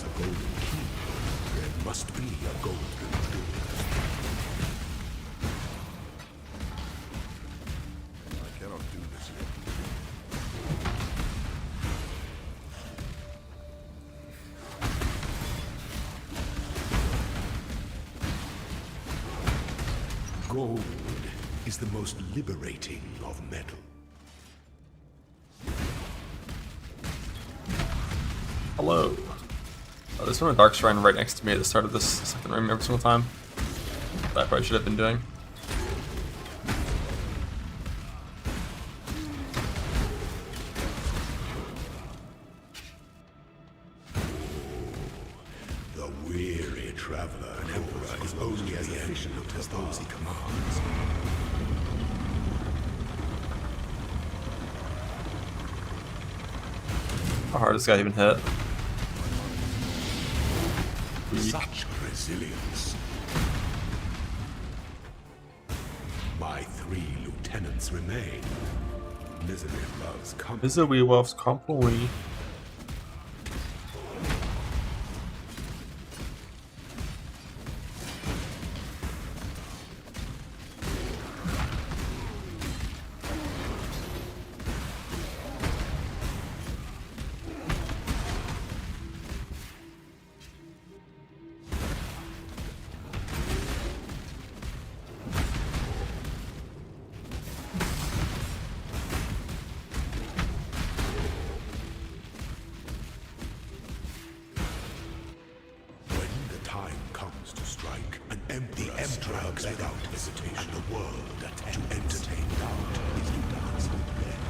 a golden key, there must be a golden door. I cannot do this yet. Gold is the most liberating of metal. Hello. Oh, there's one a dark shrine right next to me at the start of this second room every single time. That I probably should have been doing. The weary traveler, an emperor is only as efficient as those he commands. How hard does this guy even hit? Such resilience. My 3 lieutenants remain. Misery loves company. Misery loves company. When the time comes to strike, an emperor strikes without hesitation, and the world to entertain doubt is to dance with death.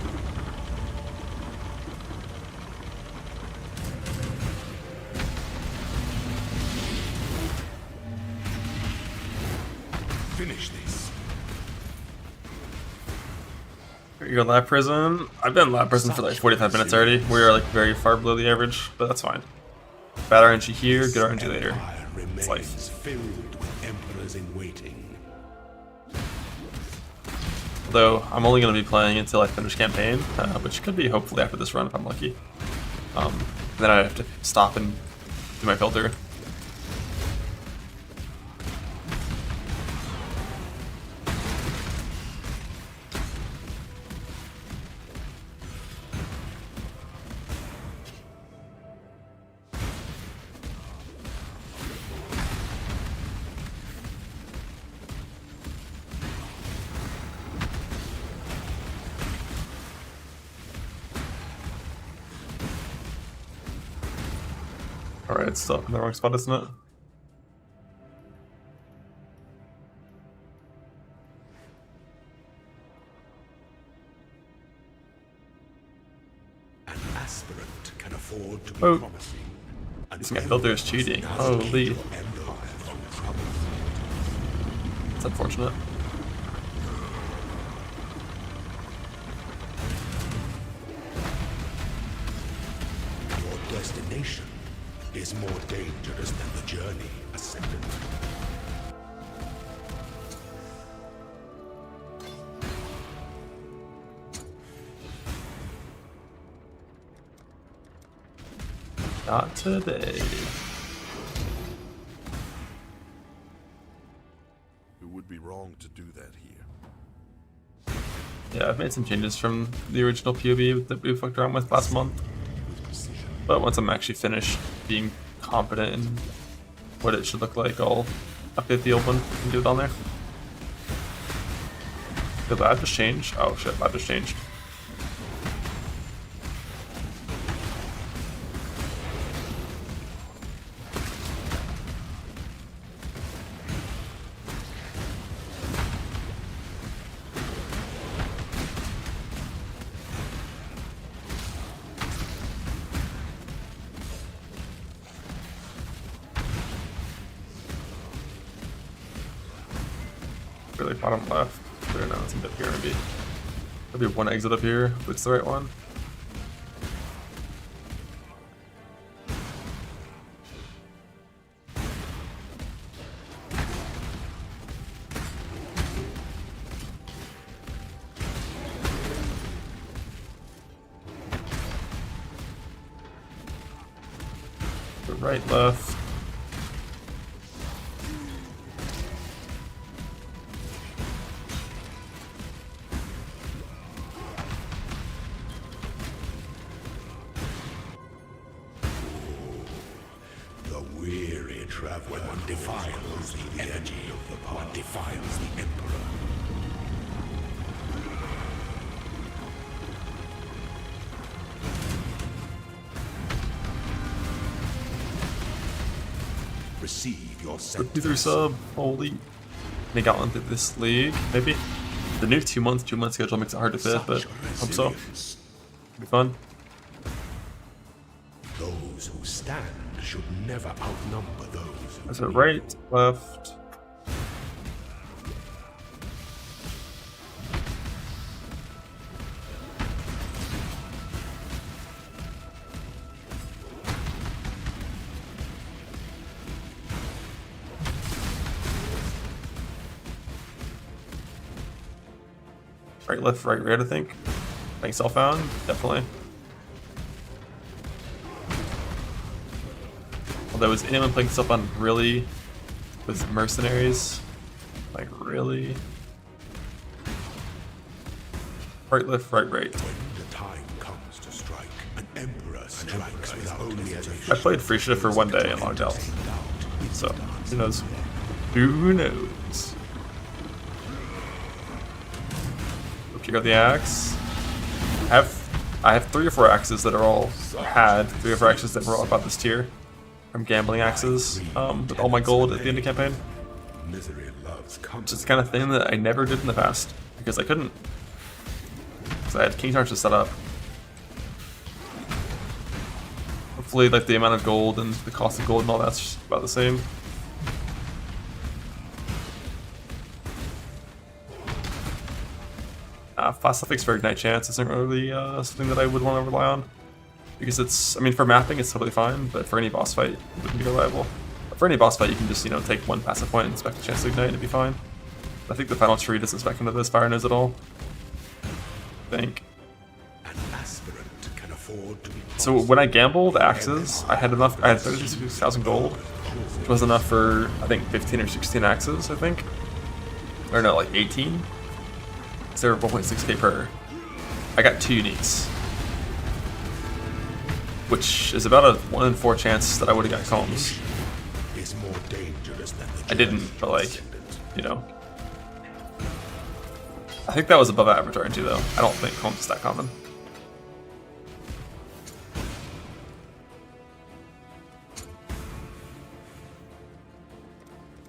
Finish this. You're in lab prison. I've been in lab prison for like 45 minutes already. We are like very far below the average, but that's fine. Bad RNG here, good RNG later. Empire It's remains life. filled with emperors in waiting. Though I'm only going to be playing until I finish campaign, which could be hopefully after this run if I'm lucky. Then I have to stop and do my filter. Alright, it's still up in the wrong spot, isn't it? An aspirant can afford to be Oh. promising. This guy filter is cheating. Holy. Empire from trouble. It's unfortunate. Your destination is more dangerous than the journey ascended. Not today. It would be wrong to do that here. Yeah, I've made some changes from the original POV that we fucked around with last month. With precision. But once I'm actually finished being confident in what it should look like, I'll update the old one and get it on there. Did that just change? Oh shit, that just changed. Really bottom left. There, no, it's a bit here maybe. There'll be one exit up here, if it's the right one. right, left. The weary traveler. One defiles the energy of the path. One defiles the Emperor. Receive your sentence. 53 sub. Holy. They got into this league, maybe. The new 2-month schedule makes it hard to fit, but hope so. Be fun. Those who stand should never outnumber those who Is it right, left? Right, left, right, I think. Thanks, Self-Found, definitely. Although, is anyone playing stuff on really with mercenaries? Like, really? Right, left, right. When the time comes to strike, an Emperor strikes without only as I played Free Shift for 1 day and logged out. So, who knows? Who knows? Check out the axe. I have 3 or 4 axes that are all had 3 or 4 axes that were all about this tier. From gambling axes, with all my gold at the end of campaign. misery loves Which is the kind of thing that I never did in the past because I couldn't. Because I had King Charge to set up. Hopefully, like the amount of gold and the cost of gold and all that's about the same. Fast suffix for Ignite Chance isn't really something that I would want to rely on. Because it's, I mean, for mapping it's totally fine, but for any boss fight it wouldn't be reliable. But for any boss fight you can just, you know, take 1 passive point and spec the chance to ignite and it'd be fine. I think the final tree doesn't spec into this Fire Nose at all. I think. An aspirant can afford to be So when I gambled axes, I had 36,000 gold, which was enough for, I think, 15 or 16 axes, I think. Or no, like 18? So they're 1.6k per. I got 2 uniques. Which is about a 1 in 4 chance that I would have got combs. is more dangerous than the I didn't, but like, you know. I think that was above average RNG though. I don't think combs is that common.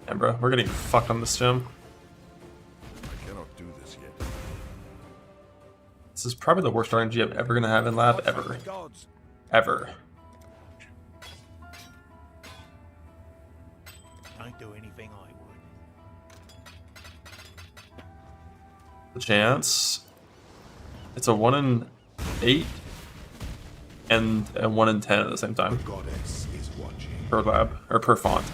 And bro, we're getting fucked on this gym. I cannot do this yet. This is probably the worst RNG I'm ever gonna have in lab ever. Ever. Don't do anything I would. The chance. It's a 1 in 8 and a 1 in 10 at the same time. Goddess is watching. Per lab, or per font.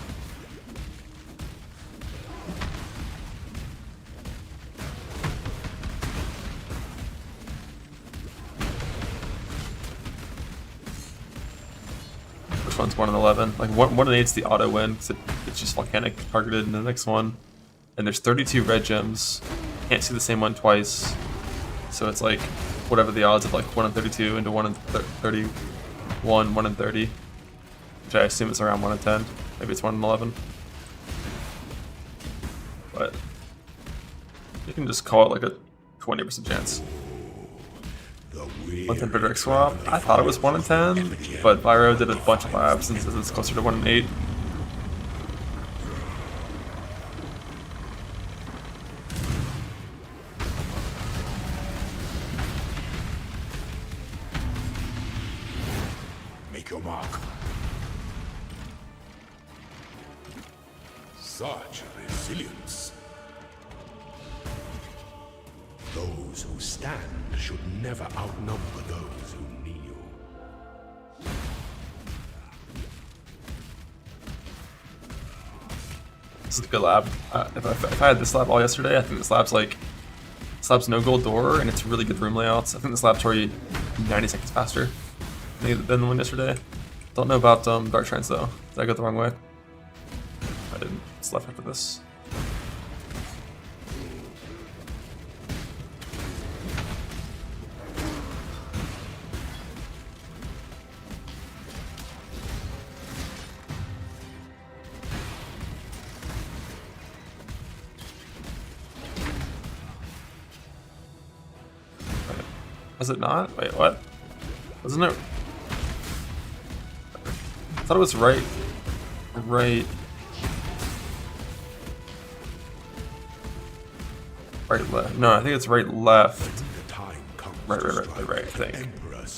Which one's 1 in 11? Like 1 in 8's the auto win, because it's just volcanic targeted in the next one. And there's 32 red gems. Can't see the same one twice. So it's like whatever the odds of like 1 in 32 into 1 in 31, 1 in 30. Which I assume is around 1 in 10. Maybe it's 1 in 11. But you can just call it like a 20% chance. 1 in 10 direct swap. I thought it was 1 in 10, but Vyro did a bunch of labs and says it's closer to 1 in 8. Make your mark. Such resilience. Those who stand should never outnumber those who kneel. This is a good lab. If I had this lab all yesterday, I think this lab's no gold door and it's really good room layouts. I think this lab's already 90 seconds faster than the one yesterday. Don't know about Dark Shrines though. Did I go the wrong way? I didn't. It's left after this. Was it not? Wait, what? Wasn't it? I thought it was right left. No, I think it's right left. Right, I think.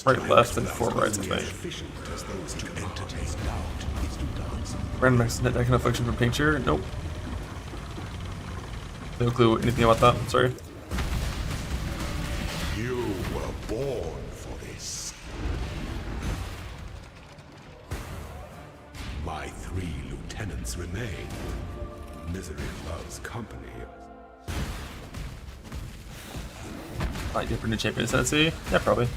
Right left and four rights, I think. Random next net that kind of function from picture? Nope. No clue anything about that, I'm sorry. You were born for this. My 3 lieutenants remain. Misery loves company. Might different new champion ascendancy? Yeah, probably.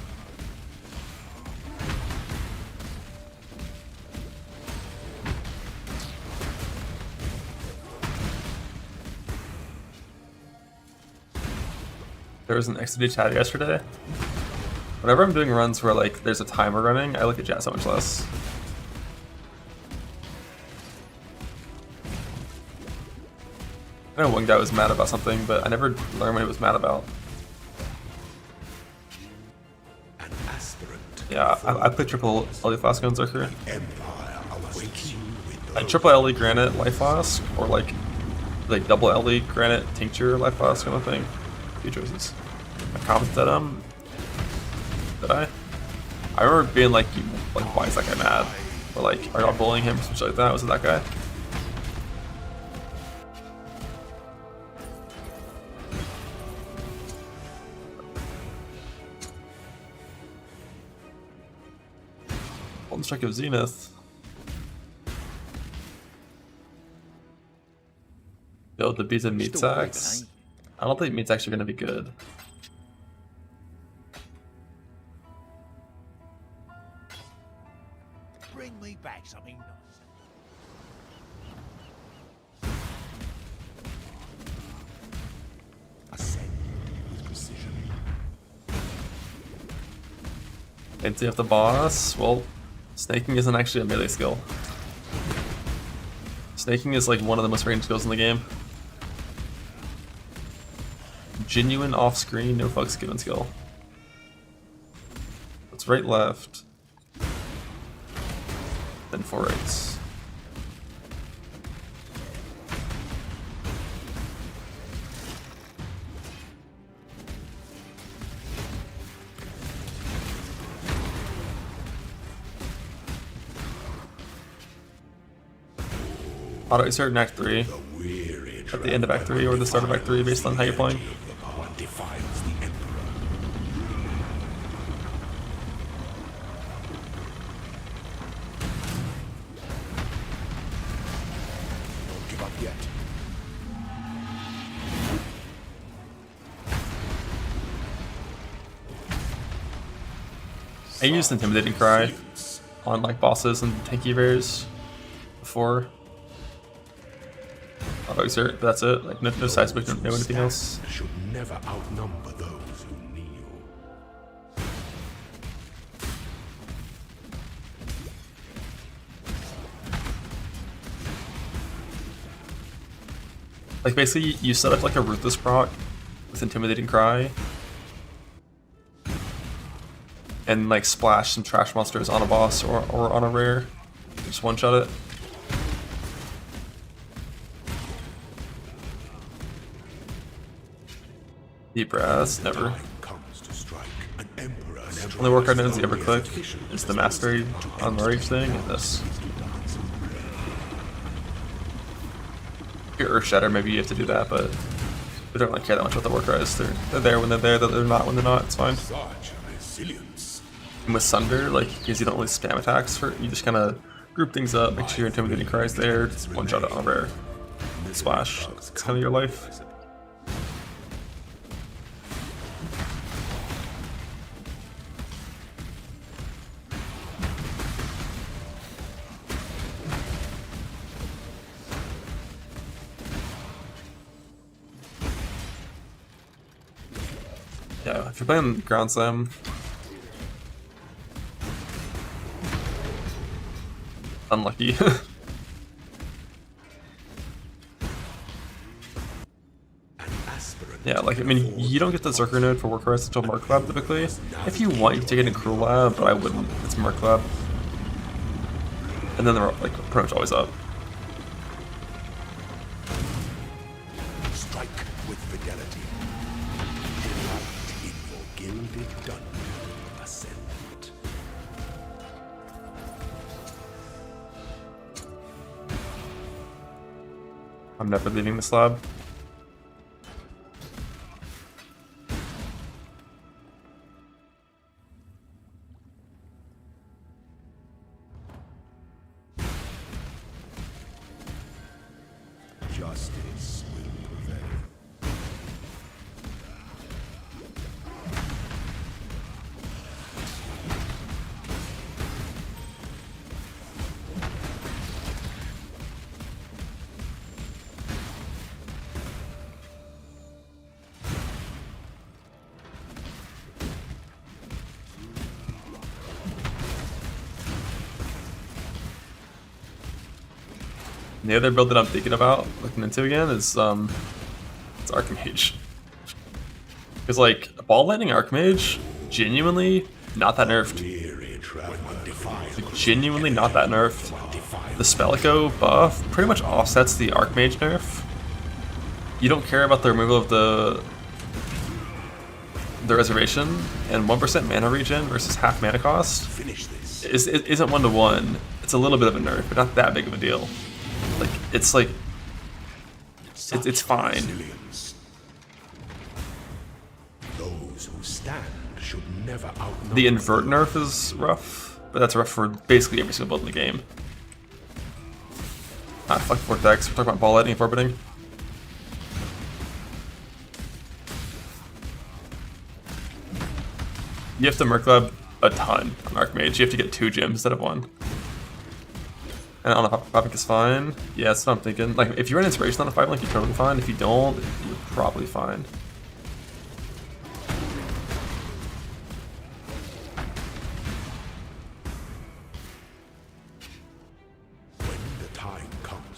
There was an XD chat yesterday. Whenever I'm doing runs where like there's a timer running, I look at chat so much less. I know one guy was mad about something, but I never learned what he was mad about. An aspirant. Yeah, I put triple LD Flask on Zerker. Empire awaits you with Like triple LD Granite Life Flask, or like double LD Granite Tincture Life Flask kind of thing. Few choices. I commented at him. Did I? I remember being like, why is that guy mad? Or like, are y'all bullying him? Something like that. Was it that guy? Golden Strike of Zenith. Build the beats and meat sacks. I don't think meat's actually going to be good. Bring me back something nice. ascend with precision. Fancy of the boss. Well, snaking isn't actually a melee skill. Snaking is like one of the most ranged skills in the game. Genuine off-screen, no fucks given skill. It's right, left. Then 4 rights. Auto insert in Act 3. At the end of Act 3 or the start of Act 3 based on how you're playing. What defiles the Emperor? Don't give up yet. I used Intimidating Cry on like bosses and tanky rares before. Auto exert, but that's it. Like no side switch, no anything else. Should never outnumber those who kneel. Like basically you set up like a Ruthless proc with Intimidating Cry and like splash some trash monsters on a boss or on a rare. Just one shot it. Deep breaths, never. Comes to strike. An emperor. Only work card nodes you ever click is the Mastery on the Rage thing and this. Your Earth Shatter, maybe you have to do that, but we don't really care that much about the work cards. They're there when they're there, they're not when they're not, it's fine. Such resilience. And with Sunder, like, because you don't really spam attacks, you just kind of group things up, make sure your Intimidating Cry is there, one shot it on a rare. Splash, it's kind of your life. if you're playing ground sim, unlucky. Yeah, like, I mean, you don't get the Zerker node for Workhorse until Merc Lab typically. If you want, you can take it in Cruel Lab, but I wouldn't. It's Merc Lab. And then they're like pretty much always up. Strike with fidelity. Delight in your gilded dungeon. Ascend. I'm never leaving this lab. Justice will prevail. And the other build that I'm thinking about looking into again is it's Archmage. Because like Ball Lightning Archmage, genuinely not that nerfed. Like, genuinely not that nerfed. The Spellico buff pretty much offsets the Archmage nerf. You don't care about the removal of the reservation, and 1% mana regen versus half mana cost isn't 1-to-1. It's a little bit of a nerf, but not that big of a deal. Like it's fine. Those who stand should never outnumber. The invert nerf is rough, but that's rough for basically every single build in the game. Ah, fuck Vortex. We're talking about Ball Lightning and Orbiting. You have to Merc Lab a ton on Archmage. You have to get 2 gems instead of 1. And on a Popping is fine. Yeah, that's what I'm thinking. Like, if you run Inspiration on a 5-link, you're totally fine. If you don't, you're probably fine.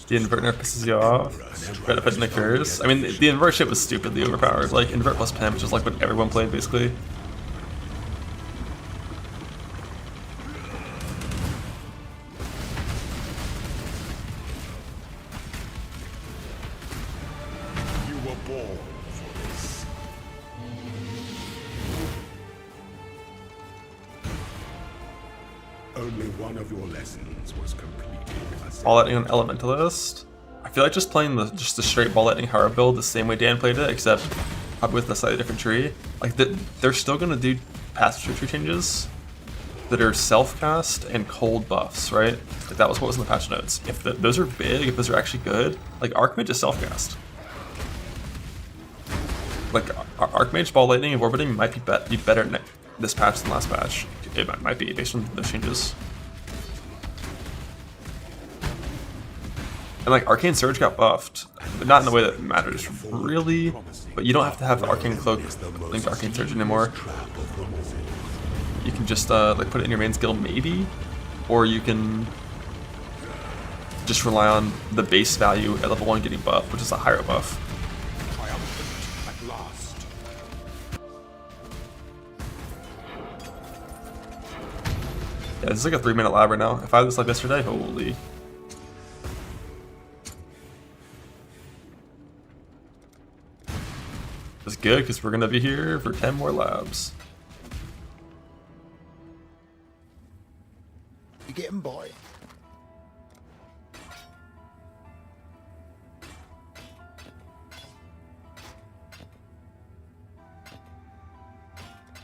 The invert nerf pisses you off. Right if it occurs. I mean, the invert shit was stupidly overpowered. Like, invert plus Pem, which is like what everyone played, basically. Only one of your lessons was completed. Ball Lightning on Elementalist. I feel like just playing just the straight Ball Lightning Hara build the same way Dan played it, except probably with a slightly different tree. Like they're still gonna do passive tree changes that are self-cast and cold buffs, right? Like that was what was in the patch notes. If those are big, if those are actually good, like Archmage is self-cast. Like Archmage, Ball Lightning, and Orbiting might be better this patch than last patch. It might be based on those changes. And like Arcane Surge got buffed, but not in a way that matters really. But you don't have to have the Arcane Cloak linked to Arcane Surge anymore. You can just like put it in your main skill maybe, or you can just rely on the base value at level 1 getting buffed, which is a higher buff. At last. Yeah, this is like a 3-minute lab right now. If I had this like yesterday, holy. It's good because we're gonna be here for 10 more labs. You getting by?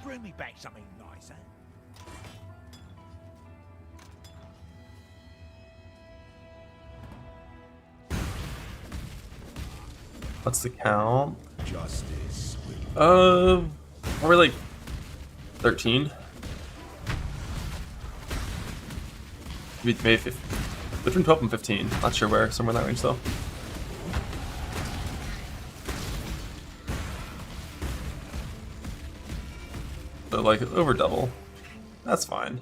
Bring me back something nice, eh? What's the count? Justice will. Probably like 13. Maybe 15. Between 12 and 15. Not sure where. Somewhere in that range though. So like over double. That's fine.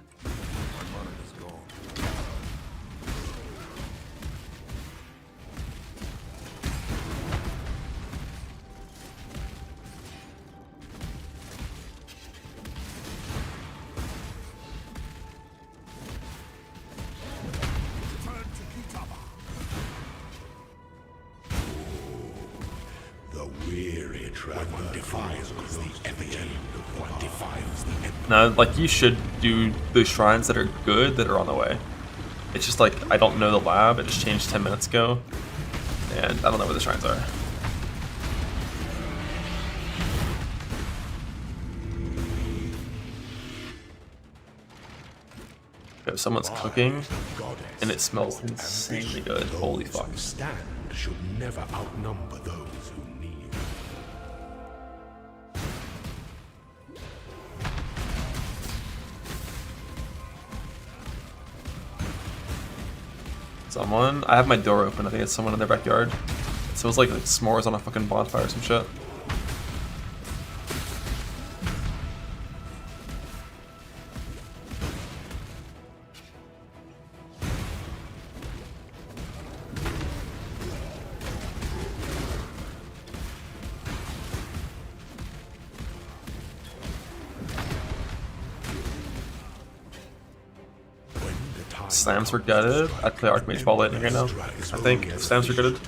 The weary traveler defiles the effigy. One defiles the empire. Now, like you should do the shrines that are good that are on the way. It's just like I don't know the lab. It just changed 10 minutes ago, and I don't know where the shrines are. If someone's cooking, and it smells insanely good. Holy fuck. Those who stand should never outnumber those who kneel. Someone? I have my door open. I think it's someone in their backyard. It smells like s'mores on a fucking bonfire or some shit. Slams were gutted. I'd play Archmage Ball Lightning right now. I think if slams were gutted.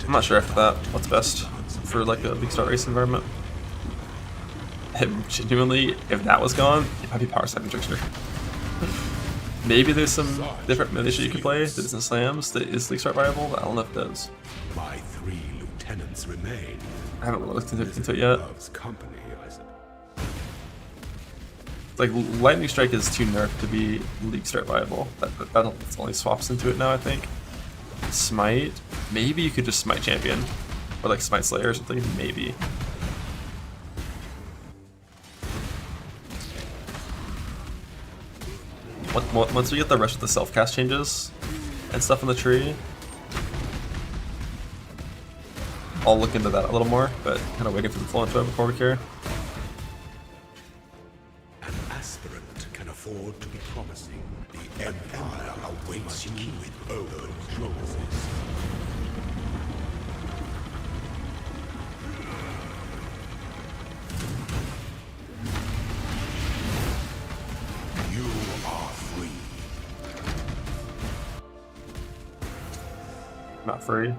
I'm not sure after that what's best for like a big start race environment. And genuinely, if that was gone, it might be Power Stepping Trickster. Maybe there's some different militia you could play that isn't slams that is league start viable, but I don't know if it does. My 3 lieutenants remain. I haven't looked into it yet. Loves company, I suppose. Like Lightning Strike is too nerfed to be league start viable. That only swaps into it now, I think. Smite, maybe you could just smite champion, or like smite slayer or something. Maybe. Once we get the rest of the self cast changes and stuff in the tree, I'll look into that a little more. But kind of waiting for the full intro before we care. Afford to be promising. The Empire awaits you with open clauses. You are free. Not free.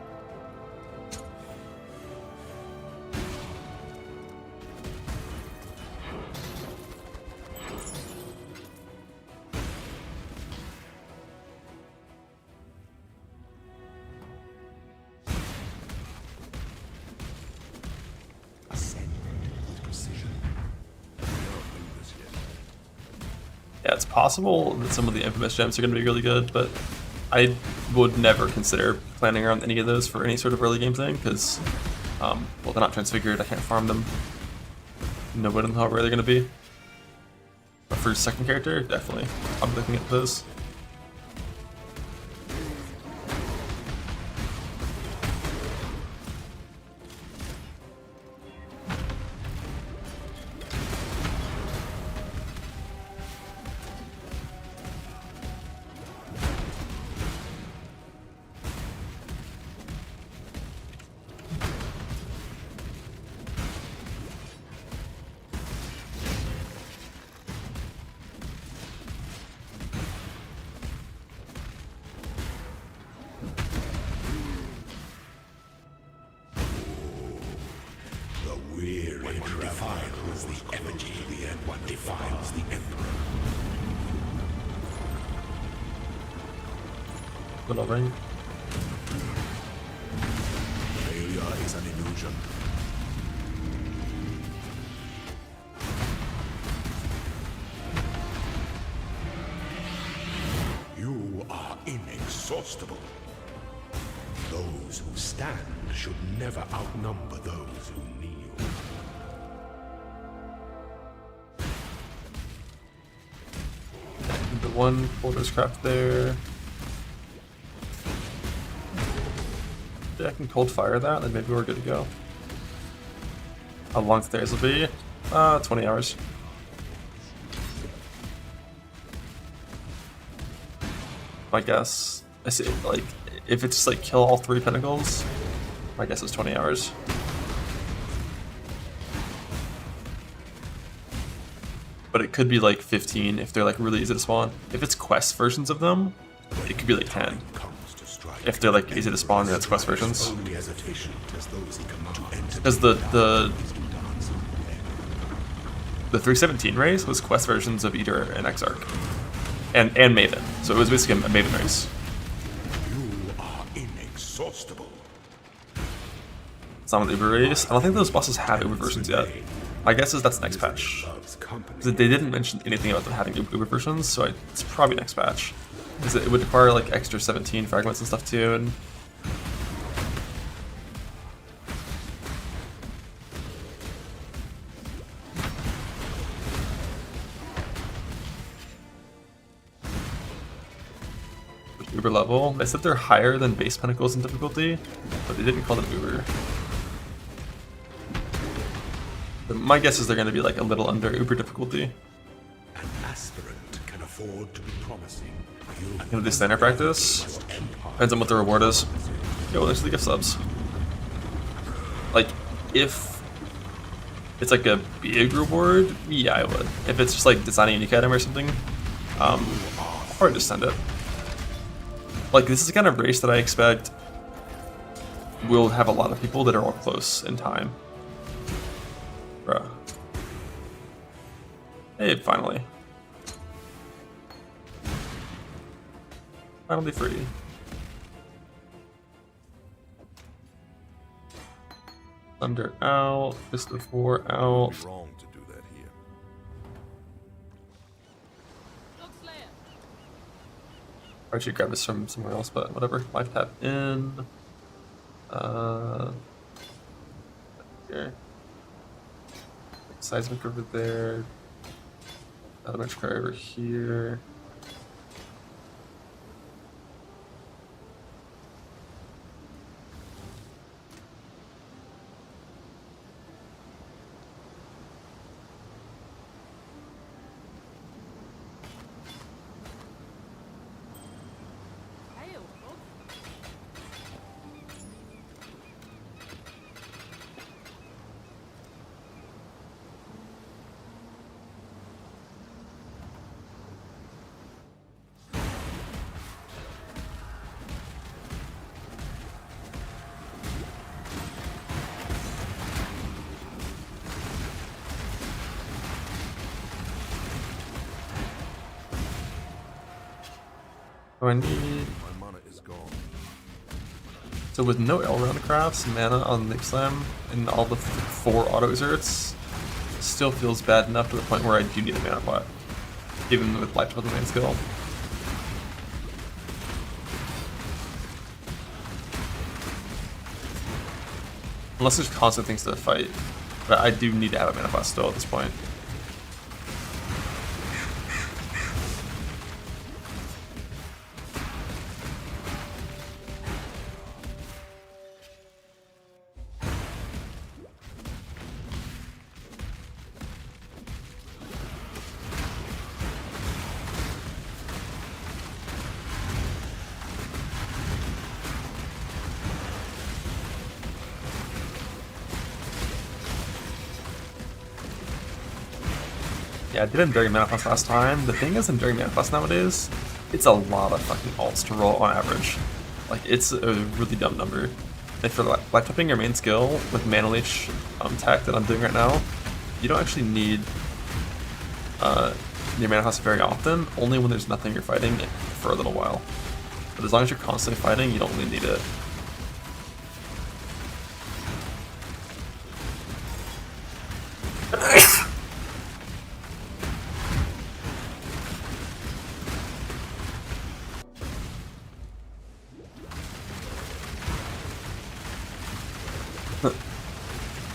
Yeah, it's possible that some of the infamous gems are going to be really good, but I would never consider planning around any of those for any sort of early game thing, because, well, they're not transfigured, I can't farm them. Nobody knows how rare they're going to be. But for second character, definitely. I'm looking at those. Weary defiles the effigy, one defiles the emperor. Little ring. Failure is an illusion. You are inexhaustible. Those who stand should never outnumber those who kneel. The one Boulder's Craft there. Yeah, I can cold fire that, then maybe we're good to go. How long stairs will be? 20 hours. My guess. I see, like, if it's just like kill all 3 pinnacles, my guess is 20 hours. But it could be like 15 if they're like really easy to spawn. If it's quest versions of them, it could be like 10. If they're like easy to spawn, that's quest versions. Because the 317 race was quest versions of Eater and Exarch. And Maven. So it was basically a Maven race. You are inexhaustible. It's not an Uber race. I don't think those bosses have Uber versions yet. My guess is that's next patch. They didn't mention anything about them having Uber versions, so it's probably next patch. Because it would require like extra 17 fragments and stuff too, and Uber level. They said they're higher than base pinnacles in difficulty, but they didn't call them Uber. But my guess is they're going to be like a little under Uber difficulty. An aspirant can afford to be promising. I'm gonna do standard practice. Depends on what the reward is. Yo, there's the gift subs. Like, if it's like a big reward, yeah, I would. If it's just like designing a unique item or something, or just send it. Like, this is the kind of race that I expect will have a lot of people that are all close in time. Bruh. Hey, finally. Finally free. Thunder out, Fist of 4 out. Wrong to do that here. I should grab this from somewhere else, but whatever. Life tap in. Here. Seismic over there. Elementary cry over here. I need. My mana is gone. So with no L-round crafts, mana on Nick Slam, and all the 4 auto exerts, still feels bad enough to the point where I do need a mana pot, even with life with the main skill. Unless there's constant things to fight, but I do need to have a mana pot still at this point. Yeah, I did Enduring Mana Plus last time. The thing is, Enduring Mana Plus nowadays, it's a lot of fucking ults to roll on average. Like, it's a really dumb number. And for life tapping your main skill with Mana Leech tech that I'm doing right now, you don't actually need your mana cost very often, only when there's nothing you're fighting for a little while. But as long as you're constantly fighting, you don't really need it.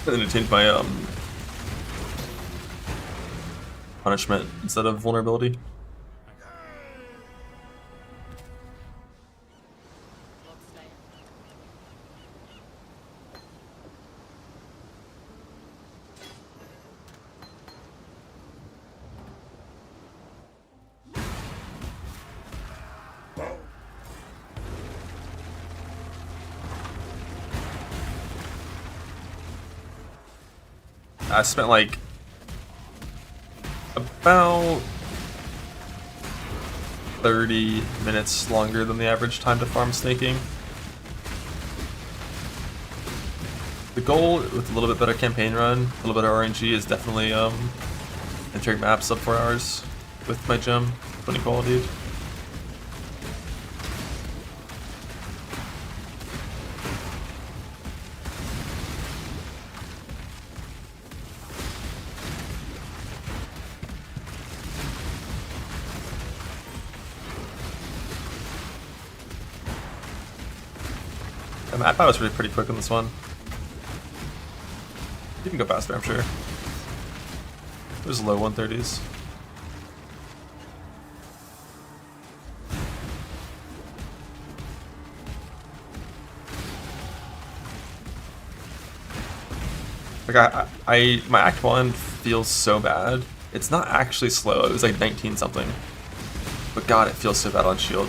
And then it changed my punishment instead of vulnerability. I spent like about 30 minutes longer than the average time to farm snaking. The goal with a little bit better campaign run, a little bit of RNG, is definitely entering maps sub 4 hours with my gem, 20 quality. The map out was pretty quick on this one. You can go faster, I'm sure. It was low 130s. Like my Act 1 feels so bad. It's not actually slow, it was like 19 something. But god, it feels so bad on shield.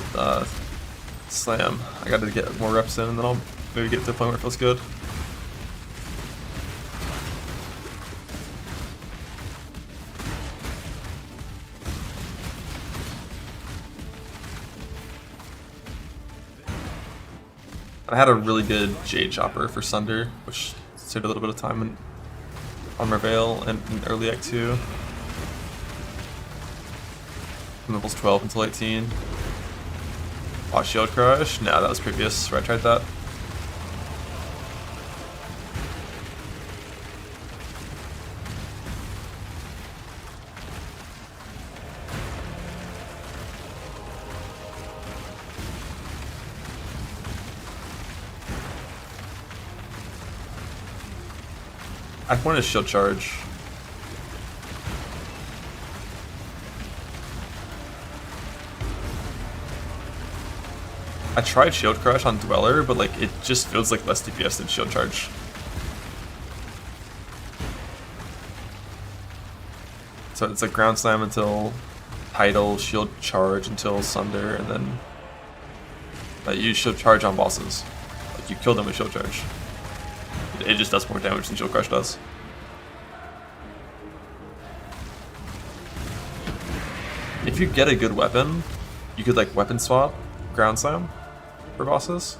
Slam. I gotta get more reps in and then I'll maybe get to the point where it feels good. I had a really good Jade Chopper for Sunder, which saved a little bit of time on Reveal and in early Act 2. From levels 12 until 18. Watch Shield Crush? No, that was previous where I tried that. I wanted to shield charge. I tried shield crush on Dweller, but like it just feels like less DPS than shield charge. So it's like ground slam until title, shield charge until Sunder, and then use shield charge on bosses. Like you kill them with shield charge. It just does more damage than shield crush does. If you get a good weapon, you could like weapon swap ground slam for bosses.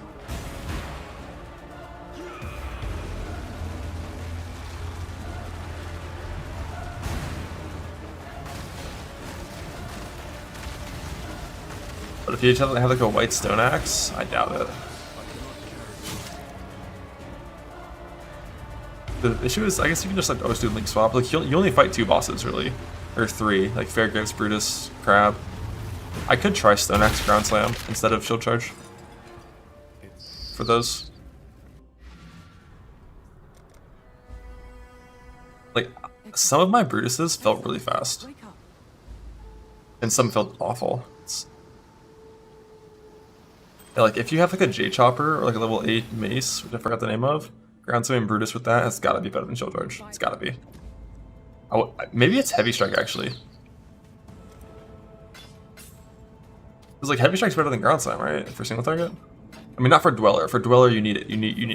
But if you have like a white stone axe, I doubt it. The issue is, I guess you can just like always do link swap. Like you only fight 2 bosses really, or 3, like Fairgraves, Brutus, Crab. I could try Stone Axe Ground Slam instead of Shield Charge for those. Like some of my Brutuses felt really fast, and some felt awful. Yeah, like if you have like a J Chopper or like a level 8 Mace, which I forgot the name of. Ground Swim Brutus with that has gotta be better than Shield Charge. It's gotta be. Maybe it's Heavy Strike actually. It's like Heavy Strike's better than Ground Slam, right? For single target? I mean, not for Dweller. For Dweller, you need it. You need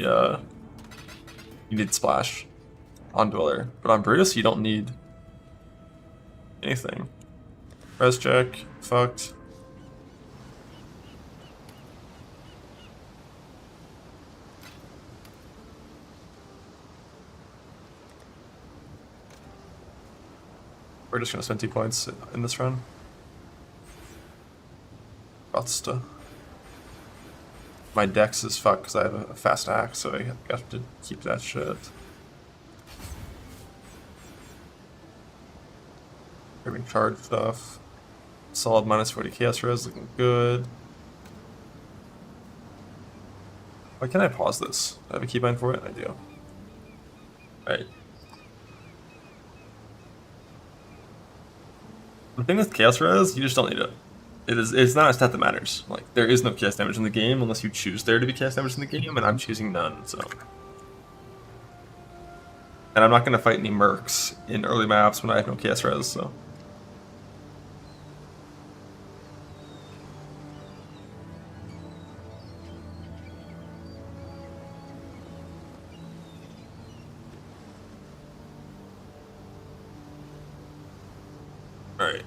Splash on Dweller, but on Brutus, you don't need anything. Res check, fucked. We're just gonna spend 2 points in this run. Rothsta. My dex is fucked because I have a fast axe, so I have to keep that shit. Grabbing charge stuff. Solid minus 40 chaos res, looking good. Why can't I pause this? Do I have a keybind for it? I do. Alright. The thing with chaos res, you just don't need it. It's not a stat that matters. Like there is no chaos damage in the game unless you choose there to be chaos damage in the game, and I'm choosing none, so. And I'm not gonna fight any mercs in early maps when I have no chaos res, so. Alright.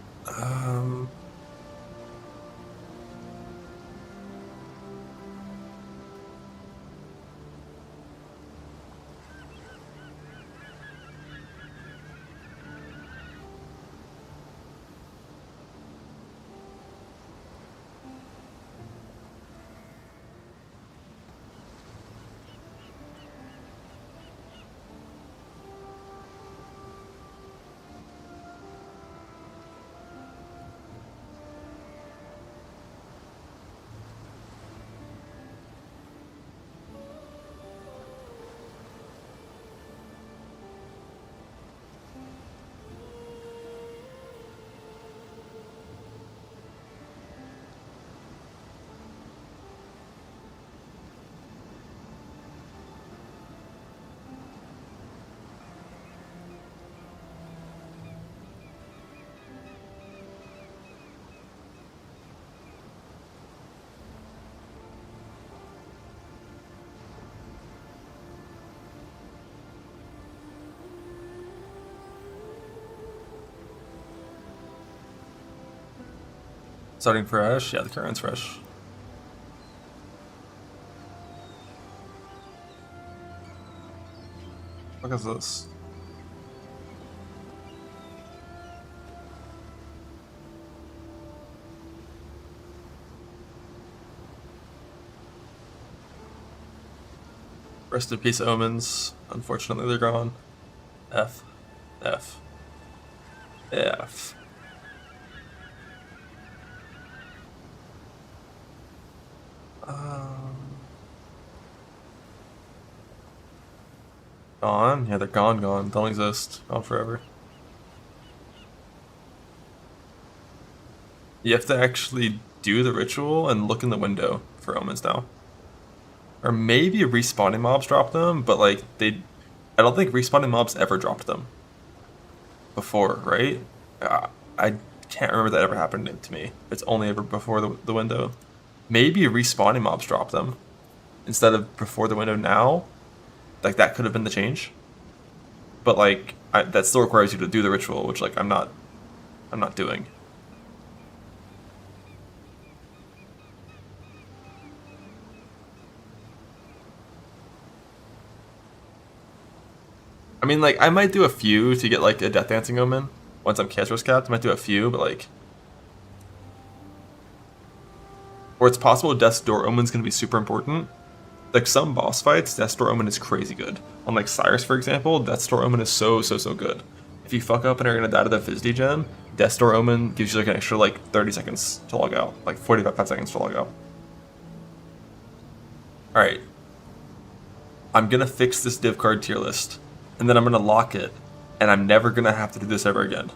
Starting fresh? Yeah, the current's fresh. What is this? Rest in peace, omens. Unfortunately, they're gone. F. F. F. Gone? Yeah, they're gone, gone. Don't exist. Gone forever. You have to actually do the ritual and look in the window for omens now. Or maybe respawning mobs drop them, but like I don't think respawning mobs ever dropped them before, right? I can't remember that ever happened to me. It's only ever before the window. Maybe respawning mobs drop them instead of before the window now. Like that could have been the change. But like that still requires you to do the ritual, which like I'm not doing. I mean, like, I might do a few to get, like, a Death Dancing Omen. Once I'm Chaos capped, I might do a few, but, like... Or it's possible Death's Door Omen's gonna be super important. Like, some boss fights, Death's Door Omen is crazy good. On, like, Cyrus, for example, Death's Door Omen is so good. If you fuck up and are gonna die to the Fizz gem, Death's Door Omen gives you, like, an extra, like, 30 seconds to log out. Like, 45 seconds to log out. Alright. I'm gonna fix this div card tier list. And then I'm gonna lock it, and I'm never gonna have to do this ever again.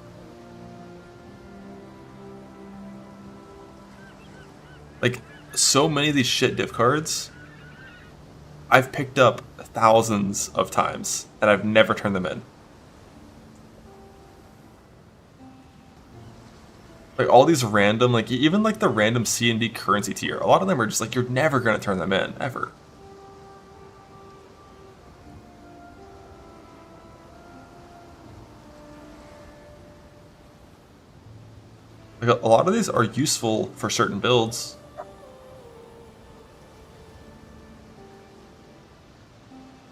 Like, so many of these shit div cards, I've picked up thousands of times, and I've never turned them in. Like, all these random, like, even like the random C and D currency tier, a lot of them are just like, you're never gonna turn them in, ever. Like, a lot of these are useful for certain builds.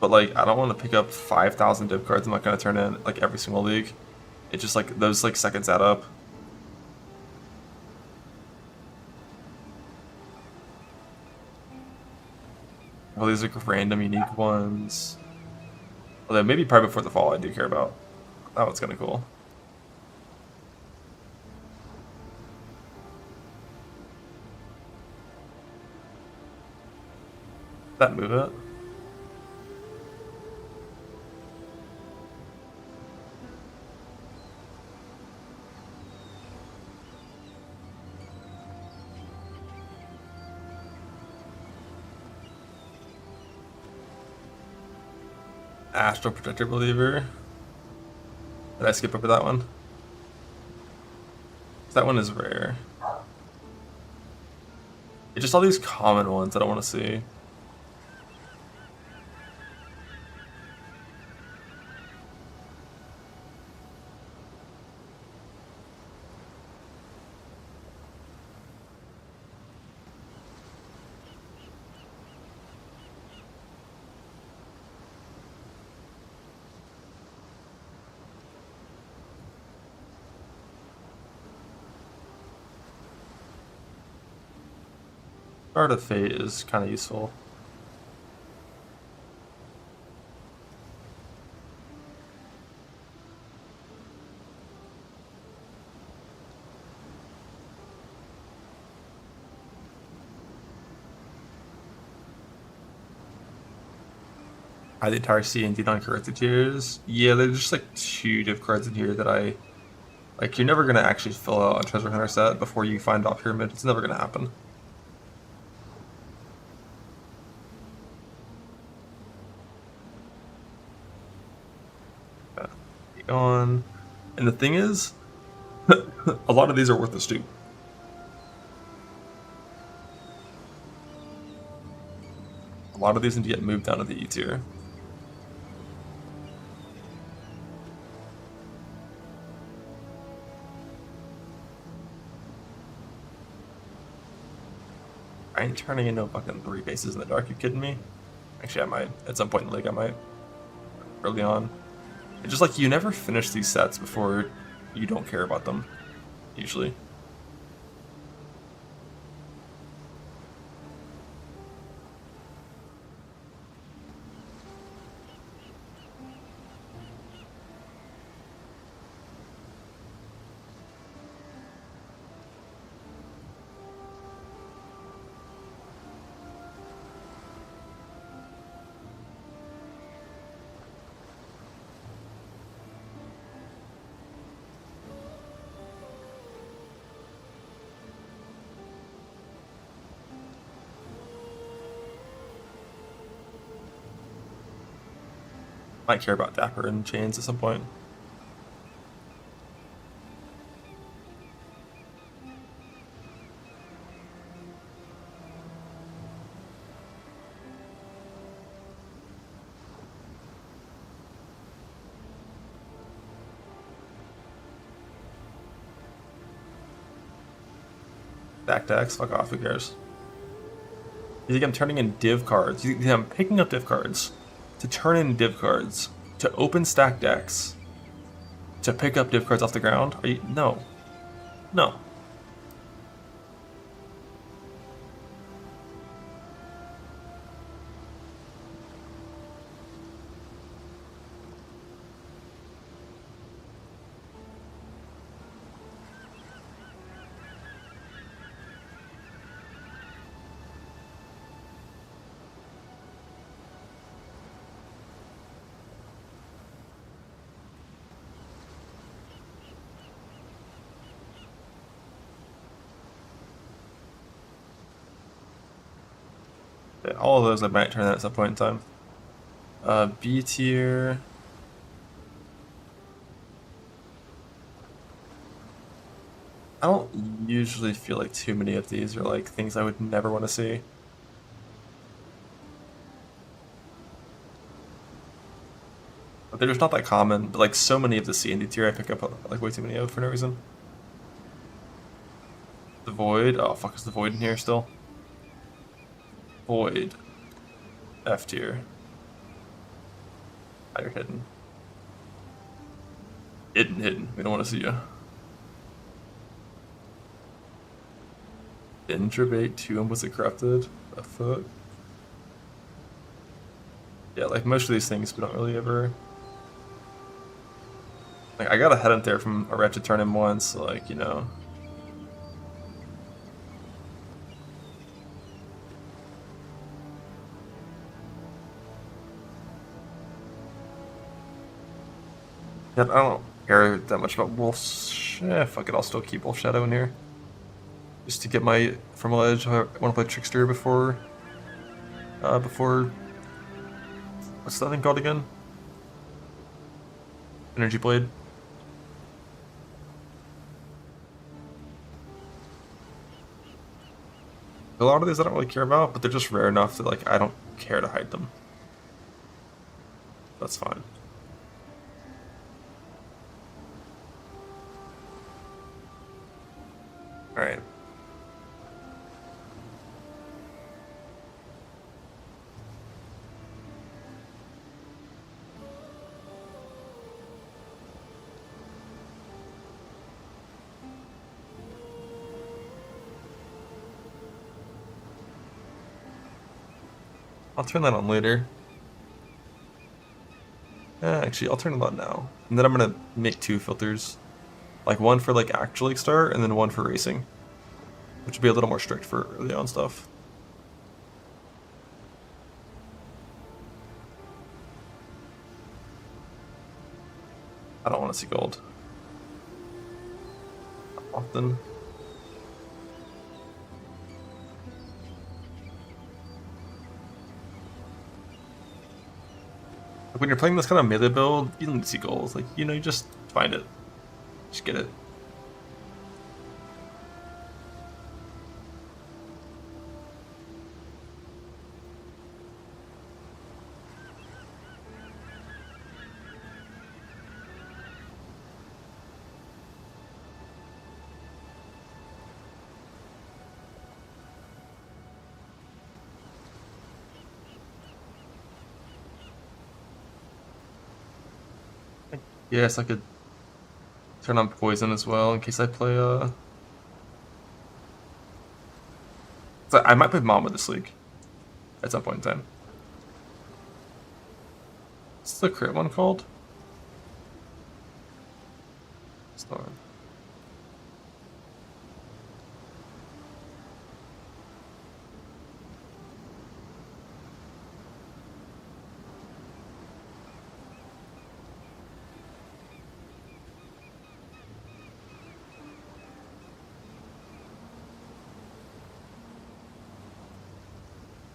But like, I don't want to pick up 5,000 div cards I'm not going to turn in like every single league. It's just like, those like seconds add up. All these like random unique ones. Although maybe probably before the fall I do care about. That one's kind of cool. That move it. Astral Protector Believer. Did I skip over that one? That one is rare. It's just all these common ones I don't want to see. Art of Fate is kind of useful. The entire C&D non-corrected tiers. Yeah, there's just like 2 div cards in here that I like. You're never gonna actually fill out a treasure hunter set before you find Dot Pyramid. It's never gonna happen. Keep going. And the thing is, a lot of these are worthless too. A lot of these need to get moved down to the E tier. I ain't turning into fucking 3 bases in the dark, you kidding me? Actually, I might. At some point in the league, I might. Early on. It's just like, you never finish these sets before you don't care about them, usually. Might care about Dapper and Chains at some point. Stack decks, fuck off, who cares? You think I'm turning in div cards? You think I'm picking up div cards to turn in div cards, to open stack decks, to pick up div cards off the ground? Are you, no. No. Yeah, all of those I might turn that at some point in time. B tier. I don't usually feel like too many of these are like things I would never want to see. But they're just not that common. But like so many of the C and D tier I pick up like way too many of for no reason. The Void. Oh fuck, is the Void in here still? Void. F tier. Oh, you're hidden. Hidden. We don't want to see you. Introvate 2 Implicit Corrupted. The fuck? Yeah, like most of these things we don't really ever. Like I got a head there from a wretched turn in once, so like, you know. Yeah, I don't care that much about Wolf's. Fuck it, I'll still keep Wolf Shadow in here. Just to get my Thermal Edge. I want to play Trickster before. What's that thing called again? Energy Blade. A lot of these I don't really care about, but they're just rare enough that like I don't care to hide them. That's fine. Alright. I'll turn that on later. Actually, I'll turn it on now. And then I'm gonna make 2 filters. Like one for like actual League Star, and then one for racing. Which will be a little more strict for early on stuff. I don't want to see gold. Not often. Like when you're playing this kind of melee build, you don't need to see gold. Like, you know, you just find it. Just get it. Yes, I could turn on poison as well in case I play so I might play Mom with this league at some point in time. What's the crit one called? Storm.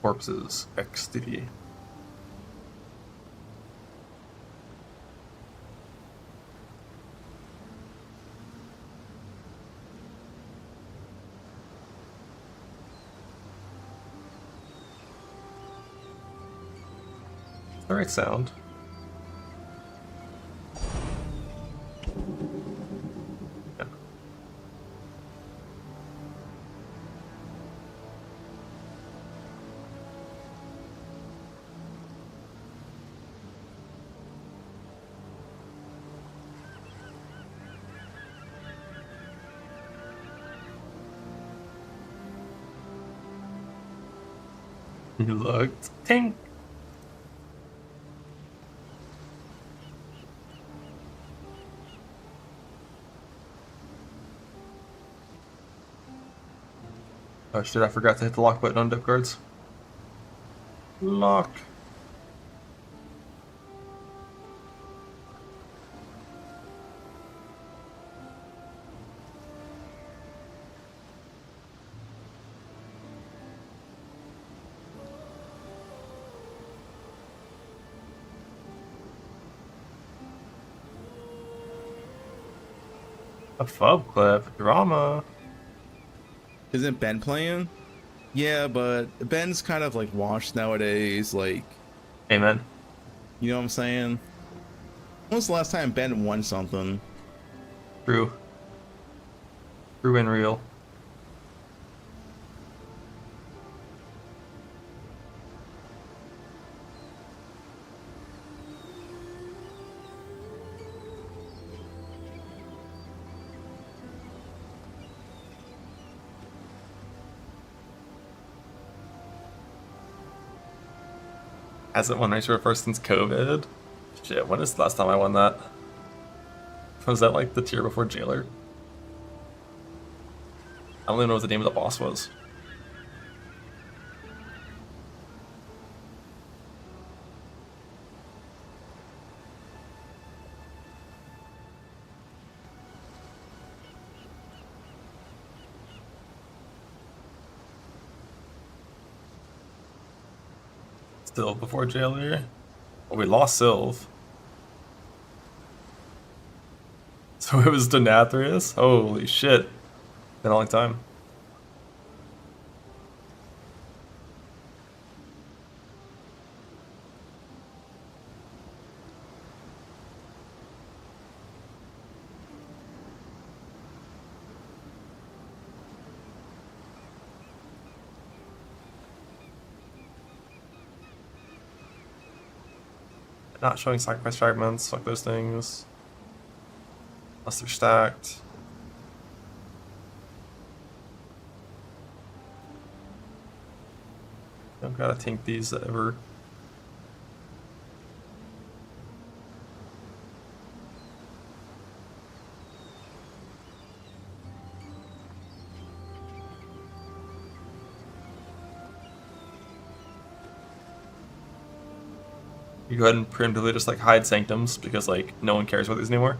Corpses XD. The right sound. Yeah. You looked. Ting. Oh shit, I forgot to hit the lock button on dip cards. Lock. A fub clip. Drama. Isn't Ben playing? Yeah, but Ben's kind of like washed nowadays. Like, Amen. you know what I'm saying? When was the last time Ben won something? True. True and real. Hasn't won Race first since COVID. Shit, when is the last time I won that? Was that like the tier before Jailer? I don't even know what the name of the boss was. Still before Jailer. Oh, we lost Sylv. So it was Denathrius? Holy shit. Been a long time. Not showing sacrifice fragments, fuck those things. Unless they're stacked. Don't gotta tank these ever. You go ahead and preemptively just like hide sanctums because like no one cares about these anymore.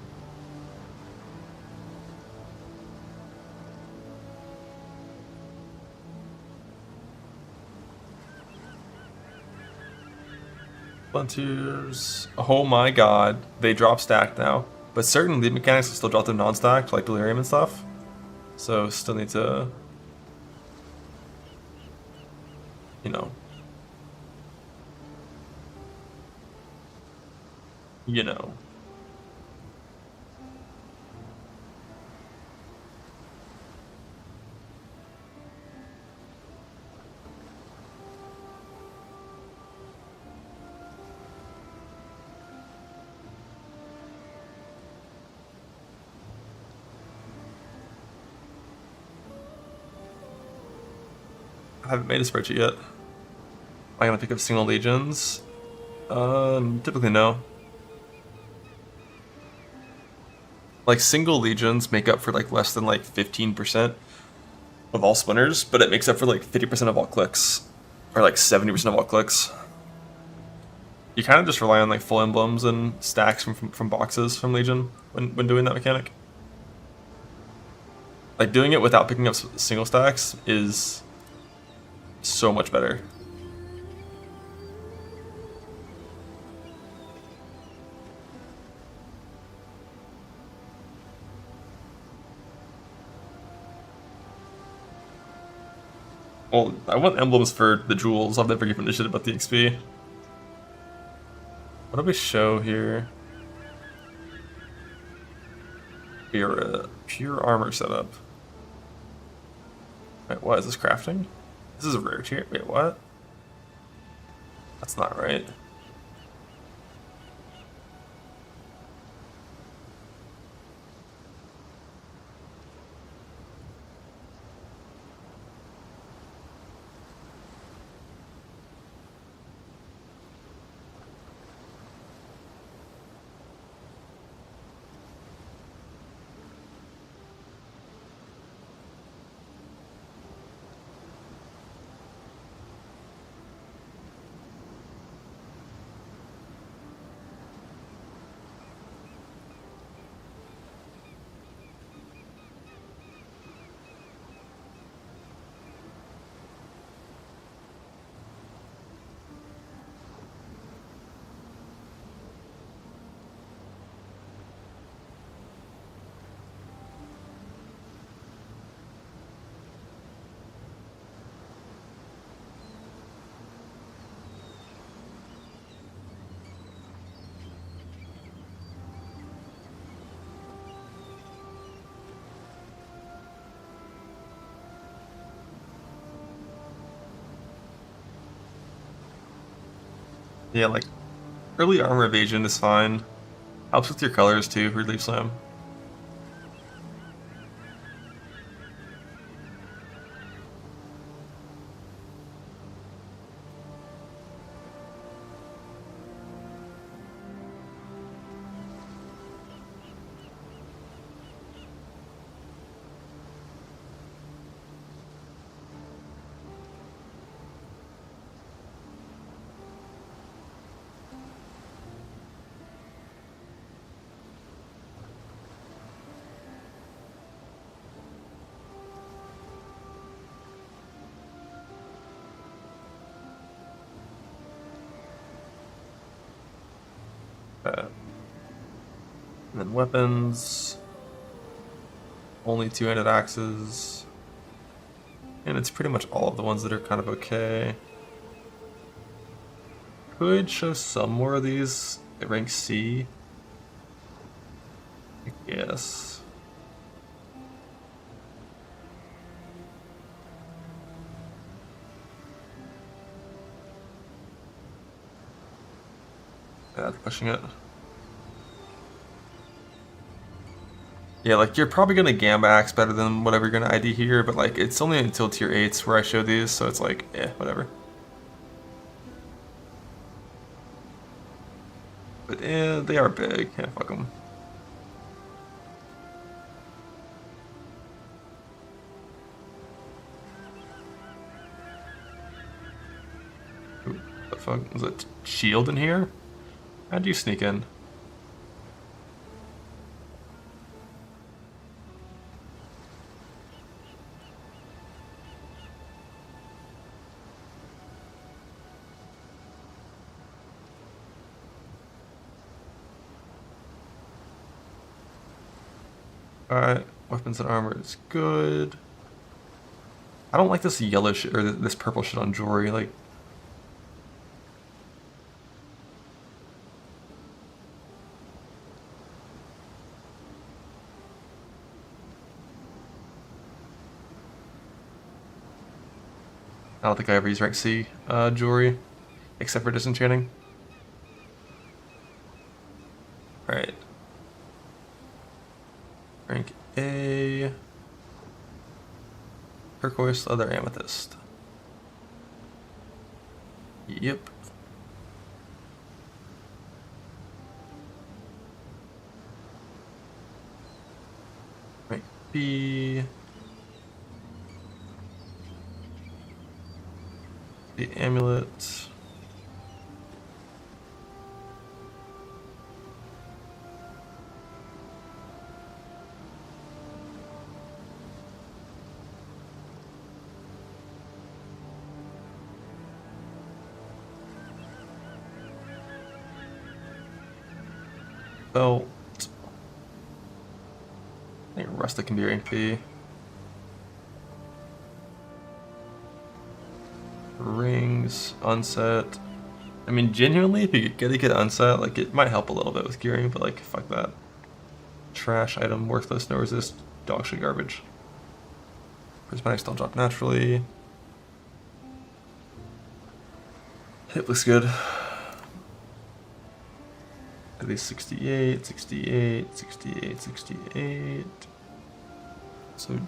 Frontiers. Oh my god, they drop stacked now. But certain lead mechanics will still drop them non-stacked, like Delirium and stuff. So still need to, you know. You know. I haven't made a spreadsheet yet. Am I gonna pick up single legions? Typically no. Like single legions make up for like less than like 15% of all splinters, but it makes up for like 50% of all clicks, or like 70% of all clicks. You kind of just rely on like full emblems and stacks from boxes from Legion when doing that mechanic. Like doing it without picking up single stacks is so much better. Well, I want emblems for the jewels. I've never given a shit about the XP. What do we show here? Pure armor setup. Wait, what is this crafting? This is a rare tier. Wait, what? That's not right. Yeah, like early armor evasion is fine. Helps with your colors too for Leaf Slam. And then weapons, only two-handed axes, and it's pretty much all of the ones that are kind of okay. Could show some more of these at rank C, I guess. Yeah, pushing it. Yeah, like you're probably gonna Gamba Axe better than whatever you're gonna ID here, but like it's only until tier 8s where I show these, so it's like, whatever. But they are big. Yeah, fuck them. What the fuck? Is it shield in here? How'd you sneak in? Alright, weapons and armor is good. I don't like this yellow shit, or this purple shit on jewelry, like... I don't think I ever use rank C jewelry, except for disenchanting. Alright. Rank A. Turquoise leather amethyst. Yep. Rank B. The amulet. Belt. I think rustic can be rank B. Rings, unset. I mean, genuinely, if you get a good unset, like, it might help a little bit with gearing, but, like, fuck that. Trash item, worthless, no resist, dog shit garbage. Prismatics don't drop naturally. Hit looks good. At least 68, 68, 68, 68. So,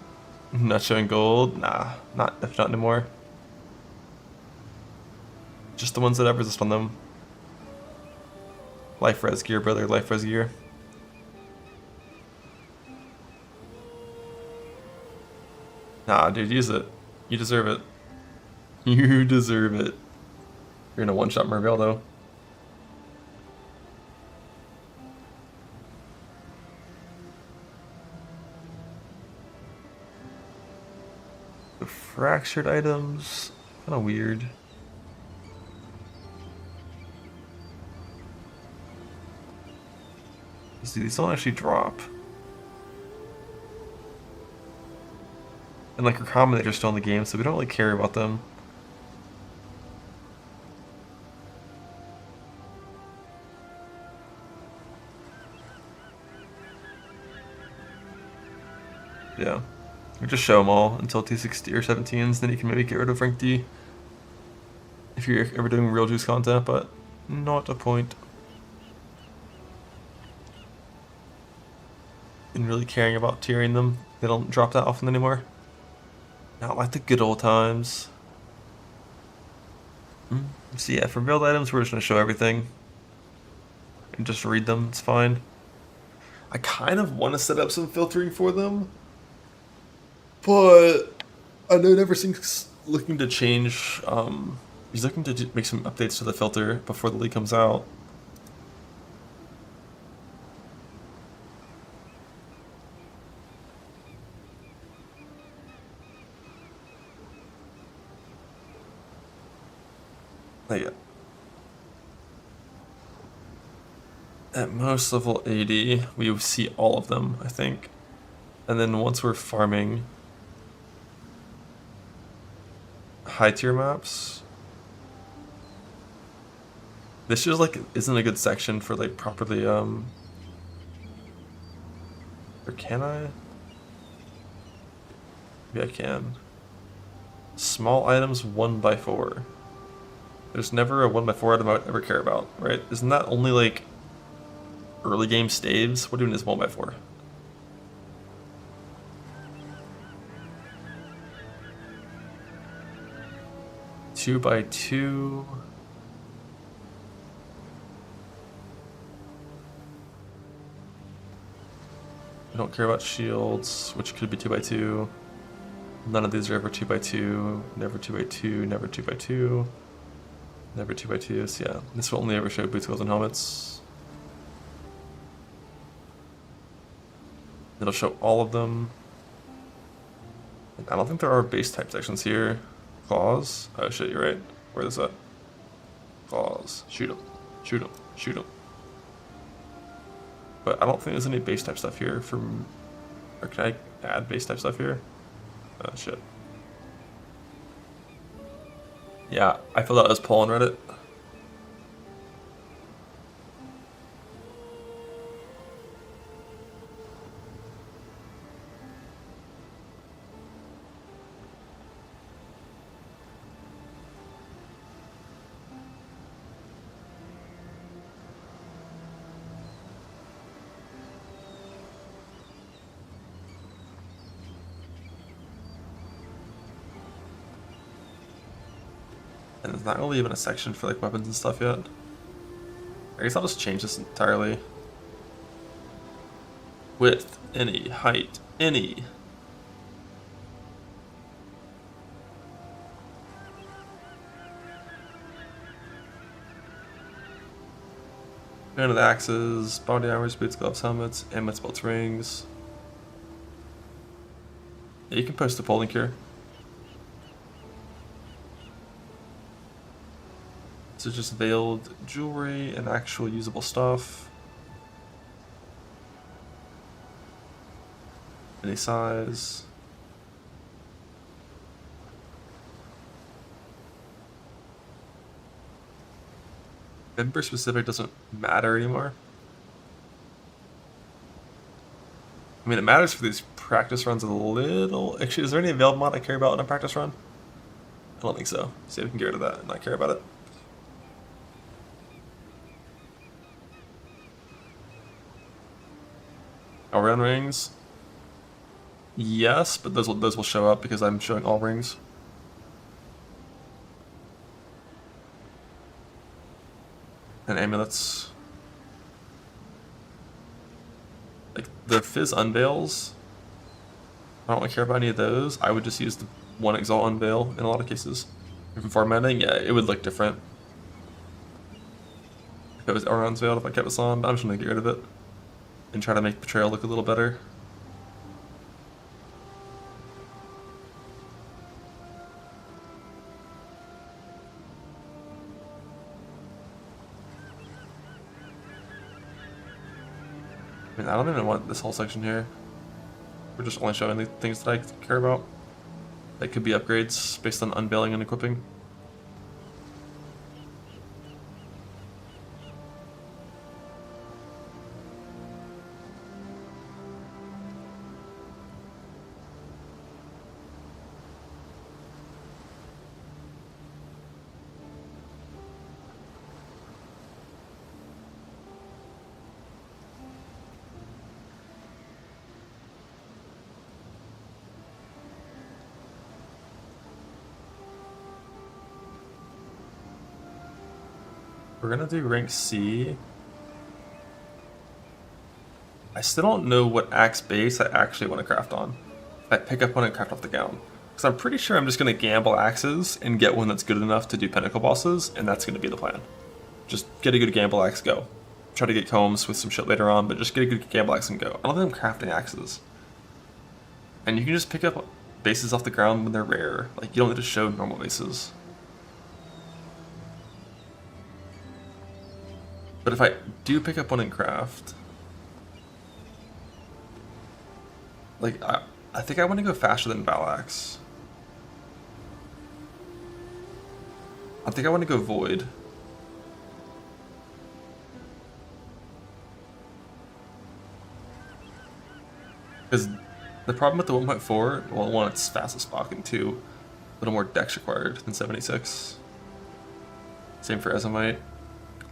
not showing gold? Nah, not anymore. Just the ones that have resist on them. Life res gear, brother, life res gear. Nah, dude, use it. You deserve it. You deserve it. You're gonna one-shot Merveil, though. The fractured items, kind of weird. See, these don't actually drop. And like are common, they're just still in the game, so we don't really care about them. Yeah. We just show them all until 260 or 17s, then you can maybe get rid of rank D. If you're ever doing real juice content, but not a point in really caring about tiering them. They don't drop that often anymore. Not like the good old times. So yeah, for build items, we're just gonna show everything and just read them. It's fine. I kind of want to set up some filtering for them, but I know Neversink's looking to change. He's looking to make some updates to the filter before the league comes out. Like, at most level 80, we see all of them, I think. And then once we're farming high tier maps, this just like isn't a good section for like properly or can I? Maybe I can. Small items 1x4. There's never a 1x4 item I would ever care about, right? Isn't that only like early game staves? We're doing this 1x4. Two by two. don't care about shields, which could be 2x2. None of these are ever 2x2, never 2x2, never 2x2, never 2x2. So yeah, this will only ever show boots, wheels, and helmets. It'll show all of them. I don't think there are base type sections here. Claws. Oh shit, you're right. Where is that? Claws. Shoot them. Shoot them. Shoot them. But I don't think there's any base type stuff here from... Or can I add base type stuff here? Oh shit. Yeah, I filled out this poll on Reddit. And there's not really even a section for like weapons and stuff yet. I guess I'll just change this entirely. Width, any, height, any. Go into the axes, body armors, boots, gloves, helmets, amulets, belts, rings. Yeah, you can post the poll link here. So just veiled jewelry and actual usable stuff. Any size. Member specific doesn't matter anymore. I mean, it matters for these practice runs a little. Actually, is there any veiled mod I care about in a practice run? I don't think so. See if we can get rid of that and not care about it. Are we on rings? Yes, but those will show up because I'm showing all rings. And amulets. Like the Fizz unveils. I don't really care about any of those. I would just use the one Exile unveil in a lot of cases. From formatting, yeah, it would look different. If it was Auron's veiled, if I kept this on, but I'm just gonna get rid of it. And try to make Betrayal look a little better. I mean, I don't even want this whole section here. We're just only showing the things that I care about. That could be upgrades based on unveiling and equipping. We're gonna do rank C. I still don't know what axe base I actually want to craft on. I pick up one and craft off the gown. Because I'm pretty sure I'm just gonna gamble axes and get one that's good enough to do pinnacle bosses, and that's gonna be the plan. Just get a good gamble axe, go. Try to get combs with some shit later on, but just get a good gamble axe and go. I don't think I'm crafting axes. And you can just pick up bases off the ground when they're rare. Like, you don't need to show normal bases. But if I do pick up one in craft, like, I think I want to go faster than Valax. I think I want to go Void. Because the problem with the 1.4, well, one, it's fast as fuck, and two, a little more dex required than 76. Same for Ezomite.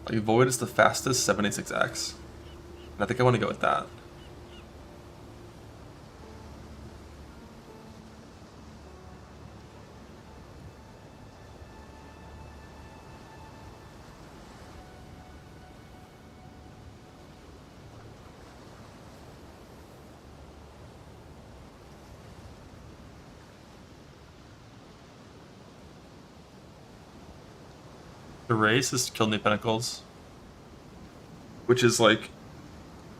Like, Void is the fastest 76x. And I think I want to go with that. The race is to kill new pinnacles, which is like,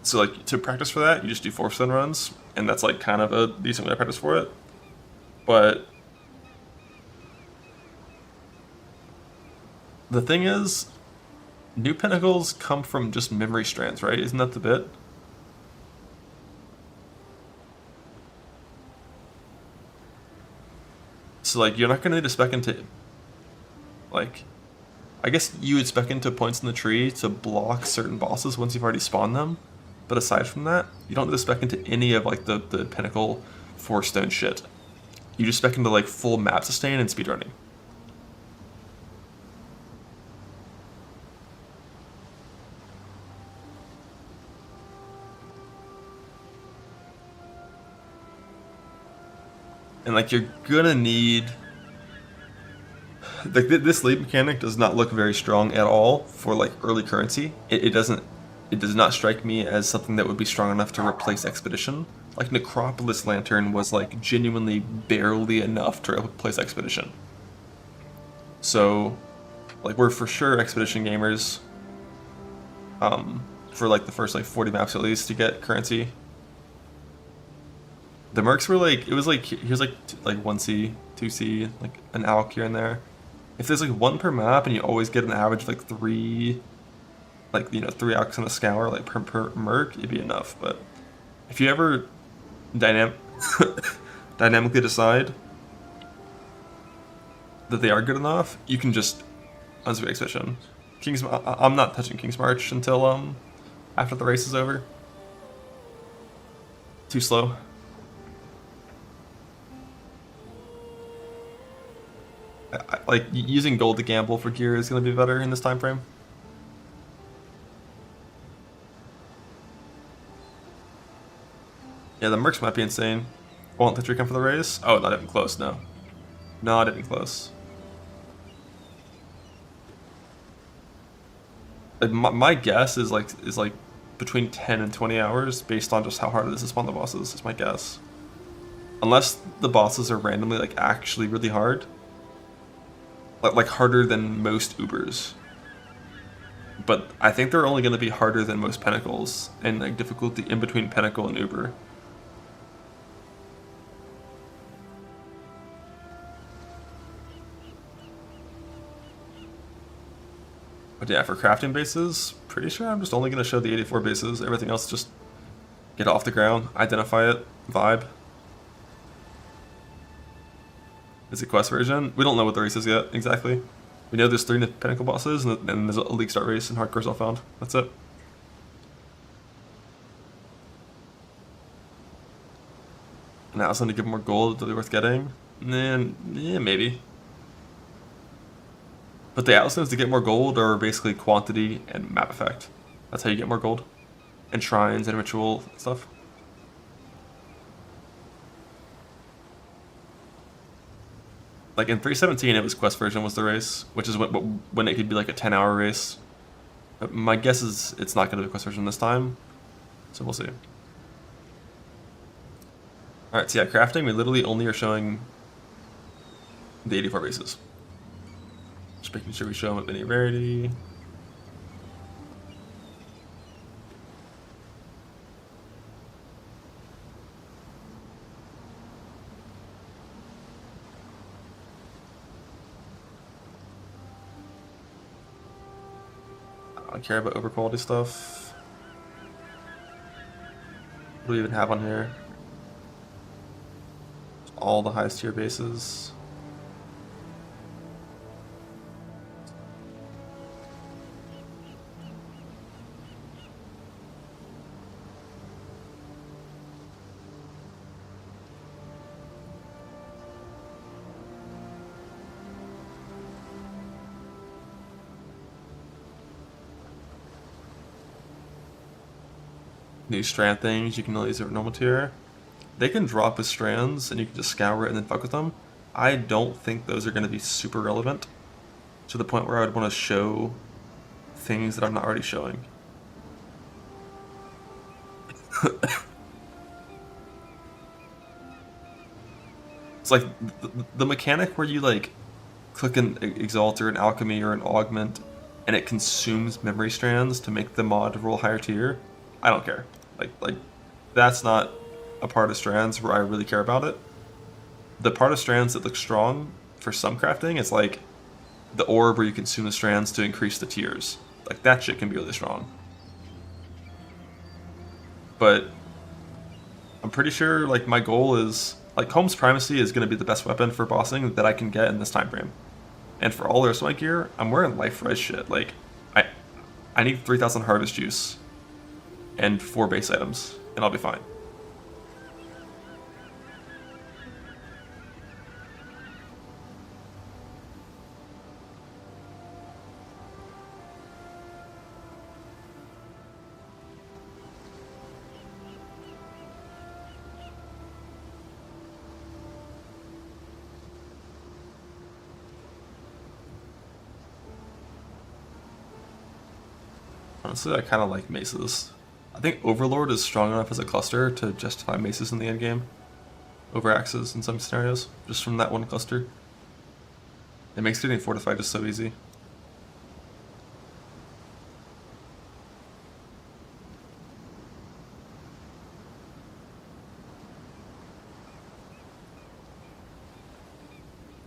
so like to practice for that, you just do 4-stone runs, and that's like kind of a decent way to practice for it. But the thing is, new pinnacles come from just memory strands, right? Isn't that the bit? So like you're not gonna need to spec into, like, I guess you would spec into points in the tree to block certain bosses once you've already spawned them. But aside from that, you don't need to spec into any of like the pinnacle 4-stone shit. You just spec into like full map sustain and speedrunning. And like you're gonna need, like this lead mechanic does not look very strong at all for like early currency. It does not strike me as something that would be strong enough to replace Expedition. Like Necropolis Lantern was like genuinely barely enough to replace Expedition. So like we're for sure Expedition gamers for like the first like 40 maps at least to get currency. The mercs were like, it was like, here's like 1C, 2C, like an alk here and there. If there's like one per map and you always get an average of like 3, like, you know, 3 alks and a scour like per merc, it'd be enough. But if you ever dynamically decide that they are good enough, you can just unspeak Expedition. I'm not touching King's March until after the race is over. Too slow. Like using gold to gamble for gear is going to be better in this time frame. Yeah, the mercs might be insane. Won't the tree come for the race? Oh, not even close. No, not even close. Like, my guess is like between 10 and 20 hours based on just how hard it is to spawn the bosses. Is my guess. Unless the bosses are randomly like actually really hard. Like harder than most Ubers. But I think they're only going to be harder than most Pinnacles, and like difficulty in between Pinnacle and Uber. But yeah, for crafting bases, pretty sure I'm just only going to show the 84 bases. Everything else just get off the ground, identify it, vibe. Is it quest version? We don't know what the race is yet, exactly. We know there's 3 Pinnacle bosses, and there's a League Start race, and Hardcore's all found. That's it. Now it's going to give more gold to be worth getting. Then, yeah, maybe. But the Atlas to get more gold are basically quantity and map effect. That's how you get more gold. And shrines and ritual stuff. Like in 3.17, it was quest version was the race, which is when it could be like a 10-hour race. But my guess is it's not going to be quest version this time, so we'll see. Alright, so yeah, crafting, we literally only are showing the 84 bases. Just making sure we show them with any rarity. I don't care about overquality stuff. What do we even have on here? All the highest tier bases. New strand things you can only use at normal tier. They can drop as strands and you can just scour it and then fuck with them. I don't think those are going to be super relevant to the point where I would want to show things that I'm not already showing. It's like the mechanic where you like click an Exalt or an Alchemy or an Augment and it consumes memory strands to make the mod roll higher tier, I don't care. Like that's not a part of strands where I really care about it. The part of strands that looks strong for some crafting is like the orb where you consume the strands to increase the tiers. Like that shit can be really strong. But I'm pretty sure like my goal is like Home's Primacy is going to be the best weapon for bossing that I can get in this time frame. And for all the rest of my gear, I'm wearing life res shit. Like I need 3,000 harvest juice and 4 base items, and I'll be fine. Honestly, I kind of like maces. I think Overlord is strong enough as a cluster to justify maces in the end game over axes in some scenarios, just from that one cluster. It makes getting fortified just so easy.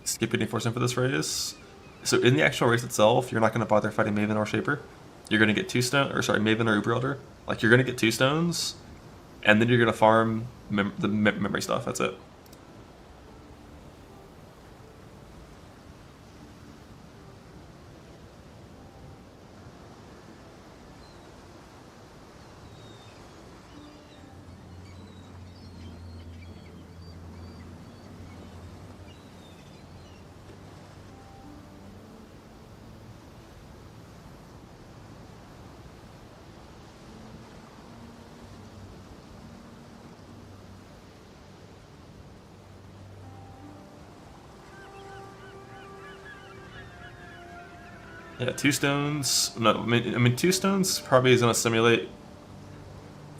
Skip any forcing for this race. So in the actual race itself, you're not going to bother fighting Maven or Shaper. You're going to get 2 stone, or sorry, Maven or Uber Elder. Like you're going to get 2 stones, and then you're going to farm the memory stuff. That's it. Yeah, 2 stones. No, I mean 2 stones probably is gonna simulate.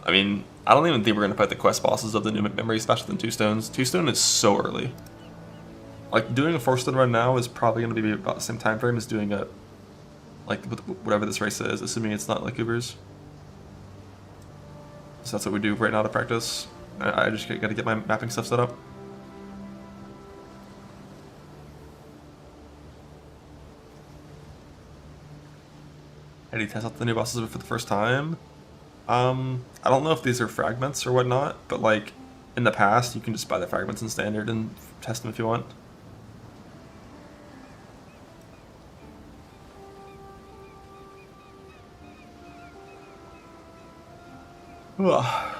I mean, I don't even think we're gonna fight the quest bosses of the new memories faster than 2 stones. 2 stone is so early. Like doing a 4 stone run now is probably gonna be about the same time frame as doing a like whatever this race is, assuming it's not like Ubers. So that's what we do right now to practice. I just gotta get my mapping stuff set up. How do you test out the new bosses for the first time? I don't know if these are fragments or whatnot, but like in the past, you can just buy the fragments in standard and test them if you want. Ugh.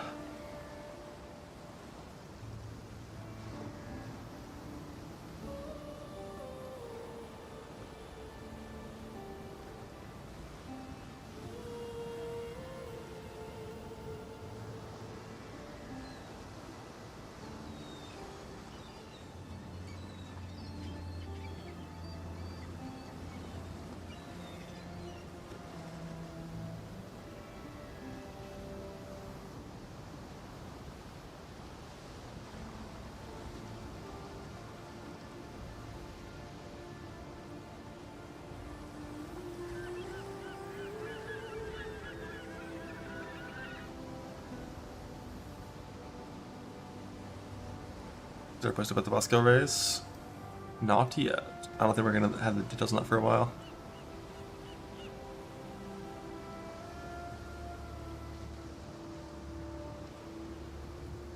Is there a post about the boss skill raise? Not yet. I don't think we're gonna have the details on that for a while.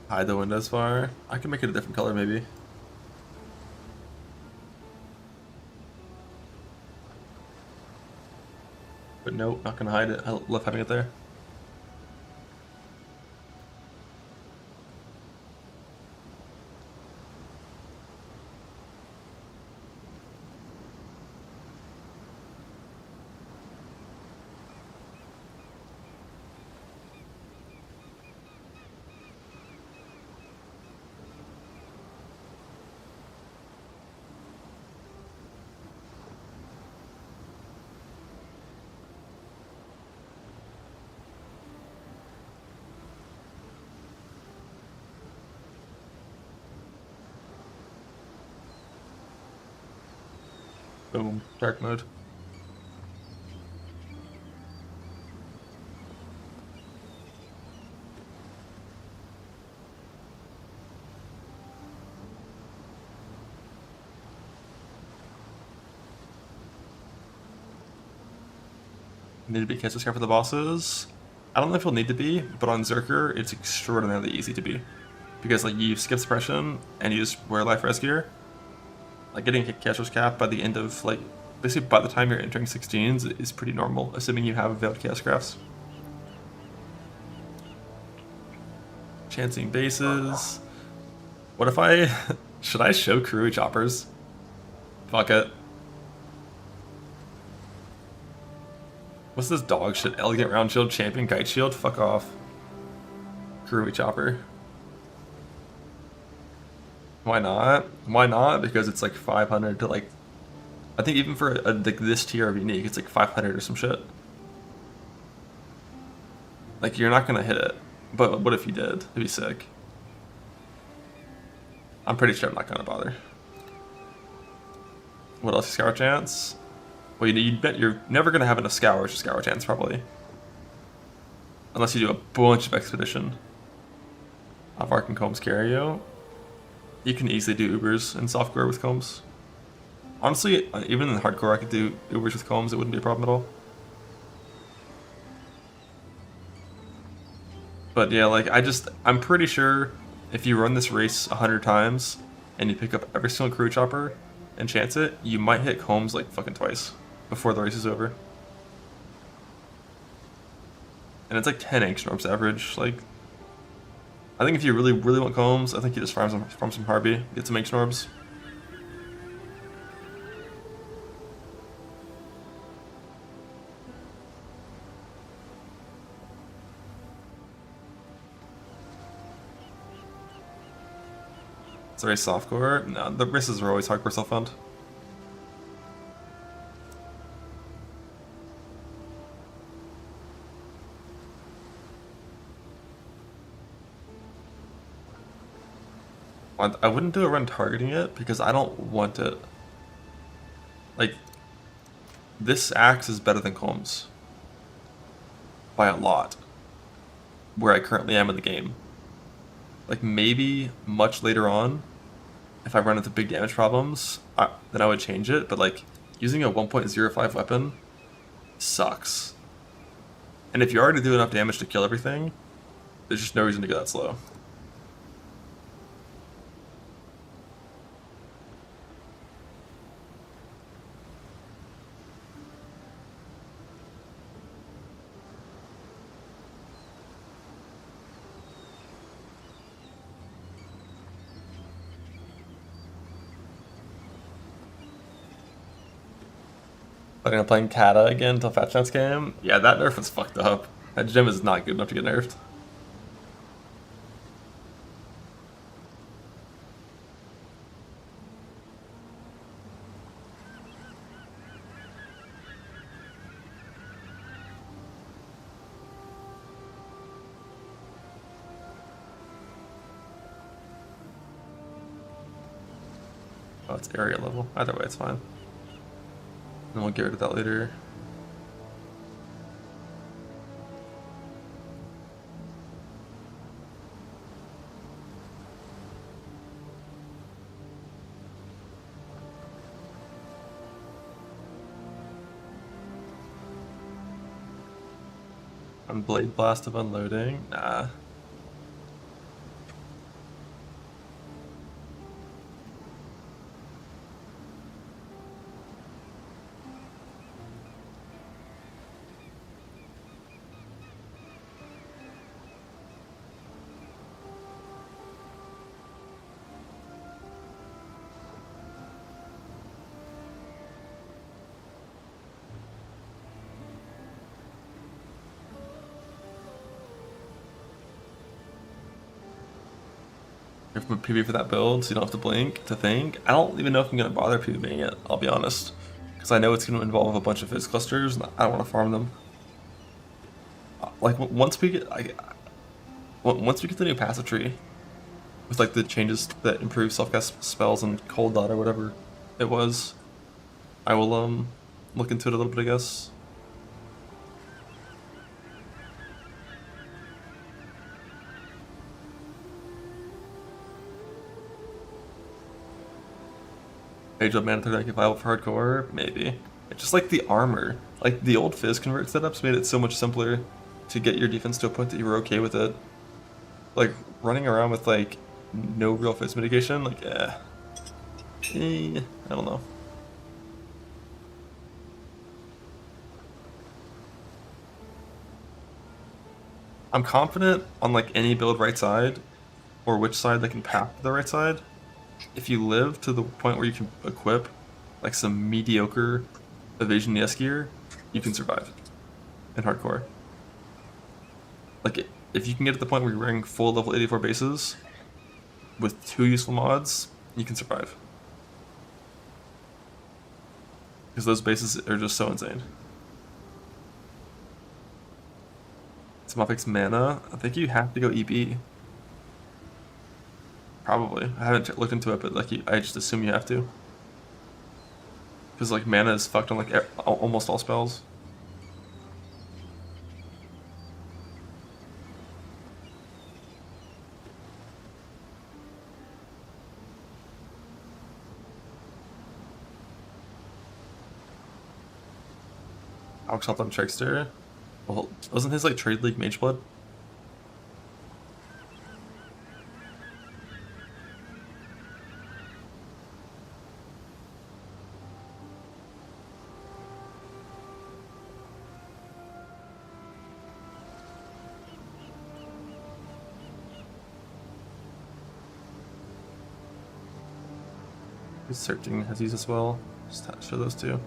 Hide the windows bar. I can make it a different color maybe. But nope, not gonna hide it. I love having it there. Boom, dark mode. Need to be cancer scout for the bosses. I don't know if you'll need to be, but on Zerker, it's extraordinarily easy to be. Because like you skip suppression and you just wear life rescuer. Like getting Caster's Cap by the end of like basically by the time you're entering 16s is pretty normal, assuming you have Veiled Chaos Crafts. Chancing bases. What if I should I show Crew choppers? Fuck it. What's this dog shit? Elegant Round Shield, Champion Kite Shield? Fuck off. Crew chopper. Why not? Why not? Because it's like 500 to like, I think even for like this tier of unique, it's like 500 or some shit. Like you're not gonna hit it, but what if you did? It'd be sick. I'm pretty sure I'm not gonna bother. What else? Scour chance? Well, you bet you're never gonna have enough scours to scour chance probably, unless you do a bunch of expedition. Off Arc and Combs carry you. You can easily do Ubers in softcore with Combs. Honestly, even in hardcore, I could do Ubers with Combs. It wouldn't be a problem at all. But yeah, like I'm pretty sure if you run this race 100 times and you pick up every single crew chopper and chance it, you might hit Combs like fucking twice before the race is over. And it's like 10 ancient orbs average. Like, I think if you really, really want Combs, I think you just farm some Harby, get some ancient orbs. It's very softcore. No, the races are always hardcore self-fund. I wouldn't do a run targeting it because I don't want it. Like, this axe is better than Combs. By a lot. Where I currently am in the game. Like, maybe much later on, if I run into big damage problems, then I would change it. But, like, using a 1.05 weapon sucks. And if you already do enough damage to kill everything, there's just no reason to go that slow. Planning on playing Kata again until Fat Chance came? Yeah, that nerf was fucked up. That gem is not good enough to get nerfed. Oh, it's area level. Either way, it's fine. And we'll get rid of that later. On Blade Blast of unloading? Nah. PB for that build, so you don't have to blink to think. I don't even know if I'm going to bother PBing it, I'll be honest. Because I know it's going to involve a bunch of Fizz clusters, and I don't want to farm them. Like, once we get the new passive tree, with like the changes that improve self-cast spells and cold dot or whatever it was, I will look into it a little bit, I guess. Age of Mana 30 viable for hardcore? Maybe. It's just like the armor. Like the old Fizz convert setups made it so much simpler to get your defense to a point that you were okay with it. Like running around with like no real Fizz mitigation, like I don't know. I'm confident on like any build right side, or which side that can path to the right side. If you live to the point where you can equip like some mediocre evasion yes gear, you can survive in hardcore. Like if you can get to the point where you're wearing full level 84 bases with 2 useful mods, you can survive. Because those bases are just so insane. Smofix mana, I think you have to go EB. Probably. I haven't looked into it, but like I just assume you have to. Because like mana is fucked on like almost all spells. Alex helped on Trickster. Well, wasn't his like Trade League Mage Blood? He's searching has used as well. Just show those two.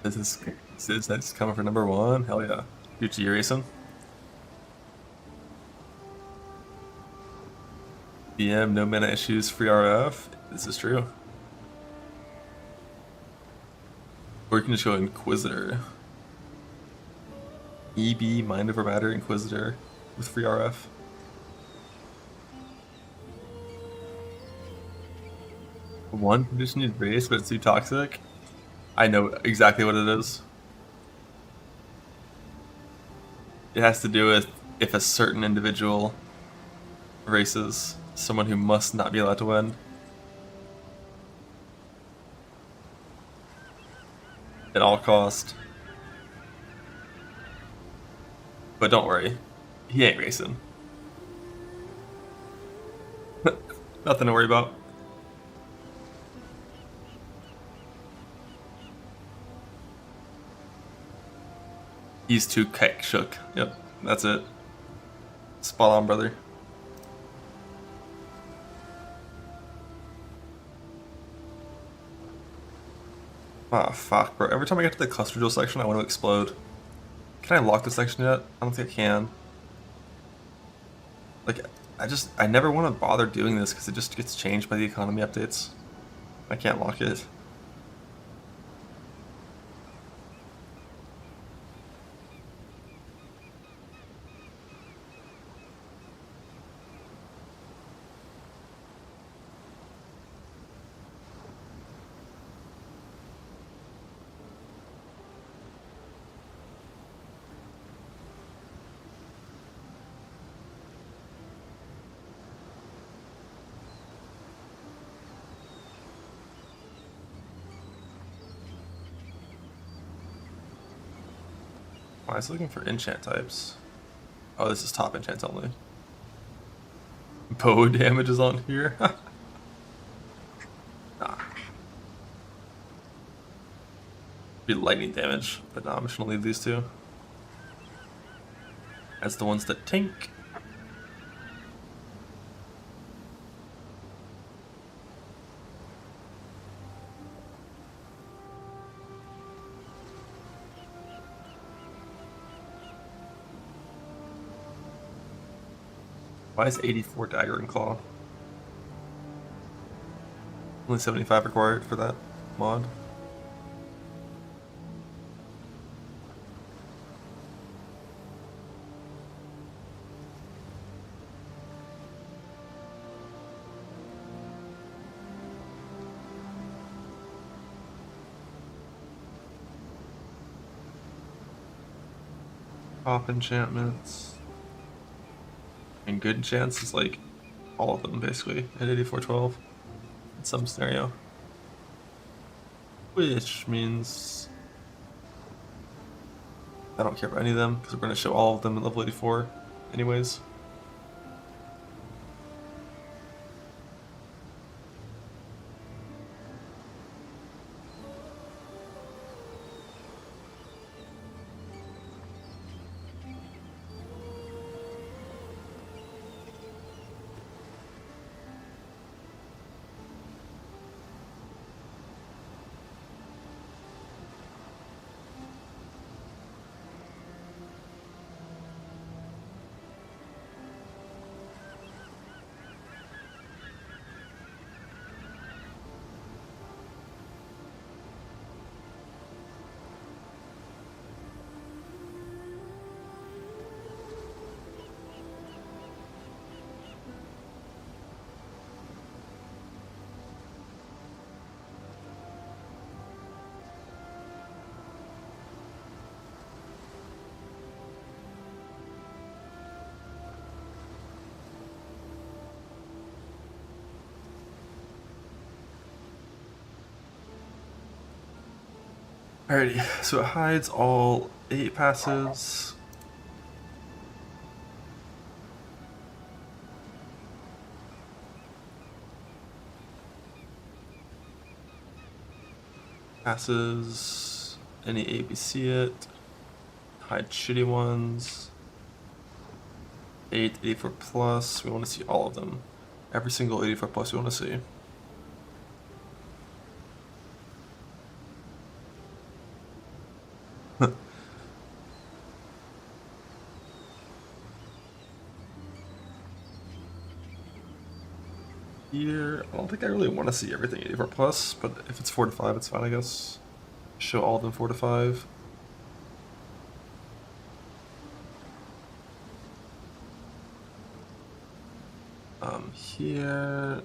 Is this coming for number 1? Hell yeah. Gucci racing. DM, no mana issues, free RF. This is true. Or you can just go Inquisitor. EB, Mind Over Matter, Inquisitor with free RF. One condition you'd race, but it's too toxic. I know exactly what it is. It has to do with if a certain individual races someone who must not be allowed to win. At all cost. But don't worry, he ain't racing. Nothing to worry about. He's too shook. Yep, that's it. Spot on, brother. Ah, fuck, bro. Every time I get to the cluster jewel section, I want to explode. Can I lock this section yet? I don't think I can. Like, I never want to bother doing this because it just gets changed by the economy updates. I can't lock it. I was looking for enchant types. Oh, this is top enchant only. Bow damage is on here. Nah. Be lightning damage, but nah, I'm just gonna leave these two as the ones that tink. Why is 84 dagger and claw? Only 75 required for that mod. Pop enchantments. And good enchants is like all of them basically at 8412 in some scenario. Which means I don't care about any of them because we're going to show all of them at level 84 anyways. Alrighty, so it hides all 8 passes. Passes any ABC it. Hide shitty ones. 8, 84 plus. We want to see all of them. Every single 84 plus we want to see. Here, I don't think I really want to see everything 84 plus, but if it's 4 to 5, it's fine, I guess. Show all of them 4 to 5. Here,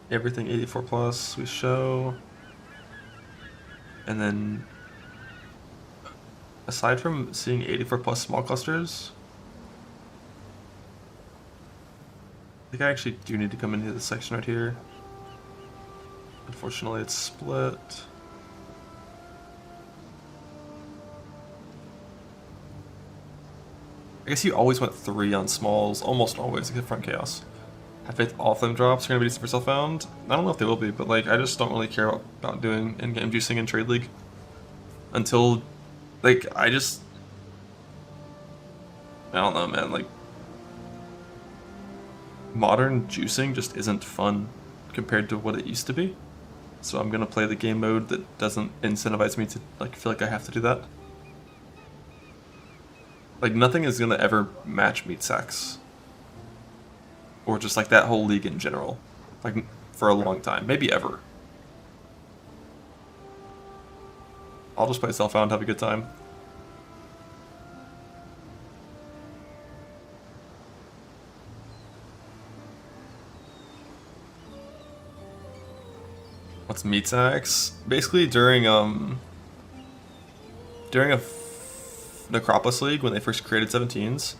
everything 84 plus we show. And then, aside from seeing 84 plus small clusters, I think I actually do need to come into this section right here. Unfortunately, it's split. I guess you always went 3 on smalls, almost always, except front chaos. Have faith all of them drops are going to be super self-found. I don't know if they will be, but like I just don't really care about doing in-game juicing in Trade League. Until, like, I don't know, man, like, modern juicing just isn't fun compared to what it used to be. So I'm gonna play the game mode that doesn't incentivize me to like feel like I have to do that. Like nothing is gonna ever match meat sacks. Or just like that whole league in general. Like for a long time. Maybe ever. I'll just play Self-Found, have a good time. What's meat sacks? Basically during a Necropolis League when they first created 17s,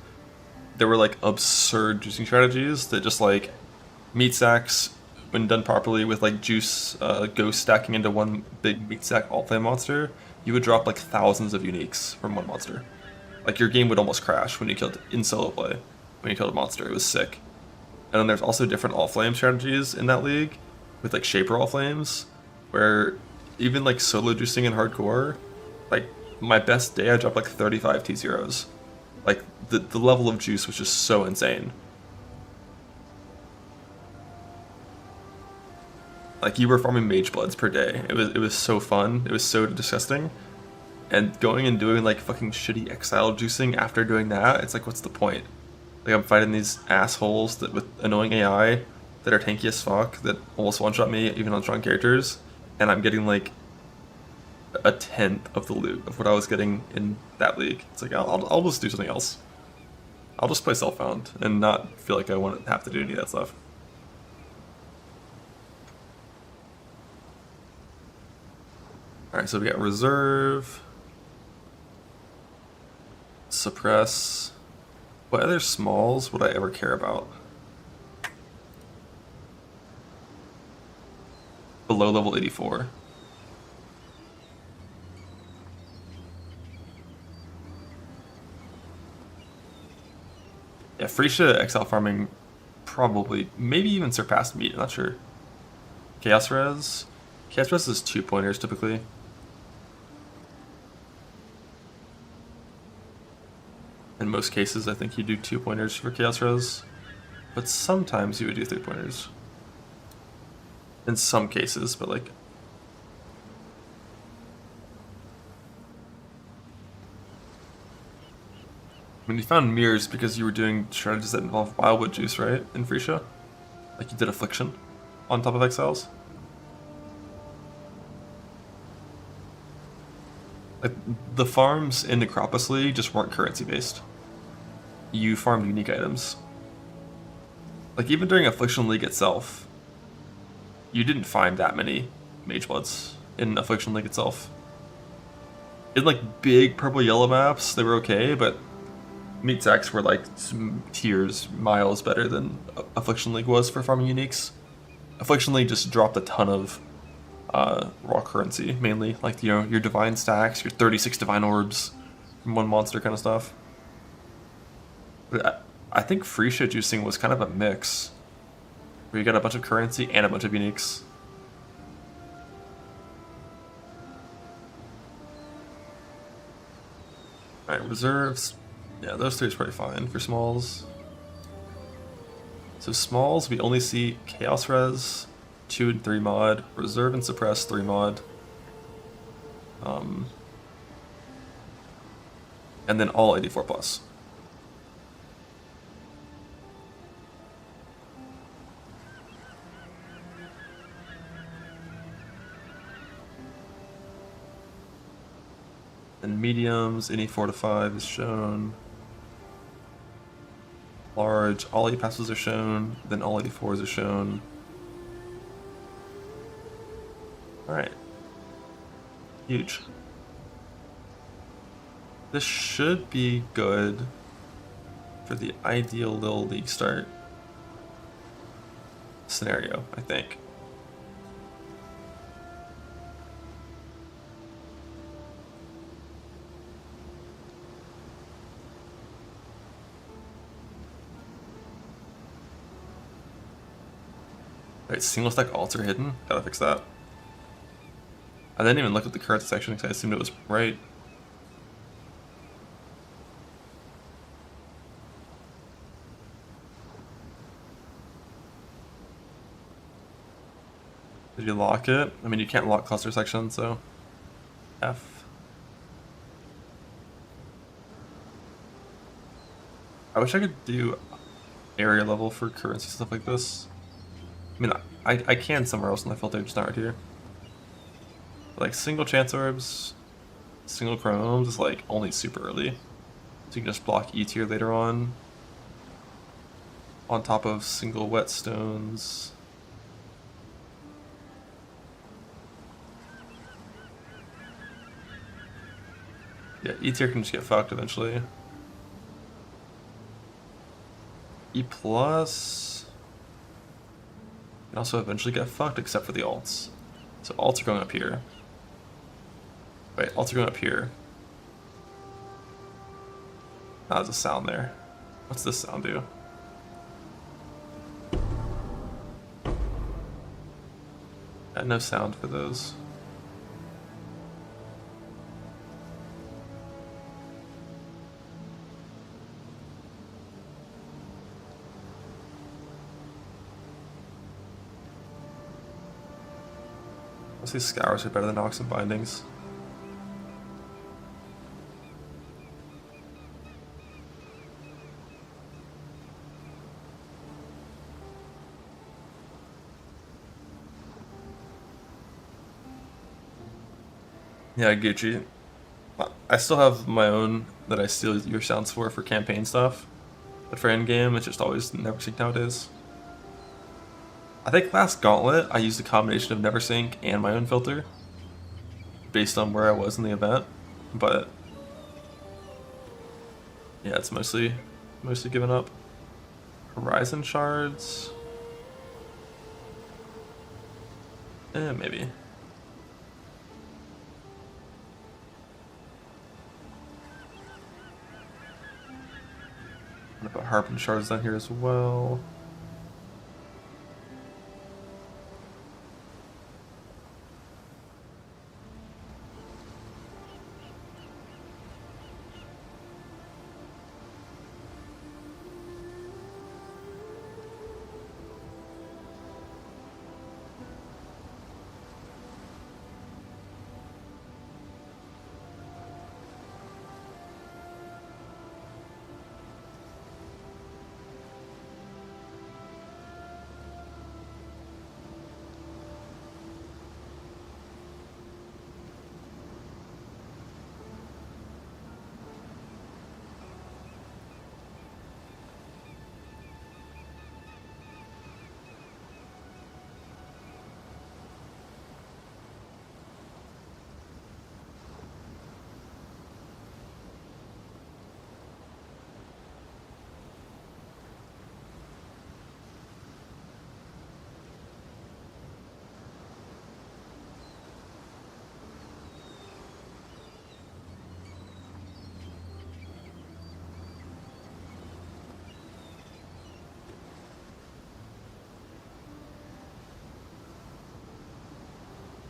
there were like absurd juicing strategies that just like meat sacks when done properly with like juice ghost stacking into one big meat sack alt flame monster, you would drop like thousands of uniques from one monster. Like your game would almost crash when you killed in solo play. When you killed a monster, it was sick. And then there's also different alt flame strategies in that league with like shaper alt flames, where even like solo juicing in hardcore, like my best day I dropped like 35 T0s. Like the level of juice was just so insane. Like you were farming mage bloods per day. It was so fun. It was so disgusting. And going and doing like fucking shitty Exile juicing after doing that, it's like what's the point? Like I'm fighting these assholes that with annoying AI that are tanky as fuck that almost one-shot me even on strong characters, and I'm getting like a tenth of the loot of what I was getting in that league. It's like I'll just do something else. I'll just play Self-Found and not feel like I want to have to do any of that stuff. Alright, so we got Reserve. suppress. What other smalls would I ever care about? Below level 84. Yeah, Freesia Exile farming probably, maybe even surpassed Meat, I'm not sure. Chaos Res? Chaos Res is 2-pointers typically. In most cases, I think you do 2-pointers for Chaos Res, but sometimes you would do 3-pointers. In some cases, but like... I mean, you found mirrors because you were doing strategies that involve Wildwood Juice, right? In Freesia? Like you did Affliction on top of Exiles? Like, the farms in Necropolis League just weren't currency based. You farmed unique items. Like, even during Affliction League itself, you didn't find that many Mage Bloods in Affliction League itself. In like big purple-yellow maps, they were okay, but Meat Sacks were like tiers, miles better than Affliction League was for farming uniques. Affliction League just dropped a ton of raw currency, mainly like, you know, your divine stacks, your 36 divine orbs from one monster kind of stuff. But I think Freesia juicing was kind of a mix, where you got a bunch of currency and a bunch of uniques. Alright, reserves. Yeah, those three is pretty fine for smalls. So smalls, we only see Chaos Res, 2 and 3 mod, Reserve and Suppress 3 mod. And then all 84 plus. And mediums, any 4 to 5 is shown. Large, all 8 passes are shown, then all 84s are shown. Alright. Huge. This should be good for the ideal Lil League start scenario, I think. Alright, single stack alts are hidden. Gotta fix that. I didn't even look at the currency section because I assumed it was right. Did you lock it? I mean, you can't lock cluster section, so F. I wish I could do area level for currency stuff like this. I mean, I can somewhere else in the filter, just not right here. But like single chance orbs, single chromes is like only super early. So you can just block E tier later on top of single whetstones. Yeah, E tier can just get fucked eventually. E plus can also eventually get fucked except for the alts. So alts are going up here. Wait, alts are going up here. Ah, there's a sound there. What's this sound do? Got no sound for those. These scours are better than Oxen Bindings. Yeah, Gucci. I still have my own that I steal your sounds for campaign stuff. But for endgame, it's just always NeverSync nowadays. I think last Gauntlet, I used a combination of NeverSync and my own filter, based on where I was in the event, but Yeah, it's mostly given up. Horizon shards. Maybe. I'm gonna put harping shards down here as well.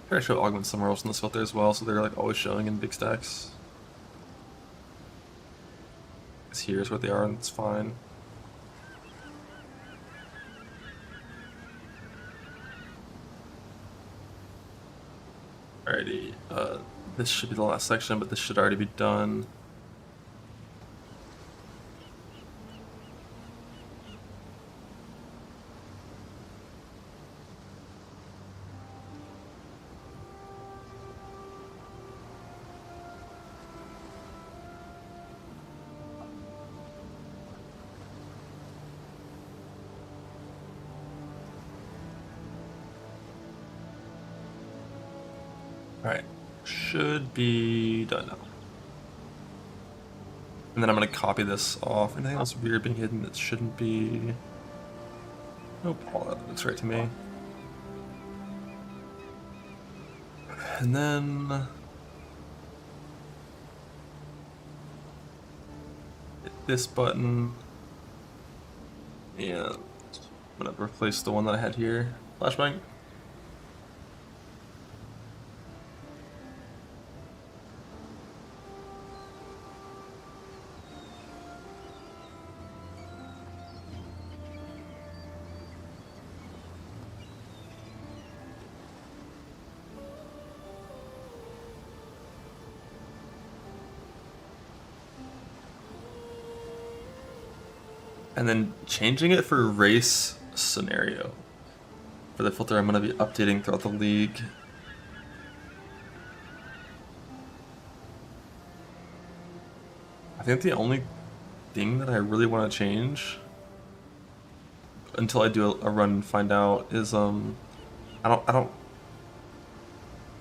Try to show augments somewhere else in this filter as well, so they're like always showing in big stacks. Because here's where they are, and it's fine. Alrighty, this should be the last section, but this should already be done. Alright, should be done now. And then I'm going to copy this off. Anything else weird being hidden that shouldn't be? Nope, all that looks right to me. And then hit this button. And I'm going to replace the one that I had here. Flashbang. And then changing it for race scenario. For the filter I'm going to be updating throughout the league. I think the only thing that I really want to change until I do a run and find out is I don't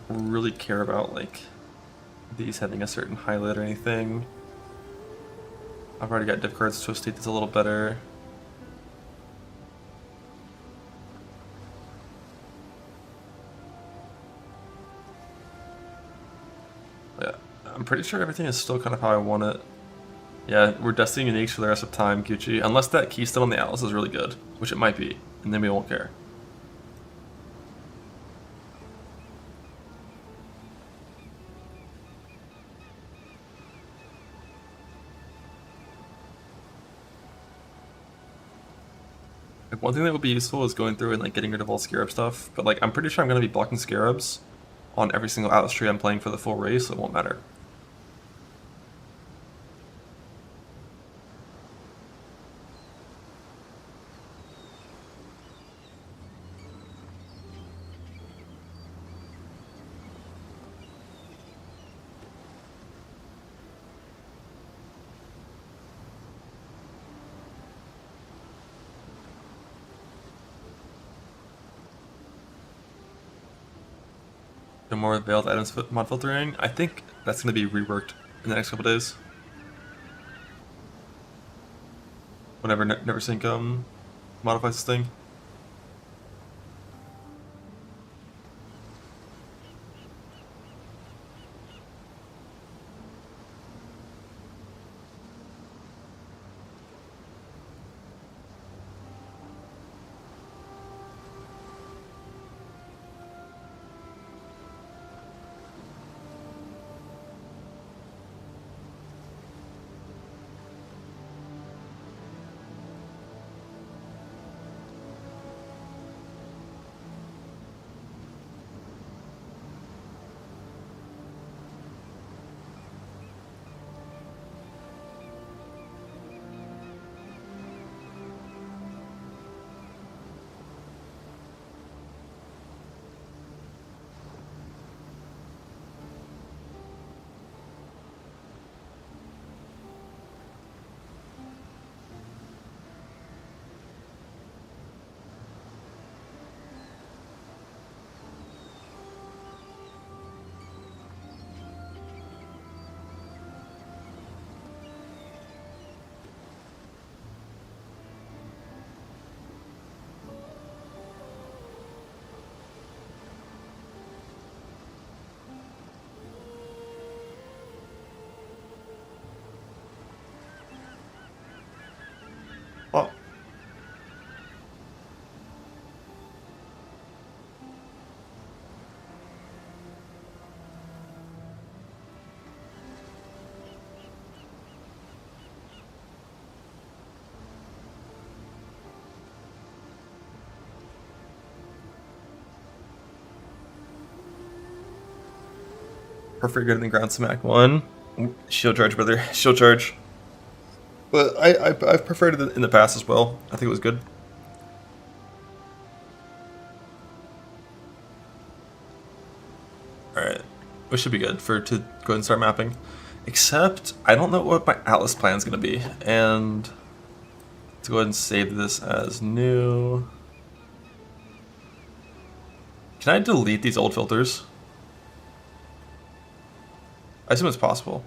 really care about like these having a certain highlight or anything. I've already got diff cards to a state that's a little better. Yeah, I'm pretty sure everything is still kind of how I want it. Yeah, we're dusting uniques for the rest of time, Gucci. Unless that keystone on the Atlas is really good, which it might be, and then we won't care. Like, one thing that would be useful is going through and like getting rid of all scarab stuff, but like I'm pretty sure I'm going to be blocking scarabs on every single Atlas tree I'm playing for the full race, so it won't matter. No more veiled items mod filtering. I think that's going to be reworked in the next couple days. Whenever Neversink modifies this thing. Oh. Perfect, good in the ground smack one. Shield charge, brother. Shield charge. But I've preferred it in the past as well. I think it was good. Alright. We should be good to go ahead and start mapping. Except, I don't know what my Atlas plan is going to be. And let's go ahead and save this as new. Can I delete these old filters? I assume it's possible.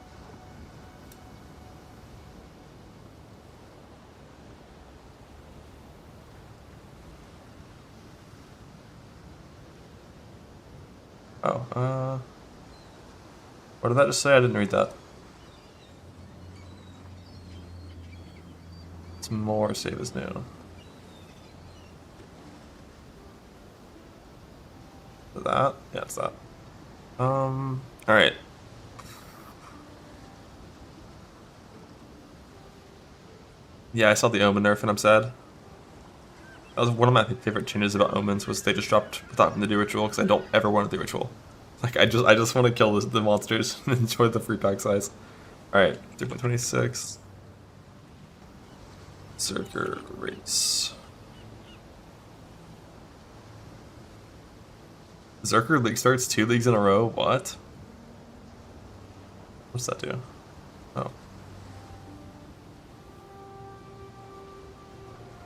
Oh, what did that just say? I didn't read that. It's more save as new. That? Yeah, it's that. Alright. Yeah, I saw the Omen nerf and I'm sad. That was one of my favorite changes about Omens was they just dropped without having to do ritual because I don't ever want to do ritual. Like I just want to kill the monsters and enjoy the free pack size. Alright, 3.26. Zerker race. Zerker league starts 2 leagues in a row? What? What's that do? Oh.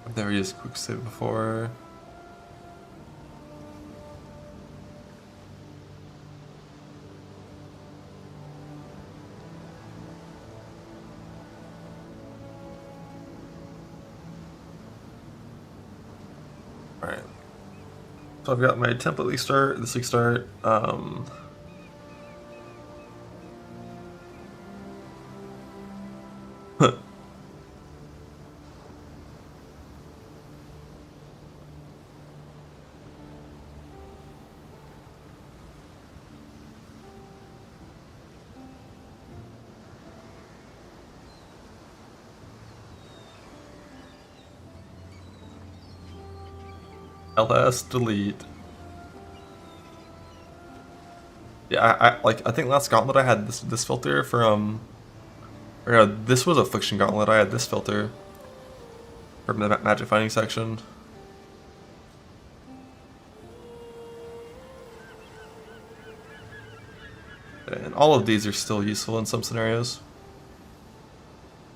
I've never used quick save before. Alright. So I've got my template league start, this league start. LS delete. Yeah, I think last gauntlet I had this filter from, or this was Affliction gauntlet. I had this filter from the magic finding section. And all of these are still useful in some scenarios.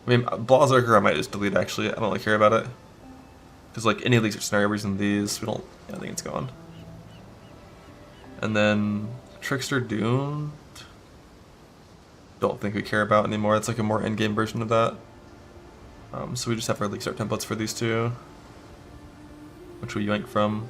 I mean, Blazerker I might just delete actually. I don't really care about it. Because like any of these are scenario reason these, we don't, yeah, I think it's gone. And then Trickster Doomed, don't think we care about anymore. It's like a more endgame version of that. So we just have our leak start templates for these two, which we yank from.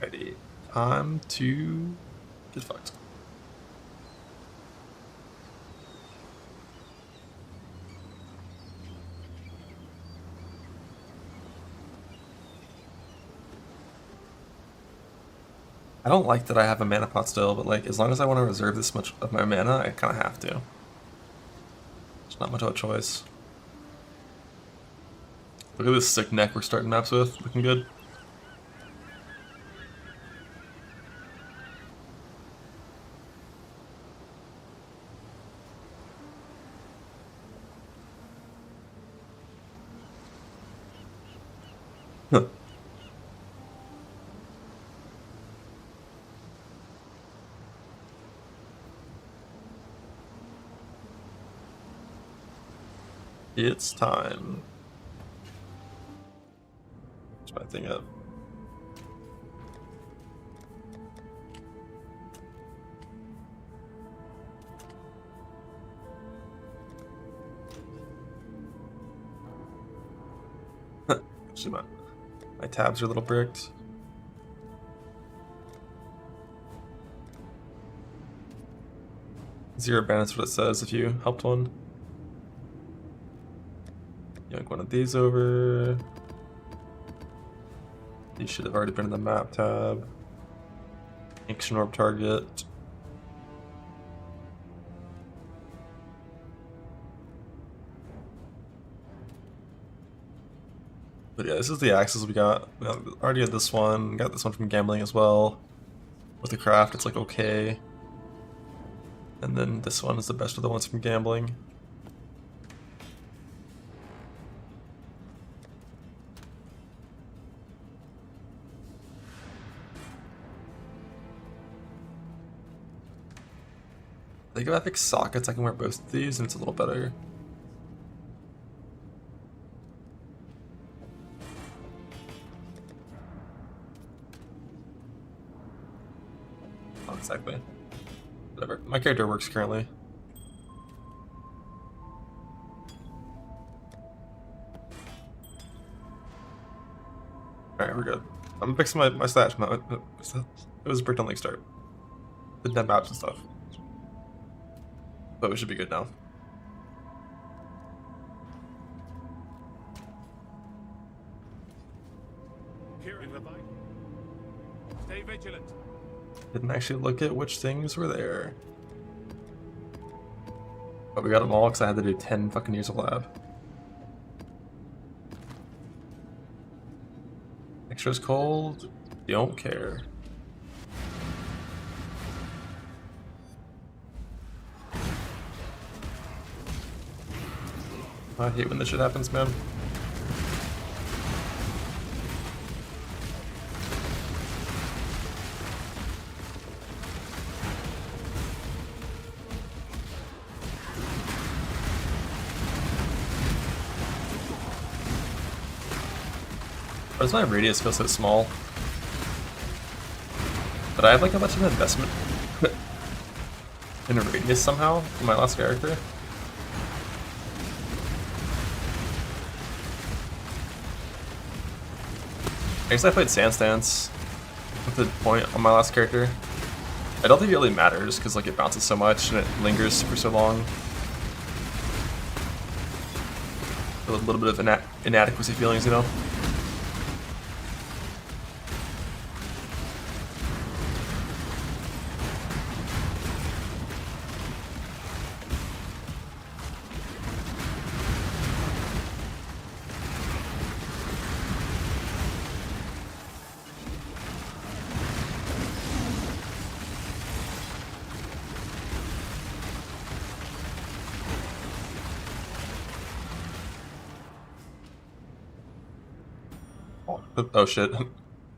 Alrighty, time to get fucked. I don't like that I have a mana pot still, but like as long as I want to reserve this much of my mana, I kind of have to. There's not much of a choice. Look at this sick neck we're starting maps with, looking good. Huh. It's time. Let's my thing up. Actually, my tabs are a little bricked. Zero bandits, what it says if you helped one. Yank one of these over. These should have already been in the map tab. Ancient orb target. But yeah, this is the axes we got. We already had this one. Got this one from gambling as well. With the craft, it's like okay. And then this one is the best of the ones from gambling. I think if I fix sockets, I can wear both of these and it's a little better. Not exactly. Whatever. My character works currently. Alright, we're good. I'm fixing my stash. It was bricked on Lake Start. The dead maps and stuff. But we should be good now. Stay vigilant. Didn't actually look at which things were there. But we got them all because I had to do 10 fucking years of lab. Extra's cold. Don't care. I hate when this shit happens, man. Why does my radius feel so small? But I have like a bunch of investment in a radius somehow in my last character. I guess I played Sand Stance with the point on my last character. I don't think it really matters because like it bounces so much and it lingers for so long. A little bit of inadequacy feelings, you know? Oh shit.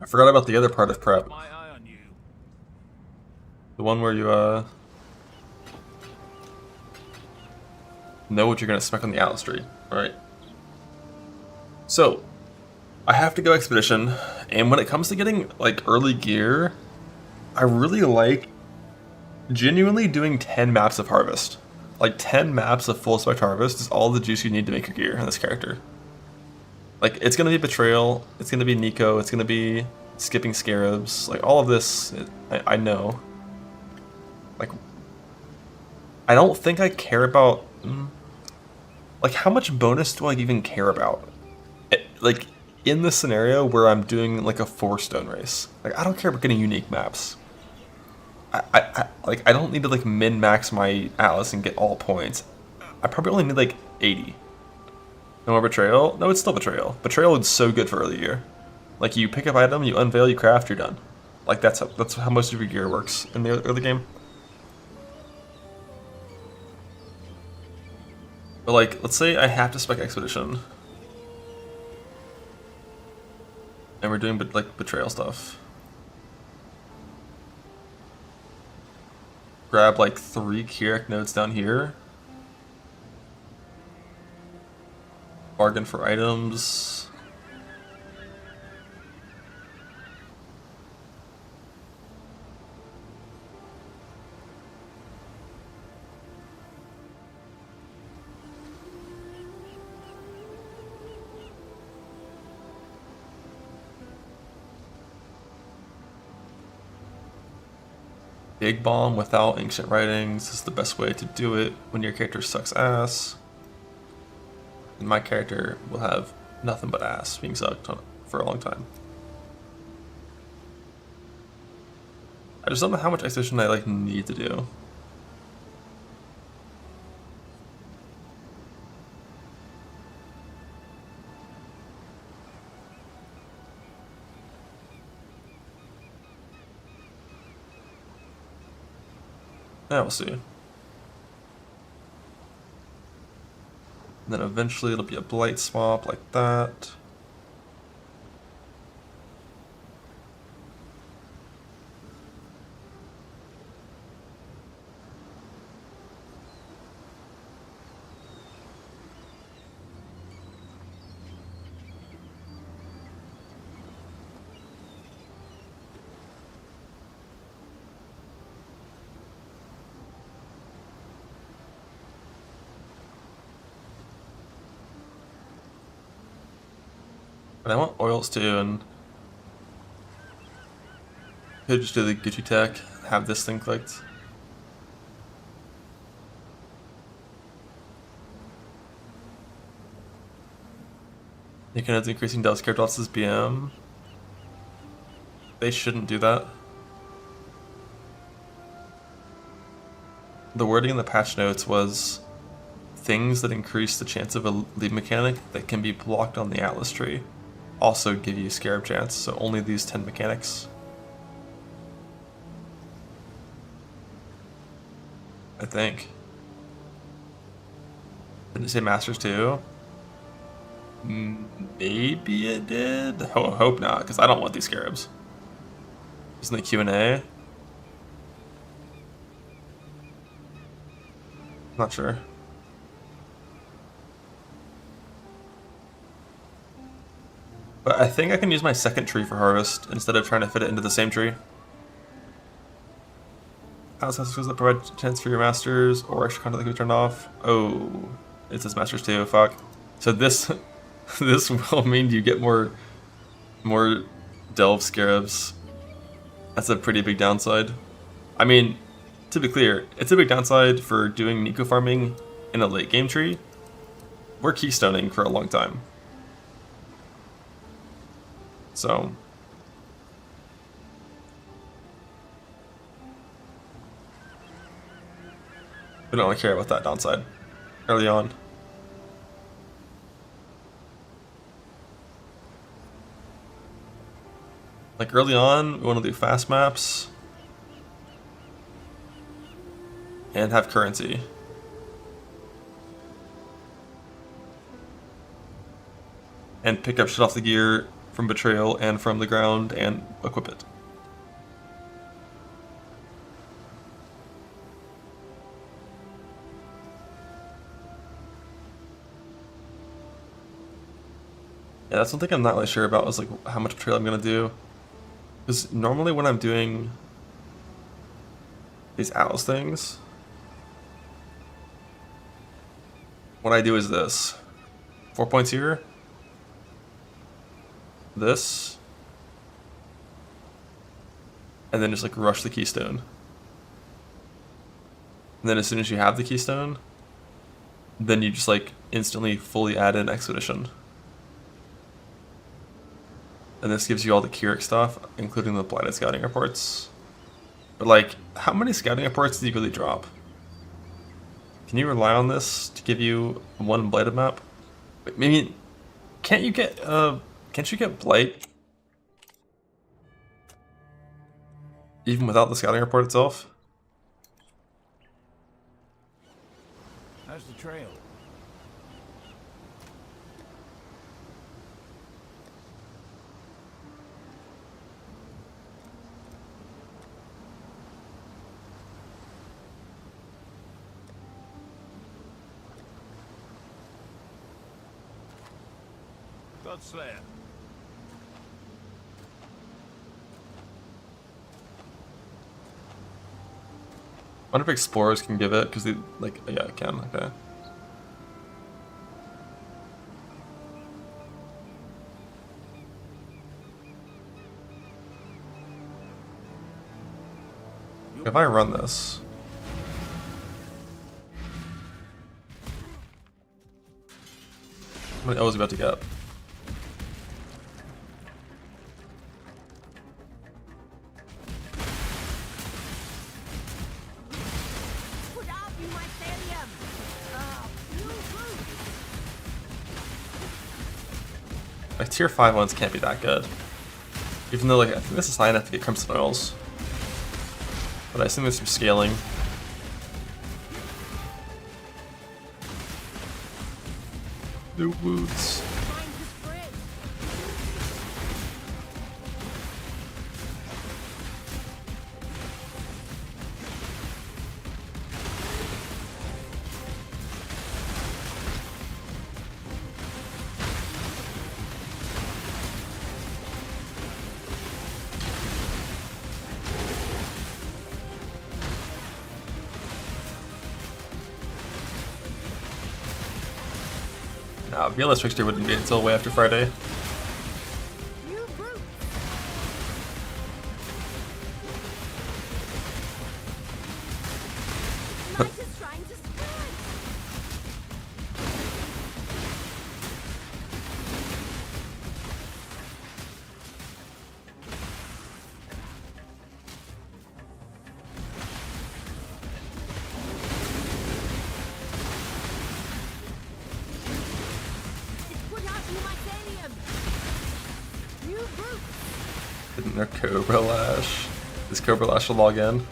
I forgot about the other part of prep. My eye on you. The one where you, know what you're gonna spec on the Atlas tree. Alright. So, I have to go Expedition, and when it comes to getting, like, early gear, I really like genuinely doing 10 maps of Harvest. Like, 10 maps of full spec Harvest is all the juice you need to make your gear on this character. Like, it's gonna be Betrayal, it's gonna be Nico, it's gonna be skipping Scarabs, like, all of this, I know. Like, I don't think I care about... like, how much bonus do I even care about? Like, in this scenario where I'm doing, like, a 4-stone race. Like, I don't care about getting unique maps. I don't need to, like, min-max my Atlas and get all points. I probably only need, like, 80. No more Betrayal? No, it's still Betrayal. Betrayal is so good for early gear. Like, you pick up item, you unveil, you craft, you're done. Like, that's how most of your gear works in the early game. But, like, let's say I have to spec Expedition. And we're doing, like, Betrayal stuff. Grab, like, 3 Keurig nodes down here. Bargain for items. Big Bomb without Ancient Writings is the best way to do it when your character sucks ass. And my character will have nothing but ass being sucked on for a long time. I just don't know how much exposition I like need to do. Yeah, we'll see. And then eventually it'll be a blight swap like that. But I want oils too, and could just do the Gucci tech, have this thing clicked. Nikon's increasing Del's character losses BM. They shouldn't do that. The wording in the patch notes was things that increase the chance of a lead mechanic that can be blocked on the Atlas tree also give you Scarab chance, so only these 10 mechanics. I think. Didn't it say Masters too? Maybe it did? Hope not, because I don't want these Scarabs. Isn't it Q&A? Not sure. But I think I can use my second tree for harvest instead of trying to fit it into the same tree. House skills that provide chance for your masters or extra content that can be turned off. Oh, it says masters too. Fuck. So this this will mean you get more delve scarabs. That's a pretty big downside. I mean, to be clear, it's a big downside for doing Nico farming in a late game tree. We're keystoning for a long time. So we don't really care about that downside early on. Like early on, we want to do fast maps and have currency. And pick up shit off the gear from Betrayal and from the ground and equip it. Yeah, that's one thing I'm not really sure about is like how much Betrayal I'm gonna do. Because normally when I'm doing these Atlas things, what I do is this. 4 points here. This. And then just like rush the keystone. And then as soon as you have the keystone, then you just like instantly fully add in Expedition. And this gives you all the Keurig stuff, including the Blighted Scouting Reports. But like, how many Scouting Reports do you really drop? Can you rely on this to give you one Blighted map? I mean, can't you get Blight? Even without the Scouting Report itself? How's the trail? Godslayer. I wonder if Explorers can give it, because they, like, yeah, it can, okay. If I run this... How many O's about to get? Like tier 5 ones can't be that good. Even though like I think this is high enough to get Crimson Oils. But I assume there's some scaling. New woods. Nah, BLS fixture wouldn't be until way after Friday. Didn't there Cobra Lash? Is Cobra Lash will log in?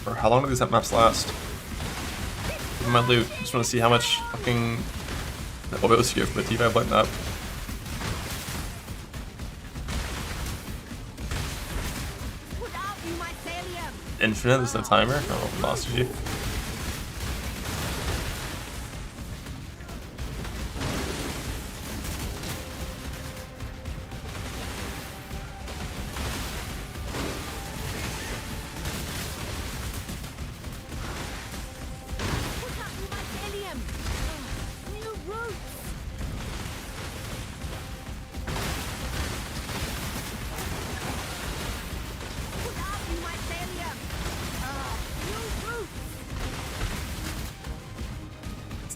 Or how long do these maps last? Look at my loot. Just want to see how much fucking oils you give for the T5 light map. Infinite? There's no timer? Oh, lost you.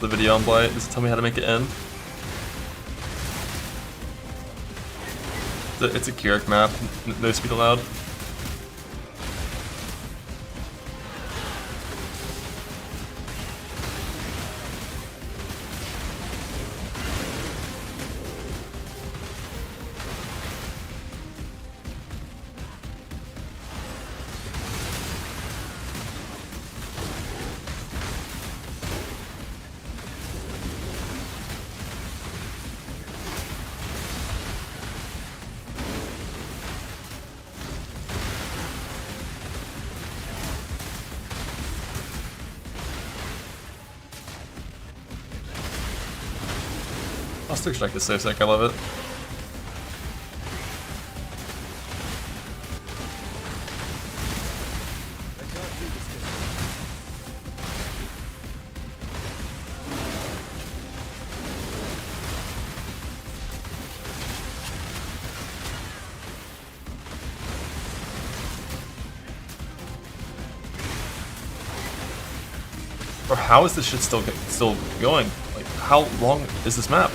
the video on Blight. Does it tell me how to make it end? It's a Keurig map, no speed allowed. Monster Strike is so sick, I love it. Or how is this shit still going? Like, how long is this map?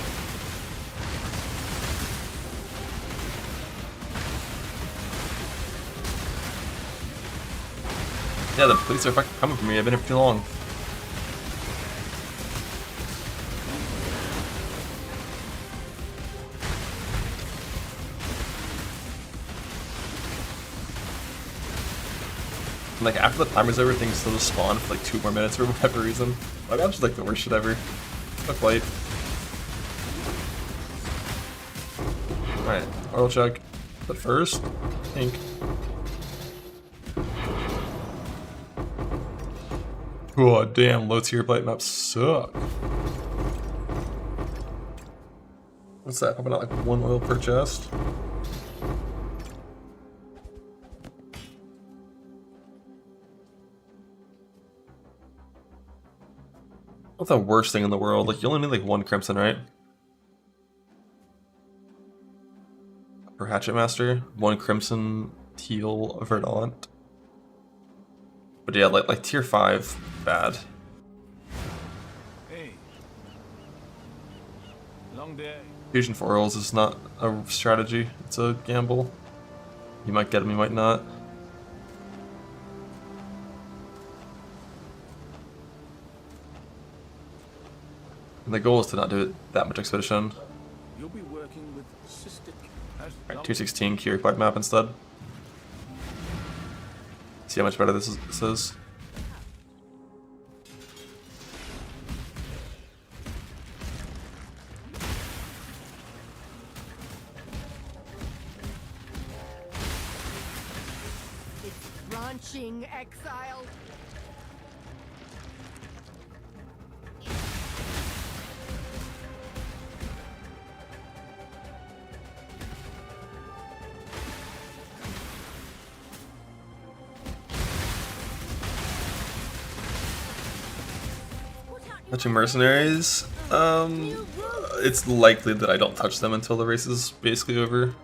Yeah, the police are fucking coming for me. I've been here for too long. Like, after the timer's over, things still just spawn for like 2 more minutes for whatever reason. Like, that's just like the worst shit ever. Fuck Light. Alright, oil check. But first, ink. Oh damn, low tier Blight maps suck. What's that? How about like 1 oil per chest? What's the worst thing in the world? Like, you only need like 1 crimson, right? For Hatchet Master, 1 crimson, teal, verdant. But yeah, like tier 5, bad. Hey. Long day. Fusion for oils is not a strategy, it's a gamble. You might get them, you might not. And the goal is to not do it that much expedition. You'll be working with cystic. Alright, tier 16 Keurig Blight map instead. See how much better this is. It's launching, Exile. Touching mercenaries, it's likely that I don't touch them until the race is basically over.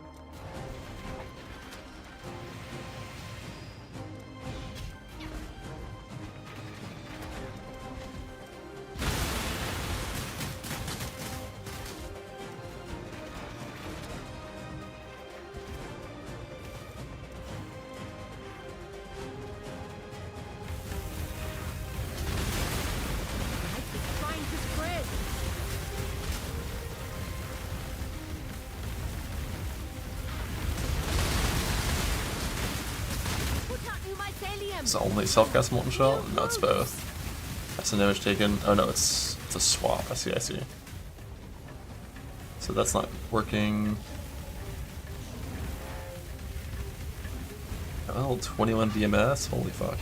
Is it only self-cast Molten Shell? No, it's both. That's an image taken. Oh no, it's a swap. I see. So that's not working. Oh, 21 VMS? Holy fuck.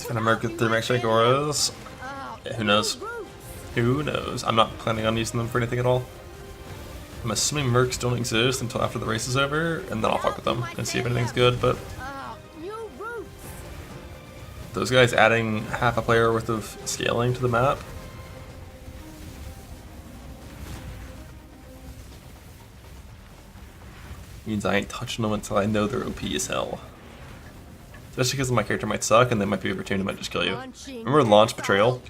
Gonna mark it through Max auras. Yeah, who knows? Who knows? I'm not planning on using them for anything at all. I'm assuming mercs don't exist until after the race is over, and then I'll fuck with them and see if anything's good, but those guys adding half a player worth of scaling to the map. Means I ain't touching them until I know they're OP as hell. Especially because my character might suck and they might be overtuned and might just kill you. Remember Launch Betrayal?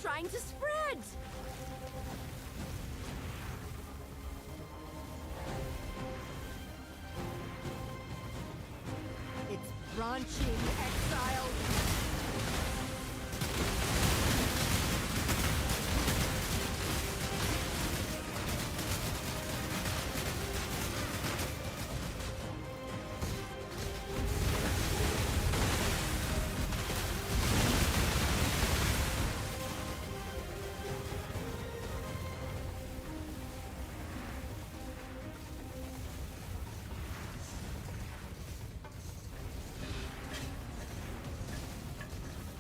Trying to spread. It's branching, Exile.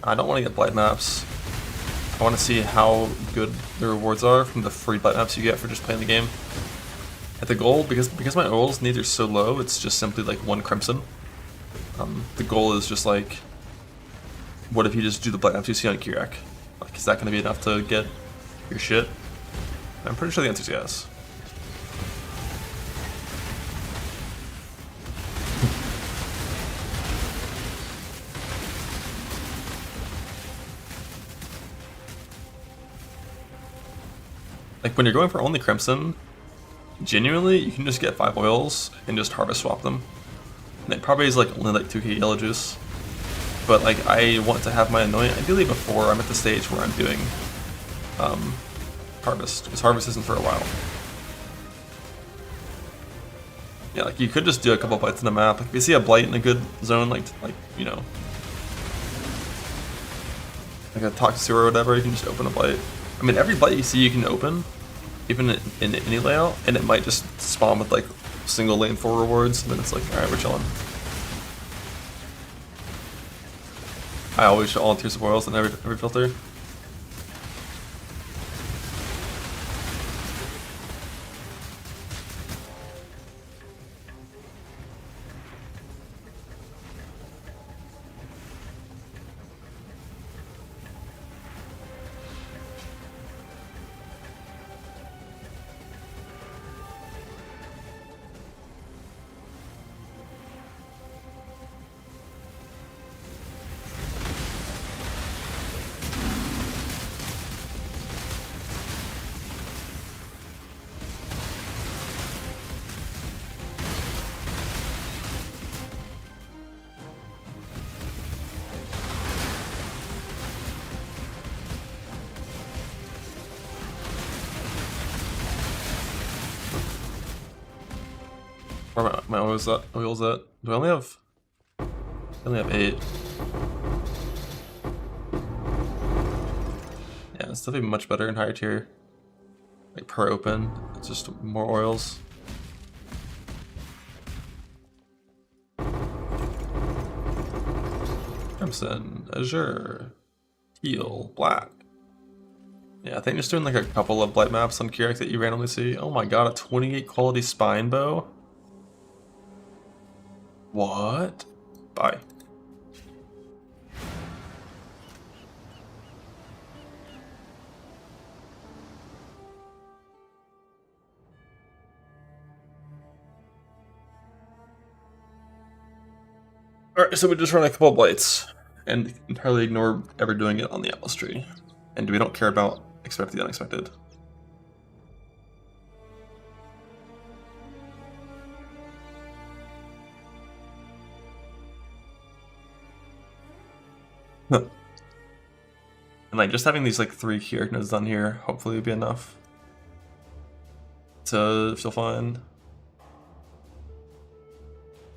I don't want to get blight maps. I want to see how good the rewards are from the free blight maps you get for just playing the game. At the goal, because my oils needs are so low, it's just simply like 1 crimson. The goal is just like, what if you just do the blight maps you see on Kirak? Like, is that going to be enough to get your shit? I'm pretty sure the answer is yes. Like, when you're going for only Crimson, genuinely, you can just get 5 oils and just harvest swap them. And it probably is like only like 2k yellow juice. But like, I want to have my Anoint ideally before I'm at the stage where I'm doing Harvest, because Harvest isn't for a while. Yeah, like you could just do a couple blights in the map. Like if you see a blight in a good zone, like you know, like a toxic sewer or whatever, you can just open a blight. I mean, every blight you see you can open, even in any layout, and it might just spawn with like single lane 4 rewards, and then it's like, alright, we're chilling. I always show all tiers of oils in every filter. Where are my oils at? Do I only have? I only have 8. Yeah, it's definitely much better in higher tier. Like per open, it's just more oils. Crimson, Azure, Teal, Black. Yeah, I think just doing like a couple of blight maps on Kirak that you randomly see. Oh my god, a 28 quality spine bow. What? Bye. Alright, so we just run a couple of blights and entirely ignore ever doing it on the Atlas tree. And we don't care about expect the unexpected. And And like just having these like 3 key nodes done here hopefully would be enough to feel fine.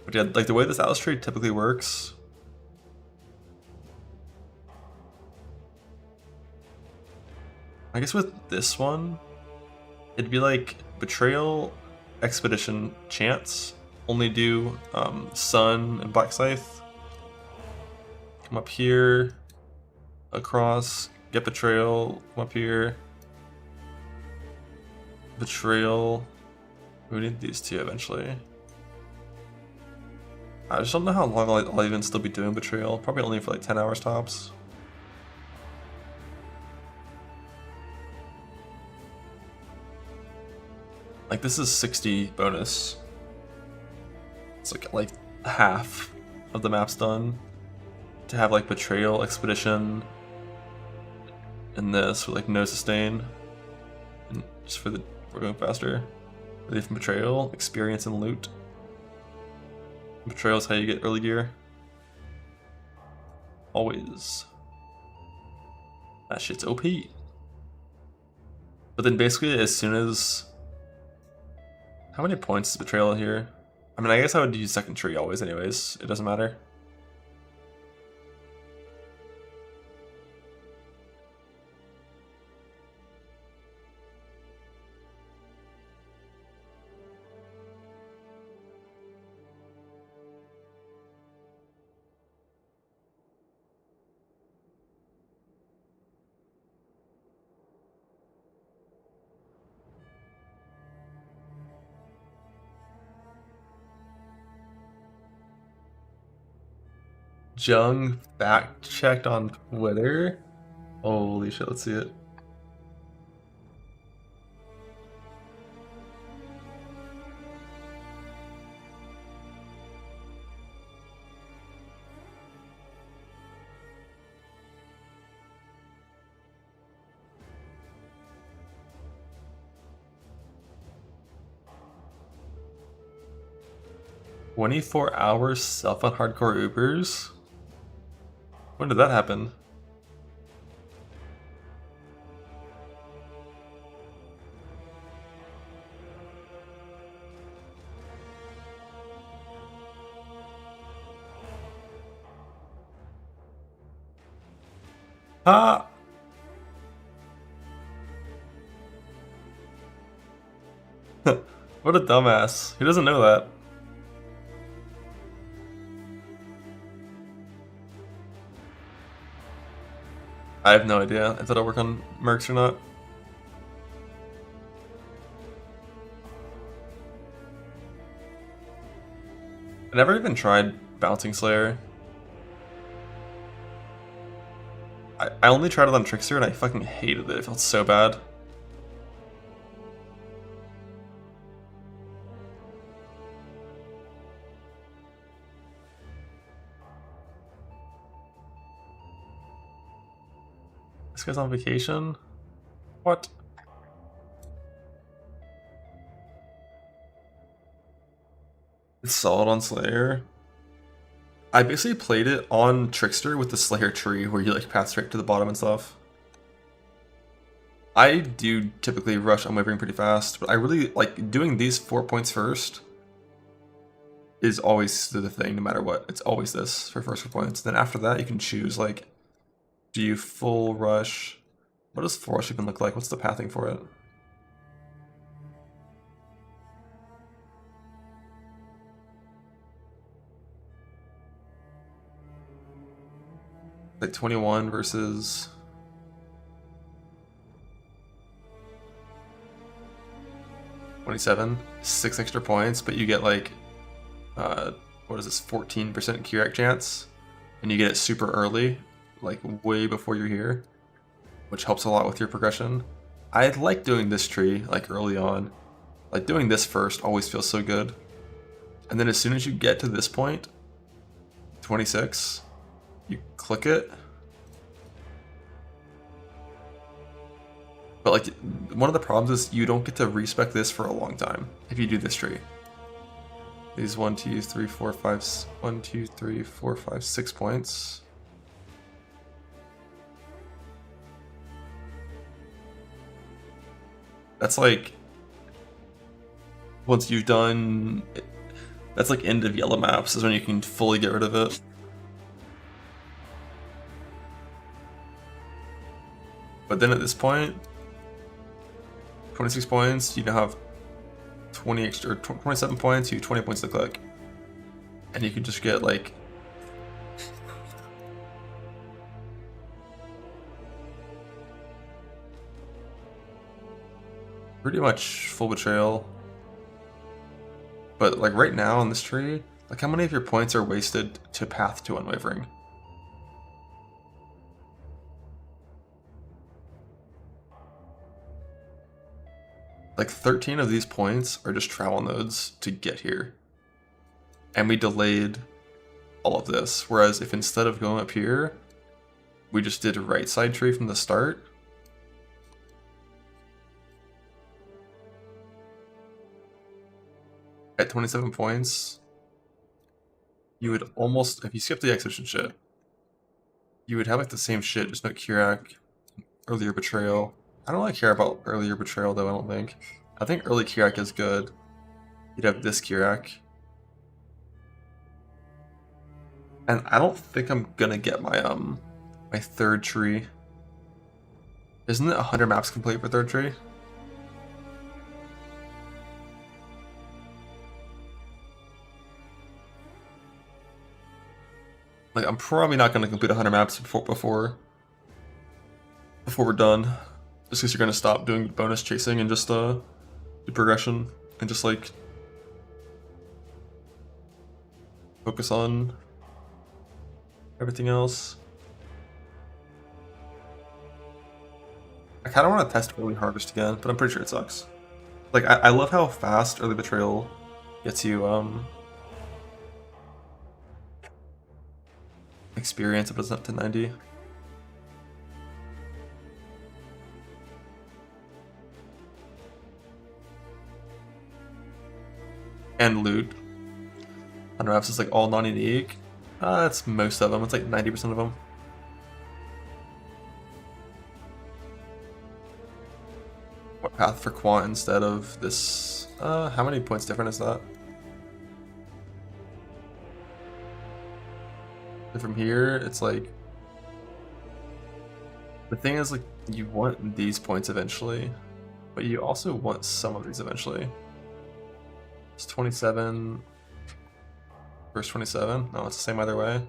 But yeah, like the way this Atlas tree typically works, I guess with this one, it'd be like Betrayal, Expedition, Chance. Only do Sun and Black Scythe. Come up here, across, get Betrayal, come up here. Betrayal. We need these 2 eventually. I just don't know how long I'll even still be doing Betrayal. Probably only for like 10 hours tops. Like this is 60 bonus. It's like half of the map's done. To have like Betrayal, Expedition, and this with like no sustain. And just for the we're going faster. Relief from Betrayal, Experience and Loot. Betrayal is how you get early gear. Always. That shit's OP. But then basically as soon as... How many points is Betrayal here? I mean, I guess I would use second tree always anyways. It doesn't matter. Jung fact checked on Twitter. Holy shit, let's see it. "24 hours self on hardcore Ubers." When did that happen? Ah! What a dumbass. He doesn't know that. I have no idea if that'll work on Mercs or not. I never even tried Bouncing Slayer. I only tried it on Trickster and I fucking hated it. It felt so bad. This guy's on vacation? What? It's solid on Slayer. I basically played it on Trickster with the Slayer tree where you like pass straight to the bottom and stuff. I do typically rush Unwavering pretty fast, but I really like doing these 4 points first is always the thing no matter what. It's always this for first 4 points. Then after that you can choose like, do you full rush? What does full rush even look like? What's the pathing for it? Like 21 versus 27, 6 extra points, but you get like, what is this, 14% Kirac chance, and you get it super early, like way before you're here, which helps a lot with your progression. I like doing this tree like early on, like doing this first always feels so good, and then as soon as you get to this point, 26. You click it. But like, one of the problems is you don't get to respec this for a long time if you do this tree. These 1, 2, 3, 4, 5, 1, 2, 3, 4, 5, 6 points. That's like once you've done. That's like end of yellow maps is when you can fully get rid of it. But then at this point, 26 points, you now have 20 extra, or 27 points, you have 20 points to click. And you can just get like pretty much full betrayal. But like right now on this tree, like how many of your points are wasted to path to unwavering? Like 13 of these points are just travel nodes to get here. And we delayed all of this. Whereas if instead of going up here, we just did a right side tree from the start, at 27 points, you would almost, if you skip the exhibition shit, you would have like the same shit, just no Kirak, earlier betrayal. I don't really care about earlier betrayal though, I don't think. I think early Kirak is good. You'd have this Kirak. And I don't think I'm gonna get my my third tree. Isn't it 100 maps complete for third tree? Like I'm probably not gonna complete 100 maps before we're done. Just because you're gonna stop doing bonus chasing and just do progression and just like focus on everything else. I kind of want to test early harvest again, but I'm pretty sure it sucks. Like I love how fast early betrayal gets you experience if it's up to 90. And loot. 100 maps is like all non-unique. That's most of them. It's like 90% of them. What path for quant instead of this? How many points different is that? And from here, it's like the thing is like you want these points eventually, but you also want some of these eventually. It's 27 versus 27. No, it's the same either way.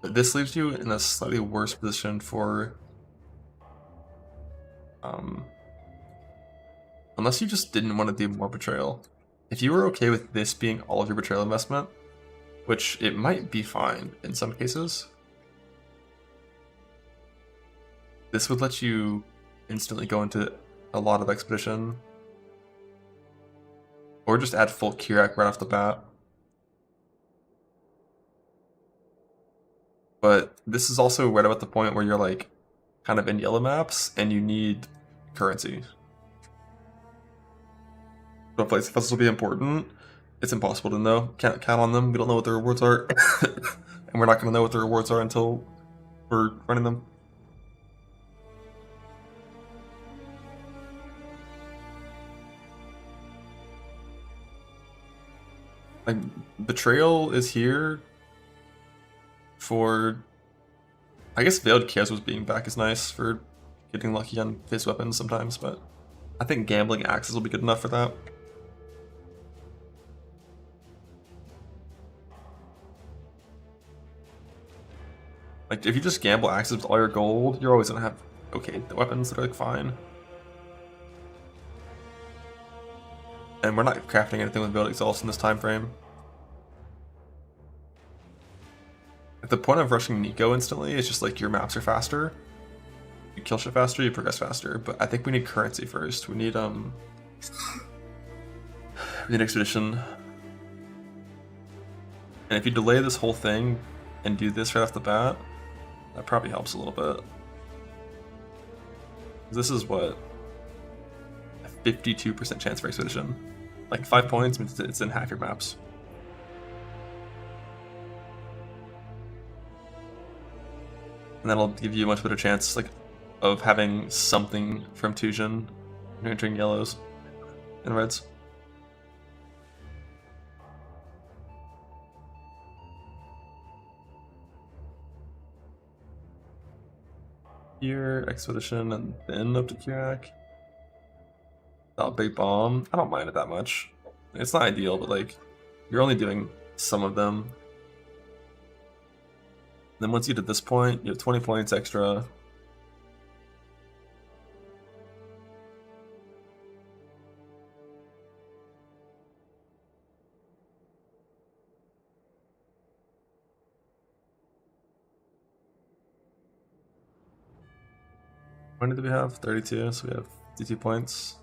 But this leaves you in a slightly worse position for unless you just didn't want to do more betrayal. If you were okay with this being all of your betrayal investment, which it might be fine in some cases, this would let you instantly go into a lot of expedition. Or just add full Kirak right off the bat. But this is also right about the point where you're like kind of in yellow maps and you need currency. But place puzzles will be important. It's impossible to know. Can't count on them. We don't know what the rewards are. And we're not going to know what the rewards are until we're running them. Like, betrayal is here for, I guess Veiled Chaos was being back is nice for getting lucky on phase weapons sometimes, but I think gambling axes will be good enough for that. Like, if you just gamble axes with all your gold, you're always gonna have okay weapons that are like fine. And we're not crafting anything with Veiled Exhaust in this time frame. At the point of rushing Nico instantly, it's just like your maps are faster. You kill shit faster, you progress faster. But I think we need currency first. We need expedition. And if you delay this whole thing and do this right off the bat, that probably helps a little bit. This is what? A 52% chance for expedition. Like 5 points means it's in half your maps. And that'll give you a much better chance, like, of having something from Tujin You're entering yellows and reds. Here, expedition, and then up to Kirak. Oh, big bomb. I don't mind it that much. It's not ideal, but like, you're only doing some of them. Then once you get to this point, you have 20 points extra. How many do we have? 32, so we have 52 points.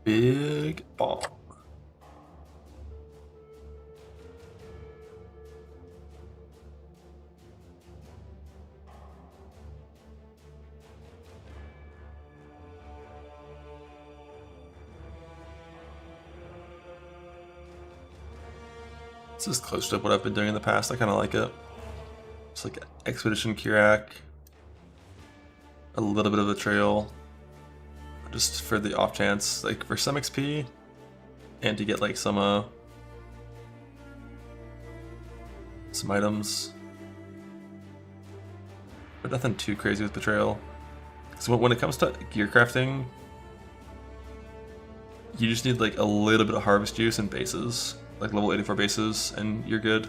Big bomb. This is close to what I've been doing in the past. I kind of like it. It's like Expedition Kirak, a little bit of a trail, just for the off chance, like for some XP, and to get like some items. But nothing too crazy with Betrayal. So when it comes to gear crafting, you just need like a little bit of harvest juice and bases, like level 84 bases, and you're good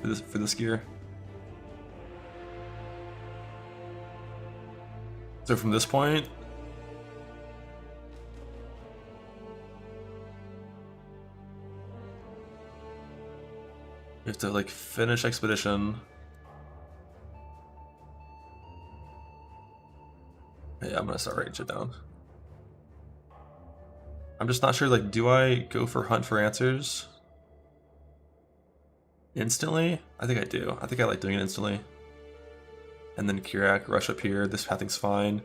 for this gear. So from this point, you have to like finish expedition. Yeah, I'm gonna start writing shit down. I'm just not sure, like, do I go for Hunt for Answers instantly? I think I do. I think I like doing it instantly. And then Kirak, rush up here. This pathing's fine.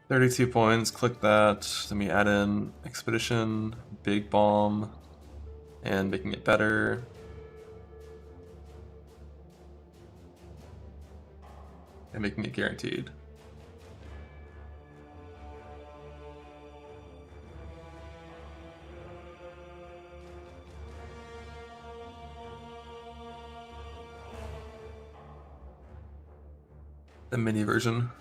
$32 points, click that, then we add in Expedition, Big Bomb, and making it better. And making it guaranteed. The mini version.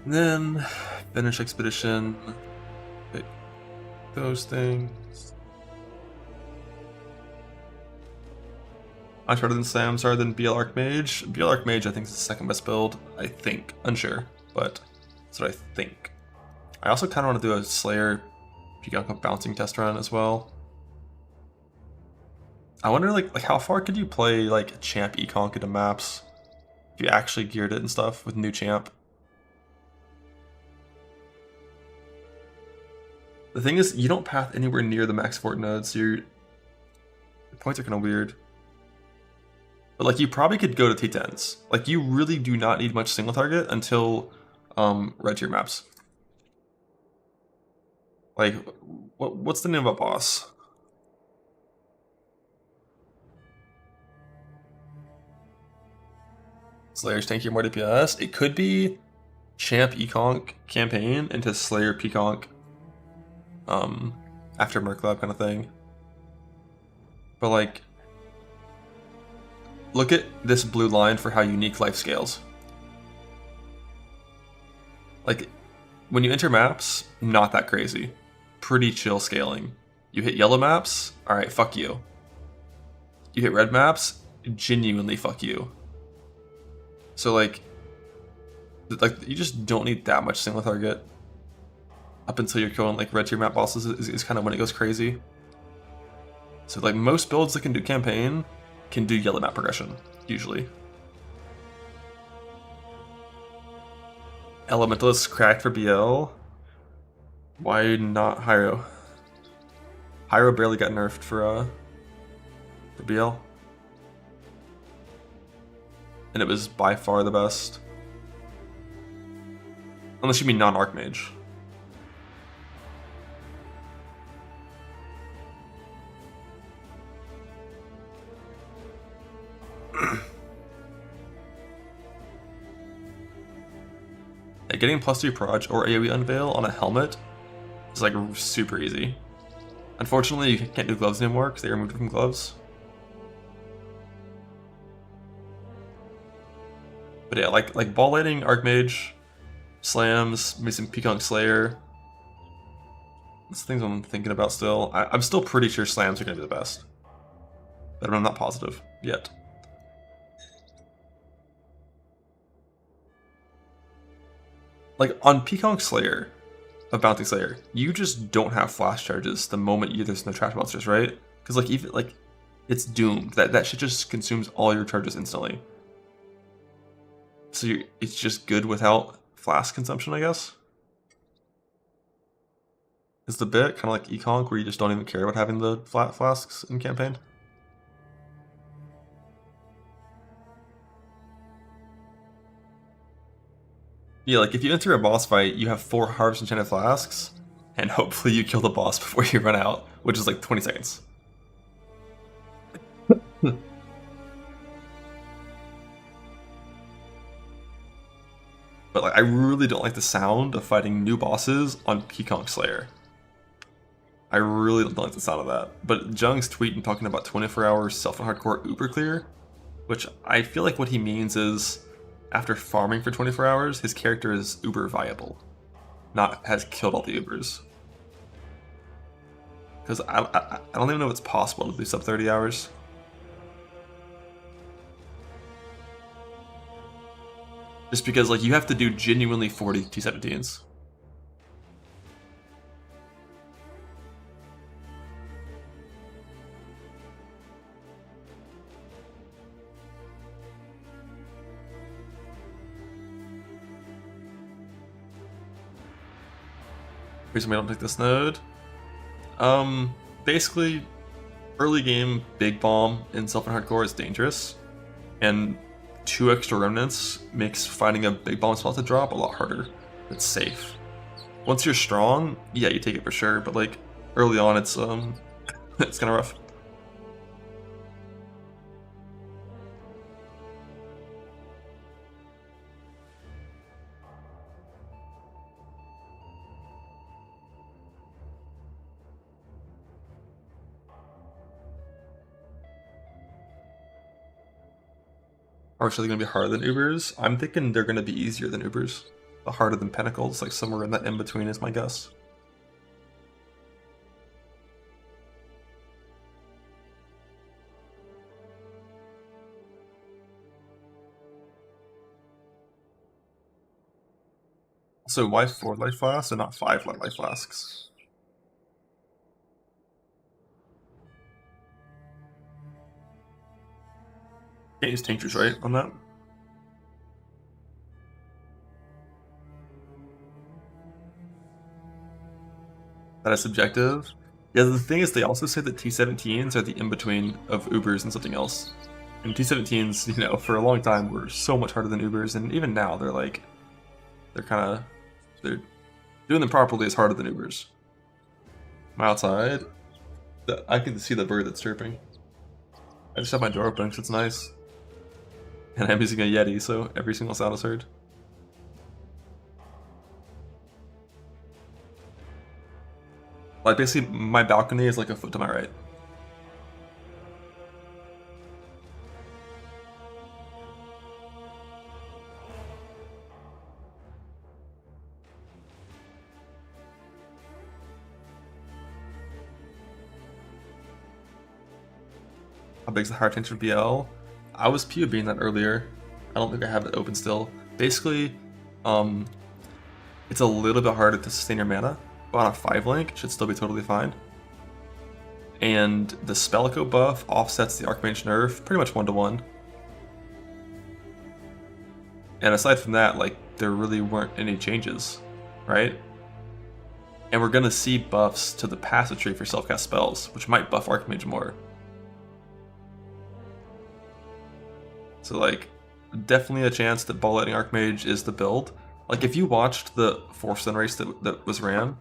And then finish expedition, pick those things. Much better than Sam, sorry, than BL Archmage. BL Archmage I think is the second best build, I think. Unsure, but that's what I think. I also kind of want to do a Slayer Giganko bouncing test run as well. I wonder like how far could you play like champ econk into maps if you actually geared it and stuff with new champ? The thing is, you don't path anywhere near the max fort node, so your points are kind of weird. But like you probably could go to T10s. Like you really do not need much single target until red tier maps. Like what's the name of a boss? Slayer's tankier, more DPS. It could be Champ Econk campaign into Slayer Peaconk after Merklab kind of thing. But like, look at this blue line for how unique life scales. Like, when you enter maps, not that crazy. Pretty chill scaling. You hit yellow maps, alright, fuck you. You hit red maps, genuinely fuck you. So like you just don't need that much single target up until you're killing like red tier map bosses is kind of when it goes crazy. So like most builds that can do campaign can do yellow map progression, usually. Elementalist cracked for BL. Why not Hyro? Hyro barely got nerfed for BL. And it was by far the best. Unless you mean non-Archmage. Yeah, getting +2 proj or AoE unveil on a helmet is like super easy. Unfortunately, you can't do gloves anymore because they removed it from gloves. But yeah, like ball lighting, Archmage, slams, maybe some Peaconk Slayer. That's things I'm thinking about still. I'm still pretty sure slams are going to be the best. But I'm not positive yet. Like on Peaconk Slayer, a Bounty Slayer, you just don't have flash charges the moment there's no trash monsters, right? Because like even like it's doomed. That shit just consumes all your charges instantly. So it's just good without flask consumption, I guess. Is the bit kind of like Econk where you just don't even care about having the flat flasks in campaign? Yeah, like if you enter a boss fight, you have 4 Harvest Enchanted Flasks, and hopefully you kill the boss before you run out, which is like 20 seconds. But like, I really don't like the sound of fighting new bosses on Peaconk Slayer. I really don't like the sound of that. But Jung's tweeting talking about 24 hours self and hardcore uber clear, which I feel like what he means is after farming for 24 hours, his character is uber viable, not has killed all the ubers. Because I don't even know if it's possible to do sub 30 hours. Just because like you have to do genuinely 40 T17s. Reason we don't take this node. Basically, early game big bomb in self and hardcore is dangerous, and 2 extra remnants makes finding a big bomb spot to drop a lot harder. It's safe. Once you're strong, yeah, you take it for sure, but like early on, it's it's kind of rough. Are they going to be harder than Ubers? I'm thinking they're going to be easier than Ubers. Harder than Pentacles, like somewhere in that in-between is my guess. So why 4 life flasks and not 5 life flasks? Can't use tinctures, right, on that? That is subjective. Yeah, the thing is they also say that T17s are the in-between of Ubers and something else. And T17s, you know, for a long time were so much harder than Ubers, and even now they're they're doing them properly is harder than Ubers. I'm outside. I can see the bird that's chirping. I just have my door open because it's nice. And I'm using a Yeti, so every single sound is heard. Like, basically, my balcony is like a foot to my right. How big is the higher tension BL? I was POBing that earlier. I don't think I have it open still. Basically, it's a little bit harder to sustain your mana, but on a 5 link, it should still be totally fine. And the Spellico buff offsets the Archmage nerf pretty much 1-to-1. And aside from that, like, there really weren't any changes, right? And we're gonna see buffs to the passive tree for self-cast spells, which might buff Archmage more. So, like, definitely a chance that Ball Lightning Archmage is the build. Like, if you watched the 4-stun race that was ran,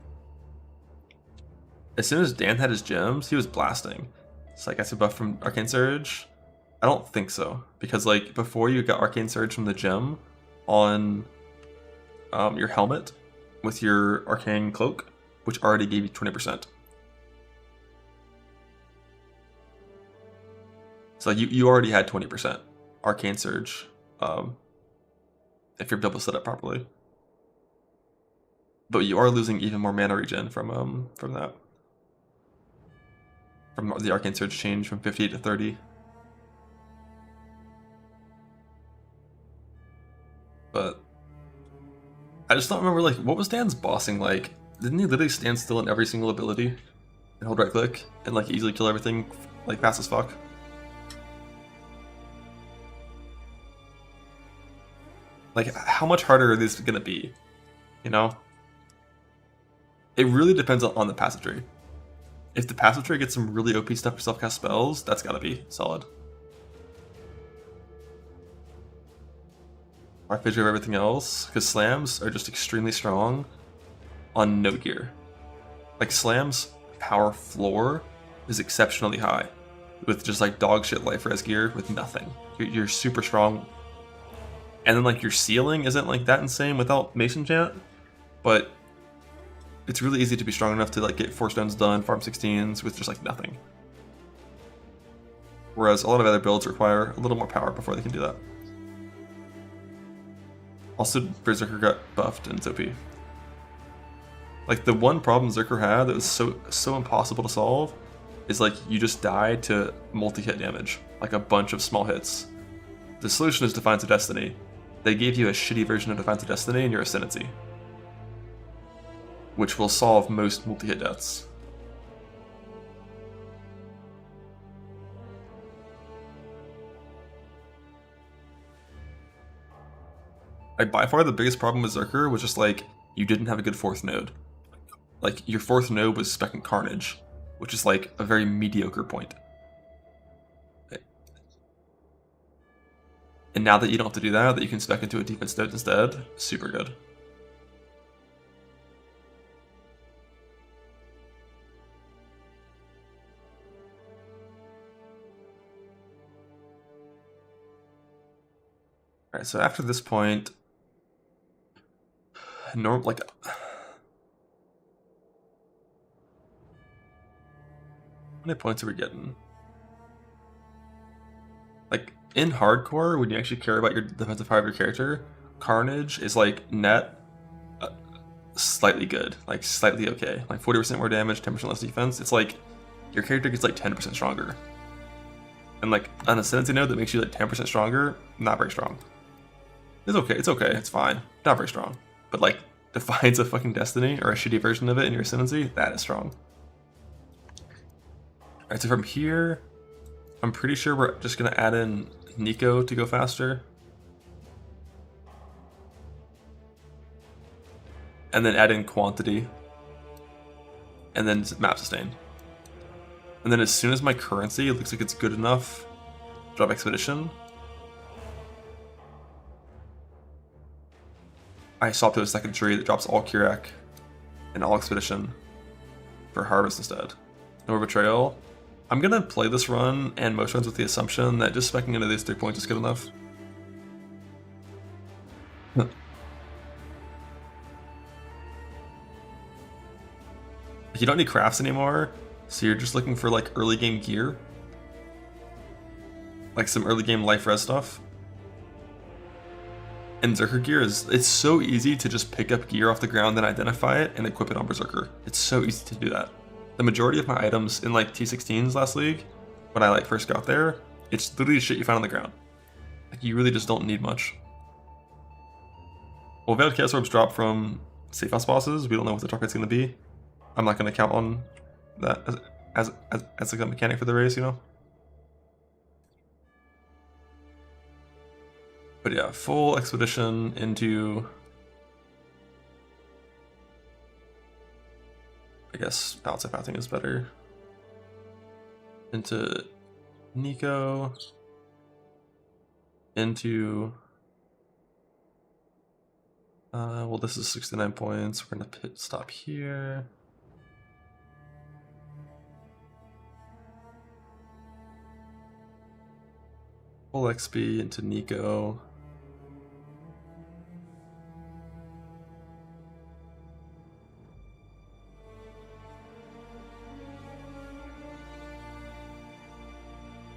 as soon as Dan had his gems, he was blasting. So, like, I said, buff from Arcane Surge? I don't think so. Because, like, before you got Arcane Surge from the gem on your helmet with your Arcane Cloak, which already gave you 20%. So you already had 20% Arcane Surge if you're able to set up properly. But you are losing even more mana regen from that. From the Arcane Surge change from 58 to 30. But I just don't remember, like, what was Dan's bossing like? Didn't he literally stand still in every single ability and hold right click and, like, easily kill everything, like, fast as fuck? Like, how much harder are these gonna be? You know? It really depends on the passive tree. If the passive tree gets some really OP stuff for self-cast spells, that's gotta be solid. I figure everything else, because slams are just extremely strong on no gear. Like, slams power floor is exceptionally high, with just like dog shit life res gear with nothing. You're super strong. And then, like, your ceiling isn't like that insane without Mason Chant, but it's really easy to be strong enough to, like, get 4 stones done, farm 16s with just like nothing. Whereas a lot of other builds require a little more power before they can do that. Also, Berserker got buffed and it's OP. Like, the one problem Zerker had that was so impossible to solve is, like, you just die to multi-hit damage, like a bunch of small hits. The solution is Defiance of Destiny. They gave you a shitty version of Defiance of Destiny in your Ascendancy, which will solve most multi-hit deaths. Like, by far the biggest problem with Zerker was just, like, you didn't have a good 4th node. Like, your 4th node was Spec and Carnage, which is, like, a very mediocre point. And now that you don't have to do that you can spec into a defense node instead, super good. Alright, so after this point, how many points are we getting? Like, in hardcore, when you actually care about your defensive power of your character, Carnage is, like, net slightly good, like, slightly okay. Like, 40% more damage, 10% less defense. It's like your character gets, like, 10% stronger. And, like, an Ascendancy node that makes you, like, 10% stronger, not very strong. It's okay, it's fine. Not very strong. But, like, Defiance of fucking Destiny, or a shitty version of it in your Ascendancy, that is strong. Alright, so from here, I'm pretty sure we're just going to add in Nico to go faster. And then add in Quantity. And then map sustain. And then as soon as my currency looks like it's good enough drop Expedition. I swap to a second tree that drops all Kirak and all Expedition for Harvest instead. No more Betrayal. I'm gonna play this run and most runs with the assumption that just specking into these 3 points is good enough. You don't need crafts anymore, so you're just looking for like early game gear. Like some early game life res stuff. And Berserker gear it's so easy to just pick up gear off the ground and identify it and equip it on Berserker. It's so easy to do that. The majority of my items in like T16s last league, when I like first got there, it's literally shit you find on the ground. Like you really just don't need much. Well, Veiled Chaos Orbs drop from safe house bosses. We don't know what the drop rate's gonna be. I'm not gonna count on that as like a mechanic for the race, you know? But yeah, full Expedition into, I guess outside pathing is better. Into Nico. Into, well, this is 69 points. We're gonna pit stop here. Full XP into Nico.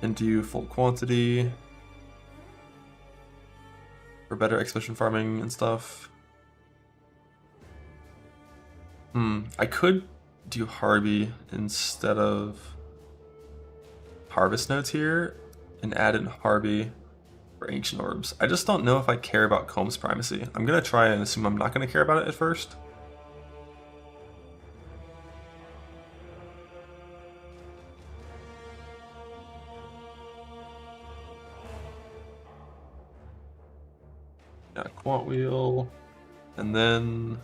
Into full quantity for better expedition farming and stuff. I could do Harvey instead of Harvest Nodes here and add in Harvey for Ancient Orbs. I just don't know if I care about Comb's Primacy. I'm gonna try and assume I'm not gonna care about it at first. Yeah, Quant Wheel, and then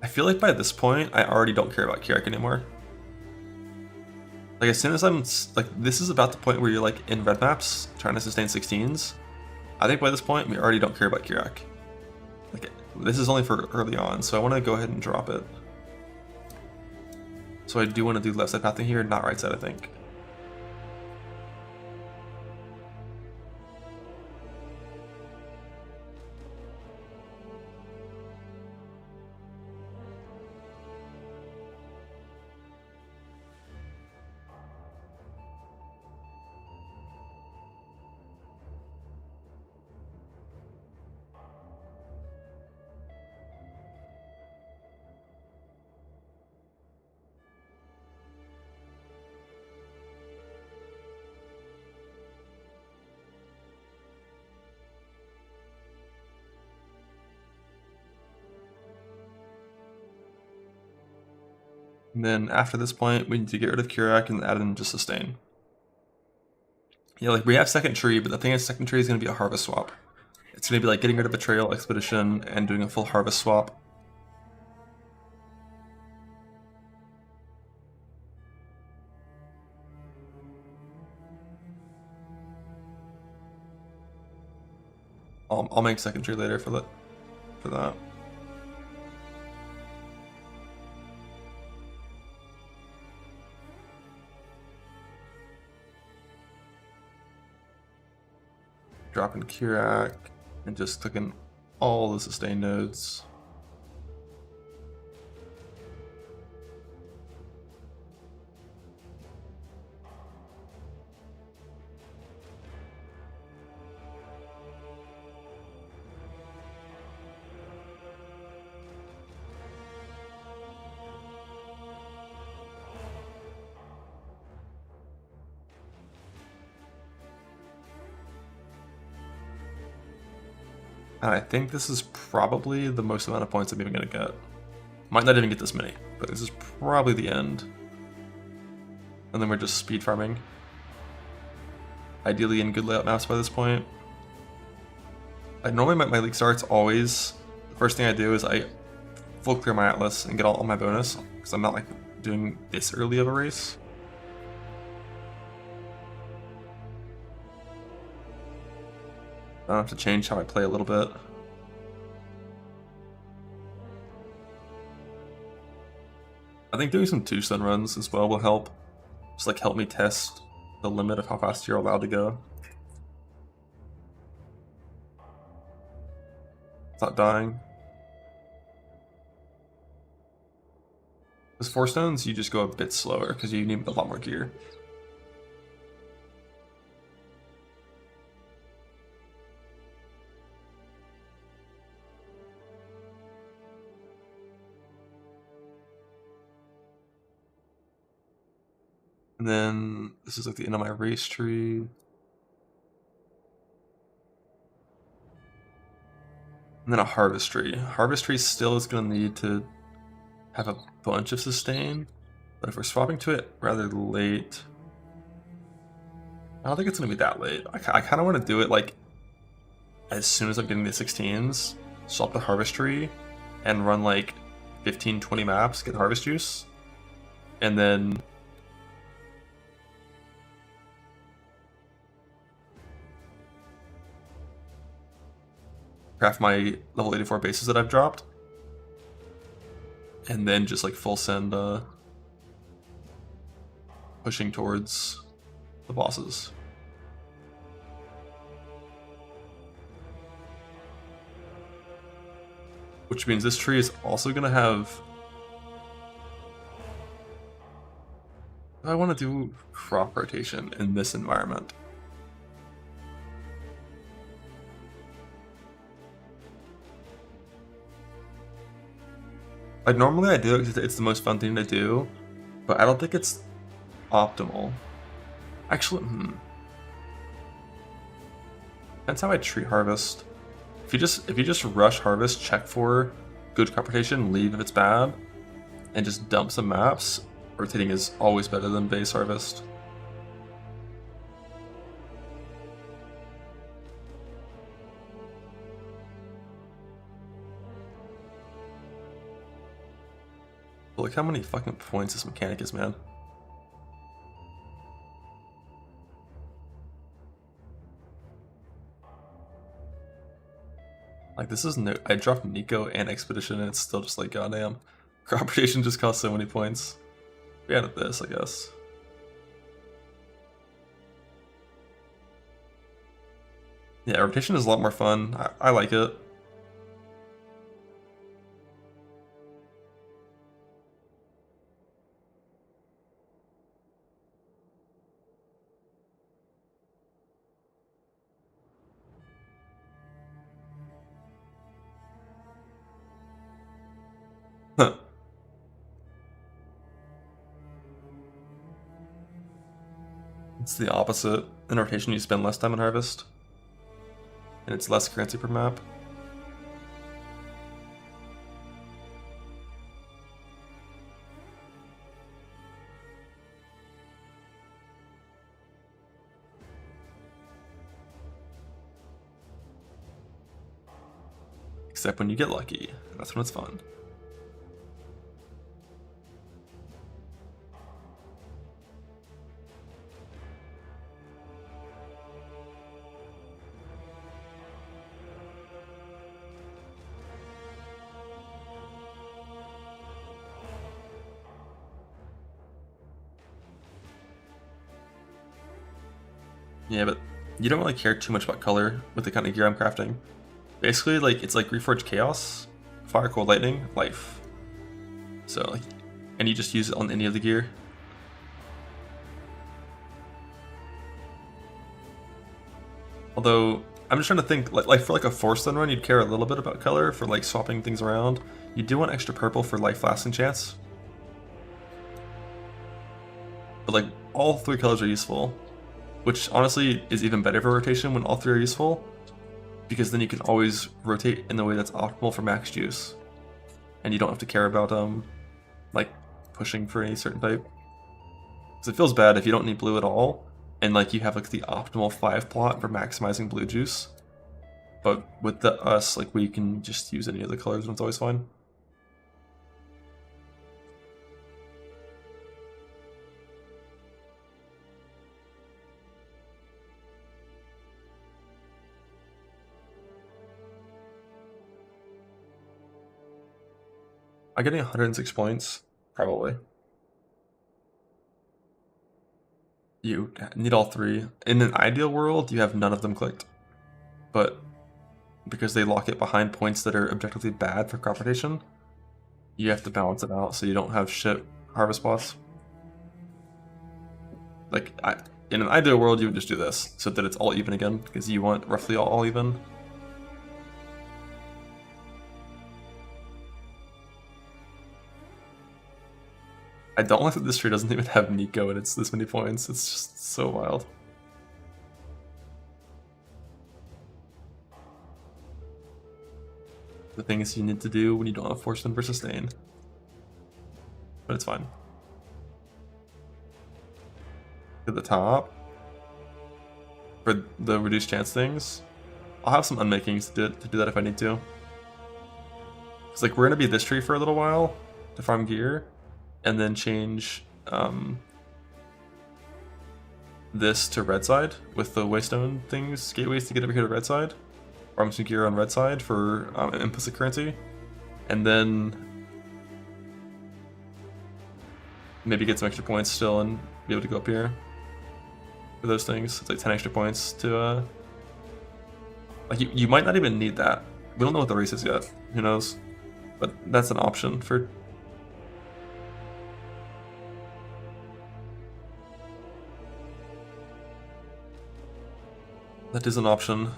I feel like by this point I already don't care about Kirak anymore. Like as soon as I'm like, this is about the point where you're like in red maps trying to sustain 16s. I think by this point we already don't care about Kirak. Like this is only for early on, so I want to go ahead and drop it. So I do want to do left side pathing here, not right side, I think. And then after this point, we need to get rid of Kirak and add in just Sustain. Yeah, like we have second tree, but the thing is second tree is going to be a harvest swap. It's going to be like getting rid of Betrayal, Expedition, and doing a full harvest swap. I'll make second tree later for that. Dropping Kirak and just clicking all the sustain nodes. And I think this is probably the most amount of points I'm even going to get. Might not even get this many, but this is probably the end. And then we're just speed farming. Ideally in good layout maps by this point. Normally my league starts always, the first thing I do is I full clear my atlas and get all my bonus, because I'm not like doing this early of a race. I'll have to change how I play a little bit. I think doing some 2-stun runs as well will help. Just like help me test the limit of how fast you're allowed to go. Without dying. With 4 stones, you just go a bit slower because you need a lot more gear. And then this is like the end of my race tree. And then a harvest tree. Harvest tree still is going to need to have a bunch of sustain, but if we're swapping to it rather late, I don't think it's going to be that late. I kind of want to do it like as soon as I'm getting the 16s, swap the harvest tree, and run like 15-20 maps, get harvest juice, and then craft my level 84 bases that I've dropped, and then just like full send pushing towards the bosses. Which means this tree is also going to have... I want to do crop rotation in this environment. Like normally I do it because it's the most fun thing to do, but I don't think it's optimal. Actually, depends how I treat harvest. If you just rush harvest, check for good crop rotation, leave if it's bad, and just dump some maps, rotating is always better than base harvest. But look how many fucking points this mechanic is, man. Like this is no, I dropped Nico and Expedition and it's still just like goddamn. Crop rotation just costs so many points. We added this, I guess. Yeah, rotation is a lot more fun. I like it. It's the opposite. In rotation you spend less time in harvest. And it's less currency per map. Except when you get lucky. That's when it's fun. Yeah, but you don't really care too much about color with the kind of gear I'm crafting. Basically, like it's like Reforged Chaos, Fire, Cold, Lightning, Life. So, like, and you just use it on any of the gear. Although, I'm just trying to think, like for like a 4-stun run, you'd care a little bit about color for like swapping things around. You do want extra purple for life lasting chance. But like, all 3 colors are useful. Which honestly is even better for rotation when all 3 are useful, because then you can always rotate in the way that's optimal for max juice, and you don't have to care about like pushing for any certain type. Because it feels bad if you don't need blue at all, and like you have like the optimal 5 plot for maximizing blue juice. But with us, like we can just use any of the colors and it's always fine. I'm getting 106 points, probably. You need all 3. In an ideal world, you have none of them clicked. But because they lock it behind points that are objectively bad for crop rotation, you have to balance it out so you don't have shit harvest spots. Like, in an ideal world, you would just do this so that it's all even again, because you want roughly all even. I don't like that this tree doesn't even have Nico and it's this many points. It's just so wild. The things you need to do when you don't have Force Wind versus Sustain. But it's fine. At the top, for the reduced chance things, I'll have some unmakings to do that if I need to. It's like we're gonna be this tree for a little while to farm gear, and then change this to red side with the waystone things, gateways to get over here to red side. Farm some gear on red side for implicit currency, and then maybe get some extra points still and be able to go up here for those things. It's like 10 extra points to like you might not even need that. We don't know what the race is yet. Who knows? But that's an option for. That is an option.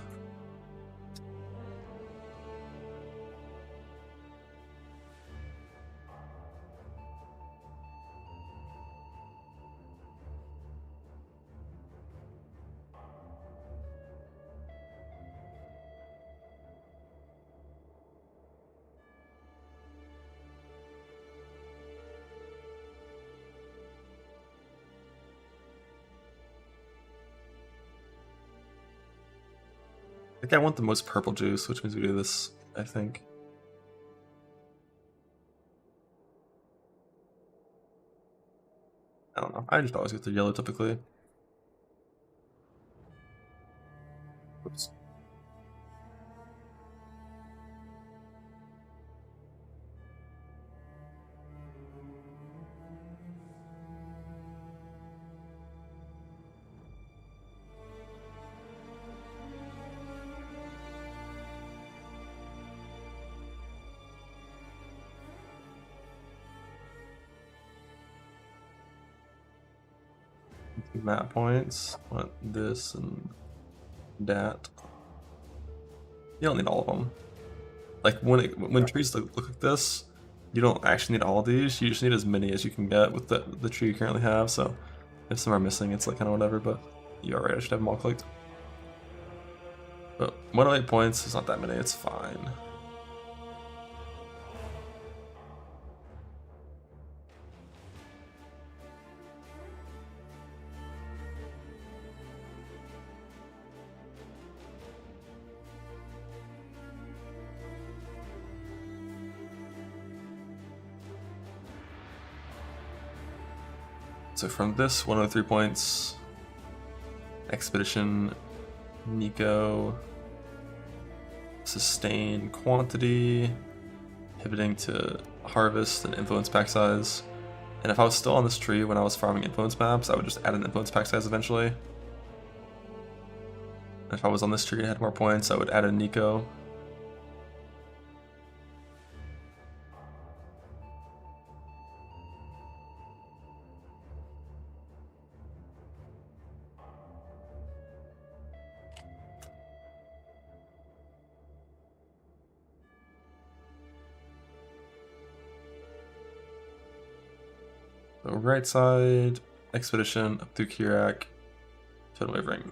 I think I want the most purple juice, which means we do this, I think. I don't know. I just always get the yellow typically. Oops. Map points. Want this and that. You don't need all of them. Like when trees look like this, you don't actually need all of these. You just need as many as you can get with the tree you currently have. So if some are missing, it's like kind of whatever. But you're alright. I should have them all clicked. But 108 points is not that many. It's fine. So from this, 103 points, Expedition, Nico, Sustain quantity, pivoting to Harvest and Influence pack size. And if I was still on this tree when I was farming influence maps, I would just add an influence pack size eventually. And if I was on this tree and had more points, I would add a Nico. So right side, Expedition, up through Kirak, Totem Wavering.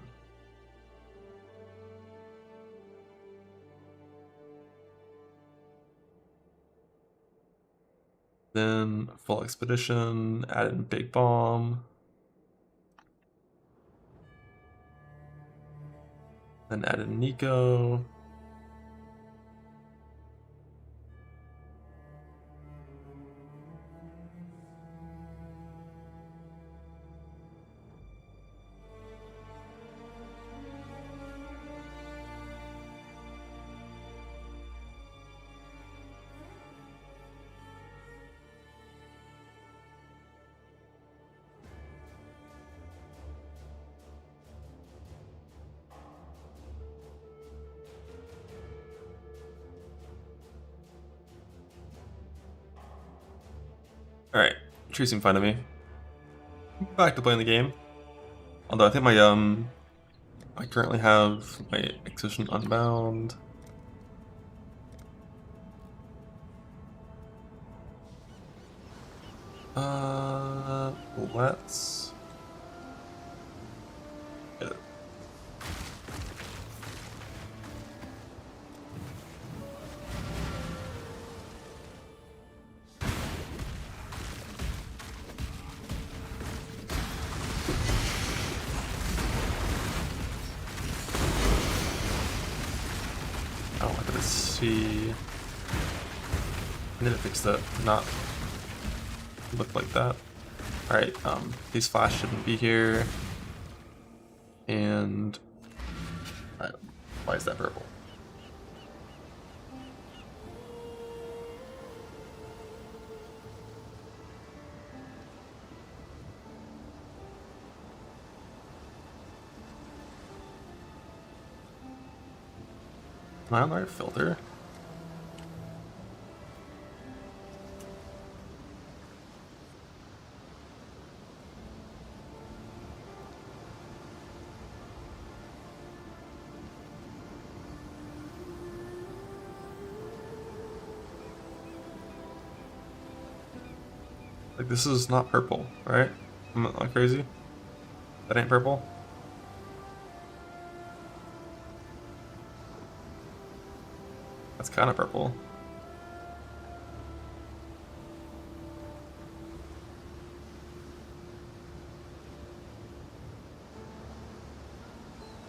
Then full Expedition, add in Big Bomb. Then add in Nico. Alright, tree seemed fine to me. Back to playing the game. Although I think my I currently have my Exhibition Unbound. Let's get it. Oh, I gotta see. I need to fix that. Not look like that. Alright, these flash shouldn't be here. And why is that purple? Am I on the right filter? Like, this is not purple, right? I'm not crazy? That ain't purple? That's kind of purple.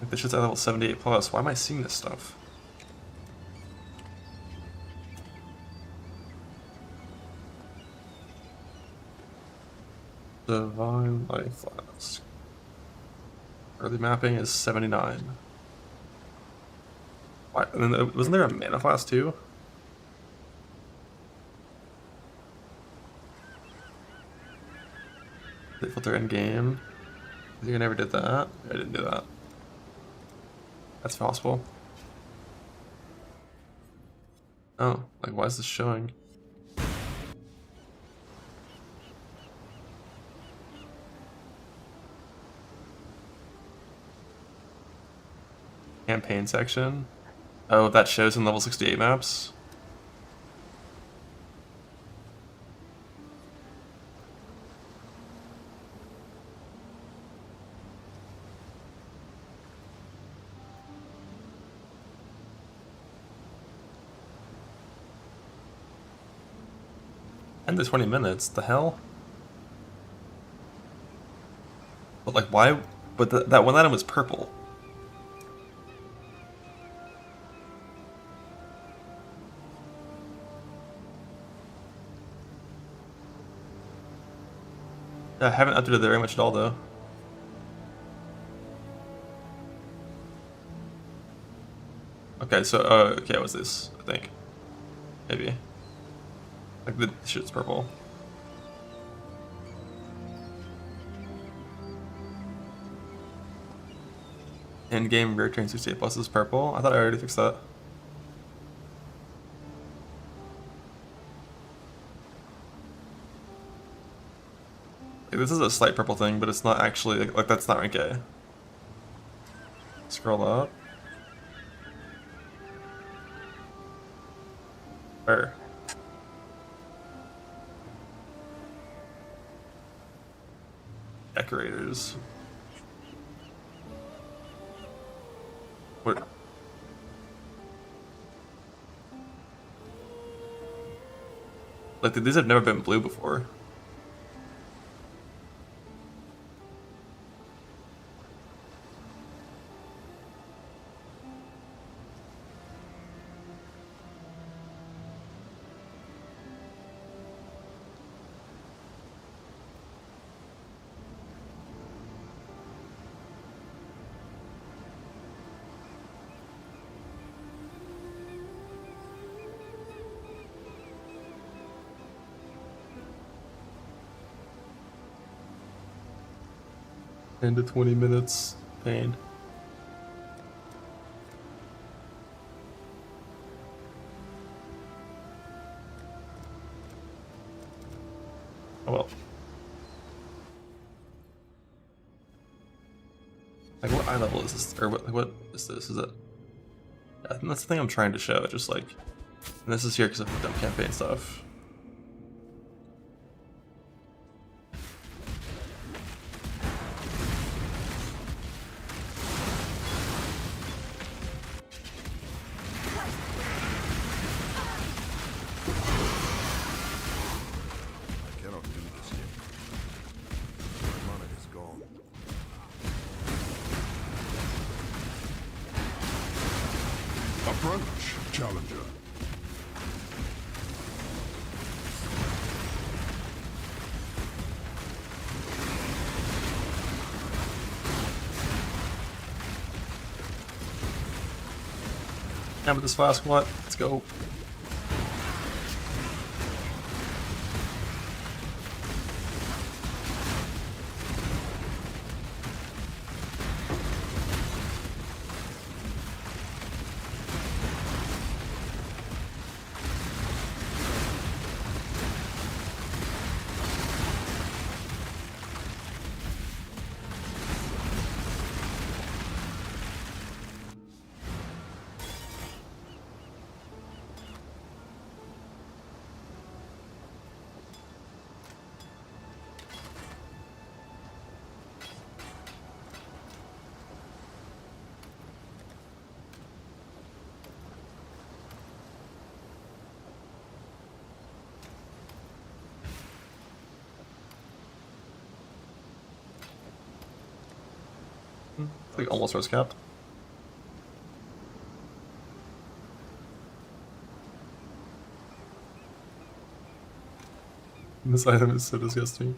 Like, this shit's at level 78 plus. Why am I seeing this stuff? Divine Life Flask. Early mapping is 79. Why? And then, wasn't there a mana flask too? They filter in game. I think I never did that. I didn't do that. That's possible. Oh, like why is this showing? Campaign section. Oh, that shows in level 68 maps. And the 20 minutes, the hell? But like why? But that one item was purple. Yeah, I haven't updated it very much at all though. Okay, so okay, what's this? I think maybe like the shit's purple. End game rear turn 68 plus is purple. I thought I already fixed that. Like, this is a slight purple thing, but it's not actually like that's not rank A. Scroll up. Where? Decorators. What? Like these have never been blue before. To 20 minutes pain. Oh well. Like, what eye level is this? Or what is this? Is it? I think that's the thing I'm trying to show. Just like, and this is here because I've done campaign stuff. I cannot do this yet. My mana is gone. Approach, challenger. Down with this flask, what? Let's go. Like almost rose capped. This item is so disgusting.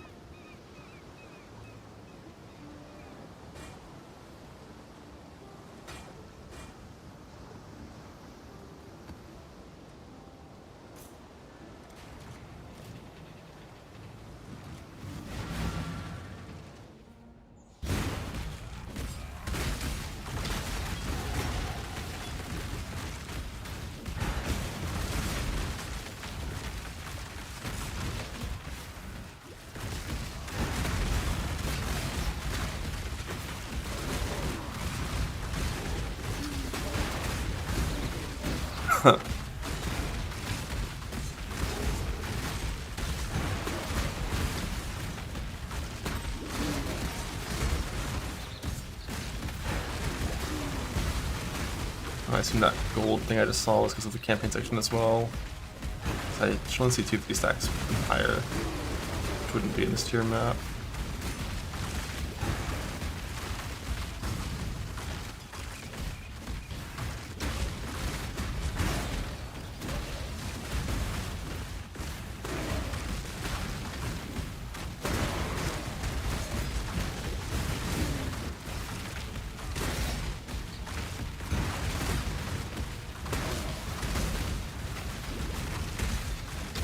I assume that gold thing I just saw was because of the campaign section as well. So I should only see 2 3 stacks higher, which wouldn't be in this tier map.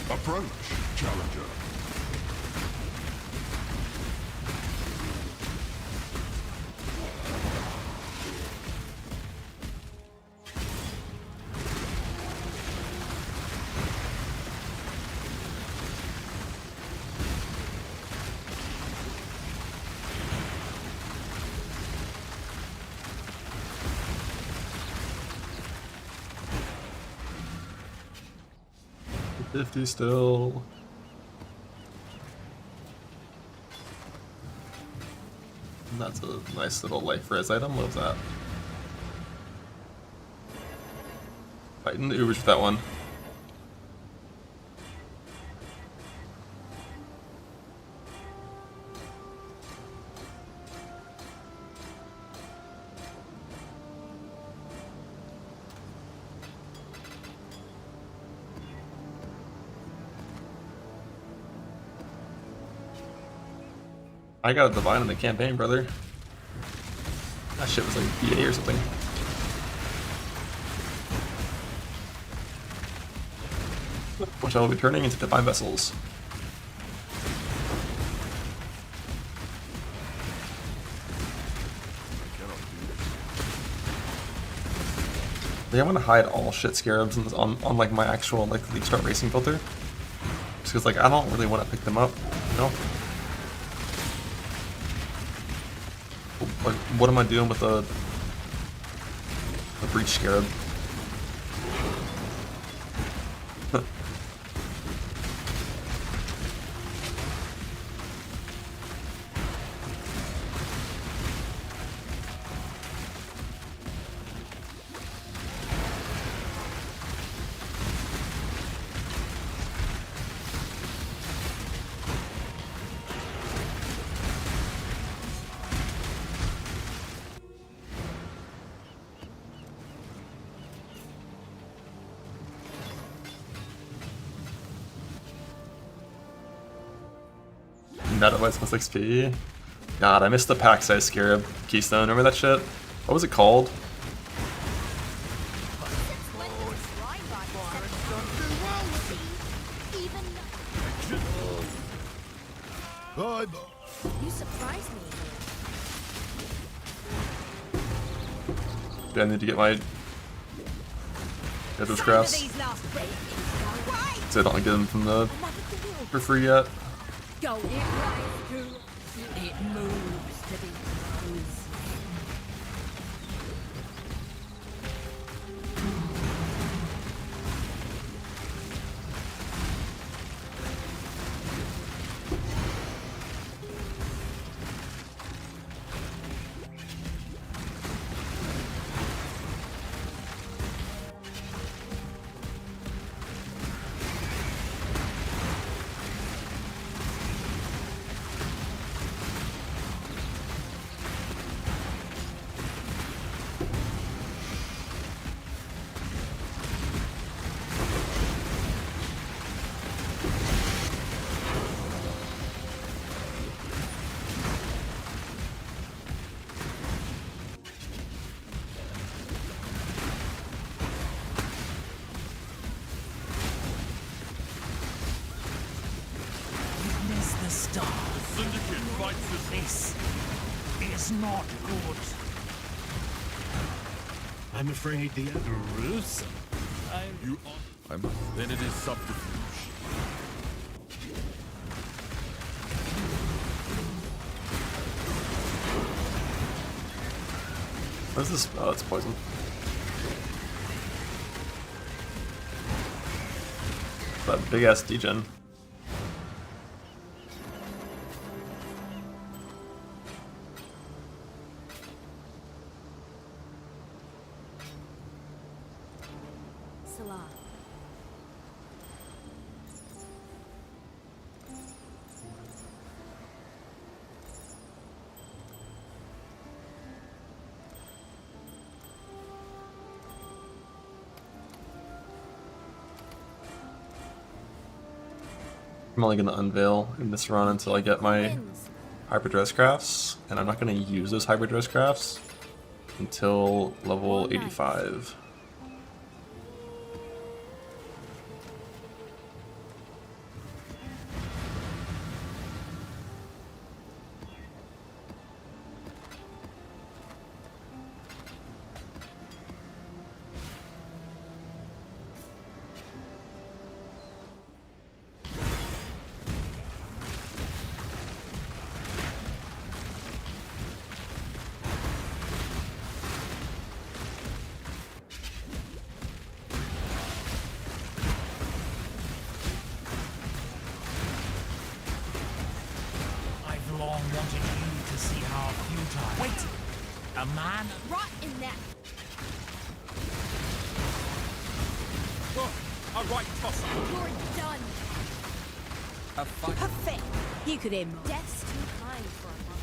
Approach, challenger. $50 still. And that's a nice little life res item. Love that. Fighting the Ubers for that one. I got a divine in the campaign, brother. That shit was like BA or something. Which I will be turning into divine vessels. Yeah, I'm gonna hide all shit scarabs on like my actual like Leap Start racing filter. Just because like I don't really want to pick them up. No. Like, what am I doing with a breach scarab? Meta White's plus XP. God, I missed the pack size scarab keystone. Remember that shit? What was it called? When the shrine body said even you surprised me. Do I need to get my those crafts? These last breaks. So I don't get them from the for free yet. Go it right to it moves to be used. Witness the stars. Syndicate fights us. This is not good. I'm afraid the Gruesome. You are. Then it is subterfuge. What is this? Oh, it's poison. That big ass degen. Salah. I'm only gonna unveil in this run until I get my Wins. hyperdress crafts, and I'm not gonna use those hyperdress crafts until level 85. I've long wanted you to see how futile. Wait! A man. Rot in that. Oh, a right tosser. You're done. Perfect. You could aim more. Death's too kind for a monk.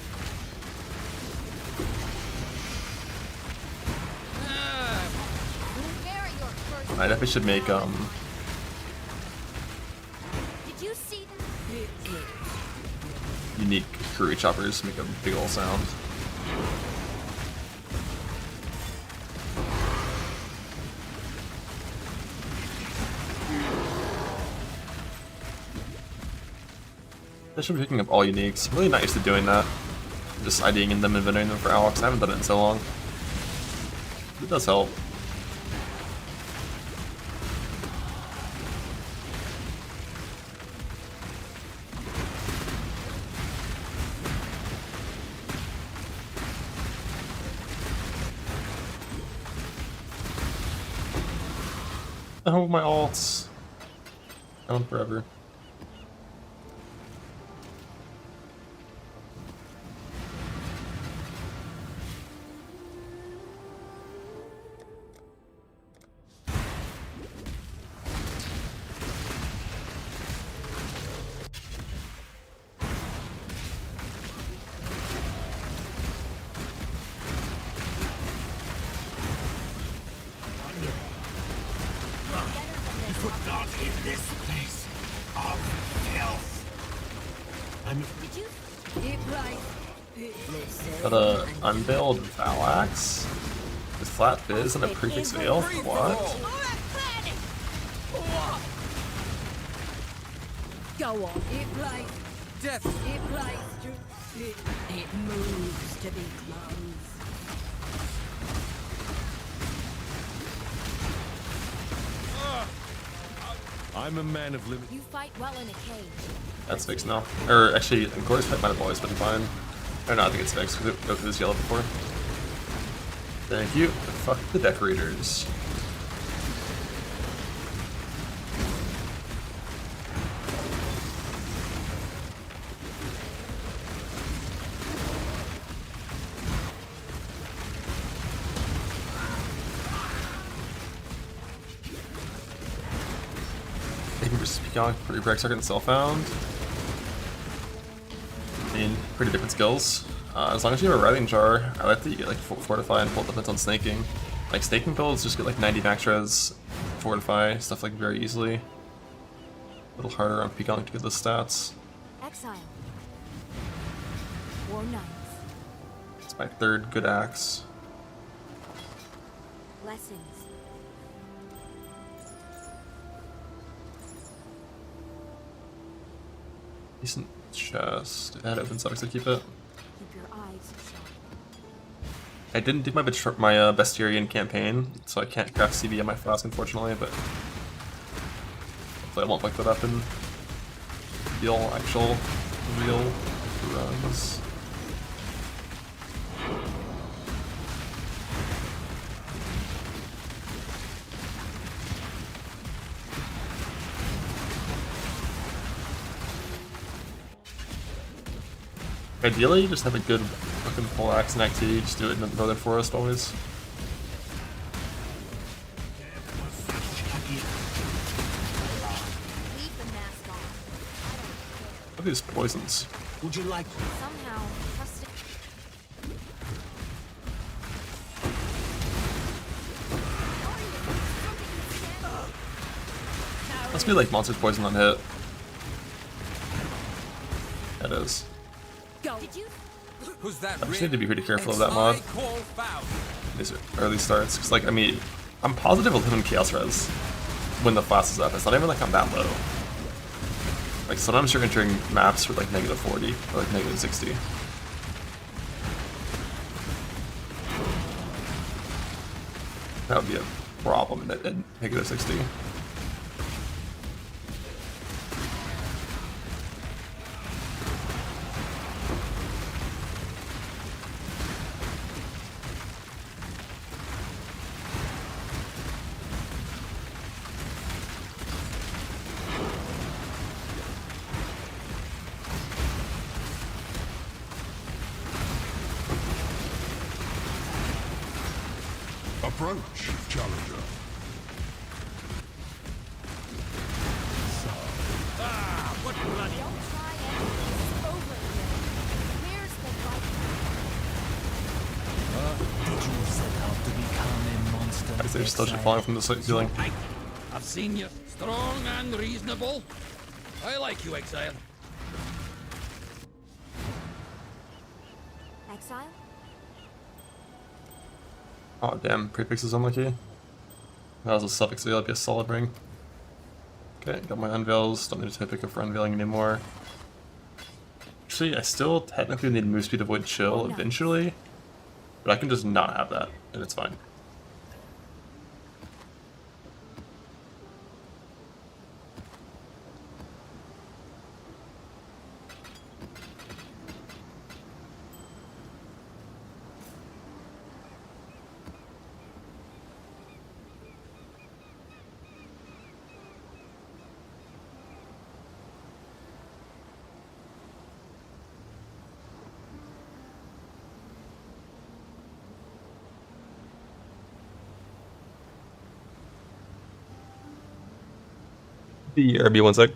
Bury your first. I definitely should make Did you see that? unique curry choppers, make a big ol' sound. I should be picking up all uniques. I'm really not used to doing that. Just IDing in them and vending them for Alex. I haven't done it in so long. It does help. Oh, my alts. Down forever. Not in this place of filth. Did you? It right. Listen. Got a unveiled Valax with flat fizz and a prefix veil. What? Go on. It right. Death. It right. It moves to be closed. I'm a man of limit. You fight well in a cage. That's fixed now. Or actually, Glorious Pet might have always been fine. Or no, I think it's fixed because it go through this yellow before. Thank you. Fuck the decorators. Pretty break second still found. I mean, pretty different skills. As long as you have a writhing jar, I like that you get like fortify and full defense on snaking. Like snaking builds just get like 90 max res, fortify, stuff like very easily. A little harder on Peacock to get those stats. Exile. War Knights. It's my third good axe. Lessons. Decent chest. It opens up, so keep it. Keep your eyes sharp. I didn't do my Bestiarian campaign, so I can't craft CB on my flask, unfortunately, but hopefully I won't fuck that up in real runs. Ideally, you just have a good fucking poleaxe and activity. Just do it in the northern forest always. Leave the mask on. Look at these poisons. Would you like Somehow, trust it. Must be like monster poison on hit. That is. Go. Did you? Who's that? I just need to be pretty careful of that mod. These early starts, because like, I mean, I'm positive of him chaos res when the flask is up. It's not even like I'm that low. Like sometimes you're entering maps with like -40 or like -60. That would be a problem at -60. Approach, challenger. what bloody? Don't try anything. It's over here. Where's the right? Did you set out to become a monster? I say you're still falling from the ceiling. I've seen you. Strong and reasonable. I like you, Exile. Exile? Oh damn, prefix is unlucky. That was a suffix, that'll be a solid ring. Okay, got my unveils, don't need to pick up for unveiling anymore. Actually, I still technically need move speed, avoid chill eventually, but I can just not have that, and it's fine. BRB 1 sec.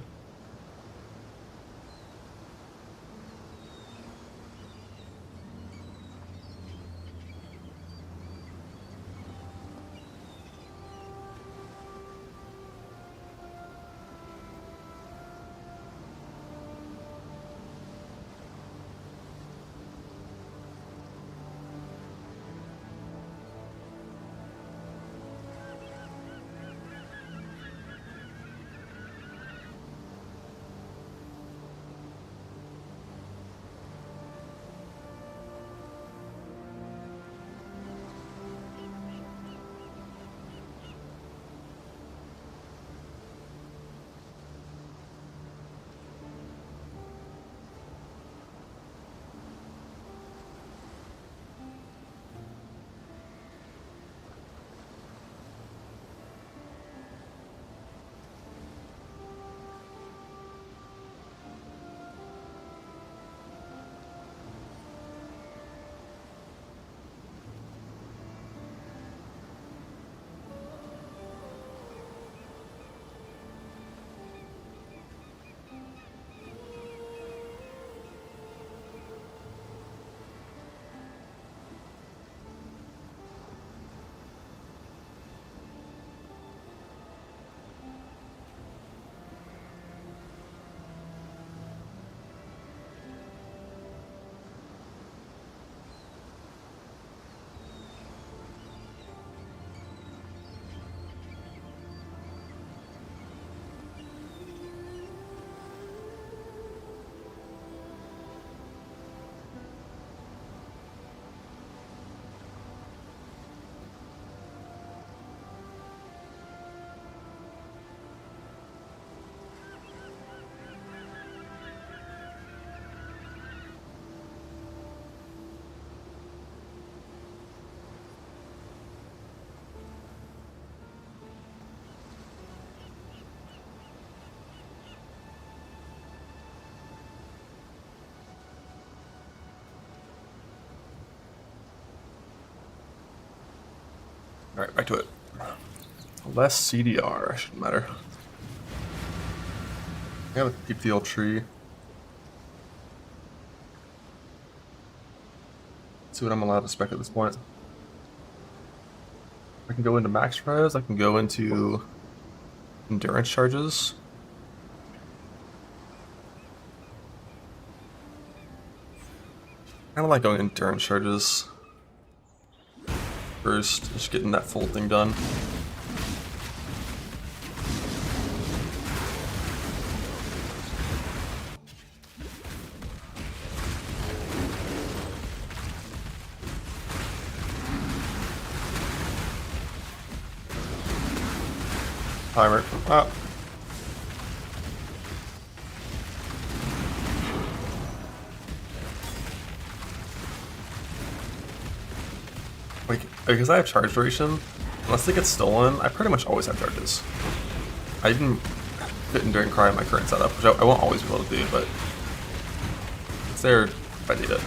Alright, back to it. Less CDR, shouldn't matter. I gotta keep the old tree. See what I'm allowed to spec at this point. I can go into max res, I can go into endurance charges. I kinda like going endurance charges first, just getting that full thing done. Timer. Ah. Like, because I have charge duration, unless they get stolen, I pretty much always have charges. I even fit in during cry in my current setup, which I won't always be able to do, but it's there if I need it.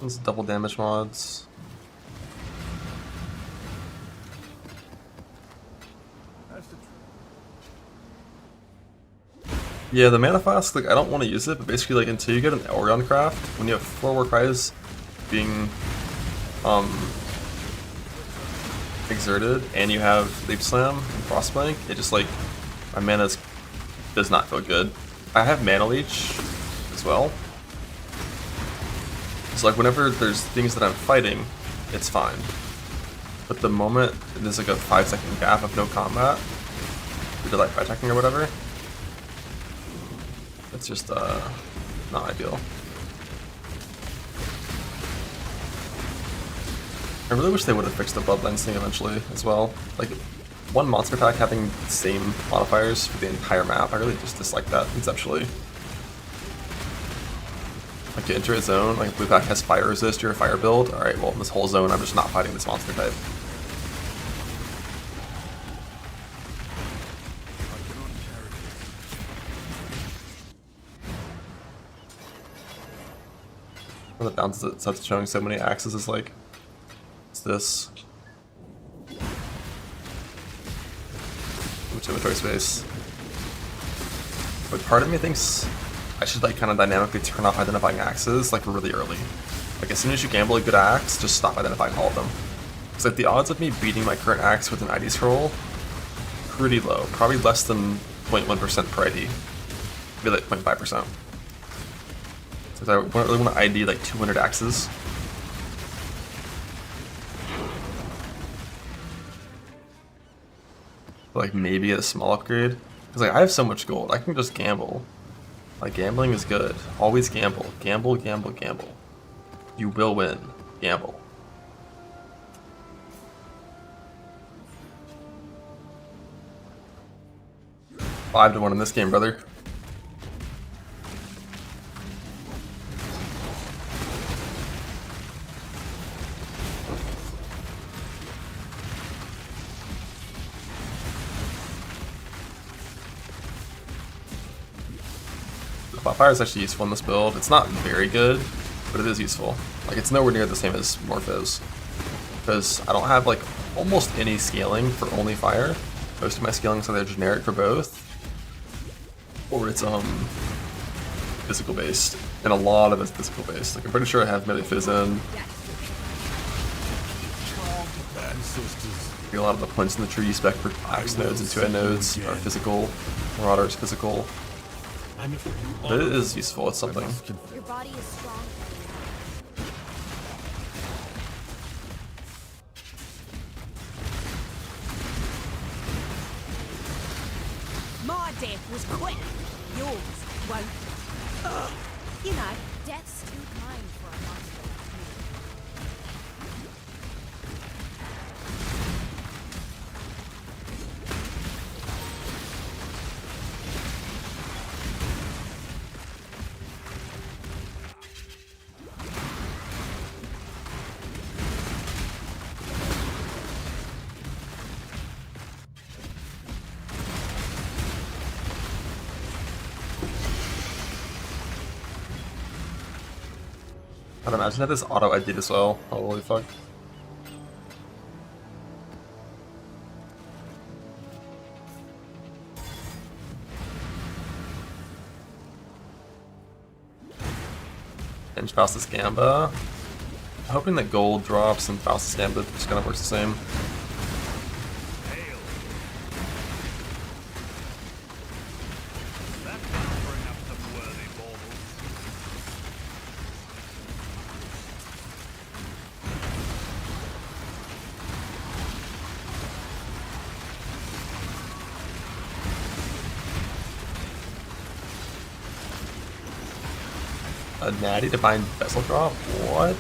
Those double damage mods. Yeah, the mana flask, like I don't want to use it, but basically like until you get an Elrond craft, when you have 4 war cries being exerted and you have Leap Slam and Frostbank, it just like my mana does not feel good. I have Mana Leech as well. So like whenever there's things that I'm fighting, it's fine. But the moment there's like a 5-second gap of no combat, due to like fight attacking or whatever, it's just not ideal. I really wish they would have fixed the bloodlines thing eventually as well. Like, one monster pack having the same modifiers for the entire map, I really just dislike that conceptually. Like, you enter a zone, like, blue pack has fire resist, you're a fire build. Alright, well, in this whole zone, I'm just not fighting this monster type. One of the downsides of showing so many axes is like, it's this. Which inventory space. But part of me thinks I should like kind of dynamically turn off identifying axes like really early. Like as soon as you gamble a good axe, just stop identifying all of them. Because like the odds of me beating my current axe with an ID scroll, pretty low. Probably less than 0.1% per ID. Maybe like 0.5%. So I really want to ID like 200 axes. Like maybe a small upgrade. Because like I have so much gold, I can just gamble. Like gambling is good. Always gamble. Gamble, gamble, gamble. You will win. Gamble. Five to 1 in this game, brother. Fire is actually useful in this build. It's not very good, but it is useful. Like it's nowhere near the same as Morph is. Because I don't have like almost any scaling for only fire. Most of my scaling is either generic for both, or it's physical based. And a lot of it's physical based. Like I'm pretty sure I have melee fizz in. A lot of the points in the tree you spec for axe nodes and 2-head nodes are physical. Marauder is physical. But it is useful, it's something. Your body is strong. My death was quick. Yours won't. You know, death's too kind for a monster like me. I'd imagine that this auto ID'd as well. Holy fuck. And Faustus Gamba. Hoping that gold drops and Faustus Gamba just kind of works the same. A natty Divine Vessel drop? What?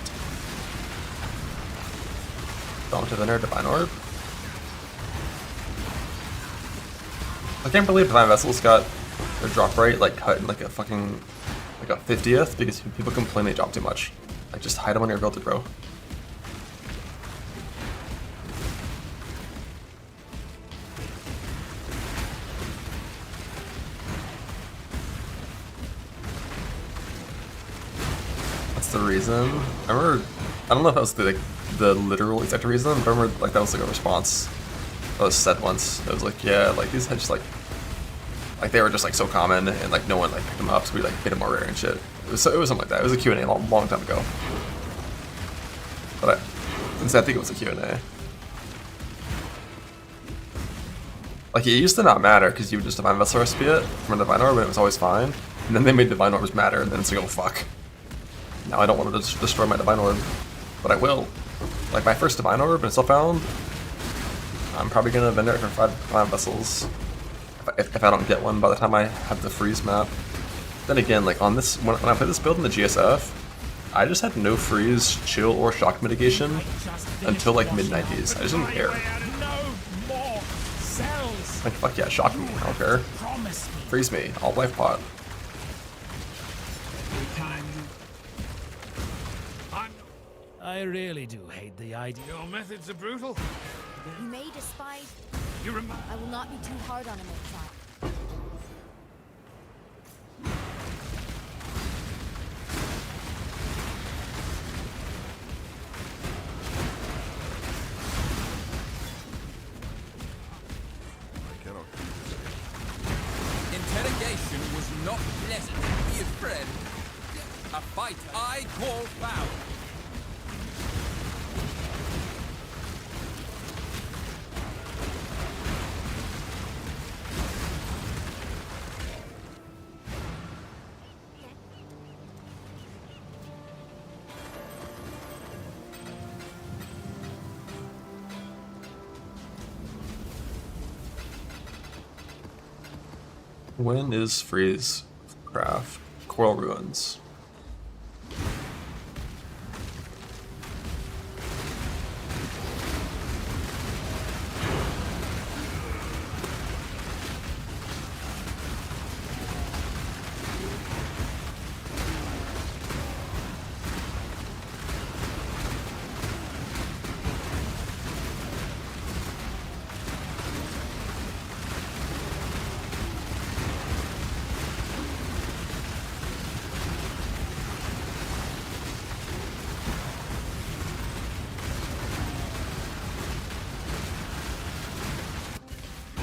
Dawn to Inner Divine Orb? I can't believe Divine Vessel's got their drop rate like cut in like a fucking like a 50th because people complain they drop too much. Like just hide them on your ability, bro. The reason I remember, I don't know if that was the literal exact reason, but I remember like that was like a response that was said once. It was like, yeah, like these had just like they were just like so common and like no one like picked them up, so we like made them more rare and shit. It was something like that. It was a Q&A a long time ago, but I think it was a Q&A. Like it used to not matter because you would just Divine Vessel recipe it from a Divine Orb and it was always fine, and then they made Divine Orbs matter and then it's like, oh fuck. Now I don't want to destroy my Divine Orb, but I will. Like my first Divine Orb, and it's still found, I'm probably going to vend it for 5 Divine Vessels if I don't get one by the time I have the freeze map. Then again, like on this, when I play this build in the GSF, I just had no freeze, chill, or shock mitigation Just finish until like washing mid-90s. I just didn't care. No more cells. Like, fuck yeah, shock me, I don't care. Promise me. Freeze me, all life pot. I really do hate the idea. Your methods are brutal. You may despise. You remind. I will not be too hard on him, Exile. I cannot do this. Interrogation was not pleasant. Be a friend. A fight I call foul. When is freeze craft? Coral ruins.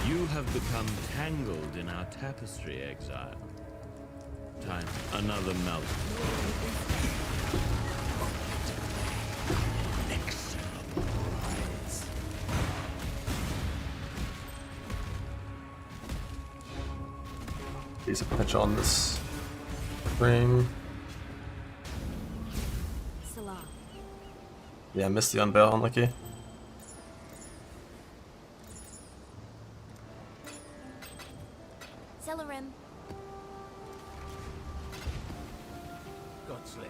You have become tangled in our tapestry, Exile. Time, another melt. Use a potential on this ring. Salah. Yeah, missed the unveil, unlucky. Celerim. Godslayer.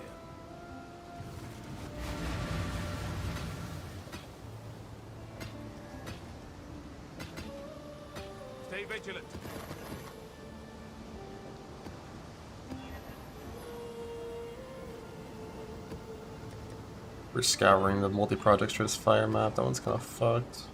Stay vigilant. We're scouring the multi-project Stratus Fire map. That one's kind of fucked.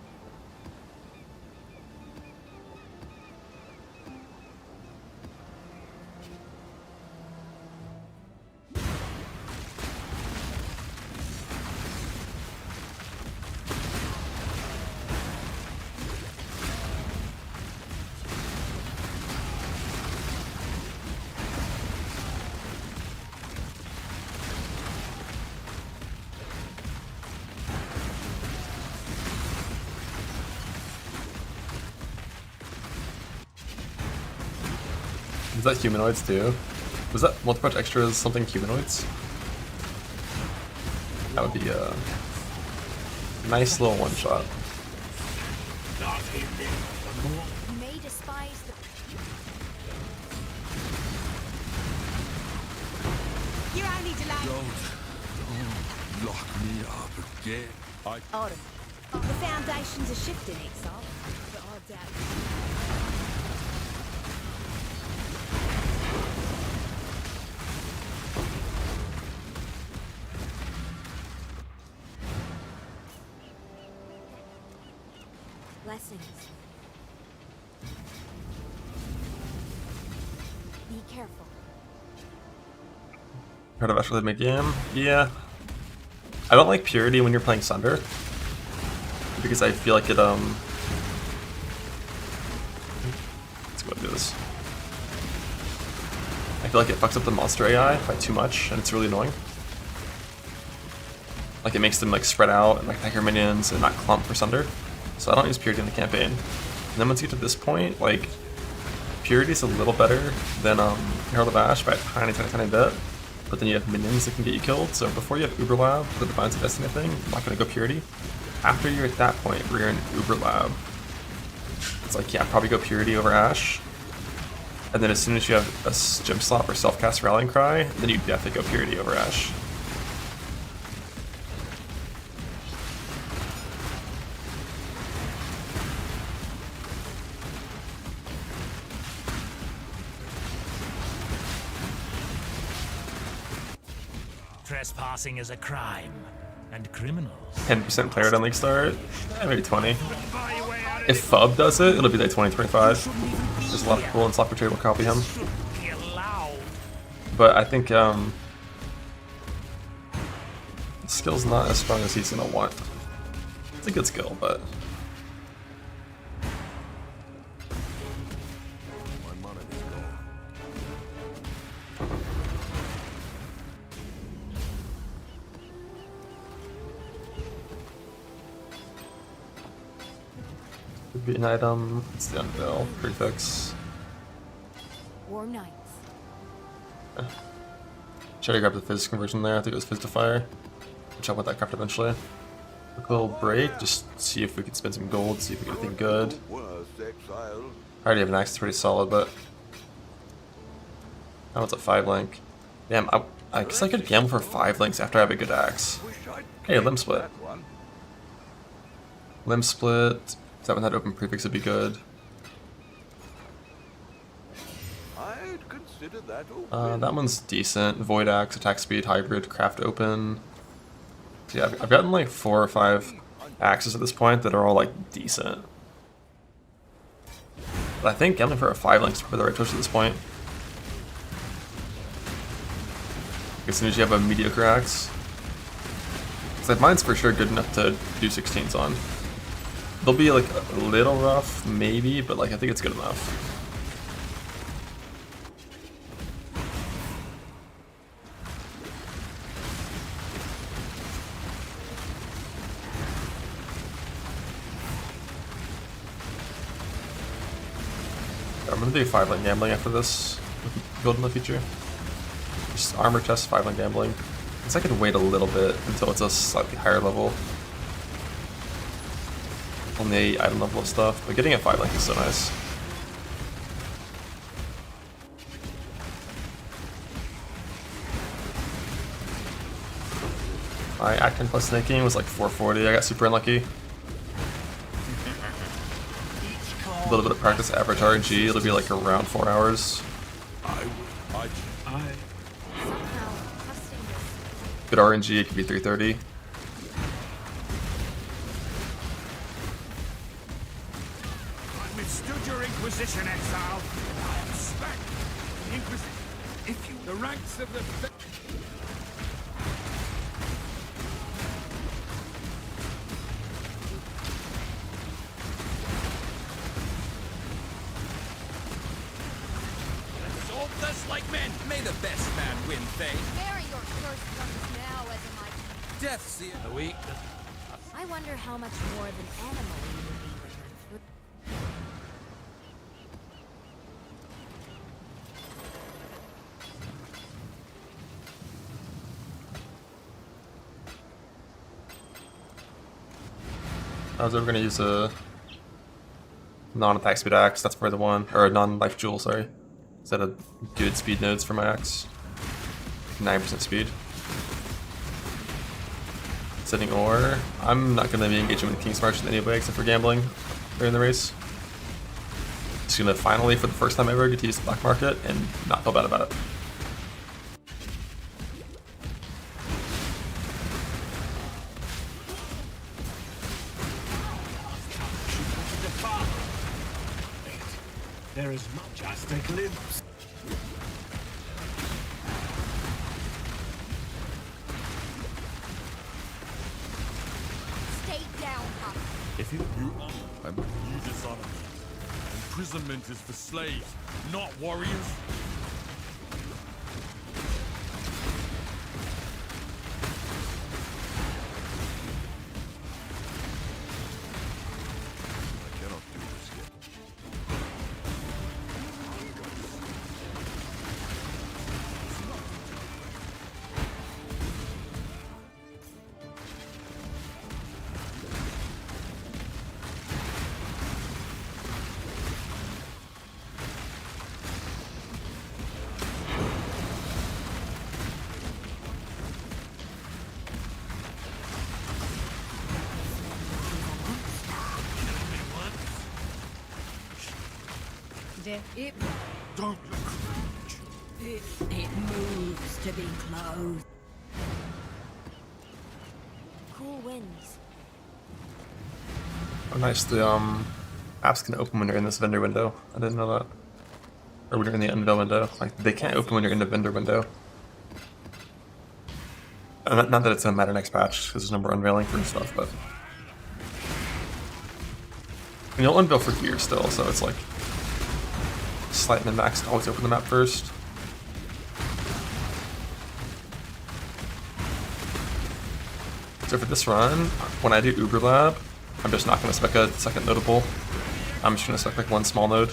Is that humanoids too? Was that multi-project extras something humanoids? That would be a nice little one-shot. You may despise the. You're only delayed. Don't lock me up again. Autumn. The foundations are shifting, Exile. But I doubt it. Blessings. Be careful. Heard of actually mid-game? Yeah. I don't like Purity when you're playing Sunder. Because I feel like it, let's go and do this. I feel like it fucks up the monster AI by too much, and it's really annoying. Like, it makes them, like, spread out and, like, attack your minions and not clump for Sunder. So I don't use Purity in the campaign. And then once you get to this point, like, Purity's a little better than, Herald of Ash by a tiny, tiny, tiny bit. But then you have minions that can get you killed, so before you have Uber Lab, the Divines of Destiny thing, I'm not gonna go Purity. After you're at that point where you're in Uber Lab, it's like, yeah, probably go Purity over Ash. And then as soon as you have a gem slot or self-cast Rallying Cry, then you definitely go Purity over Ash. trespassing is a crime, and criminals. 10% player on league start. Maybe 20. If Fub does it, it'll be like 20, 25. There's a lot of people in Sloppy Trade will copy him. Be allowed. But I think his skill's not as strong as he's gonna want. It's a good skill, but My mana is gone. could be an item. It's the unveil prefix. Warm nights. Should I grab the Fizz conversion there? I think it was Fizz to Fire. Which I'll want that craft eventually. Quick little break, just see if we can spend some gold, see if we get anything good. Exile. I already have an axe, it's pretty solid, but that one's a 5 link. Damn, I guess I could gamble for 5 links after I have a good axe. Hey, Limb Split. Limb Split. That one had open prefix would be good. I'd consider that That one's decent. Void Axe, attack speed, hybrid, craft open. So yeah, I've gotten like 4 or 5 axes at this point that are all like decent. But I think gambling for a 5 link's probably the right choice at this point. As soon as you have a mediocre axe. Because like mine's for sure good enough to do 16s on. They'll be like a little rough, maybe, but like I think it's good enough. I'm gonna do 5 link gambling after this with gold in the future. Just armor chest, 5 link gambling. I guess I could wait a little bit until it's a slightly higher level. On the item level of stuff, but getting a 5 link is so nice. My Acton plus snaking was like 440, I got super unlucky. A little bit of practice, average RNG, it'll be like around 4 hours. Somehow, trusting this. Good RNG, it could be 330. I withstood your Inquisition, Exile. I am spec. Inquisition. If you... The ranks of the... This like men. May the best man win, Thane. Bury your curse comes now as a mighty. Death Seal. The weak. I wonder how much more than animal you would be with her. I was ever gonna use a non-attack speed axe, that's probably the one, or a non-life jewel, sorry. Instead of good speed nodes for my axe. 9% speed. Setting ore. I'm not gonna be engaging with King's March anyway, except for gambling during the race. Just gonna finally, for the first time ever, get to use the black market and not feel bad about it. There is much as a glimpse. Stay down, Pop. If you You dishonor me. Imprisonment is for slaves, not warriors. I cannot do this yet. It Don't look cringe. moves to be closed. all winds. Oh, nice. The apps can open when you're in this vendor window. I didn't know that. Or when you're in the unveil window. Like, they can't open when you're in the vendor window. Not that it's gonna matter next patch, because there's no more unveiling for stuff, but... And you'll unveil for gear still, so it's like... Slight min-max to always open the map first. So for this run, when I do Uber Lab, I'm just not gonna spec a second notable. I'm just gonna spec like one small node.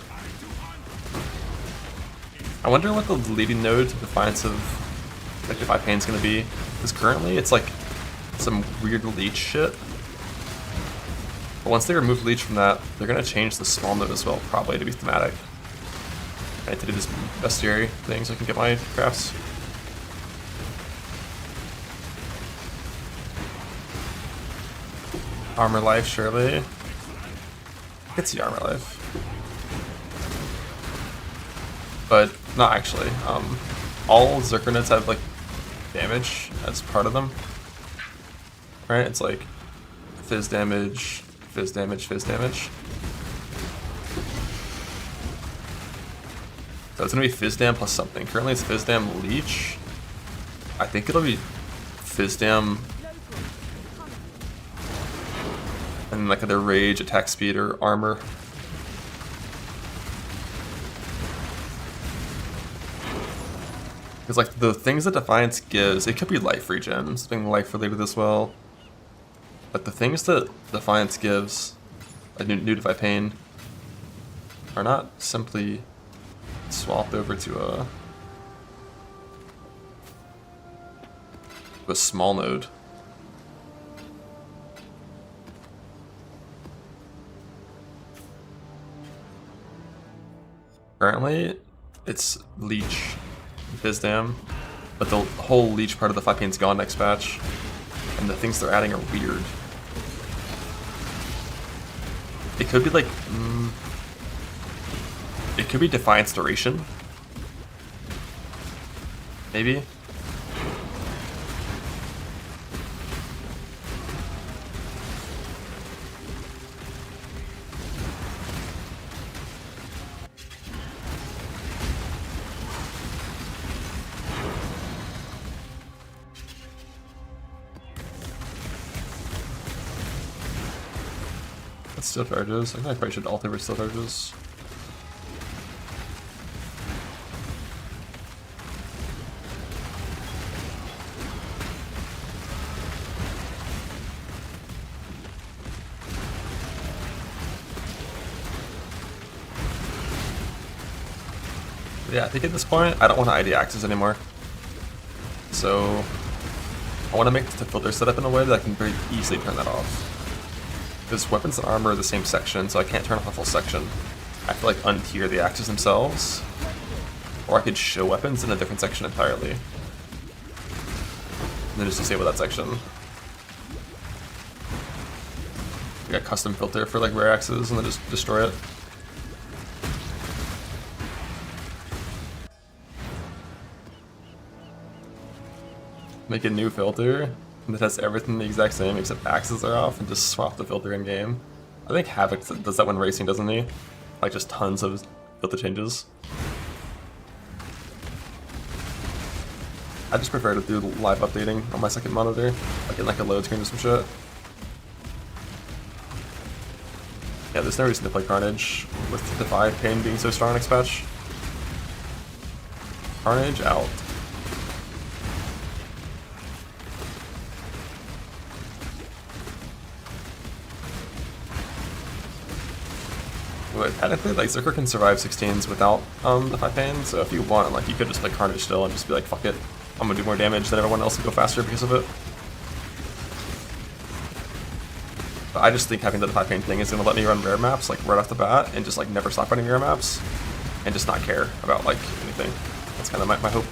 I wonder what the leading node to Defiance of like the 5 pain's gonna be. Because currently it's like some weird leech shit. But once they remove leech from that, they're gonna change the small node as well, probably to be thematic. I need to do this bestiary thing so I can get my crafts. Armor life, surely. I could see armor life. But not actually. All Zerkernets have like damage as part of them. Right? It's like fizz damage, fizz damage, fizz damage. So it's gonna be Fizzdam plus something. Currently it's Fizzdam Leech. I think it'll be Fizzdam and like either Rage, Attack Speed, or Armor. Because like the things that Defiance gives, it could be life regen, something life related as well. But the things that Defiance gives, like new Defy Pain, are not simply swapped over to a small node. Currently, it's Leech, Fizzdam, but the whole Leech part of the 5 pain's gone next patch, and the things they're adding are weird. It could be like, it could be Defiance Duration. Maybe. That's still charges. I think I probably should alt over still charges. Yeah, I think at this point, I don't want to ID axes anymore. So, I want to make the filter setup in a way that I can very easily turn that off. Because weapons and armor are the same section, so I can't turn off a full section. I have to like untier the axes themselves, or I could show weapons in a different section entirely. And then just disable that section. We got custom filter for like rare axes, and then just destroy it. Make a new filter that has everything the exact same except axes are off, and just swap the filter in game. I think Havoc does that when racing, doesn't he? Like just tons of filter changes. I just prefer to do live updating on my second monitor, like in like a load screen or some shit. Yeah, there's no reason to play Carnage with Defy Pain being so strong next patch. Carnage out. But technically, like, Zerker can survive 16s without the 5 pain, so if you want, like, you could just play Carnage still and just be like, fuck it, I'm gonna do more damage than everyone else and go faster because of it. But I just think having the 5 pain thing is gonna let me run rare maps, like, right off the bat, and just, like, never stop running rare maps, and just not care about, like, anything. That's kind of my hope.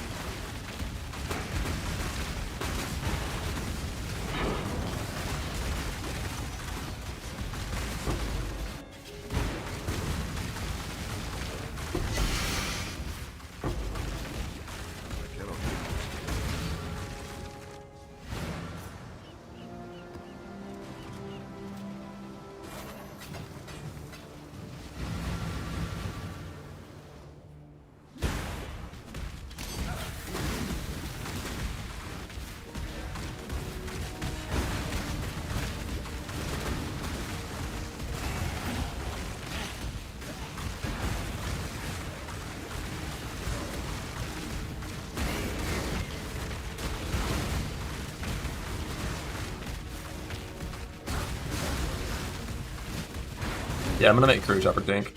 Yeah, I'm gonna make Crew Chopper tank.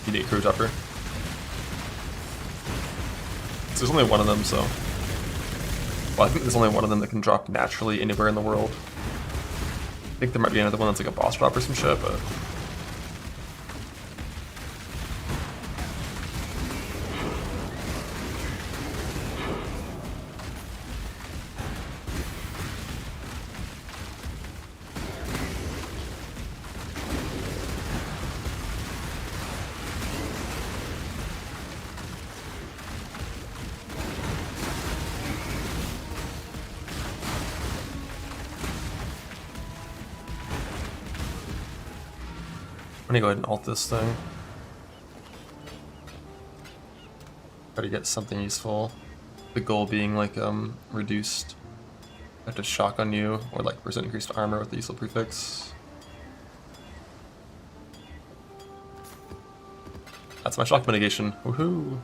You need Crew Chopper. So there's only one of them, so... Well, I think there's only one of them that can drop naturally anywhere in the world. I think there might be another one that's like a boss drop or some shit, but... I'm gonna go ahead and alt this thing. Try to get something useful. The goal being like reduced to shock on you, or like % increased armor with the useful prefix. That's my shock mitigation. Woohoo!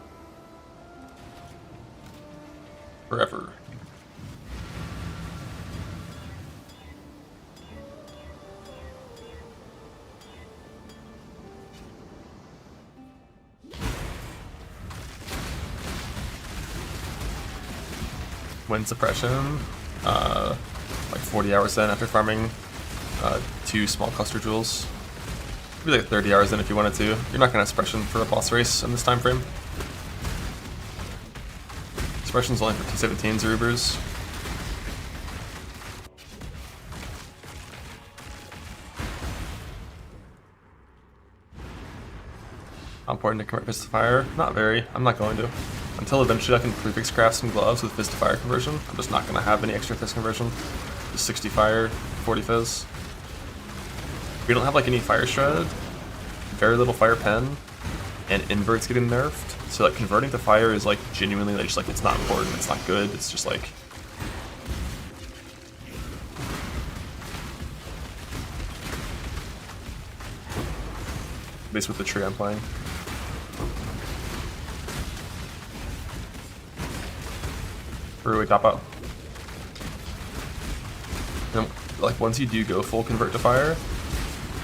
Forever. Wind suppression, like 40 hours in after farming 2 small cluster jewels. Maybe like 30 hours in if you wanted to. You're not gonna have suppression for a boss race in this time frame. Suppression's only for T17 Zerubers. How important to convert Fist of Fire? Not very. I'm not going to. Until eventually I can prefix craft some gloves with Fist of Fire conversion. I'm just not going to have any extra Fist conversion. Just 60 Fire, 40 Fizz. We don't have like any Fire Shred, very little Fire Pen, and inverts getting nerfed. So like converting to Fire is like genuinely like, just like it's not important, it's not good, it's just like... At least with the tree I'm playing. Where do we top out? And like once you do go full convert to fire,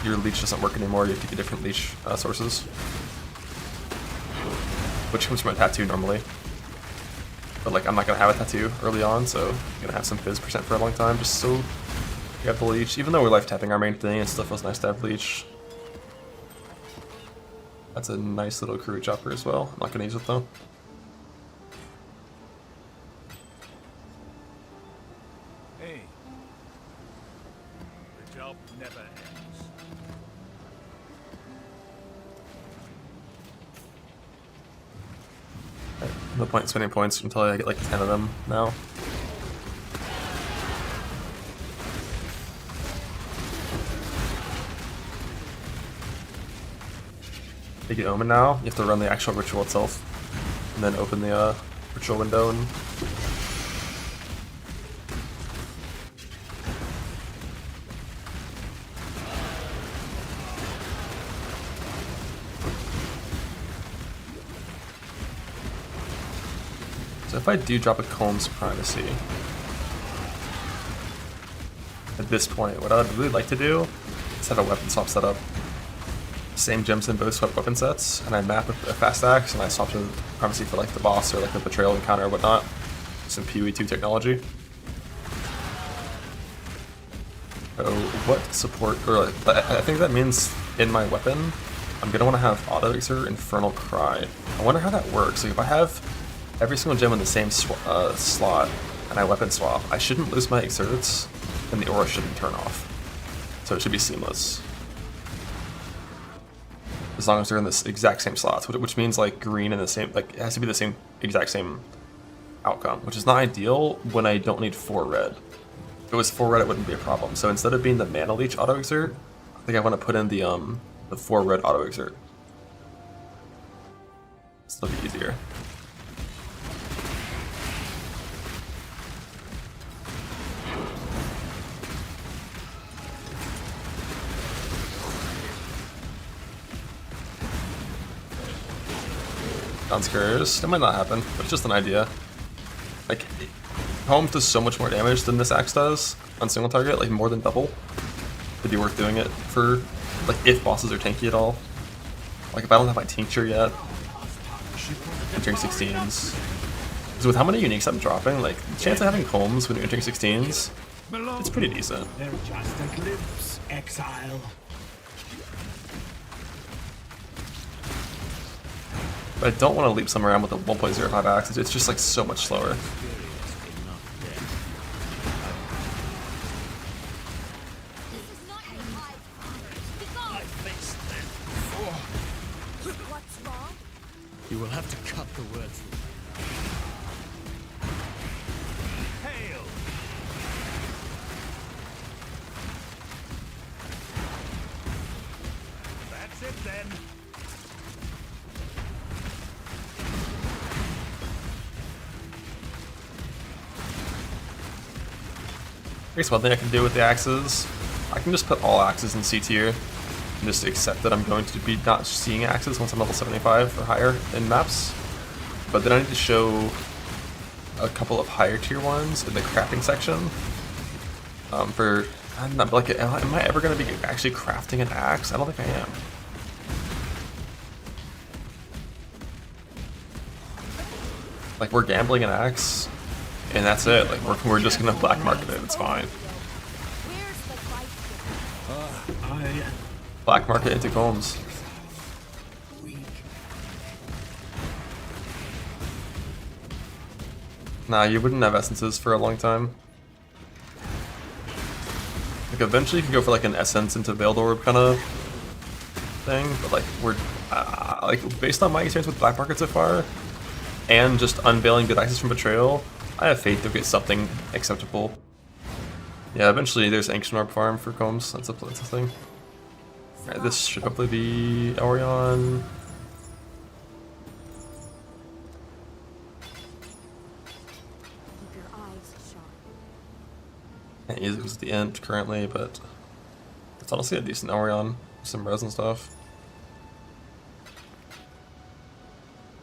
your leech doesn't work anymore. You have to get different leech sources, which comes from a tattoo normally. But like I'm not gonna have a tattoo early on, so I'm gonna have some fizz % for a long time, just so you have the leech. Even though we're life tapping our main thing, it still feels nice to have leech. That's a nice little crew chopper as well. I'm not gonna use it though. Hey, the job never ends. No point spending points until I get like 10 of them now. To get Omen now, you have to run the actual ritual itself, and then open the ritual window and... So if I do drop a Comb's Primacy, at this point, what I would really like to do is have a weapon swap set up. Same gems in both swept weapon sets, and I map a fast axe, and I swap to Primacy for like the boss or like the betrayal encounter or whatnot. Some PoE2 technology. So what support, or like, I think that means in my weapon, I'm gonna want to have Auto Exert, Infernal Cry. I wonder how that works. Like if I have every single gem in the same slot and I weapon swap, I shouldn't lose my exerts, and the aura shouldn't turn off. So it should be seamless. As long as they're in this exact same slots, which means like green in the same, like it has to be the same, exact same outcome, which is not ideal when I don't need 4 red. If it was 4 red, it wouldn't be a problem. So instead of being the Mana Leech auto exert, I think I want to put in the 4 red auto exert. So it'll be easier. Downstairs, that might not happen, but it's just an idea. Like, Home does so much more damage than this axe does on single target, like more than double. It'd be worth doing it for like if bosses are tanky at all. Like if I don't have my tincture yet, entering 16s. Because with how many uniques I'm dropping, like the chance of having combs when you're entering 16s, it's pretty decent. They're just a glimpse, Exile. But I don't want to leap some around with a 1.05 axe. It's just like so much slower. What's wrong? You will have to cut the words. Hail! That's it then. I guess one thing I can do with the axes, I can just put all axes in C tier and just accept that I'm going to be not seeing axes once I'm level 75 or higher in maps. But then I need to show a couple of higher tier ones in the crafting section. I'm not like, am I ever going to be actually crafting an axe? I don't think I am. Like we're gambling an axe, and that's it. Like we're just gonna black market it. It's fine. Where's the right? Black market into combs. Nah, you wouldn't have essences for a long time. Like eventually you can go for like an essence into veiled orb kind of thing, but like we're like based on my experience with black market so far, and just unveiling good axes from betrayal, I have faith they'll get something acceptable. Yeah, eventually there's ancient orb farm for combs. That's a thing. Alright, this should hopefully be Aurion. Keep your eyes sharp. Can't use it because of the int currently, but it's honestly a decent Aurion. Some res and stuff.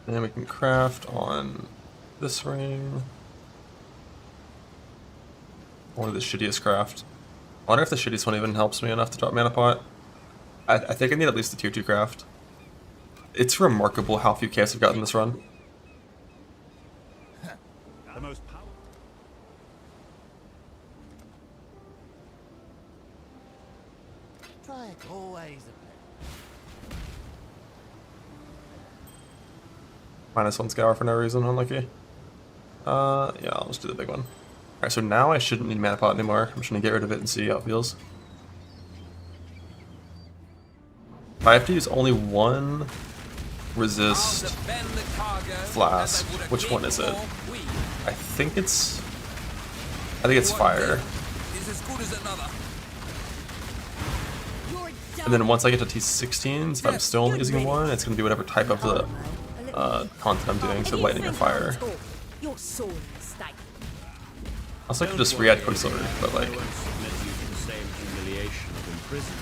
And then we can craft on this ring. Or the shittiest craft. I wonder if the shittiest one even helps me enough to drop mana pot. I think I need at least a tier 2 craft. It's remarkable how few chaos I've gotten this run. The most powerful. Try it. Always a -1 scour for no reason, unlucky. Yeah, I'll just do the big one. Alright, so now I shouldn't need mana pot anymore. I'm just gonna get rid of it and see how it feels. I have to use only one resist flask. Which one is it? I think it's fire. And then once I get to T16s, if I'm still only using one, it's gonna be whatever type of the content I'm doing, so lightning or fire. Your sword mistake. Also, I could just re-add Quicksilver, but like,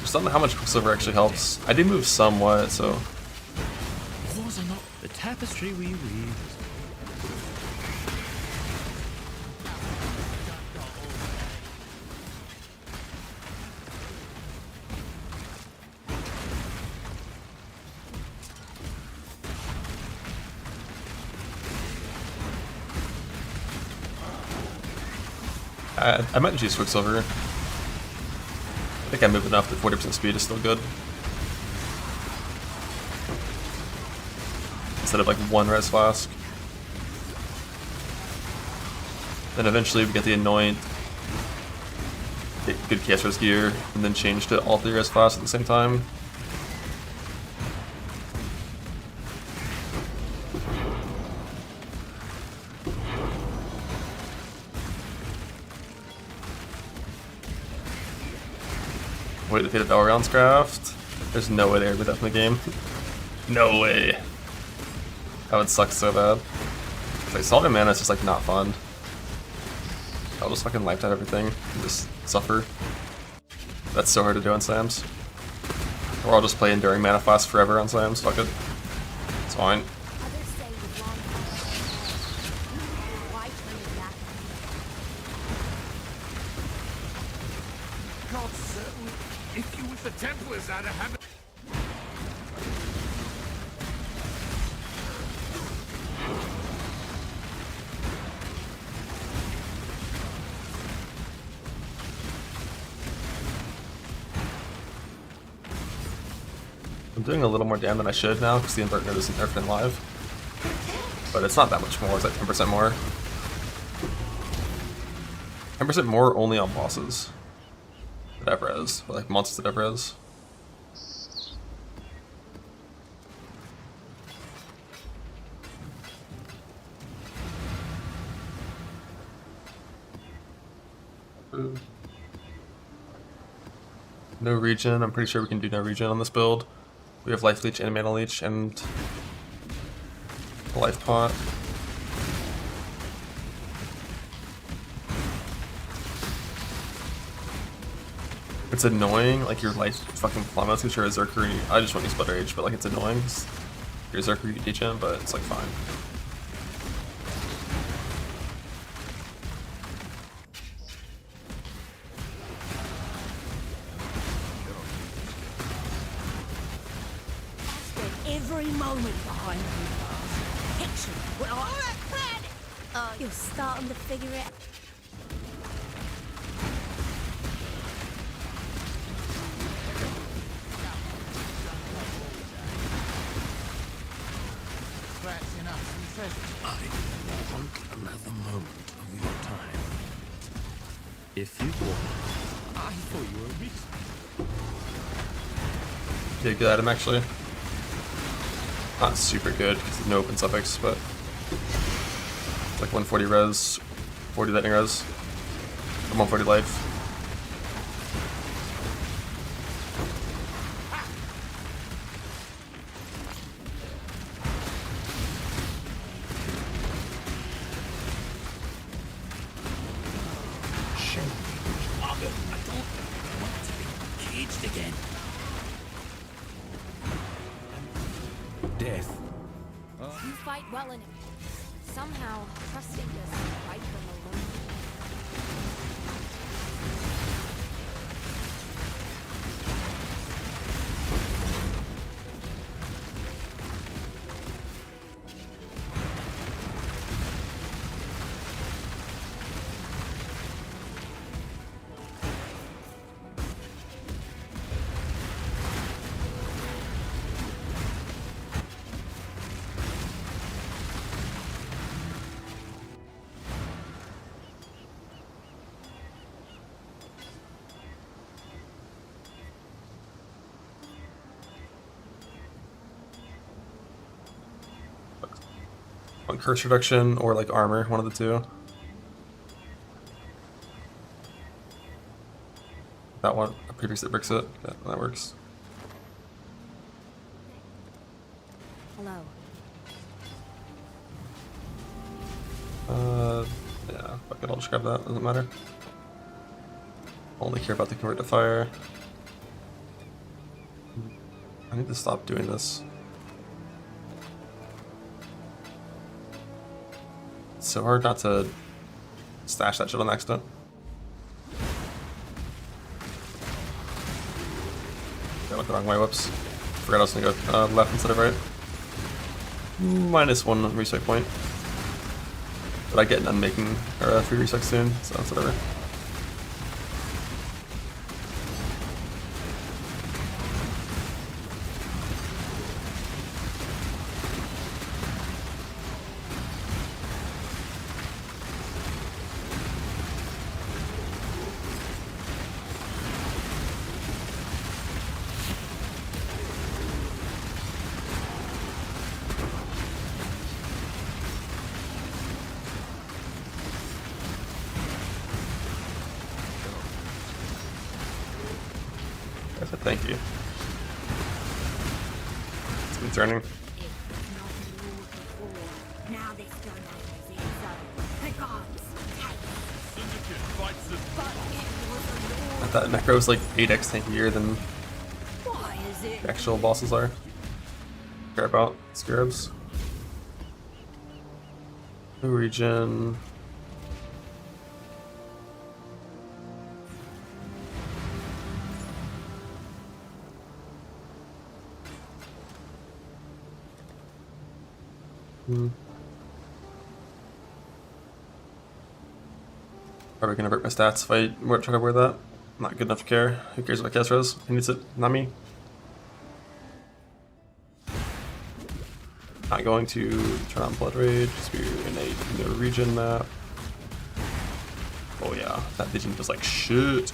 just don't know how much Quicksilver actually helps. I did move somewhat, so. Wars are not the tapestry we weave. I might just use Quicksilver. I think I moved enough that 40% speed is still good. Instead of like one res flask. Then eventually we get the Anoint, get good chaos res gear, and then change to all 3 res flasks at the same time. Wait, the fate of Aurion's craft? There's no way they ever put that from the game. No way. That would suck so bad. Like, Solid Mana is just like not fun. I'll just fucking life out everything and just suffer. That's so hard to do on slams. Or I'll just play Enduring Mana Flask forever on slams, fuck it. It's fine. Others say with long why turn your back not certain if you with the Templars had a habit. I'm doing a little more damage than I should now because the invert node isn't nerfed in live. But it's not that much more, it's like 10% more. 10% more only on bosses. That ever has. Or like monsters that ever has. No regen, I'm pretty sure we can do no regen on this build. We have life leech and mana leech and a life pot. It's annoying, like your life fucking plummets because you're a Zerker. I just want to use Blood Rage, but like it's annoying. You're a Zerker, you degen, but it's like fine. Every moment behind you bars. Picture when you're starting to figure it out. I want another moment of your time. If you want, I thought you were weak. Yeah, good item actually. Not super good because there's no open suffix, but it's like 140 res, 40 lightning res, and 140 life. Again. Death. You fight well in it. Somehow, trusting this fight them alone. On curse reduction or like armor, one of the two. That one, a previous that bricks it. Yeah, that works. Hello. Yeah, fuck it, I'll just grab that, doesn't matter. Only care about the convert to fire. I need to stop doing this. It's so hard not to stash that shit on accident. I went the wrong way, whoops. Forgot I was gonna go left instead of right. -1 reset point. But I get an unmaking or a free reset soon, so that's whatever. I said thank you. It's concerning. Now this donut is in zone. The gods take Syndicate fights us. but it was a I thought Necro's like 8x tankier than why is it? the actual bosses are. Care about Scarabs. No regen. Probably gonna hurt my stats if I try to wear that. Not good enough to care. Who cares about Kestros? He needs it, not me. Not going to turn on Blood Rage, because we're in a new region map. Oh yeah, that Legion was like shit.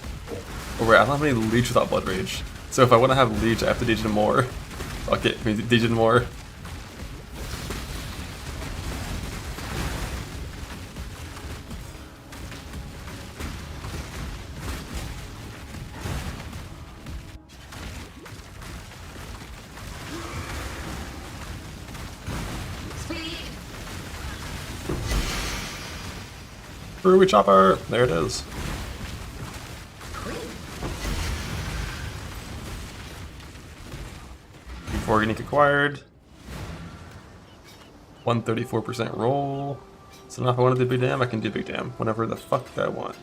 Oh right, I don't have any Leech without Blood Rage. So if I want to have Leech, I have to Legion more. Fuck it, Legion more. Brewery Chopper! There it is. Before unique acquired. 134% roll. So now if I want to do big dam, I can do big dam whenever the fuck I want.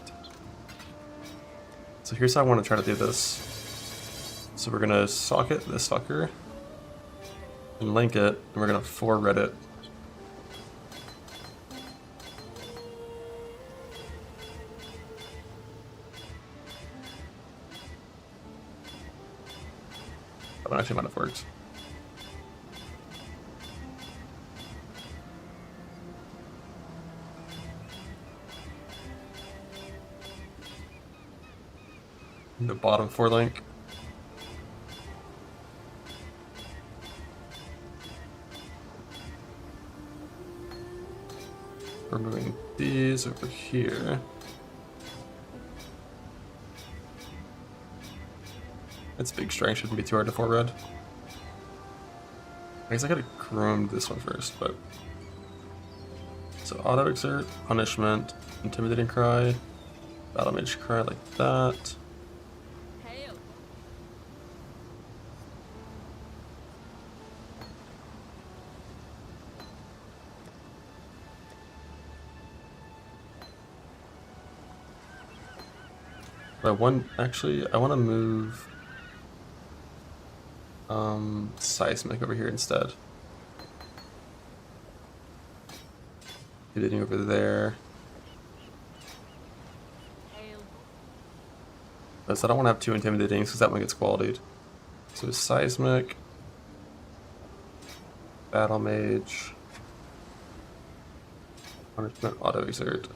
So here's how I want to try to do this. So we're gonna socket this fucker and link it, and we're gonna 4 red it. That one actually might have worked. The bottom 4 link. We're moving these over here. Its big strength shouldn't be too hard to 4 red. I guess I gotta groom this one first, but... So auto exert, punishment, intimidating cry, battle mage cry like that. Hail. But I want to move seismic over here instead. Hitting over there. Hail. But I don't want to have 2 intimidating because that one gets qualityed. So seismic, battle mage, punishment, auto exert.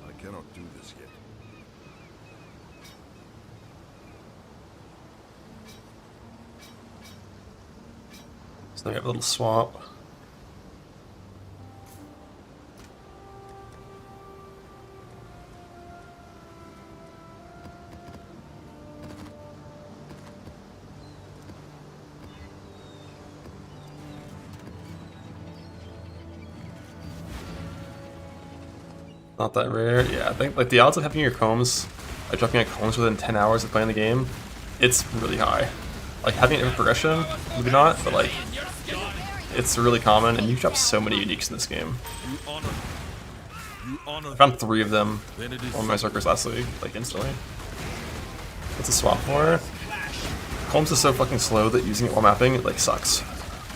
I cannot do this yet. So then we have a little swap. Not that rare. Yeah, I think like the odds of having your combs, like dropping your combs within 10 hours of playing the game, it's really high. Like having it in progression, maybe not, but like it's really common, and you drop so many uniques in this game. I found 3 of them on my circus last league, like instantly. What's a swap for? Combs is so fucking slow that using it while mapping it like sucks.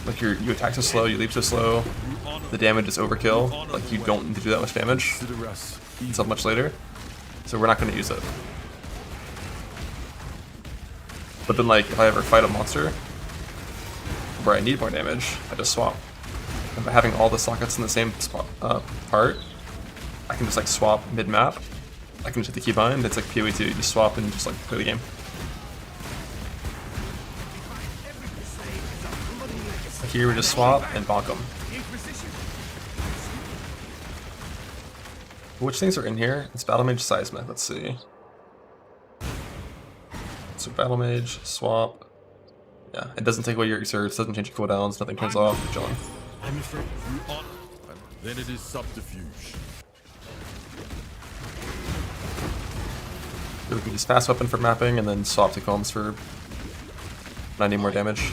Like you attack so slow, you leap so slow, the damage is overkill. Like you don't need to do that much damage until much later. So we're not going to use it. But then like if I ever fight a monster where I need more damage, I just swap. And by having all the sockets in the same spot part, I can just like swap mid-map. I can just hit the keybind, it's like PoE2, you just swap and just like play the game. Here we just swap and bonk them. Which things are in here? It's Battle Mage, Seismic, let's see. So Battle Mage, swap. Yeah, it doesn't take away your exerts, doesn't change your cooldowns, nothing turns off, chilling. I'm afraid you honor. Then it is subterfuge. So we can just fast weapon for mapping and then swap to combs for And I need more damage.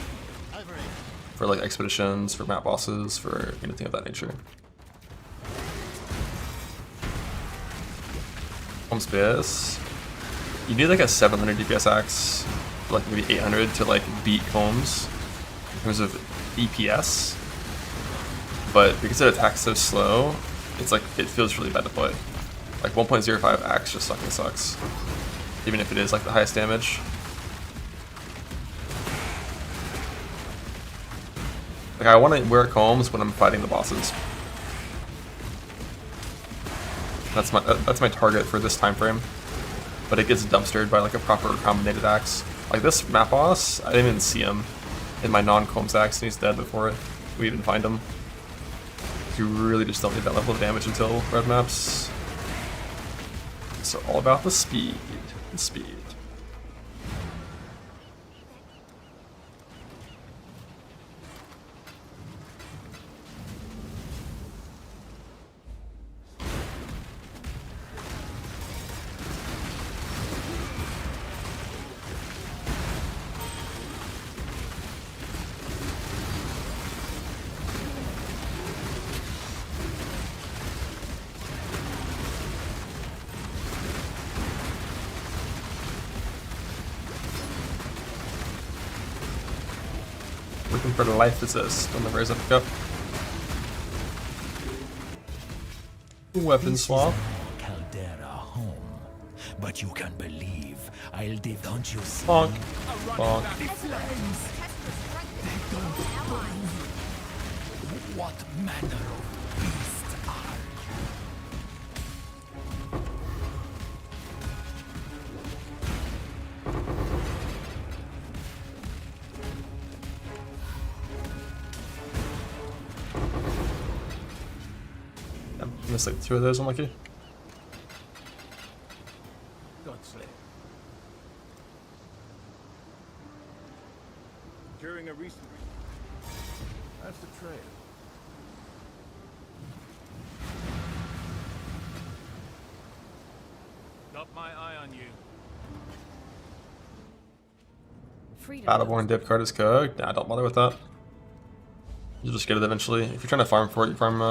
For like expeditions, for map bosses, for anything of that nature. Home space. You need like a 700 DPS axe, or like maybe 800 to like beat Combs in terms of DPS. But because it attacks so slow, it's like it feels really bad to play. Like 1.05 axe just fucking sucks, even if it is like the highest damage. Like I want to wear Combs when I'm fighting the bosses. That's my target for this time frame. But it gets dumpstered by like a proper combinated axe. Like this map boss, I didn't even see him in my non-Combs axe, and he's dead before we even find him. You really just don't need that level of damage until red maps. So all about the speed. The speed. Looking for the life assist on the raise up cup. Weapon swap. Caldera home, but you can believe I'll don't you see? Bonk. Bonk. What manner of beast are I missed like 2 of those, unlucky. Godsley. During a recent... That's the trail. Got my eye on you. Freedom. Battleborn dip card is cooked. Nah, don't bother with that. You'll just get it eventually. If you're trying to farm for it, you farm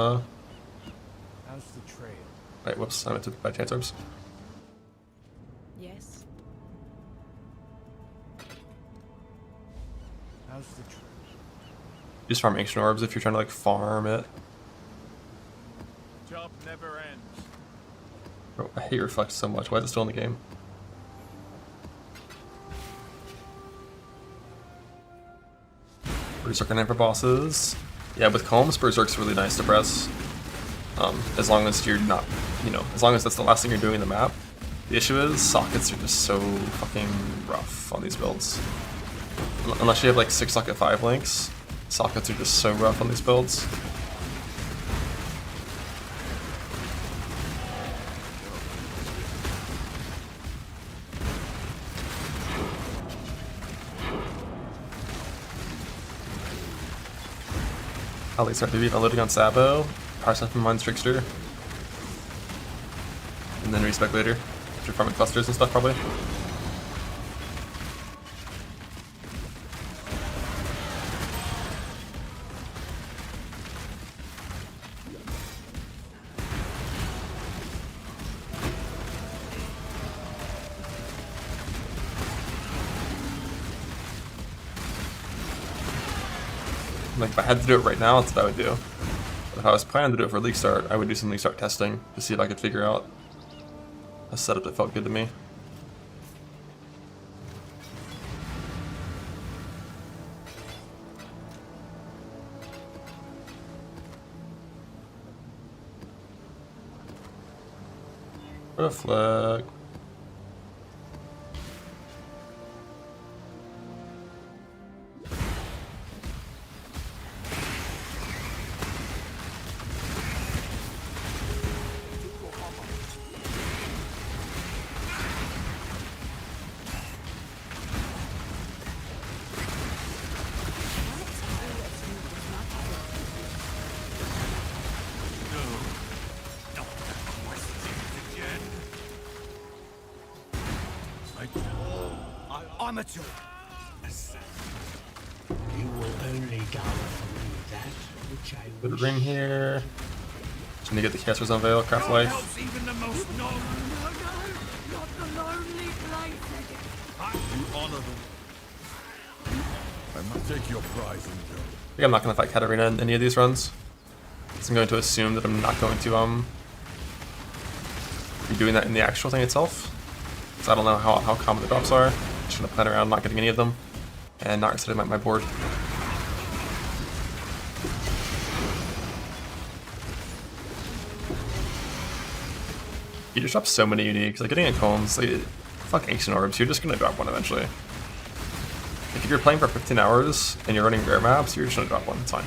How's the trail? Wait, whoops, I meant to buy chance orbs. Yes. How's the trail? Just farm ancient orbs if you're trying to like farm it. Job never ends. Bro, I hate Reflect so much. Why is it still in the game? Berserker 9 for bosses. Yeah, with Combs, Berserk's really nice to press. As long as you're not, as long as that's the last thing you're doing in the map. The issue is, sockets are just so fucking rough on these builds. Unless you have like 6 socket 5 links, sockets are just so rough on these builds. I'll at least start to be unloading on Sabo, power stuff from Mind's Trickster, and then respec later, after farming clusters and stuff probably. Like, if I had to do it right now, that's what I would do. But if I was planning to do it for League Start, I would do some League Start testing to see if I could figure out a setup that felt good to me. Reflect. Amateur. only gather from me that which I Good wish. ring here. Just need to get the Caster's Unveil, Craft God Life. helps even the most Not the lonely place. You honor them. I must take your prize and go. I think I'm not going to fight Katarina in any of these runs. So I'm going to assume that I'm not going to be doing that in the actual thing itself. Because I don't know how common the drops are. I'm just going to plan around not getting any of them. And not resetting my board. You just drop so many uniques. Like getting a Combs, like, fuck Ancient Orbs, you're just going to drop one eventually. Like if you're playing for 15 hours and you're running rare maps, you're just going to drop one. It's fine.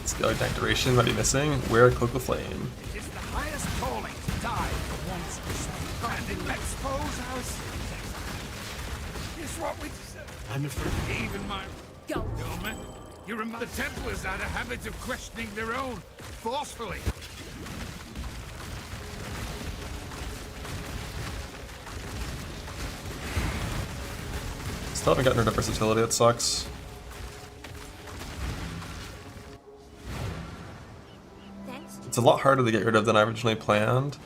Stellar Tank Duration might be missing. Wear Cloak of Flame. It is the highest calling to die for once and expose our sins. It's what we deserve. I'm afraid. Even my Go. Gilman, you remember the Templars had a habit of questioning their own forcefully. Still haven't gotten rid of versatility, it sucks. Thanks. It's a lot harder to get rid of than I originally planned.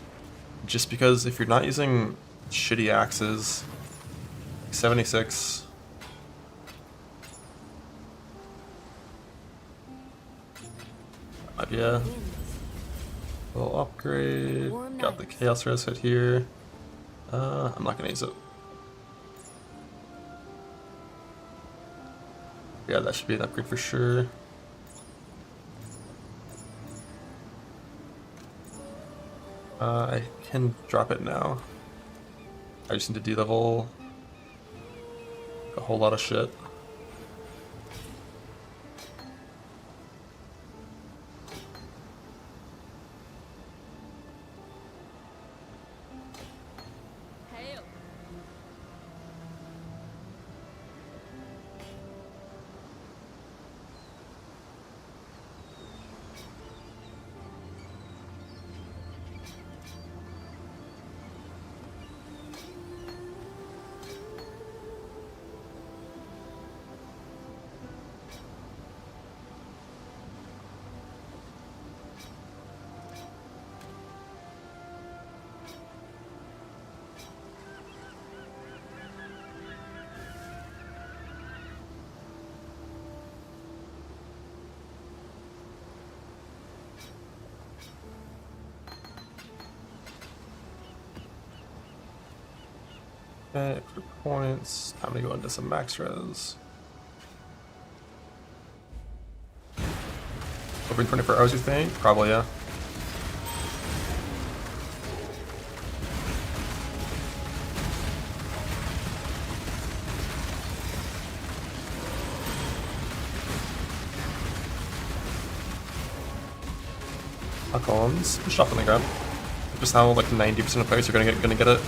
Just because if you're not using shitty axes, like 76. Yeah. Little upgrade. Got the Chaos Rest hit here. I'm not gonna use it. Yeah, that should be an upgrade for sure. I can drop it now. I just need to de-level a whole lot of shit. Hail. Okay, for points. Time to go into some max res. Over in 24 hours, you think? Probably, yeah. Icons. Just drop on the ground. Just how like 90% of players are gonna get it.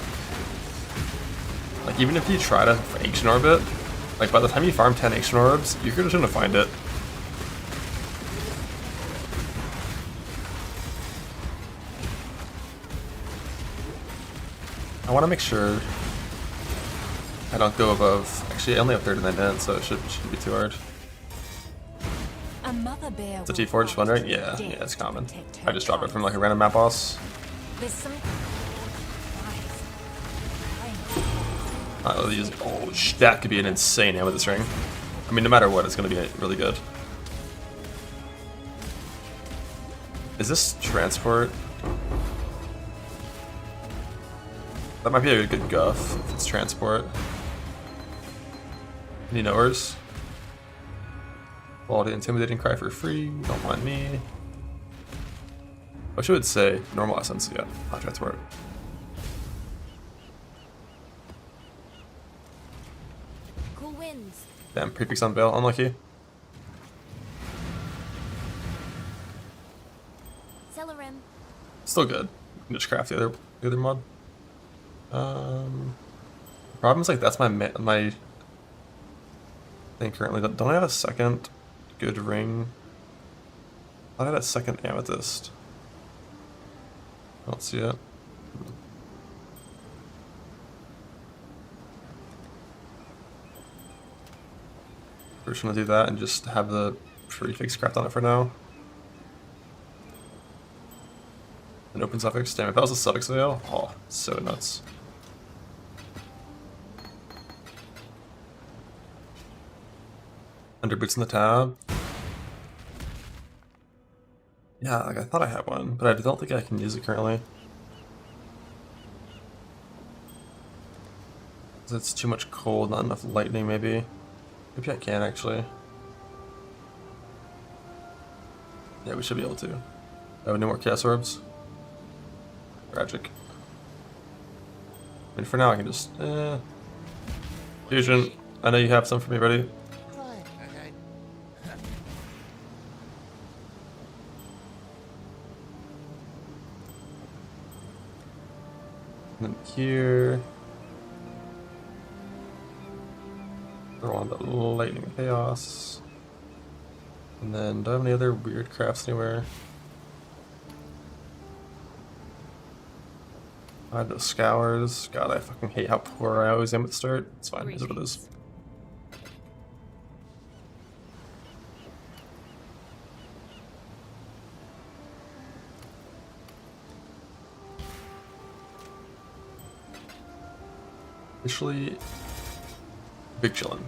Like even if you try to Ancient Orb it, like by the time you farm 10 Ancient Orbs, you're just gonna find it. I want to make sure I don't go above. Actually, I only have 39 minutes, so it shouldn't be too hard. A mother bear. It's a T4, just wondering? Yeah, it's common. I just dropped it from like a random map boss. There's something. Oh, that could be an insane amethyst ring. I mean, no matter what, it's going to be really good. Is this transport? That might be a good guff if it's transport. Any knowers? Quality intimidating cry for free. Don't mind me. I wish it would say normal essence. Yeah, not transport. Cool winds. Damn, prefix on bail, unlucky. Celerim. Still good. You can just craft the other mod. The problem is like that's my thing currently. Don't I have a second good ring I had a second amethyst. I don't see it. We're just gonna do that and just have the prefix craft on it for now. An open suffix. Damn, if that was a suffix veil, oh, so nuts. Under boots in the tab. Yeah, like I thought I had one, but I don't think I can use it currently. It's too much cold, not enough lightning maybe. Maybe I can actually. Yeah, we should be able to. Oh, no more chaos orbs. Tragic. I mean, for now I can just, Fusion, I know you have some for me ready. And then here, throw on the lightning chaos. And then, do I have any other weird crafts anywhere? I have no scours. God, I fucking hate how poor I always am at the start. It's fine, it's what it is. Officially, big chillin'.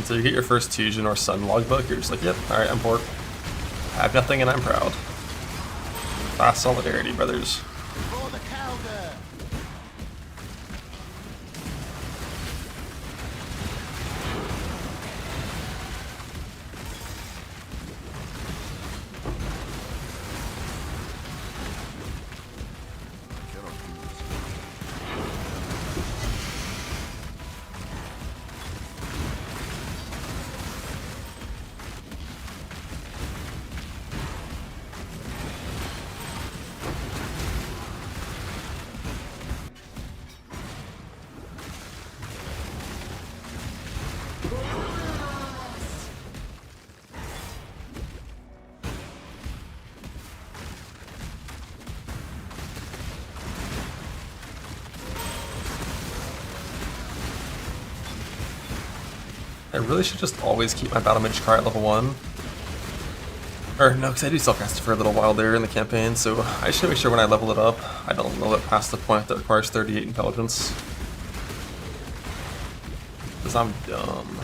So you get your first Fusion or Sun logbook, you're just like, yep, alright, I'm bored. I have nothing and I'm proud. Fast solidarity, brothers. I really should just always keep my battle mage cry at level 1. Or no, because I do self-cast it for a little while there in the campaign, so I should make sure when I level it up, I don't level it past the point that requires 38 intelligence. Because I'm dumb.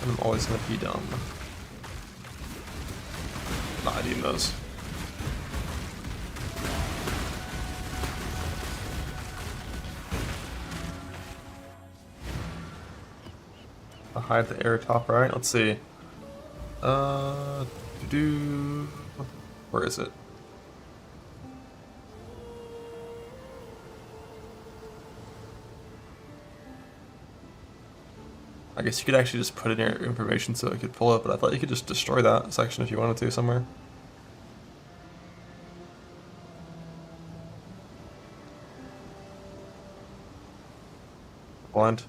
And I'm always going to be dumb. Not hiding those. Hide the air top right. Let's see. Where is it? I guess you could actually just put in your information so it could pull it, but I thought you could just destroy that section if you wanted to somewhere. Blind.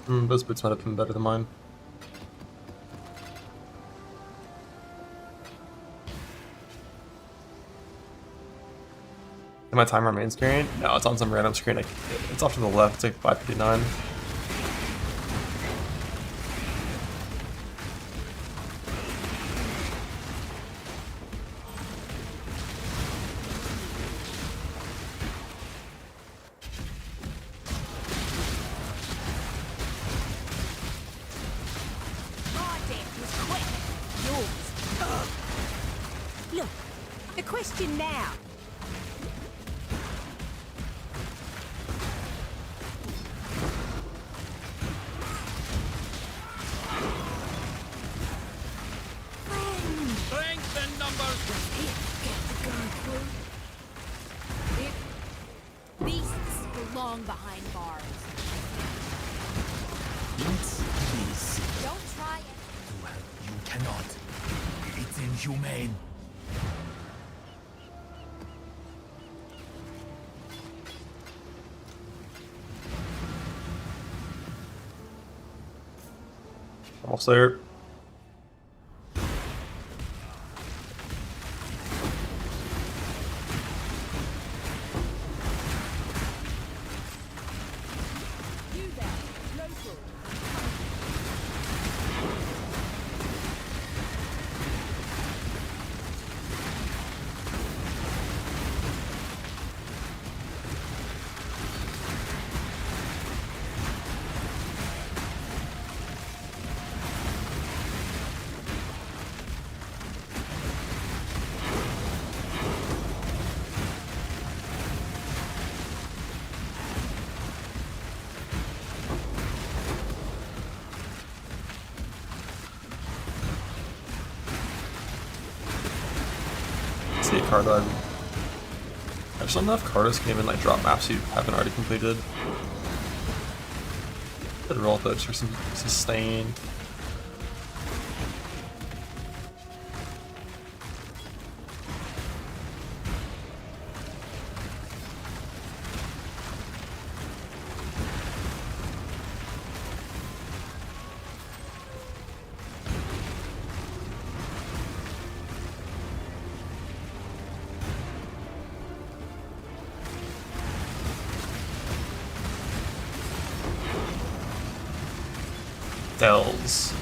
Those boots might have been better than mine. Can my time remain screen? No, it's on some random screen. It's off to the left. It's like 559. My death was quick. Yours. Ugh. Look, the question now. Strength in numbers. Beasts belong behind bars. It's easy. Don't try it. Well, you cannot. It's inhumane. Almost there. You there, local. See a card that I just don't know if Cardos can even like drop maps you haven't already completed. Could roll those for some sustain. Dells.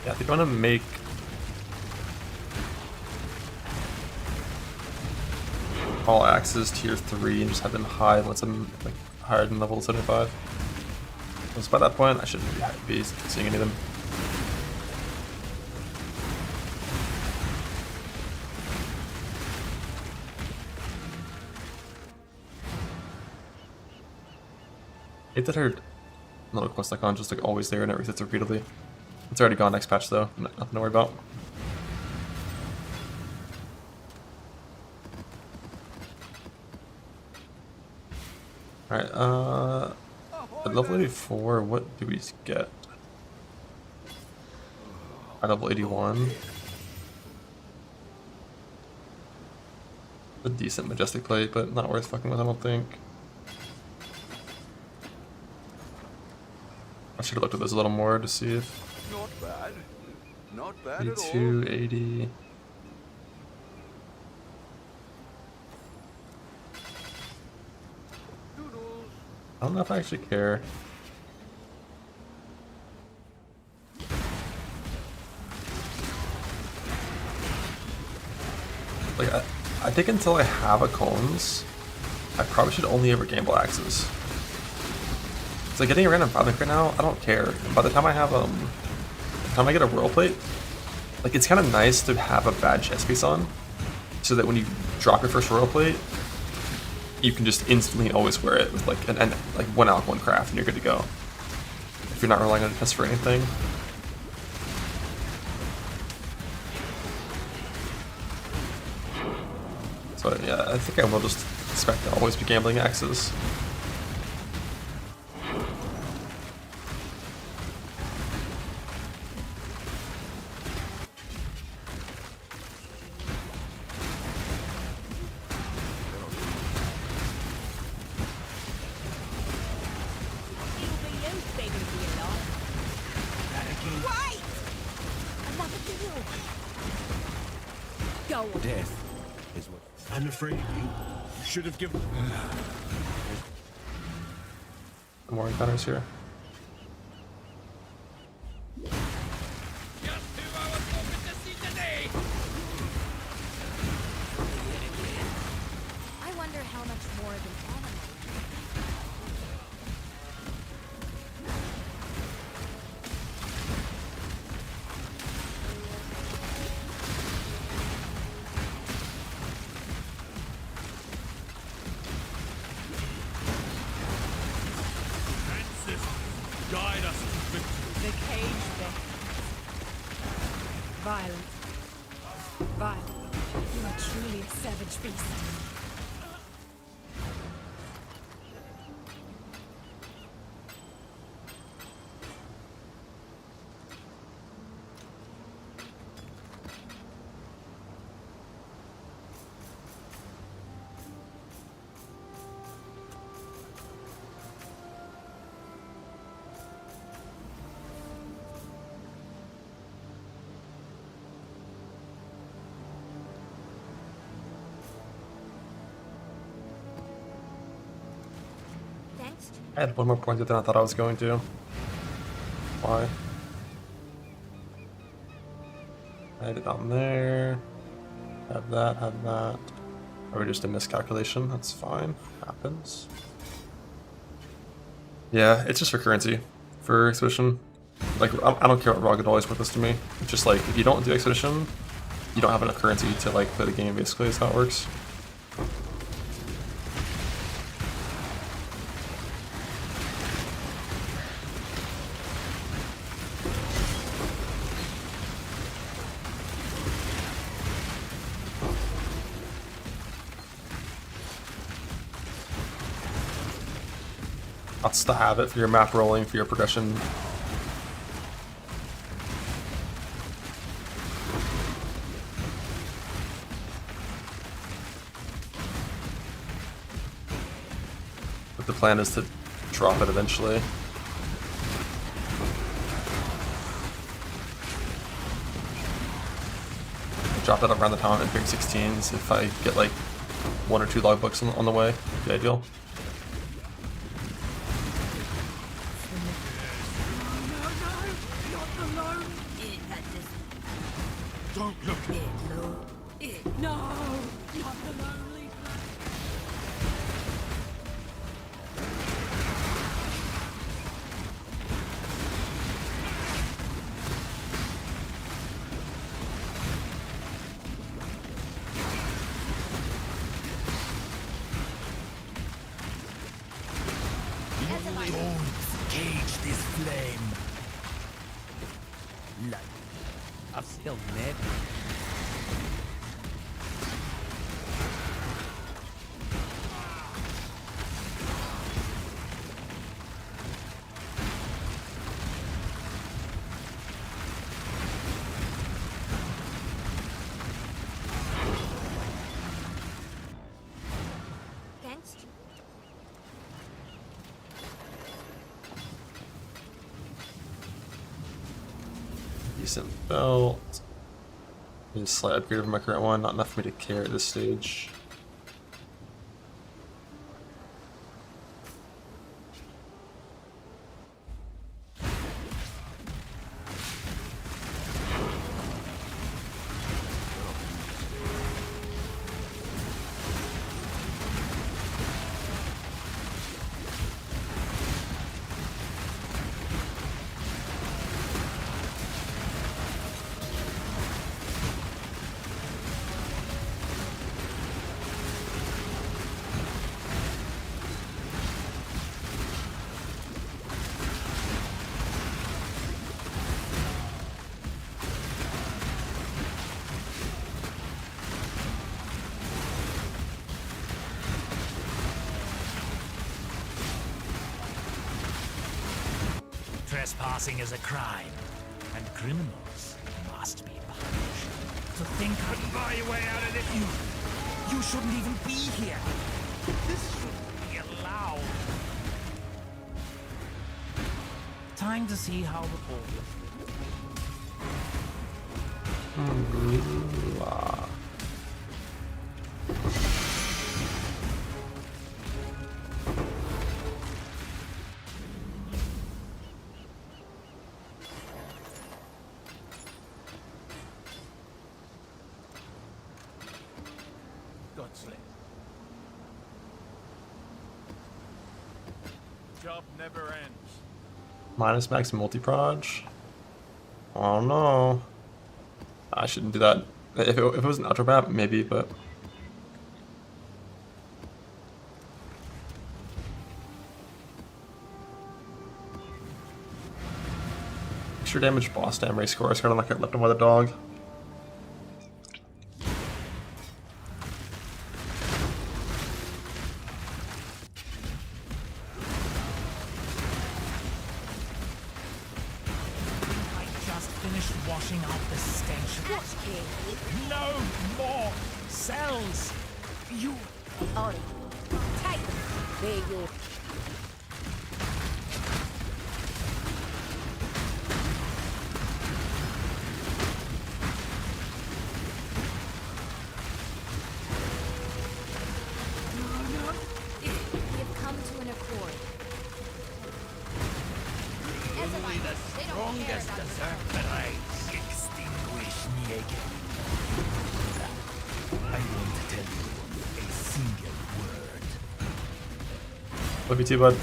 Yeah, I think I'm gonna make all axes tier 3 and just have them high once I'm like higher than level 75. Because by that point I shouldn't be seeing any of them. I hate that her little quest icon just like always there and it resets repeatedly. It's already gone next patch though, nothing to worry about. Alright, at level 84, what do we get? At level 81. A decent Majestic plate, but not worth fucking with, I don't think. I should have looked at this a little more to see if... Not bad. Not bad at all. 82, 80... I don't know if I actually care. Like, I think until I have a cones, I probably should only ever gamble axes. It's like getting a random fabric right now, I don't care. By the time I have, by the time I get a royal plate, like it's kind of nice to have a bad chest piece on, so that when you drop your first royal plate, you can just instantly always wear it with like like one alch, one craft, and you're good to go. If you're not relying on a chest for anything. So yeah, I think I will just expect to always be gambling axes. Go on. Death is what I'm afraid you should have given. More encounters here. I wonder how much more of an animal. Guide us to victory. The cage beckons. Violent. Violent. You are truly a savage beast. Thanks. I had one more point than I thought I was going to. Why? I had it on there. Have that, have that. Or just a miscalculation, that's fine. Happens. Yeah, it's just for currency. For Expedition. Like, I don't care what Raw always worth this to me. It's just like, if you don't do Expedition, you don't have enough currency to like play the game, basically, is how it works. That's to have it for your map rolling, for your progression. But the plan is to drop it eventually. Drop it around the time in big 16s if I get like 1 or 2 logbooks on the way. Be ideal. Don't look. No, not the lonely. Don't cage this flame. Like, I'm still mad. Thanks. Decent belt. Need a slight upgrade over my current one, not enough for me to care at this stage. Trespassing is a crime, and criminals must be punished. To think I can buy your way out of this, you shouldn't even be here. This shouldn't be allowed. Time to see how the ball is. what's left. Job never ends. Minus max multi-proj? Oh no. I shouldn't do that. If it was an ultra map, maybe, but... Extra damage boss damage race score. I kind of like it left him with a dog. I just finished washing out the stench. No more cells! You... Ollie, take them. They're yours. You've come to an accord. Only the strongest deserve the race. Extinguish me again. I won't tell you a single word. Love you too, bud.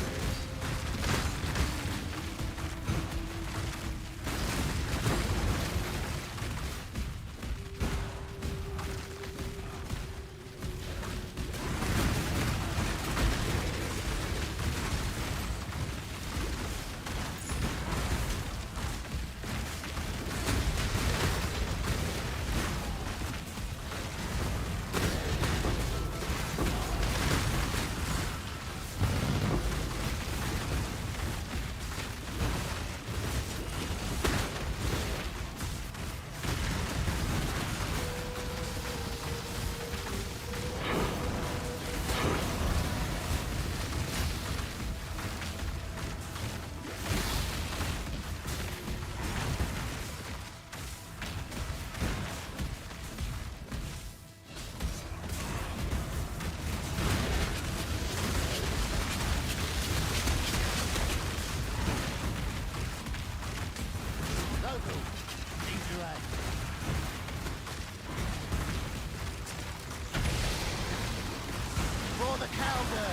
For the counter!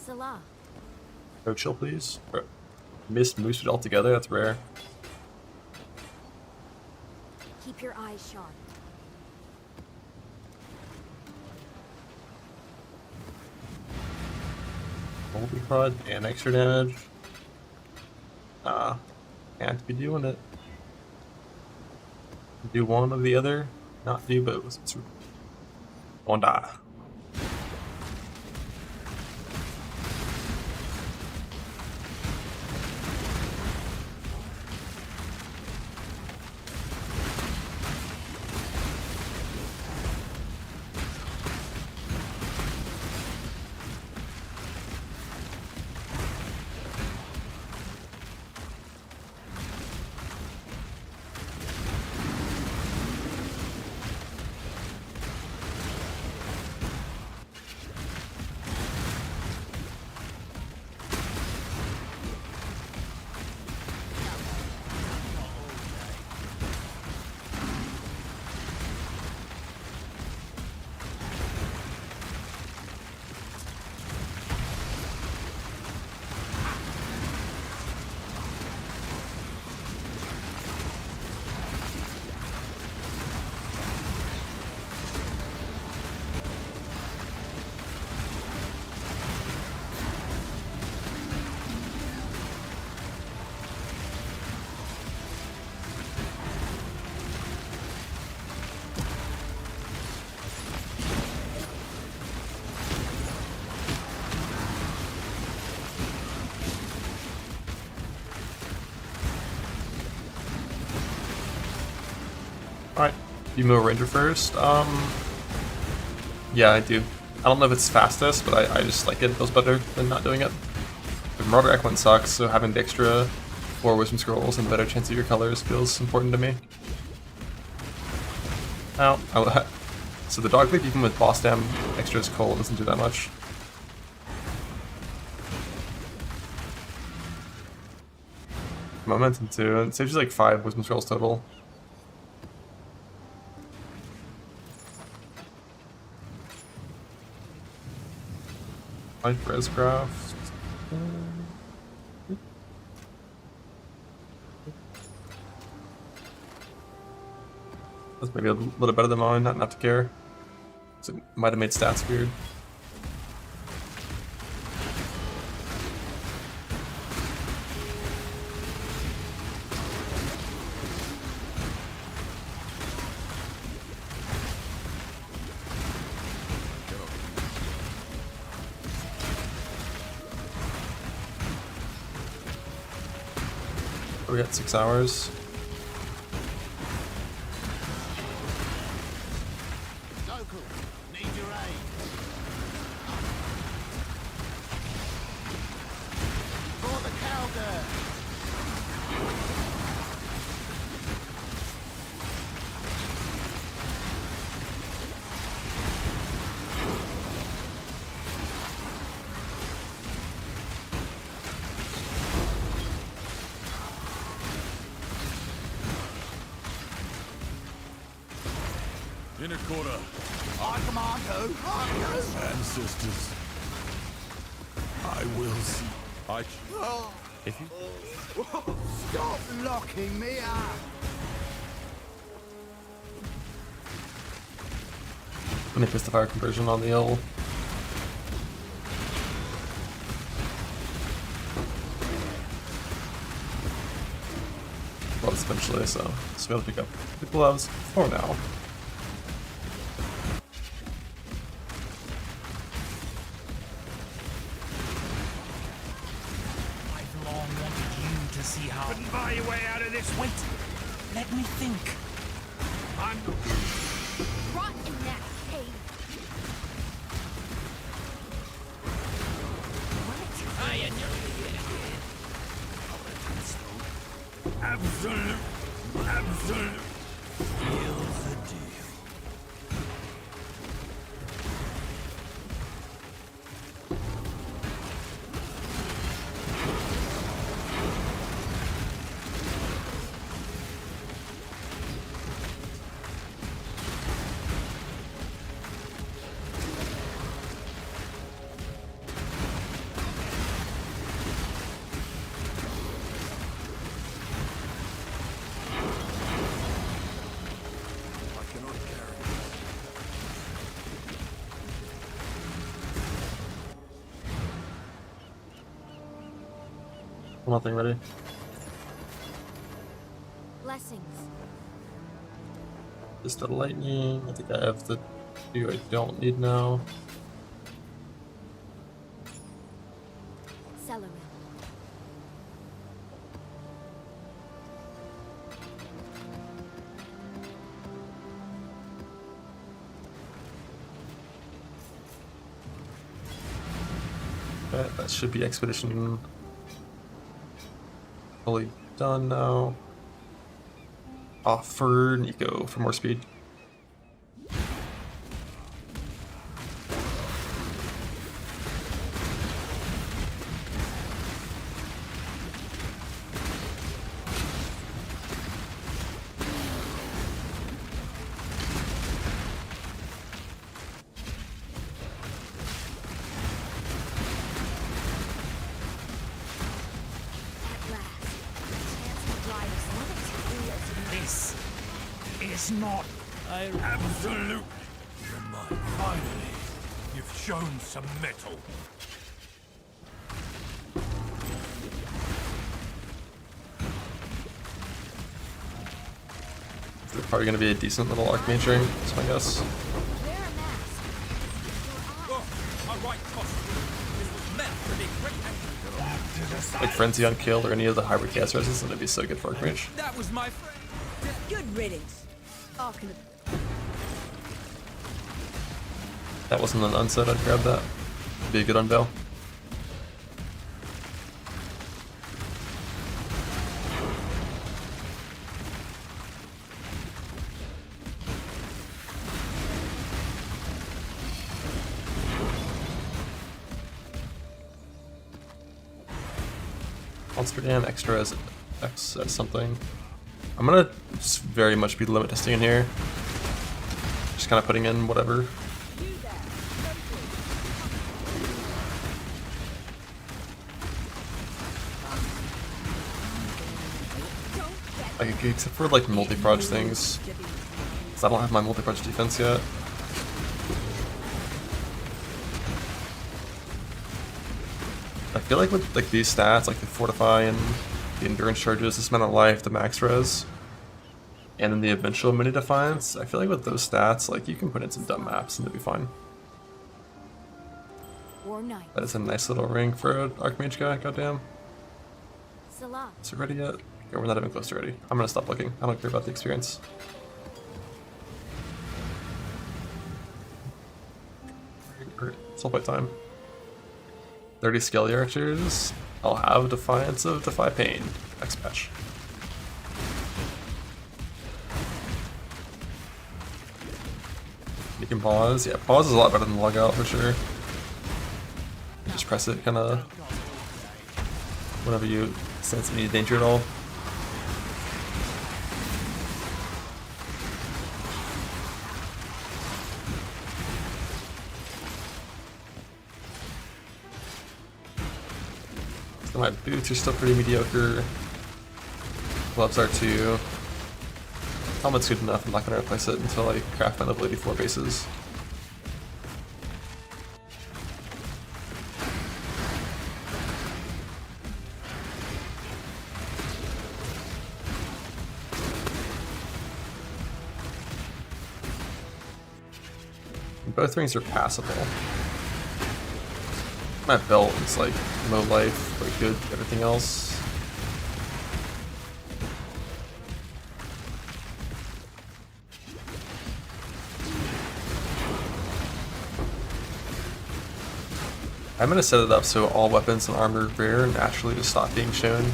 Salah. No chill, please. Missed Moosewood altogether. That's rare. Keep your eyes sharp. Multi-prod and extra damage. Can't be doing it. Do one or the other. Not do both. It's one die. Alright, you move Ranger first. Yeah, I do. I don't know if it's fastest, but I just like it. It feels better than not doing it. The Marauder Equine sucks, so having the extra 4 Wisdom Scrolls and better chance of your colors feels important to me. Oh, so the dog leap, even with boss dam extras cold, doesn't do that much. Momentum too, and it saves you like 5 Wisdom Scrolls total. Like Rescraft. That's maybe a little better than mine, not to care. So it might have made stats weird. We got 6 hours. Local, need your aid. For the cowgirl. Inner quarter. I command who? Ancestors. I will see. If you Stop locking me up. When they piss the fire conversion on the hill. Gloves eventually, so just be able to pick up the gloves for now. I've long wanted you to see how. Couldn't buy your way out of this. Wait, let me think. I'm Rot in that cave. absolute. Feels the deal. Nothing ready. Blessings. Just the lightning. I think I have the few I don't need now. Celery. That should be expedition fully done now. Off for Nico for more speed. This is not. Absolute. You're mine. Finally, you've shown some mettle. They're probably going to be a decent little Archmage ring, so I guess. Wear a mask. Oh, a right costume. This was meant to be quick and Like Frenzy on Kill or any of the hybrid chaos reses, that'd be so good for Archmage. that was my friend. Good riddance. Arkin. That wasn't an unset, I'd grab that. Be a good unveil. Monster Dam extra as X as something. I'm gonna just very much be limit testing in here. Just kind of putting in whatever. Like, except for like multi-proj things. Cause I don't have my multi-proj defense yet. I feel like with like these stats, like the fortify and the endurance charges, this amount of life, the max res, and then the eventual mini defiance, I feel like with those stats, like you can put in some dumb maps and it'll be fine. That is a nice little ring for an Archmage guy, goddamn. Is it ready yet? Yeah, we're not even close to ready. I'm gonna stop looking. I don't care about the experience. Soul fight time. 30 Skelly Archers. I'll have Defiance of Defy Pain. Next patch. You can pause. Yeah, pause is a lot better than log out for sure. You just press it kinda whenever you sense any danger at all. So my boots are still pretty mediocre. Gloves are too. Helmet's good enough, I'm not going to replace it until I craft my level 84 bases. Both rings are passable. My belt is like low life, but good everything else. I'm gonna set it up so all weapons and armor rare naturally just stop being shown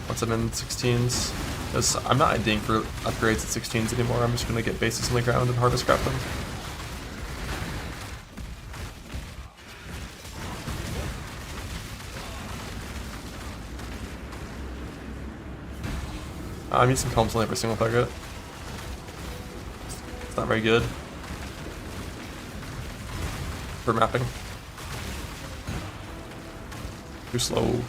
once I'm in 16s. Because I'm not IDing for upgrades at 16s anymore, I'm just gonna get bases on the ground and harvest scrap them. I'm using Calms on every single target. It's not very good for mapping. Too slow.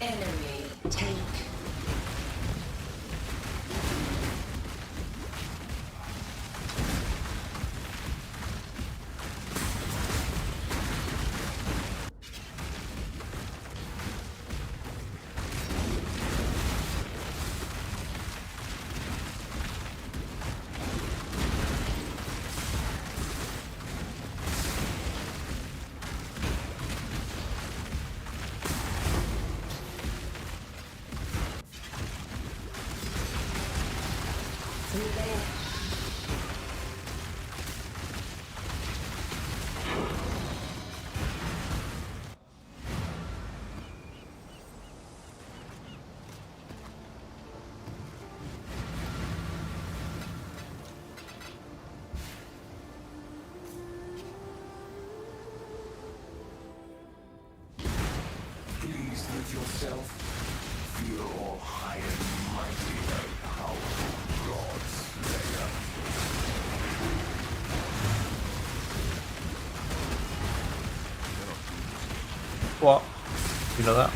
Enemy tank. Please let yourself What? You know that?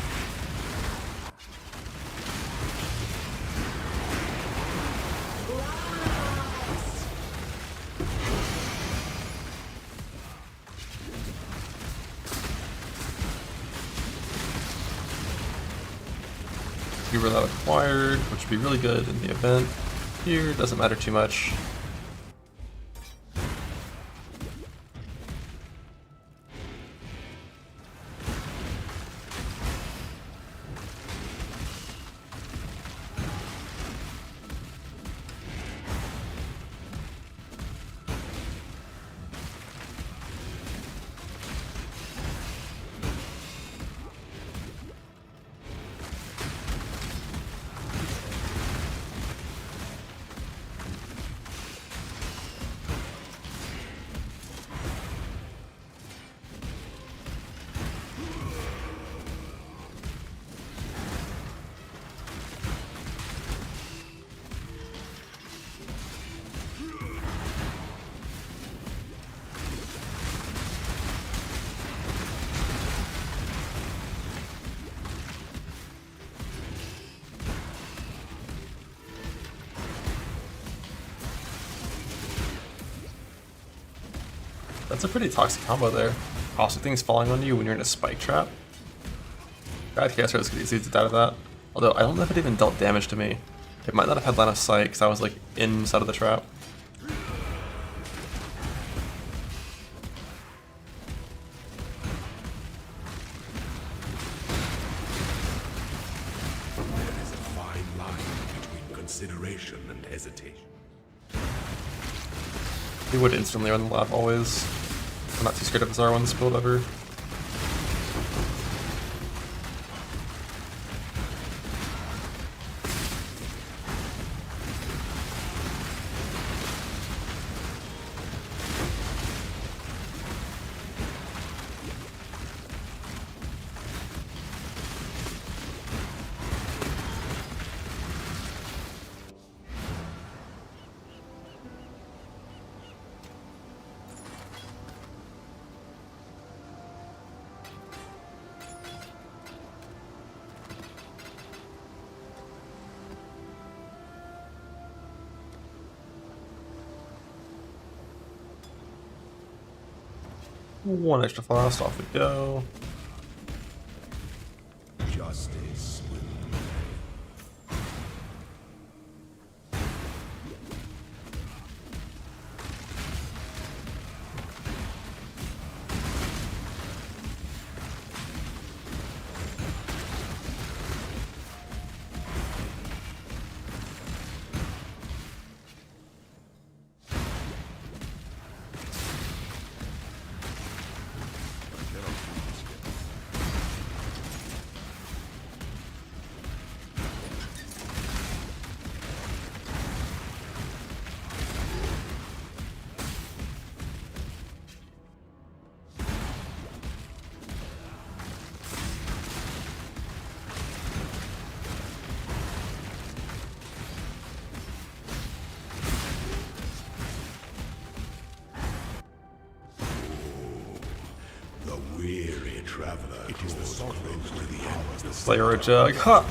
You were that acquired, which would be really good in the event. Here, doesn't matter too much. That's a pretty toxic combo there. Also, things falling on you when you're in a spike trap. God, Chaos Rays could easily get out of that. Although, I don't know if it even dealt damage to me. It might not have had line of sight because I was like inside of the trap. There is a fine line between consideration and hesitation. He would instantly run the lab always. I'm not too scared of his R1 this build ever. One extra frost, off we go. Justice will prevail. Weary traveler, it is the sorrow to the end. Slayer a jug. Ha!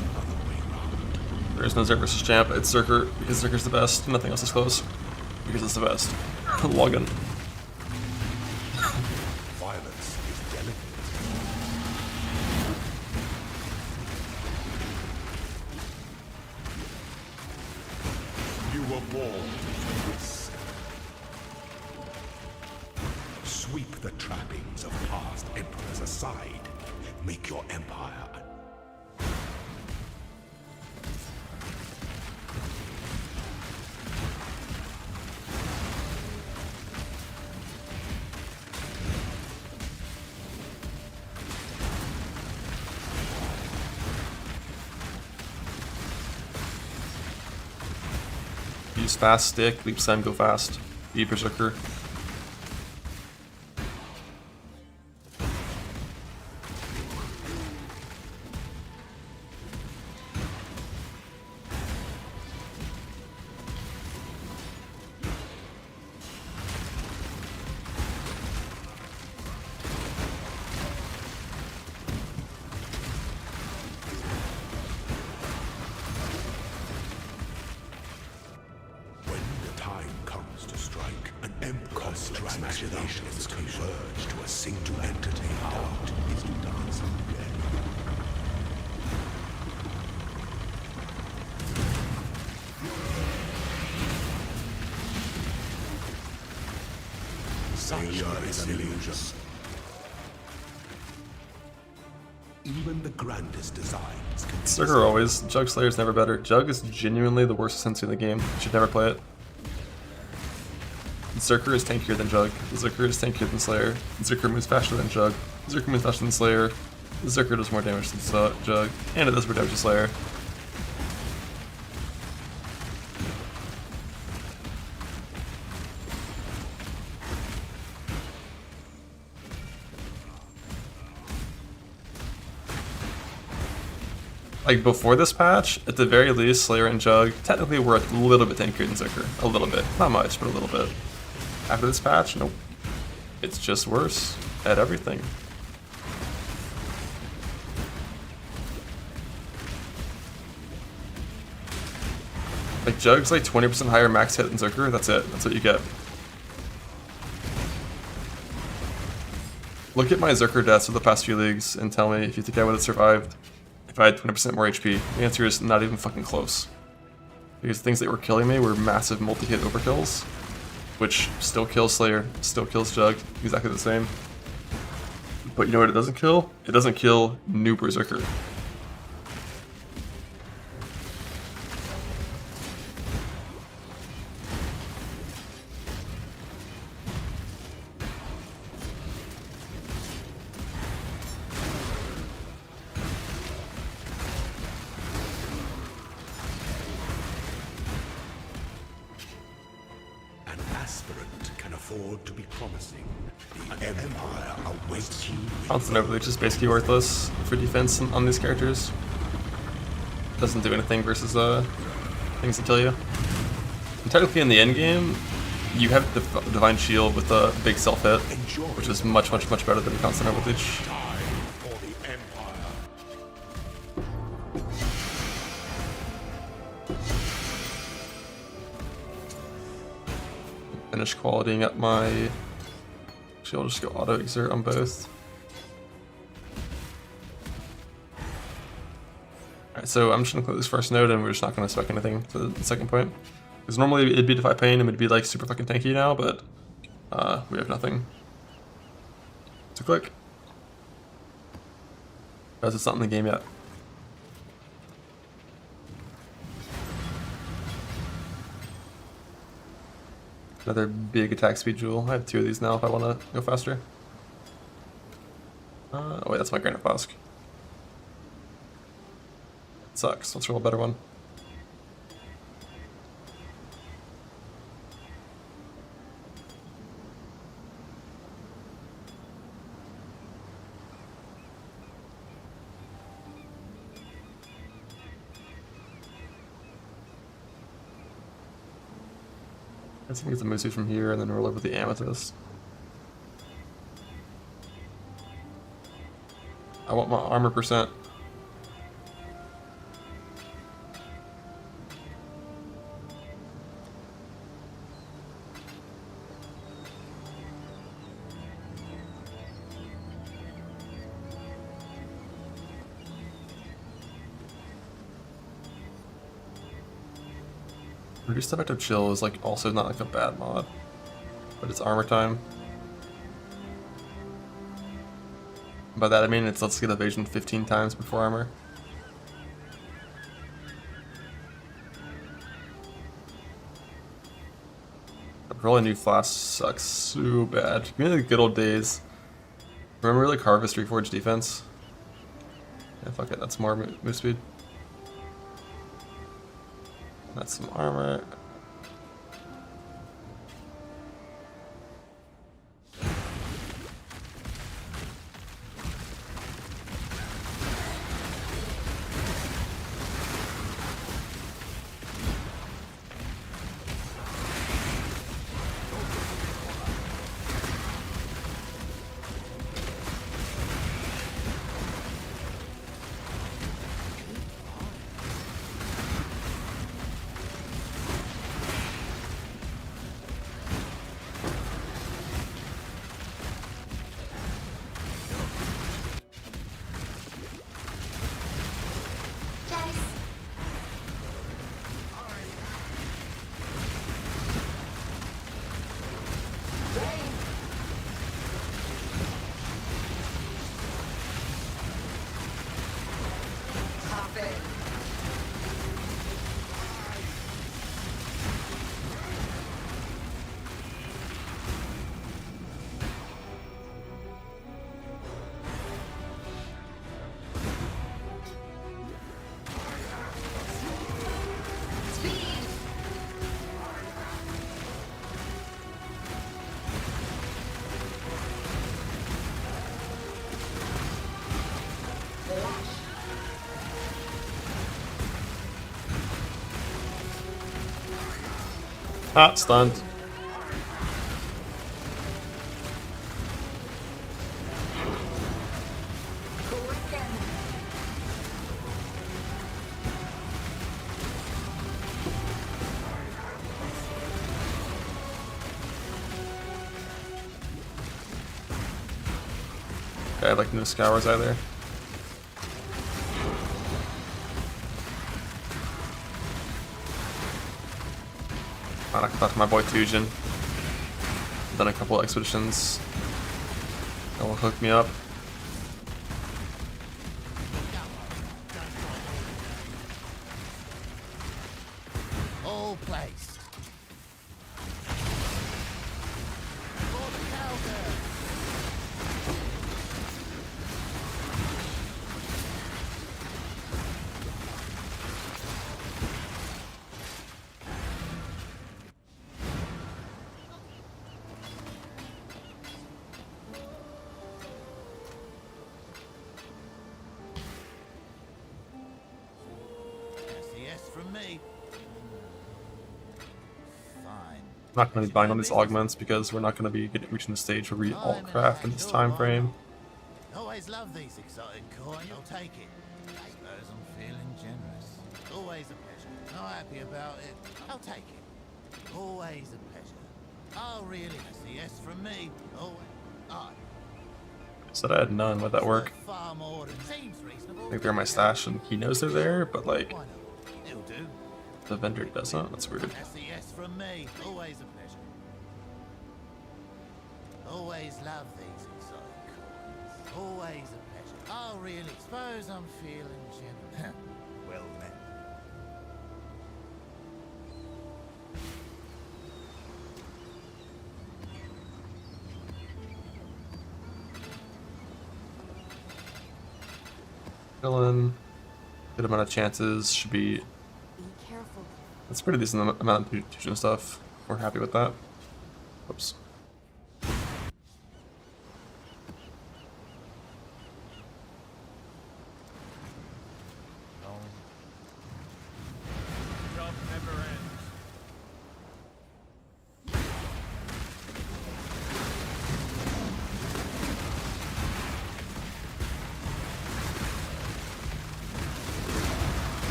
There is no Zerk versus champ. It's Zerker because Zerker's the best. Nothing else is close because it's the best. Login. Violence is delicate. You were born to risk. Sweep the trappings of past emperors aside. Make your empire. Use fast stick, leap slam, go fast. Be berserker. dancing to entertain doubt is to dance again. Failure is an illusion. Even the grandest designs can be Zerker always. Jug Slayer's never better. Jug is genuinely the worst sensei in the game. You should never play it. Zerker is tankier than Jug. Zerker is tankier than Slayer. Zerker moves faster than Jug. Zerker moves faster than Slayer. Zerker does more damage than Jug. And it does more damage than Slayer. Like, before this patch, at the very least, Slayer and Jug technically were a little bit tankier than Zerker. A little bit. Not much, but a little bit. After this patch, nope. It's just worse at everything. Like, Jug's like 20% higher max hit than Zerker, that's it. That's what you get. Look at my Zerker deaths of the past few leagues and tell me if you think I would have survived if I had 20% more HP. The answer is not even fucking close. Because things that were killing me were massive multi-hit overkills, which still kills Slayer, still kills Jug, exactly the same. But you know what it doesn't kill? It doesn't kill new Berserker. An aspirant can afford to be promising. The Empire awaits you. Constant Overleach is basically worthless for defense on these characters. Doesn't do anything versus things that kill you. And technically in the end game, you have the Divine Shield with a big self hit, which is much better than Constant Overleach. For the Empire. Finish qualitying up my... Actually, I'll just go auto exert on both. Alright, so I'm just gonna close this first node and we're just not gonna spec anything for the second point. Because normally it'd be Defy Pain and it'd be like super fucking tanky now, but we have nothing to click. Because it's not in the game yet. Another big attack speed jewel. I have 2 of these now if I want to go faster. Oh wait, that's my Granite Flask. It sucks. Let's roll a better one. I think it's a Musu from here and then roll over the Amethyst. I want my armor percent. Reduced effective chill is like also not like a bad mod, but it's armor time. By that I mean it's let's get evasion 15 times before armor. Rolling new flask sucks so bad. Give me the good old days. Remember like Harvest Reforged defense? Yeah, fuck it, that's more move speed. That's some armor. Ah, stunned. Okay, I like no scours either. I can talk to my boy Tujin. Done a couple expeditions. That will hook me up. All placed. For the cowgirl. SES from me. Fine. I'm not going to be buying on these augments because we're not going to be reaching the stage where we alt craft in this time frame. Always love these exotic coins. I'll take it. I suppose I'm feeling generous. Always a pleasure. Not happy about it. I'll take it. Always a pleasure. Oh, really? SES from me. Always. Oh, Said I had none. Would that work? far more than seems reasonable. I think they're in my stash and he knows they're there, but like Why not? It'll do. the vendor doesn't. That's weird. SES from me. Always a pleasure. Always love these exotic coins. Always a pleasure. Oh, really? Suppose I'm feeling generous. Well met. Villain. Good amount of chances. Should be. Be careful. That's pretty decent amount of fusion stuff. We're happy with that. Oops. Job never ends.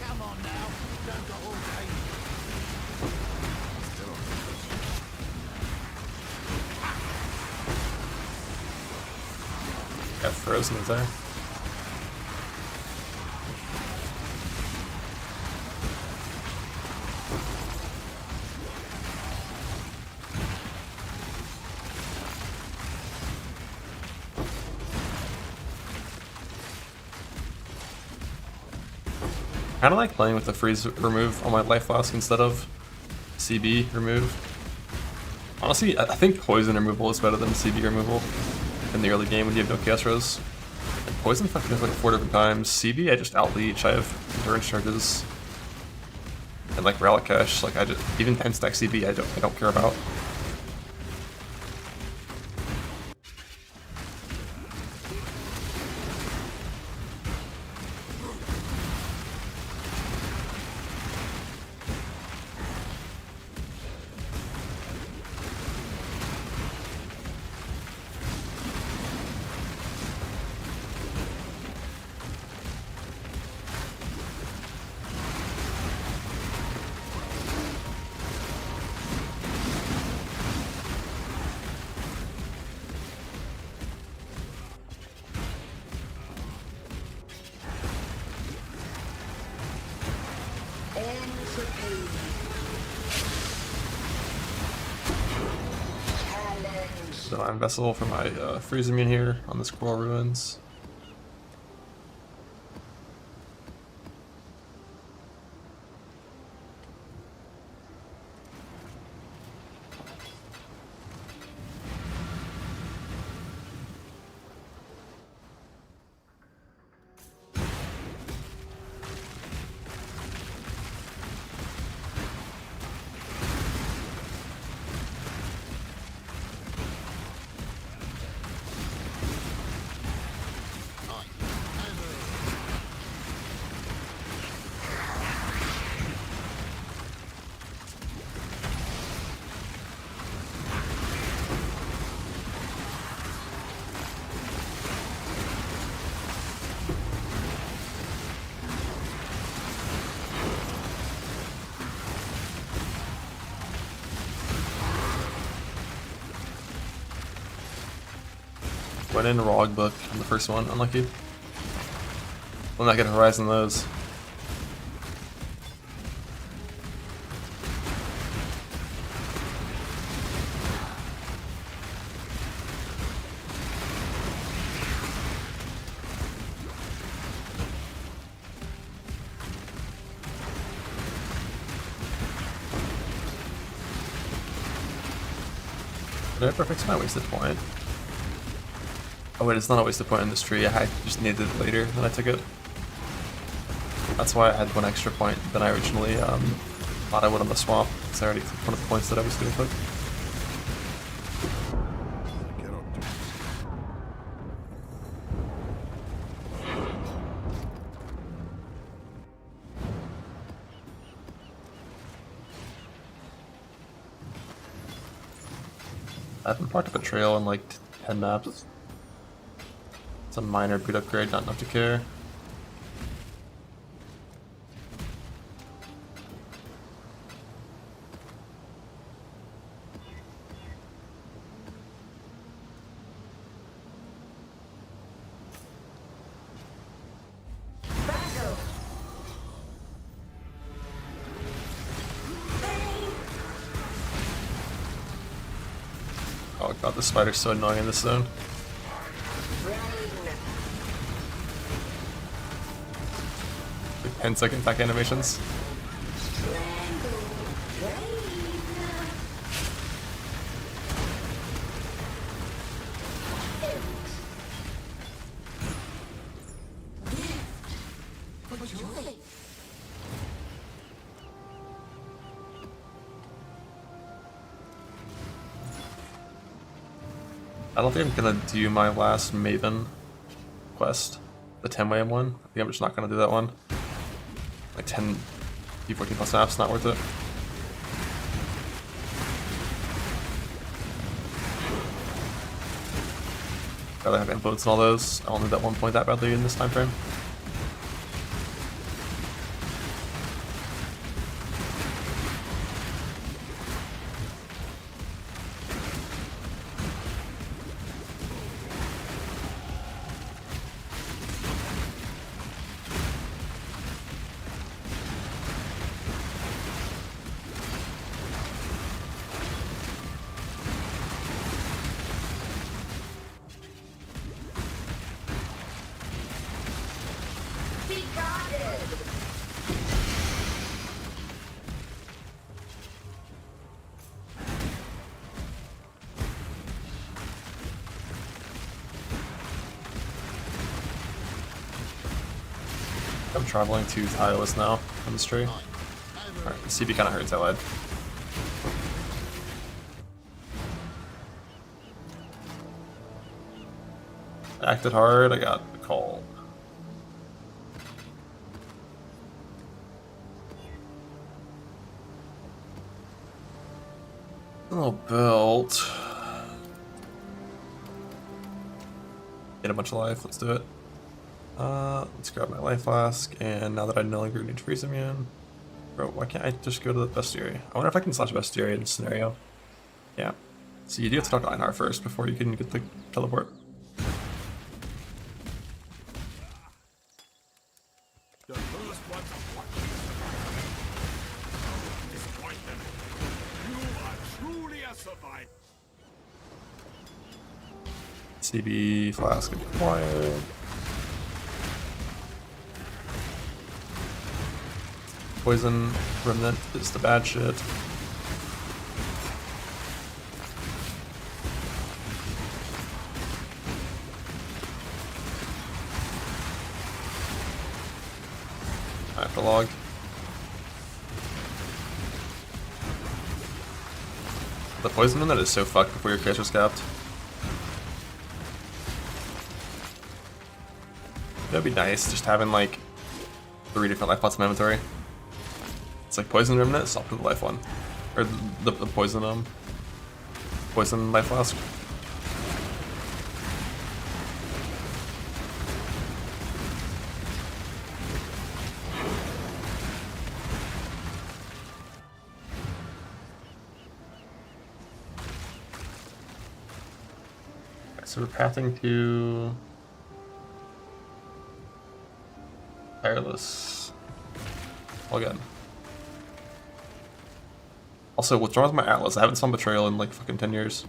Come on now. Don't go all day. Got frozen is there. Kind of like playing with the freeze remove on my life flask instead of CB remove. Honestly, I think poison removal is better than CB removal in the early game when you have no chaos rose. And poison fucking does like 4 different times. CB I just outleech. I have endurance charges and like relic cache. Like I just even 10 stack CB I don't care about. So I'm Vessel for my freeze immune here on the Squirrel Ruins. Went in Rog Book on the first one, unlucky. Will not get a Horizon those. Did I ever fix my wasted point? Oh wait, it's not a wasted point in this tree. I just needed it later than I took it. That's why I had 1 extra point than I originally thought I would on the swamp, because I already clicked one of the points that I was going to click. I haven't parked up a trail in like 10 maps. It's a minor boot upgrade, not enough to care. Oh god, the spider's so annoying in this zone. Like 10-second back animations. I don't think I'm gonna do my last Maven quest, the 10-way one. I think I'm just not gonna do that one. Like 10 D14 plus maps, not worth it. Rather have inputs and all those. I don't need that 1 point that badly in this time frame. I'm traveling to Tireless now on this tree. Alright, the CB kind of hurts, I lied. I acted hard, I got a call. Oh, belt. Get a bunch of life, let's do it. Let's grab my life flask, and now that I no longer need to freeze immune. Bro, why can't I just go to the bestiary? I wonder if I can slash bestiary in this scenario. Yeah. So you do have to talk to Einar first before you can get the teleport. The first one to watch you. Disappoint them. You are truly a survivor. CB flask acquired. Poison remnant is the bad shit. I have to log. The poison remnant is so fucked before your character's capped. That'd be nice, just having like 3 different life pots in my inventory. It's like poison remnant, stop to the life one. Or the poison life flask. So we're pathing to Tireless. All good. Also, what's wrong with my Atlas? I haven't spun Betrayal in like fucking 10 years.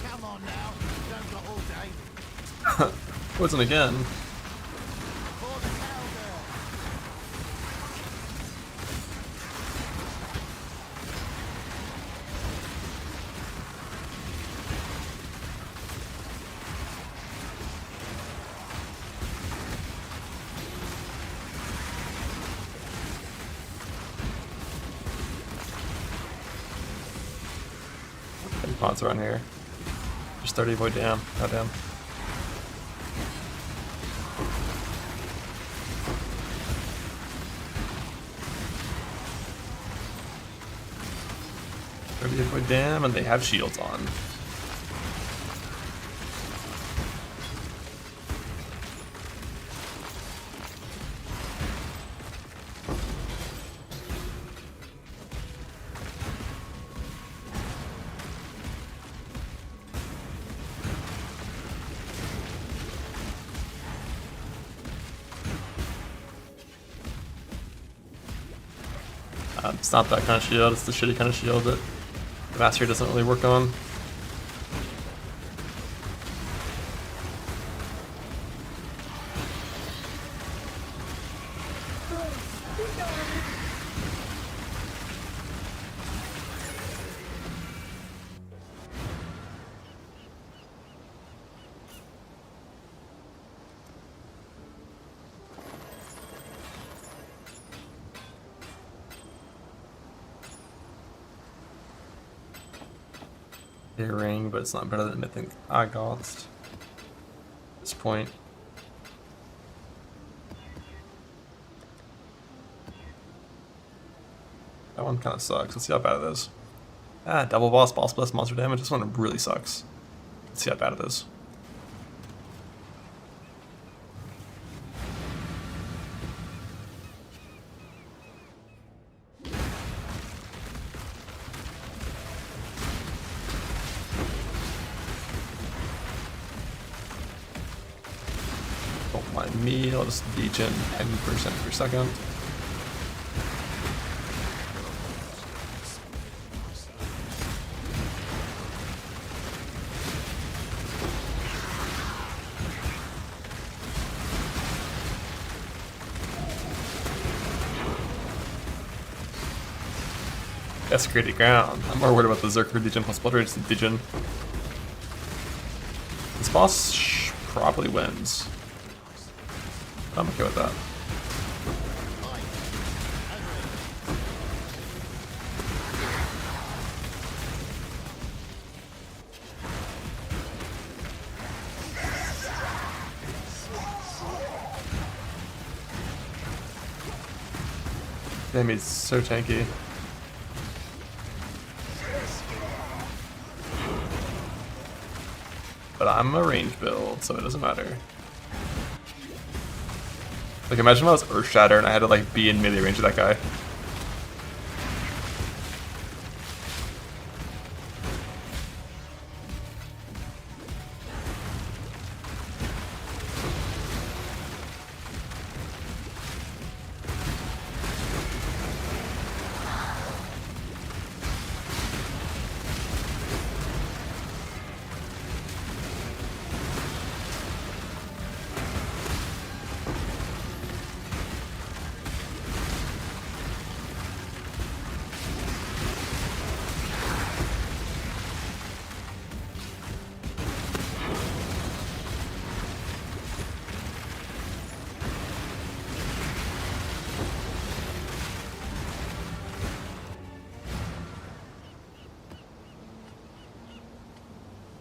Come on now, don't got all day. Poison again. For the cowgirl. Big pods around here. Just 30 void down. Goddamn. Void dam, and they have shields on. It's not that kind of shield, it's the shitty kind of shield that the Mastery doesn't really work on. Ring, but it's not better than I think I got at this point. That one kind of sucks. Let's see how bad it is. Ah, double boss plus monster damage. This one really sucks. Let's see how bad it is. Don't mind me, I'll just degen 10% per second. Desecrated ground. I'm more worried about the Zerker degen plus Blood Rage degen. This boss probably wins. I'm okay with that. Damn, he's so tanky. But I'm a range build, so it doesn't matter. Like, imagine if I was Earth Shatter and I had to like be in melee range of that guy.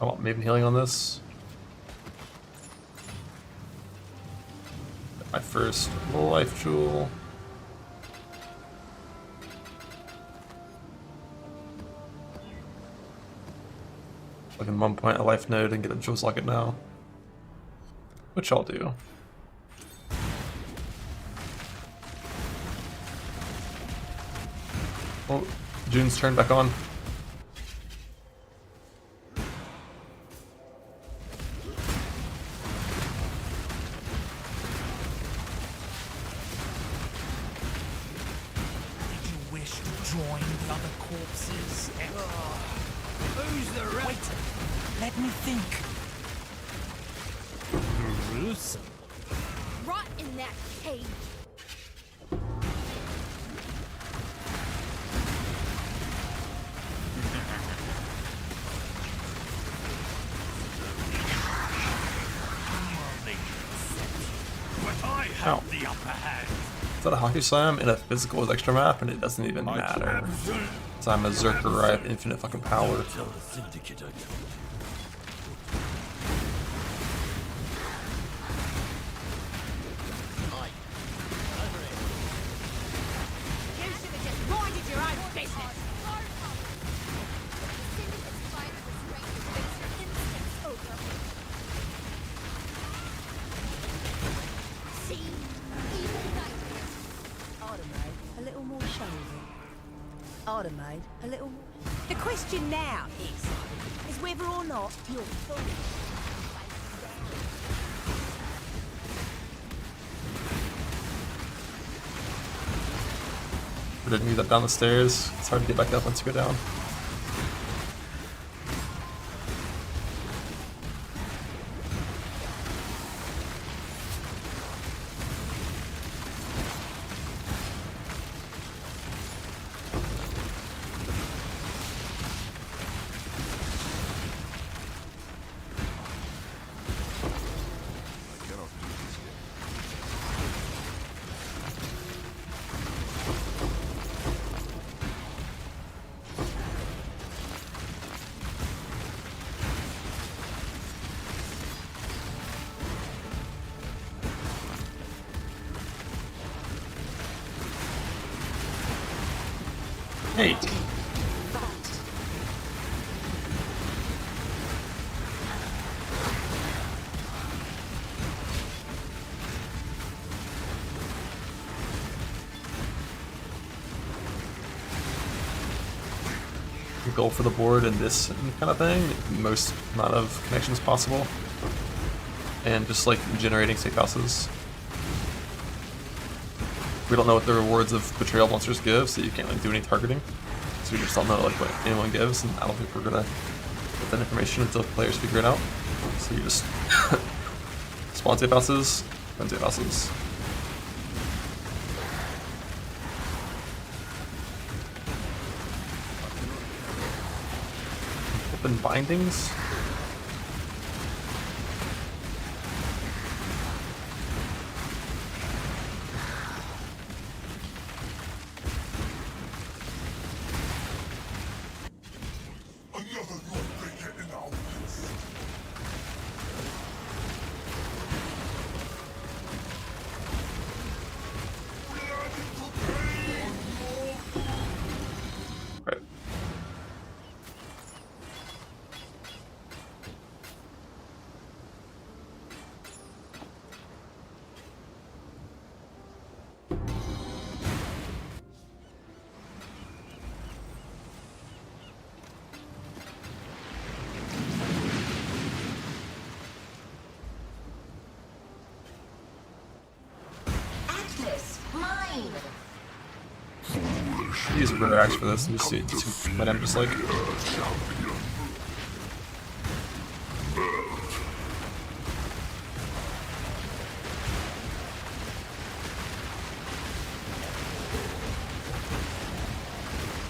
about Maven healing on this. My first life jewel. I can 1 point a life node and get a jewel socket now. Which I'll do. Oh, June's turn back on. Did you wish to join the other corpses? Who's the right? Wait, let me think. Gruesome. Rot in that cage. But I have the upper hand. Is that a hockey slam in a physical with extra map, and it doesn't even matter. So I'm a Zerker, I have infinite fucking power. Tell the Syndicate I You should have just minded your own business. See? Even nightmares. Automate a little more showy. Automate a little more. The question now is whether or not you're fully. I didn't need that down the stairs. It's hard to get back up once you go down. Hey. Goal for the board in this kind of thing, most amount of connections possible, and just like generating safe houses. We don't know what the rewards of betrayal monsters give, so you can't like do any targeting. So we just don't know like what anyone gives, and I don't think we're gonna get that information until players figure it out. So you just spawn safe houses, run safe houses. Open bindings. Right. Atlas, mine. Use rare axe for this and just see what I'm just like.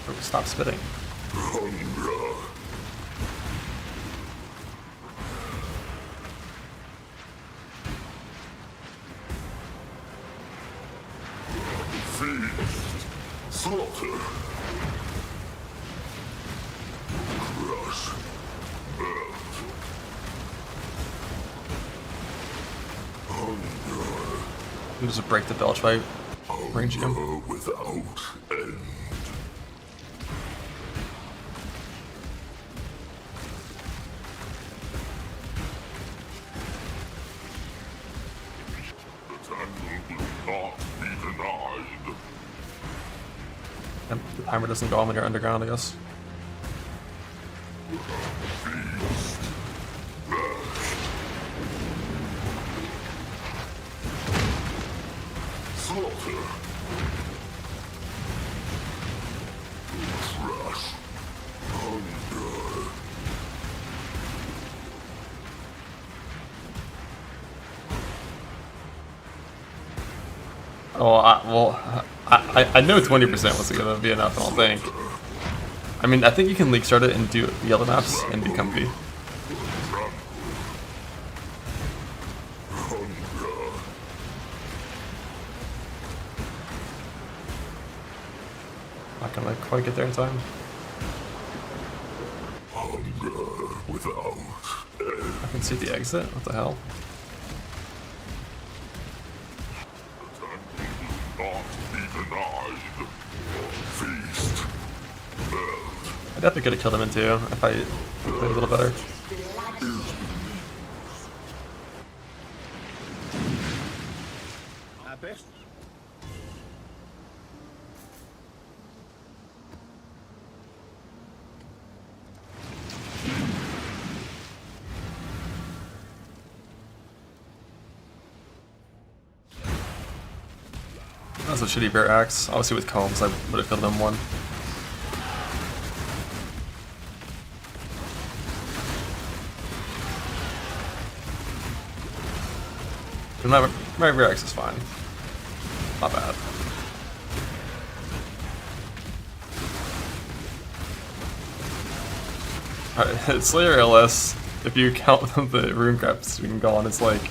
Oh, stop spitting. Slaughter. Crush. Burn. And just break the belch by ranging him. Without end. The tangle will not be denied. And the timer doesn't go on when you're underground, I guess. Slaughter. Trash. Hunger. Oh, I know 20% was gonna be enough, I don't think. I mean, I think you can league start it and do yellow maps and be comfy. Not gonna quite get there in time. Hunger without end. I can see the exit. What the hell? Not be denied. Feast. I definitely could have killed him in two if I played a little better. Best. That was a shitty bear axe. Obviously with combs I would have killed him one. And my rear axe is fine. Not bad. Alright, Slayer LS, if you count the rune creps we can go on, it's like,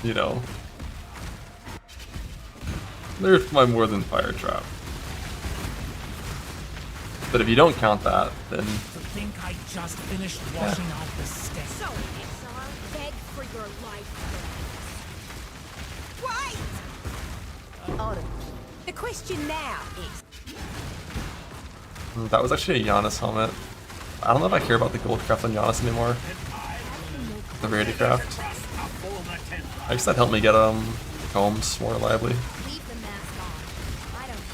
you know, there's my more than fire trap. But if you don't count that, then To think I just finished washing out the steps. So, Exile, beg for your life. Wait! Autumn, the question now is... that was actually a Giannis helmet. I don't know if I care about the gold craft on Giannis anymore. The rarity craft. I guess that helped me get combs more reliably. Leave the mask on. I don't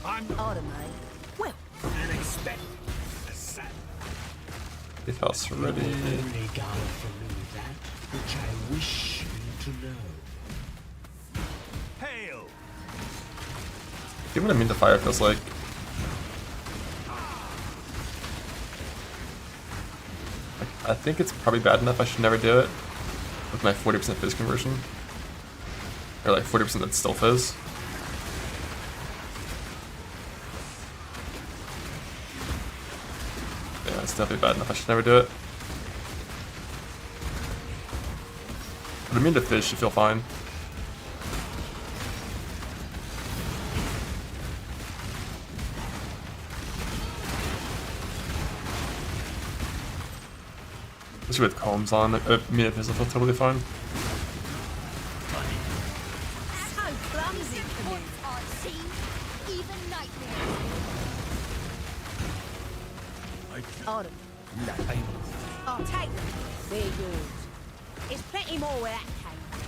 care. I'm Autumn, eh? Well, unexpected. If else ready. Only gather from me that which I wish you to know. Hail! See what I mean to fire feels like. I think it's probably bad enough I should never do it with my 40% fizz conversion. Or like 40% that's still fizz. Yeah, it's definitely bad enough I should never do it. But immune to fizz should feel fine. Especially with combs on, immune to fizz will feel totally fine. so clumsy for me. See? Even nightmares. Autumn, I'll take them. They're yours. There's plenty more where that came from.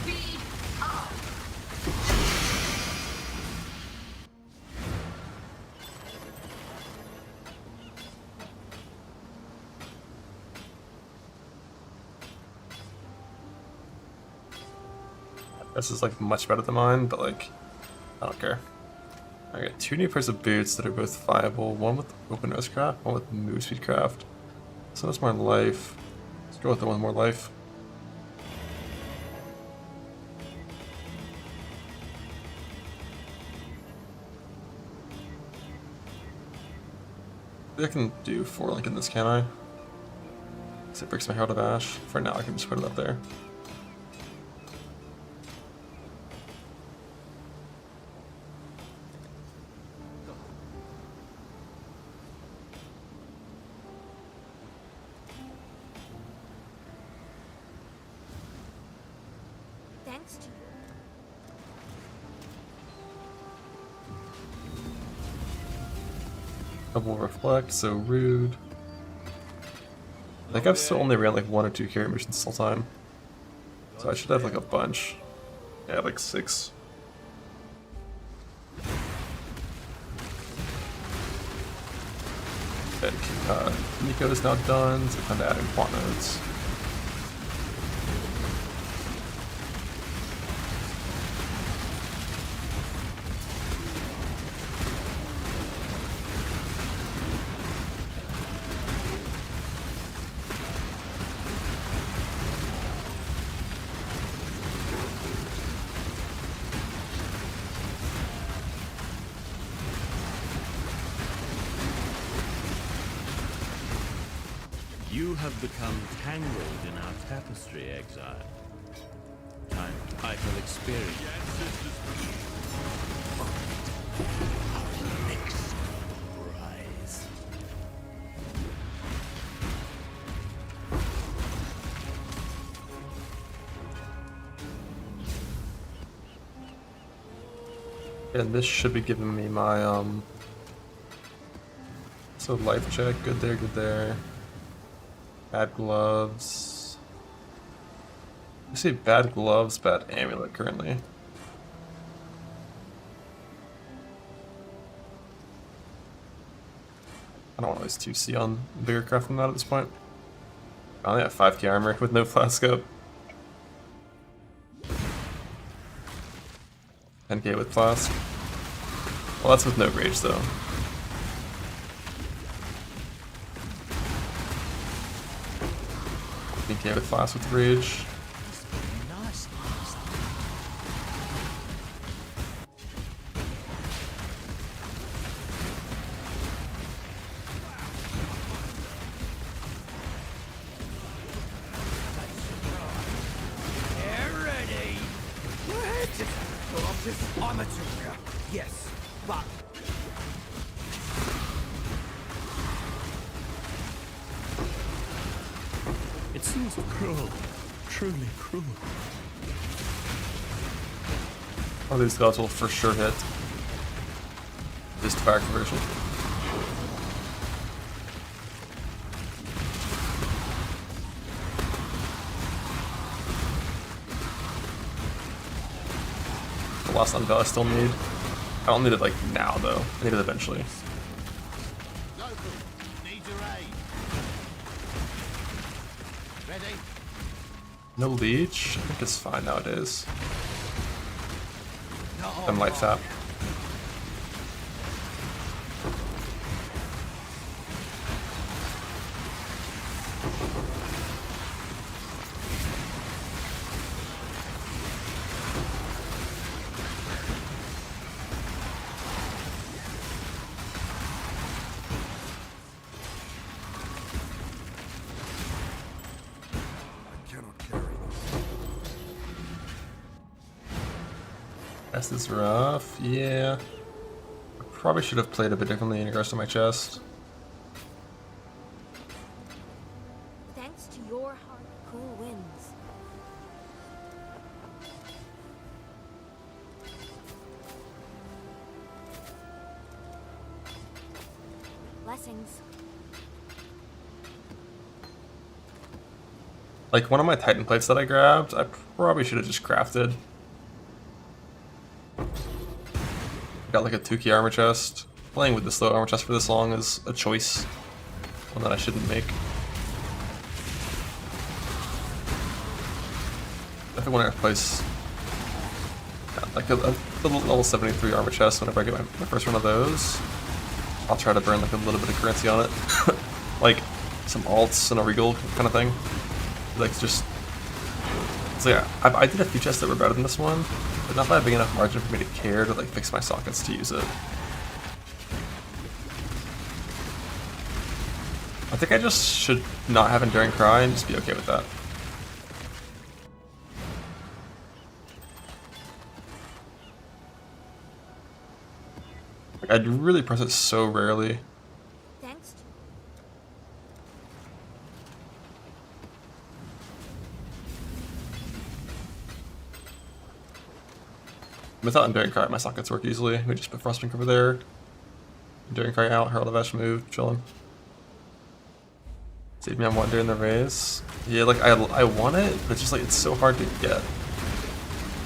Speed up. This is like much better than mine, but like, I don't care. I got two new pairs of boots that are both viable. One with open nose craft, one with move speed craft. So that's more life. Let's go with the one more life. I can do 4 link in this, can I? So it breaks my Herald of Ash. For now, I can just put it up there. Thanks to you. Double reflect, so rude. I think I've still only ran like 1 or 2 carry missions this whole time. So I should have like a bunch. Yeah, like 6. Nico is now done, so time to add in quant nodes. You have become tangled in our tapestry, Exile. Time I shall experience. Our next rise. And this should be giving me my so life check, good there, good there. Bad gloves. I say bad gloves, bad amulet currently. I don't want to waste 2C on bigger craft than that at this point. I only have 5k armor with no flask up. 10k with flask. Well, that's with no rage though. Okay, with flask with rage. Ready? I'm a talker. Yes, but It seems cruel. Truly cruel. Oh, these guys will for sure hit. This fire conversion. The last unveil I still need. I don't need it like now though. I need it eventually. Local, need your aid. Ready? No leech. I think it's fine nowadays. Not And light tap. This is rough, yeah. I probably should have played a bit differently in regards to my chest. Thanks to your heart, cool winds. Blessings. Like one of my Titan plates that I grabbed, I probably should have just crafted. Got like a 2k armor chest. Playing with this low armor chest for this long is a choice. One that I shouldn't make. I want to replace like a level 73 armor chest whenever I get my first one of those. I'll try to burn like a little bit of currency on it. Like some alts and a regal kind of thing. Like just... So yeah, I did a few chests that were better than this one, but not by a big enough margin for me to care to like fix my sockets to use it. I think I just should not have Enduring Cry and just be okay with that. Like, I'd really press it so rarely. Thanks to Without Enduring Cry, my sockets work easily. We just put Frostpink over there. Enduring Cry out, Herald of Ash move, chilling. Save me on one during the race. Yeah, like I want it, but just like it's so hard to get.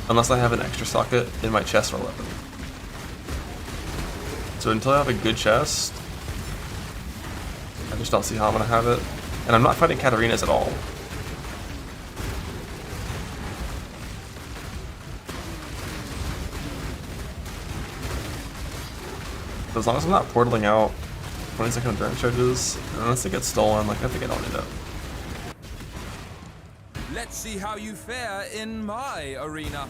Unless I have an extra socket in my chest or weapon. So until I have a good chest, I just don't see how I'm gonna have it. And I'm not fighting Katarinas at all. But as long as I'm not portaling out 20-second endurance charges, unless it gets stolen, like I think I don't need it. Let's see how you fare in my arena.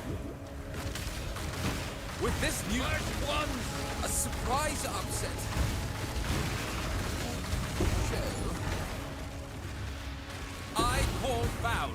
With this new one, a surprise upset. So, I call foul.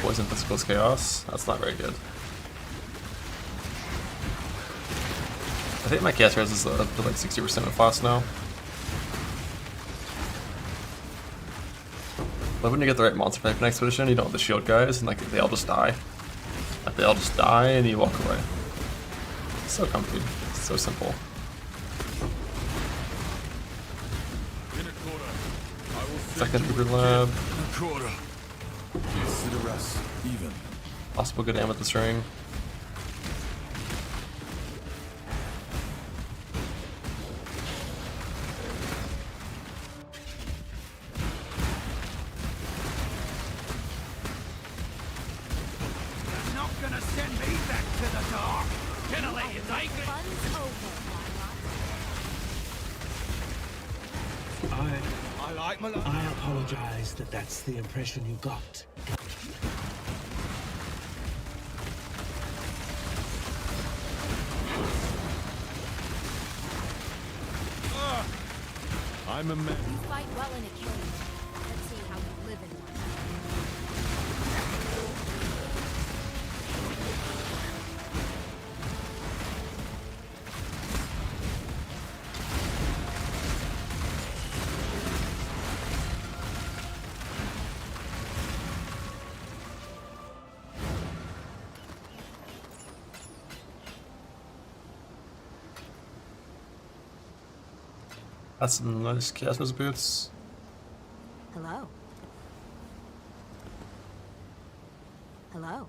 Poison Physical's Chaos. That's not very good. I think my cast res is up to like 60% of FOS now. But when you get the right monster type in Expedition, you don't have the shield guys, and like they all just die. Like they all just die, and you walk away. It's so comfy. It's so simple. In a quarter, I will send Second you Uber a Lab. kid. In a quarter. Consider us even. Possible good Amethyst Ring. You're not gonna send me back to the dark. Gonna let you take it. fun's over, I like my life. I apologize that that's the impression you got. I'm a man. You fight well in a cage. Let's see how you live in one. That's some nice Chaosma's boots. Hello. Hello.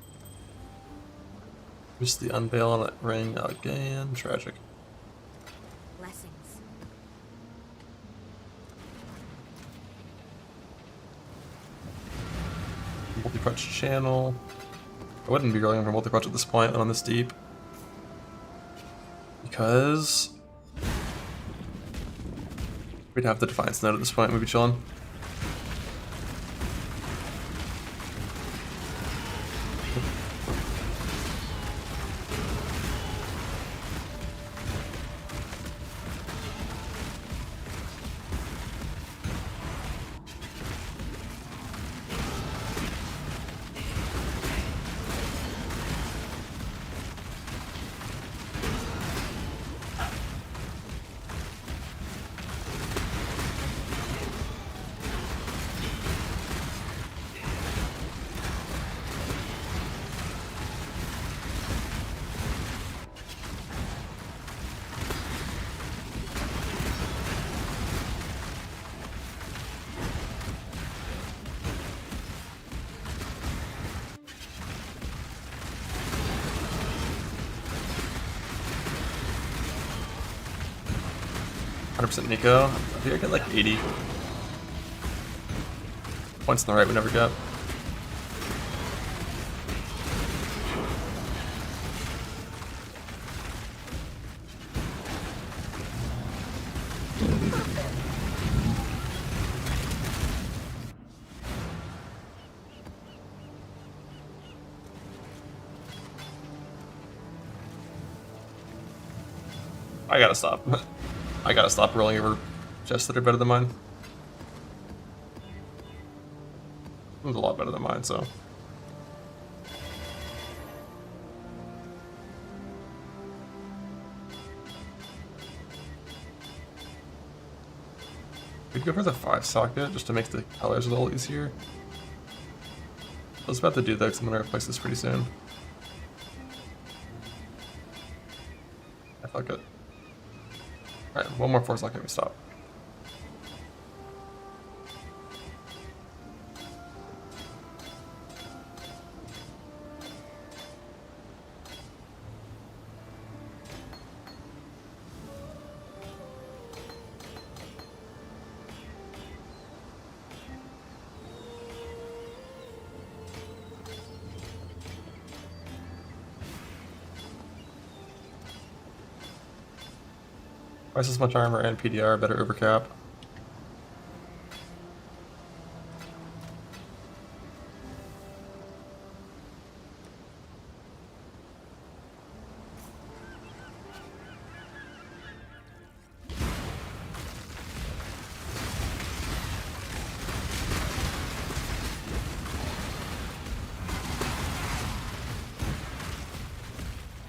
Just the unveil on that ring again. Tragic. Blessings. Multi-crutch channel. I wouldn't be going for multi-crutch at this point on this deep. Because we'd have the Defiance Note at this point, we'd be chilling. 100% Nico. I think I get like 80 points on the right we never get. I gotta stop. I gotta stop rolling over chests that are better than mine. It was a lot better than mine, so. We'd go for the 5 socket just to make the colors a little easier. I was about to do that because I'm gonna replace this pretty soon. I fuck it. Alright, one more 4 socket, we stop. Twice as much armor and PDR, better overcap.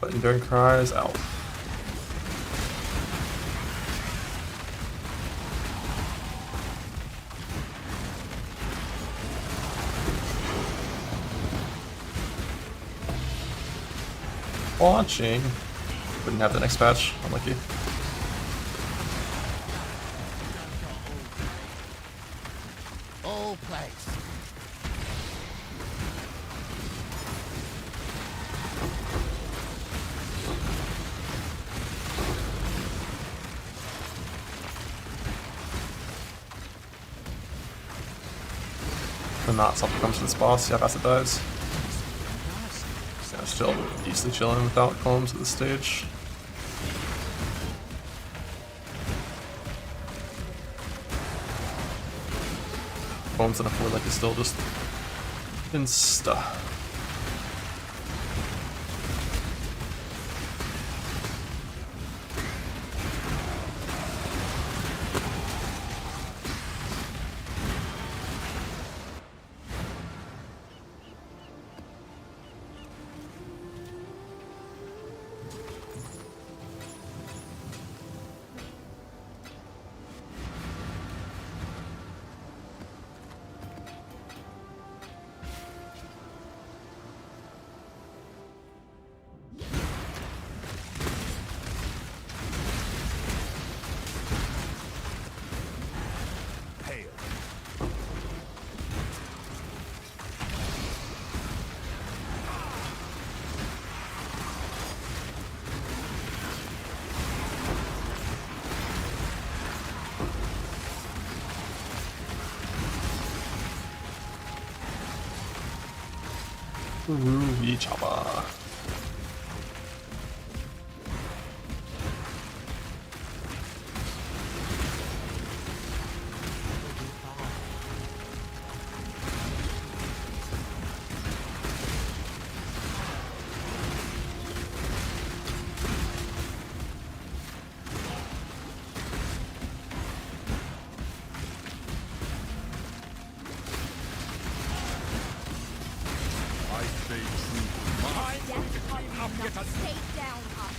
But Enduring Cries out. Launching. Wouldn't have the next patch. Unlucky. All place. When not something comes to this boss, yeah, fast it dies. Yeah, still easily chilling without columns at this stage. Bones and a 4 like is still just insta. Ruby chopper.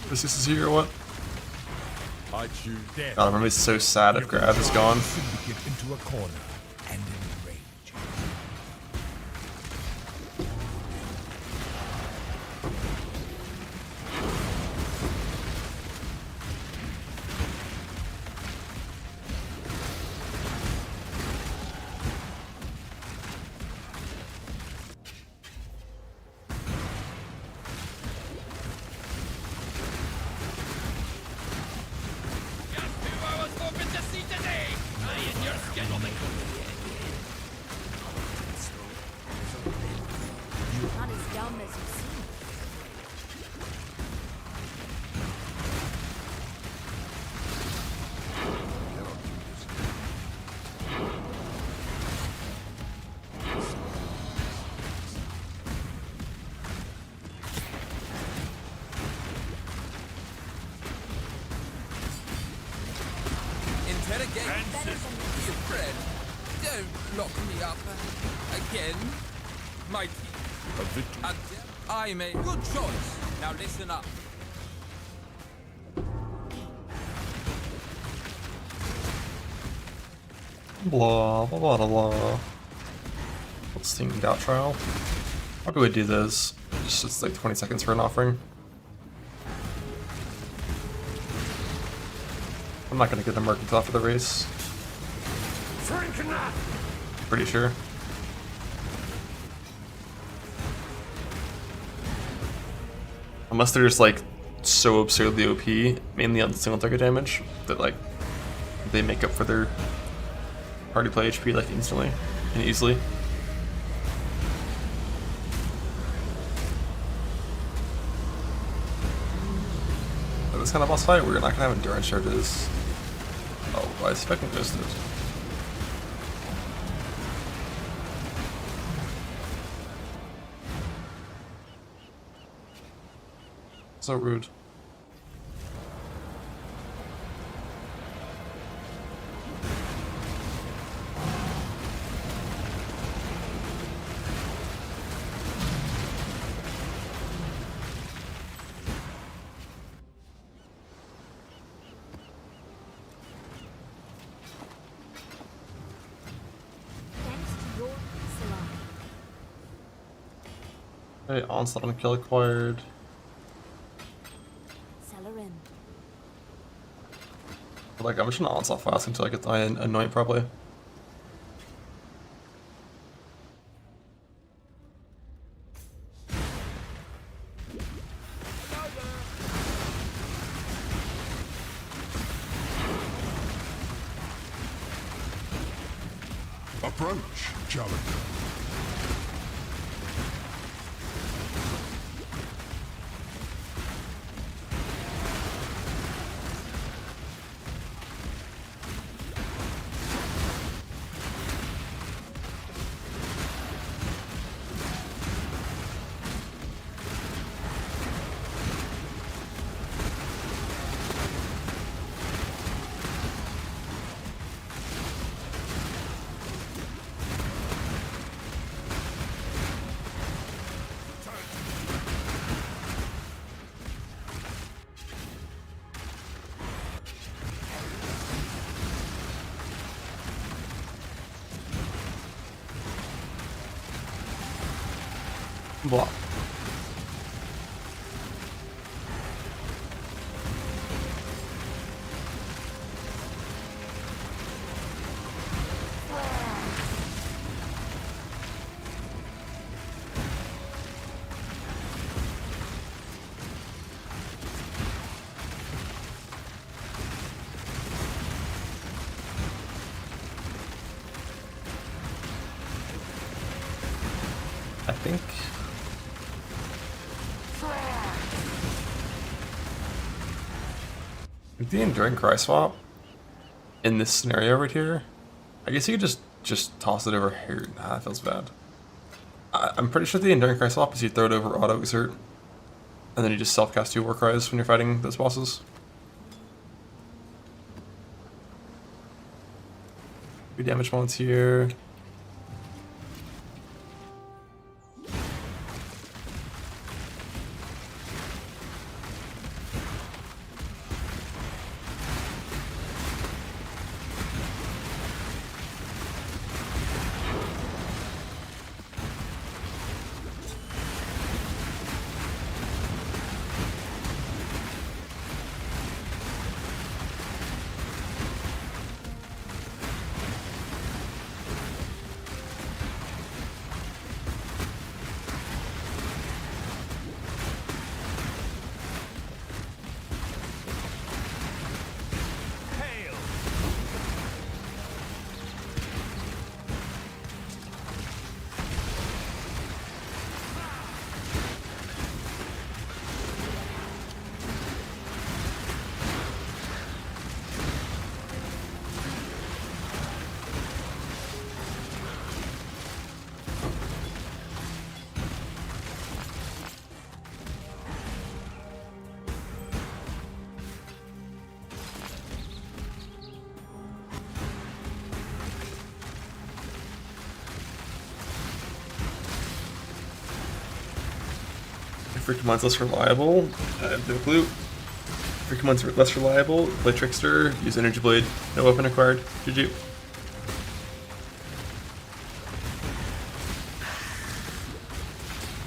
This is here or what? I choose death. God, I'm gonna be so sad if Grav is gone. Syndicate into a corner and enrage. chances. Be a friend. Don't lock me up again. My team. A victory. And I made good choice. Now listen up. Blah blah blah blah. Let's think doubt trial. How do we do this? Just like 20 seconds for an offering. I'm not gonna get the mercantile for the race. Pretty sure. Unless they're just like so absurdly OP, mainly on single target damage, that like they make up for their party play HP like instantly and easily. But this kind of boss fight, we're not gonna have endurance charges. Oh, why is fucking ghosted? So rude. Thanks to your salon. Hey, onslaught on kill acquired. Cellar in. Like, I'm just gonna onslaught fast until I get I anoint probably. Approach, challenger. Blah. I think with the enduring cry swap in this scenario right here, I guess you could just toss it over here. Nah, that feels bad. I'm pretty sure the enduring cry swap is you throw it over auto exert, and then you just self cast 2 war cries when you're fighting those bosses. We damage once here. Freakomon's less reliable. I have no clue. Freakomon's less reliable. Play Trickster. Use Energy Blade. No weapon acquired. GG.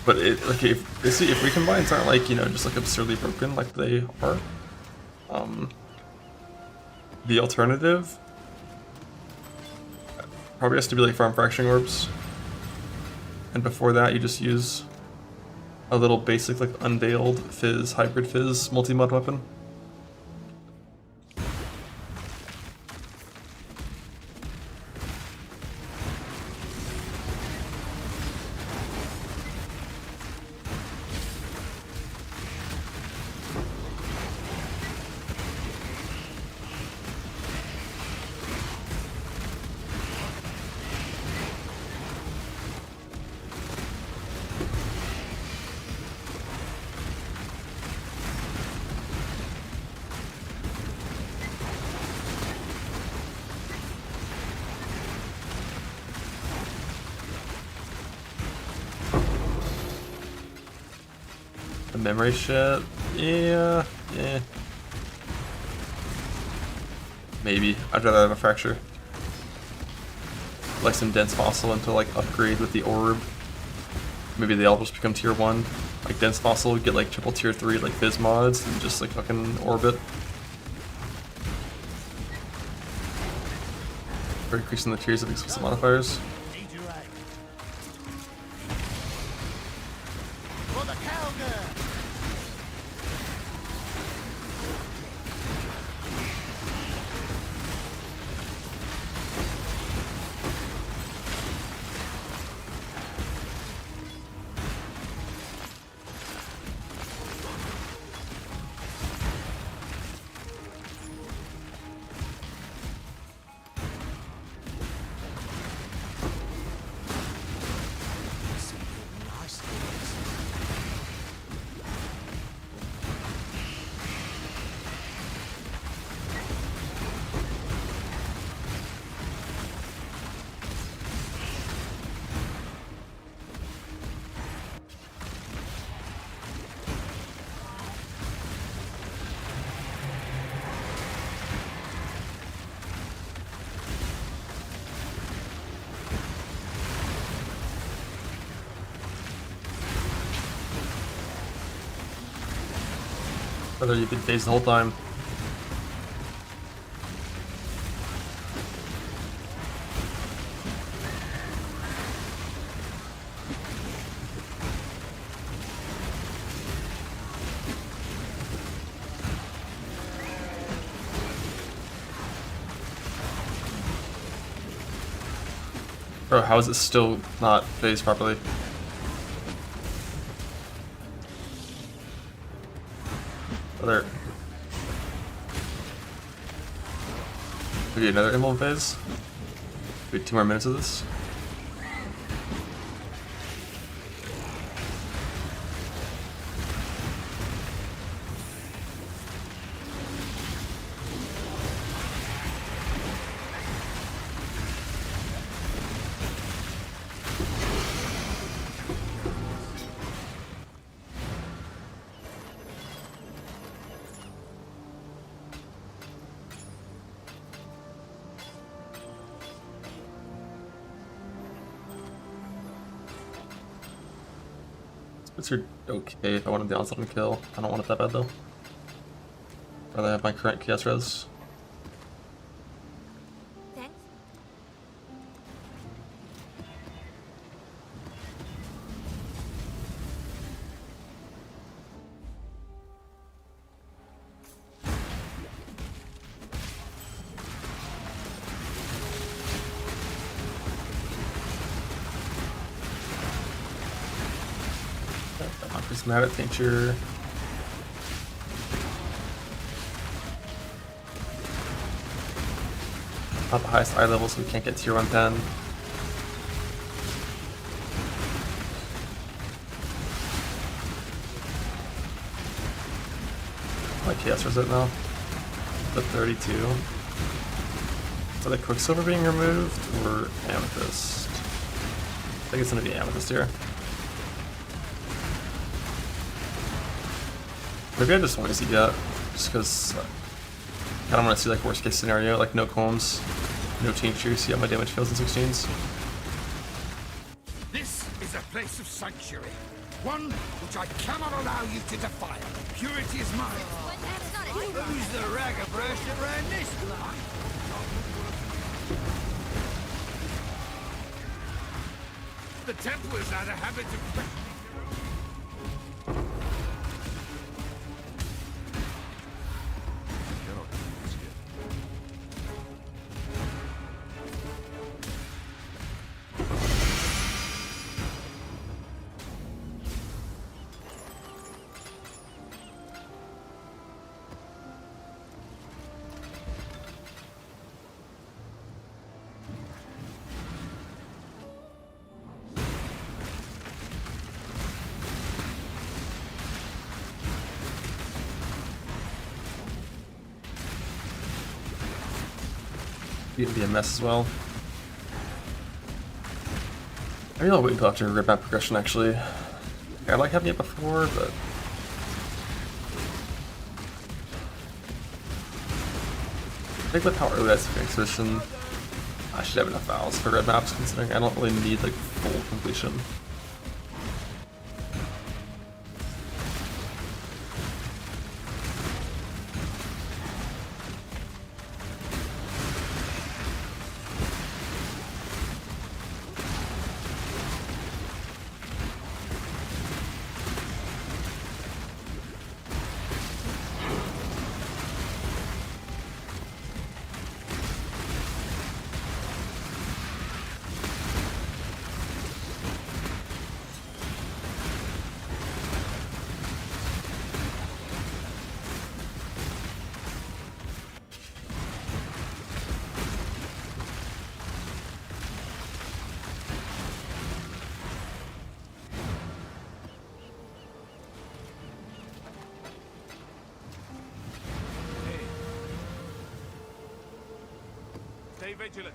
But like if recombines aren't like, you know, just like absurdly broken like they are, the alternative probably has to be like farm fracturing orbs, and before that you just use a little basic like unveiled fizz hybrid fizz multi-mod weapon. The memory shit, yeah. Maybe. I'd rather have a fracture. Like some dense fossil into like upgrade with the orb. Maybe they all just become tier 1. Like dense fossil would get like triple tier 3 like fizz mods and just like fucking orbit. For increasing the tiers of explicit modifiers. Whether you've been phased the whole time. Bro, how is it still not phased properly? Other. Okay, another emblem phase. Wait, 2 more minutes of this. It's okay if I want to down something kill. I don't want it that bad though. Rather have my current chaos res. Thanks. Prismatic tincture. Not the highest eye level, so we can't get tier 110. My chaos result now. The 32. So the Quicksilver being removed or Amethyst? I think it's gonna be Amethyst here. Maybe I just want to see that, just because I don't want to see like worst case scenario, like no combs, no tincture, see how my damage feels in 16s. This is a place of sanctuary. One which I cannot allow you to defile. Purity is mine. Who's the ragabrush that ran this line? The Templars had a habit of... It'd be a mess as well. Maybe I'll wait until after red map progression actually. I like having it before, but I think with how early that's the exhibition, I should have enough vowels for red maps considering I don't really need like full completion. Stay vigilant.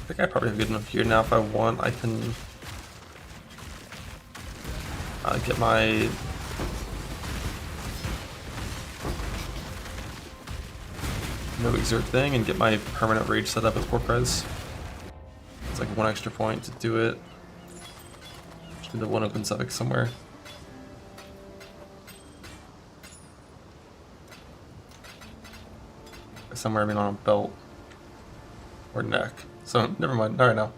I think I probably have good enough gear now. If I want, I can get my no exert thing and get my permanent rage set up at 4 prize. It's like 1 extra point to do it. Just need the 1 open suffix somewhere. Somewhere, I mean, on a belt or neck. So never mind. Alright, now.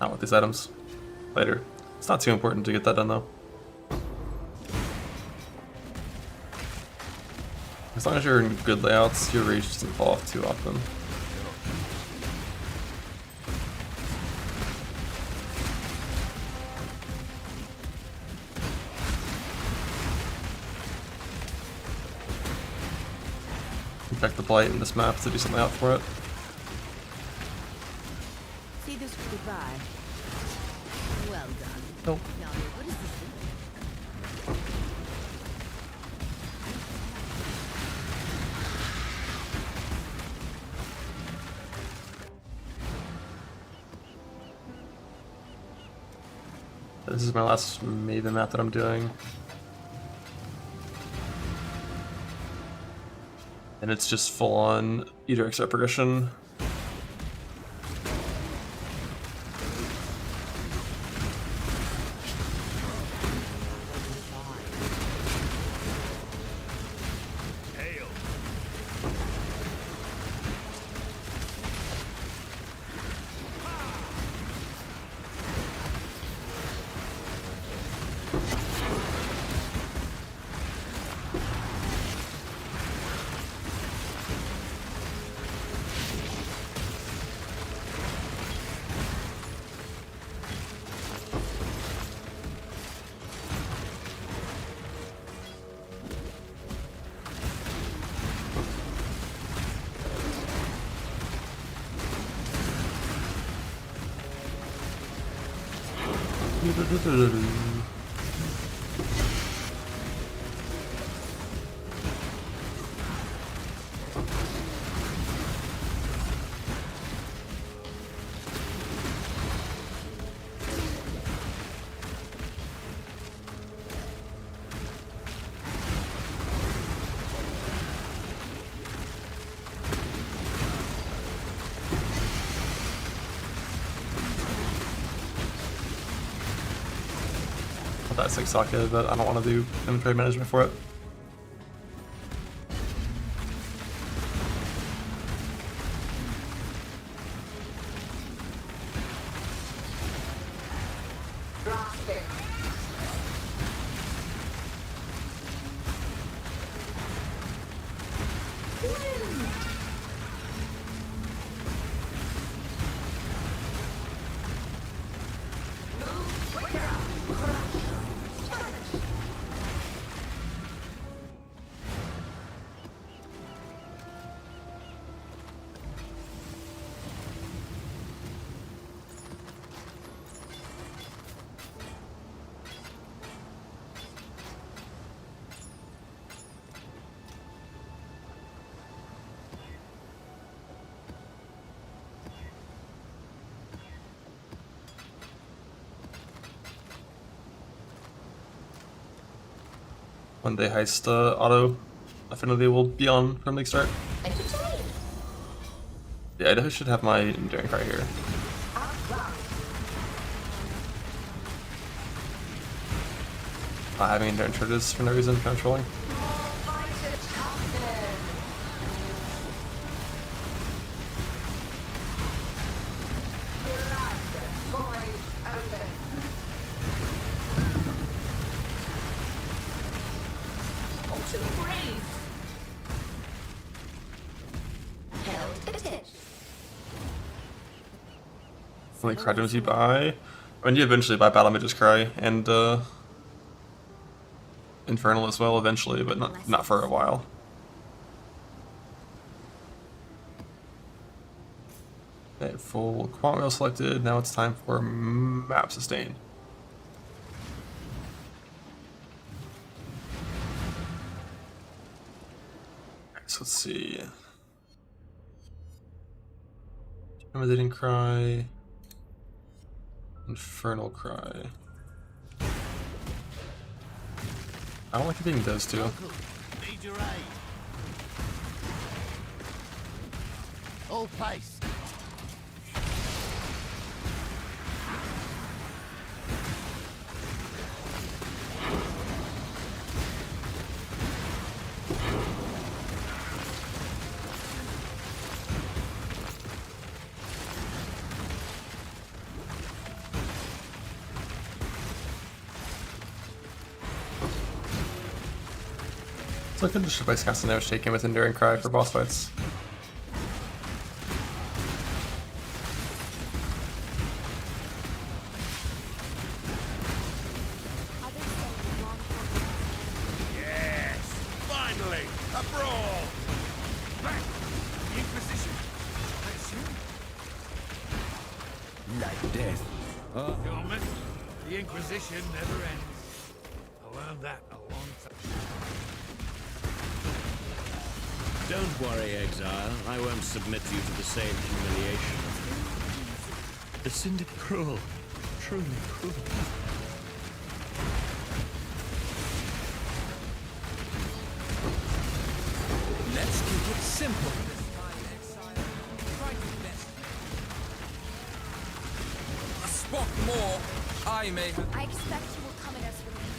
Not with these items. Later. It's not too important to get that done though. As long as you're in good layouts, your rage doesn't fall off too often. Check the blight in this map to do something out for it. See the Goodbye. Well done. Nope. Now, what is this? This is my last Maven map that I'm doing. And it's just full on Eater Exile progression. That 6 socket, but I don't want to do inventory management for it. One day heist auto affinity will be on from the start. Yeah, I definitely should have my enduring cry here. Not having enduring charges for no reason, controlling. Only cry gems you buy. I mean, you eventually buy Battle Mage's Cry and Infernal as well eventually, but not for a while. Okay, full Quant Wheel selected. Now it's time for Map Sustain. So let's see. Intimidating Cry. Infernal Cry. I don't like hitting those two. Need your aid. All place. So I could just by casting Shaken with Enduring Cry for boss fights. Yes! Finally! A brawl! Back! The Inquisition! I assume? Death. Gentlemen, the Inquisition never ends. I learned that a long time. Don't worry, Exile. I won't submit you to the same humiliation. The Syndic cruel. Truly cruel. Let's keep it simple this time, Exile. Try your best. A spot more, I may have. I expect you will come at us with these.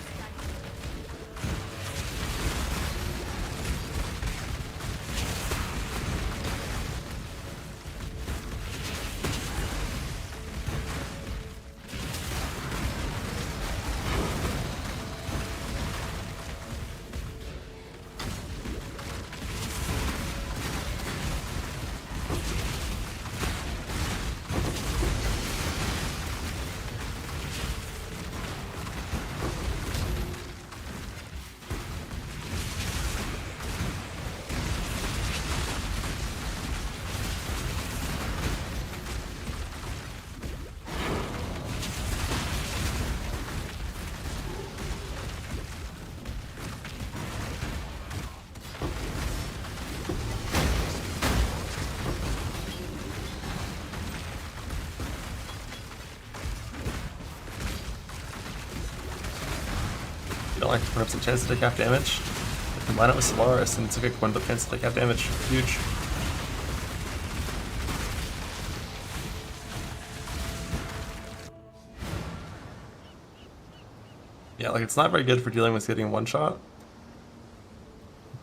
You don't like to put up some chance to take half damage. Combine it with Solaris, and it's a good one, but chance to take half damage. Huge. Yeah, like it's not very good for dealing with getting one shot.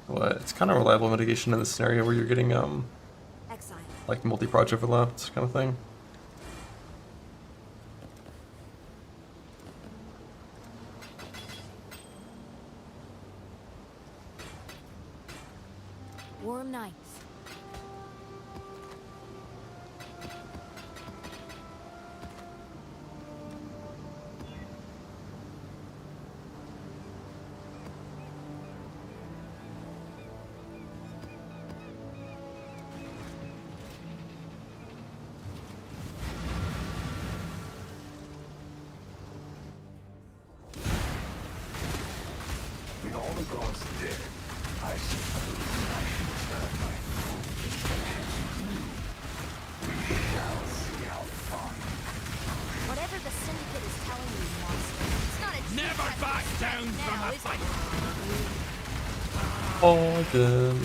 But it's kind of reliable mitigation in this scenario where you're getting Exile. like multi-proj overlaps kind of thing. Worm Knights. With all the gods dead, I suppose I should earn my full devotion. We shall see how far. Whatever the Syndicate is telling you, monster, it's not a Never back down from a fight! Oh, good.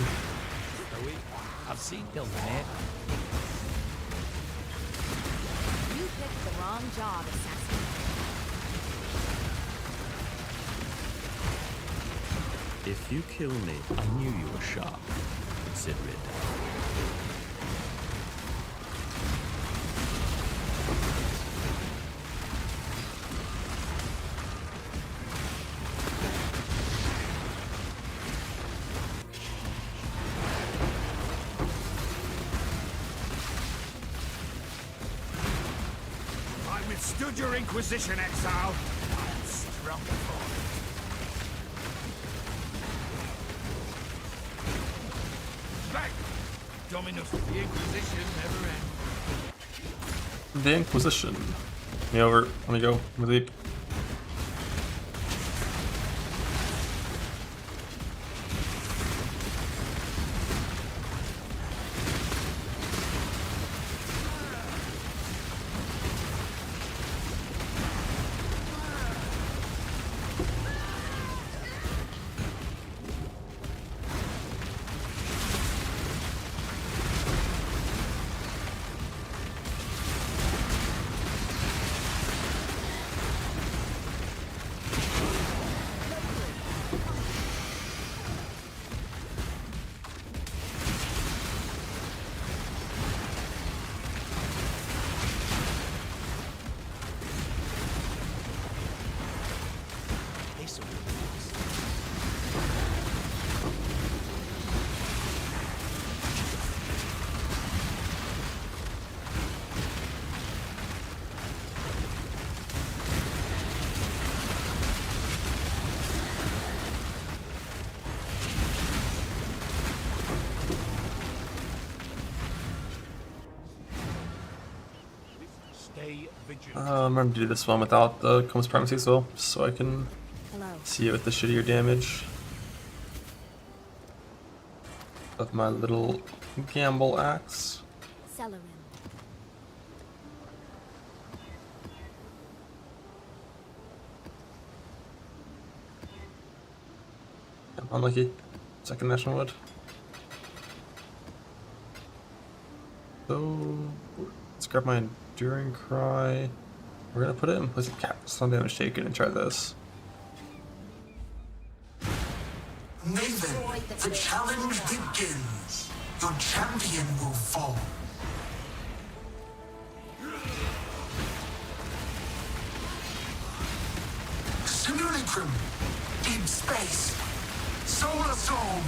I've seen Gilgamesh. You picked the wrong job, assassin. If you kill me, I knew you were sharp, Consider it done. I withstood your Inquisition, Exile. I am strong for it. Back! Dominus, the Inquisition never ends. The Inquisition. Me over. Let me go. Let me leap. I'm gonna do this one without the Combs Primacy as well, just so I can see it with the shittier damage of my little gamble axe. Celerin. Unlucky. Second National Wood. So let's grab my Enduring Cry. We're gonna put it in place of Capstone Damage Taken and try this. Maven, the challenge begins. Your champion will fall. Simulacrum. Deep space. Solar storm.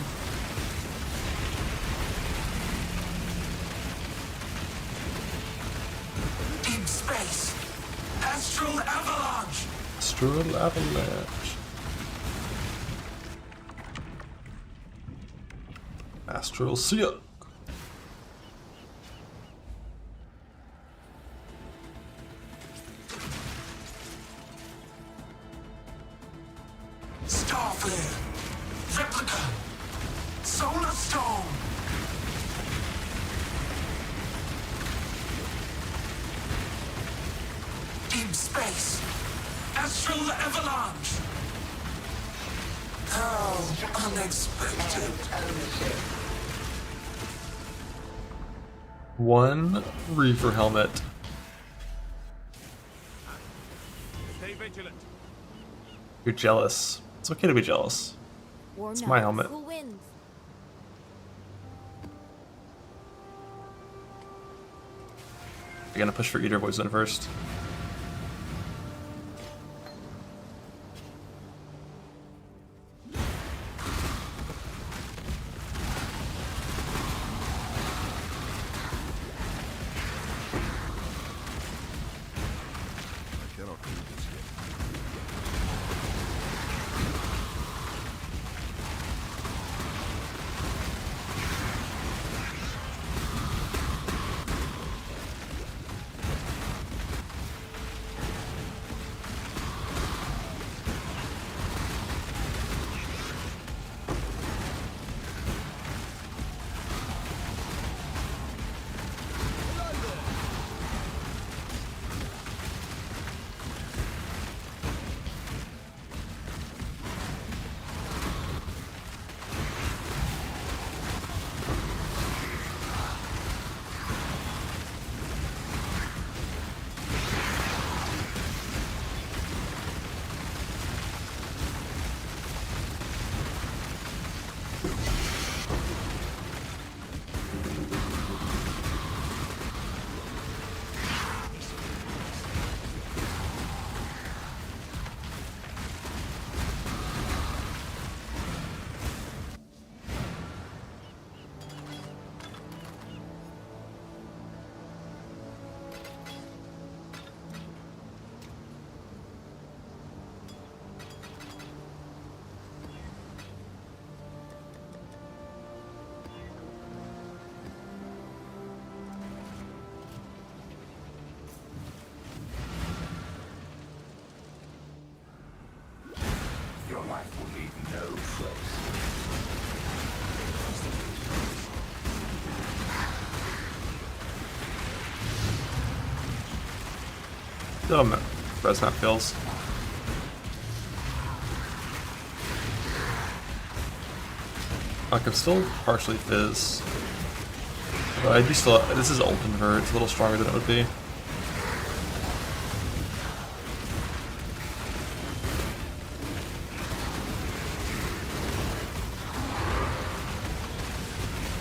Deep space. Astral avalanche. Astral Avalanche. Astral Seer. Starflare. Replica. Solar storm. Deep space. Astral avalanche. How unexpected. One Reaver Helmet. Stay vigilant. You're jealous. It's okay to be jealous. It's my helmet. Who wins? You're gonna push for Eater Poison first. Your life will leave no trace. Oh, man. Res map kills. I can still partially fizz. But I do still. This is open for it's a little stronger than it would be.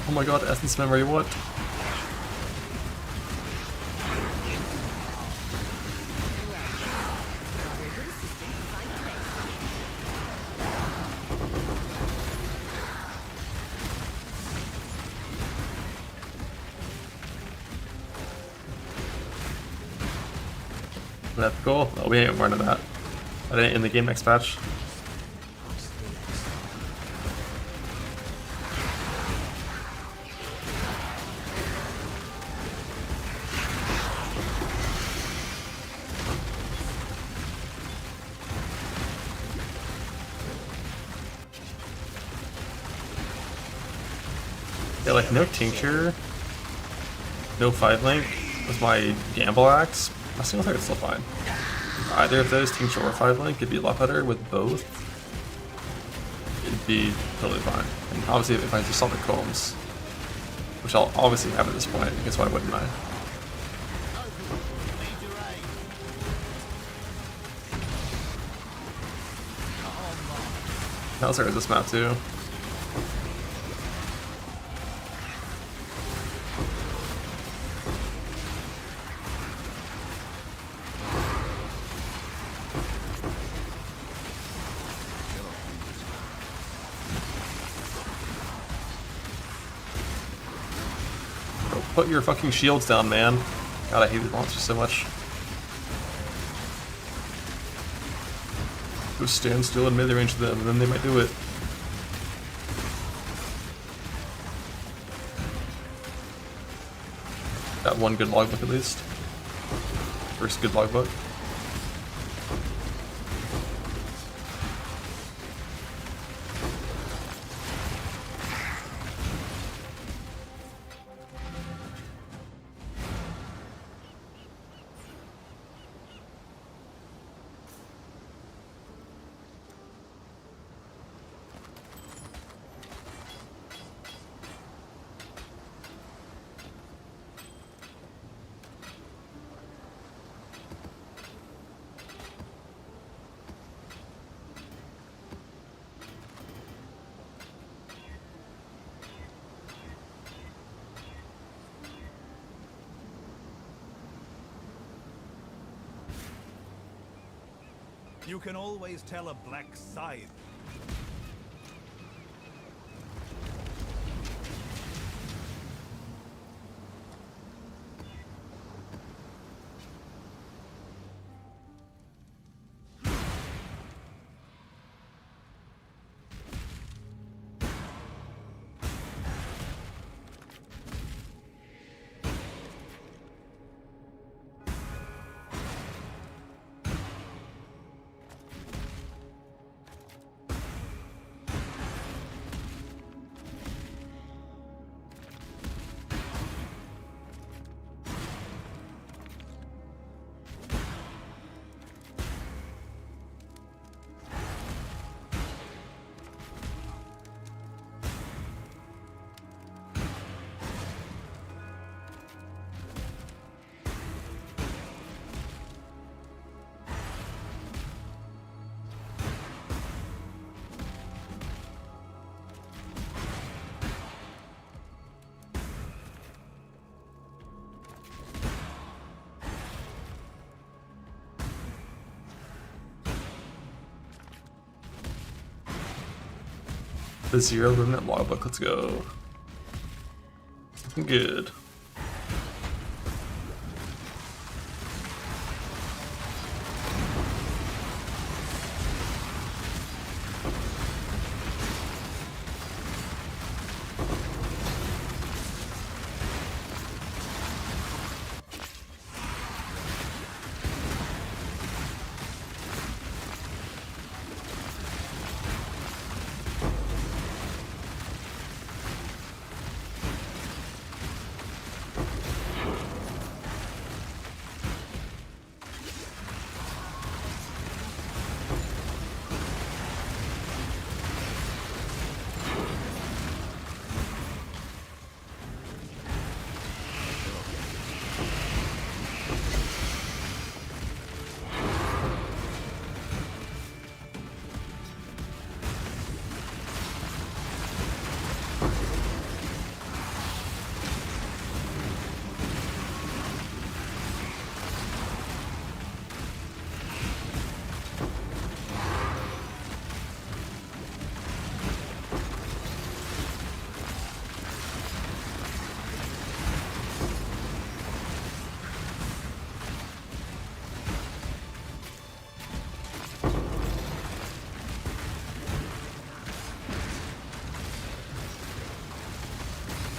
Oh my god, Essence Memory, what? That's cool. Oh, we ain't running that. That ain't in the game next patch. Yeah, like no tincture, no 5-link with my gamble axe. My single target's still fine. Either of those, tincture or 5-link, it'd be a lot better. With both, it'd be totally fine. And obviously, if I just saw the combs, which I'll obviously have at this point, I guess why wouldn't I? I'll start with this map too. Bro, put your fucking shields down, man. God, I hate these monsters so much. Just stand still and melee range them, and then they might do it. Got one good logbook at least. First good logbook. You can always tell a black scythe. The 0 Remnant logbook, let's go. Looking good.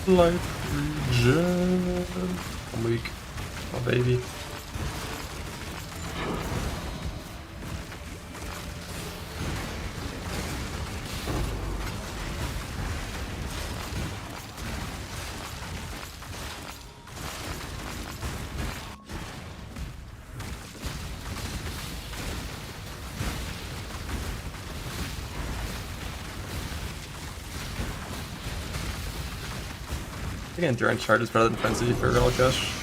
Life regen. I'm weak. My baby. I think Endurance Charge is better than Frenzy for Relicash.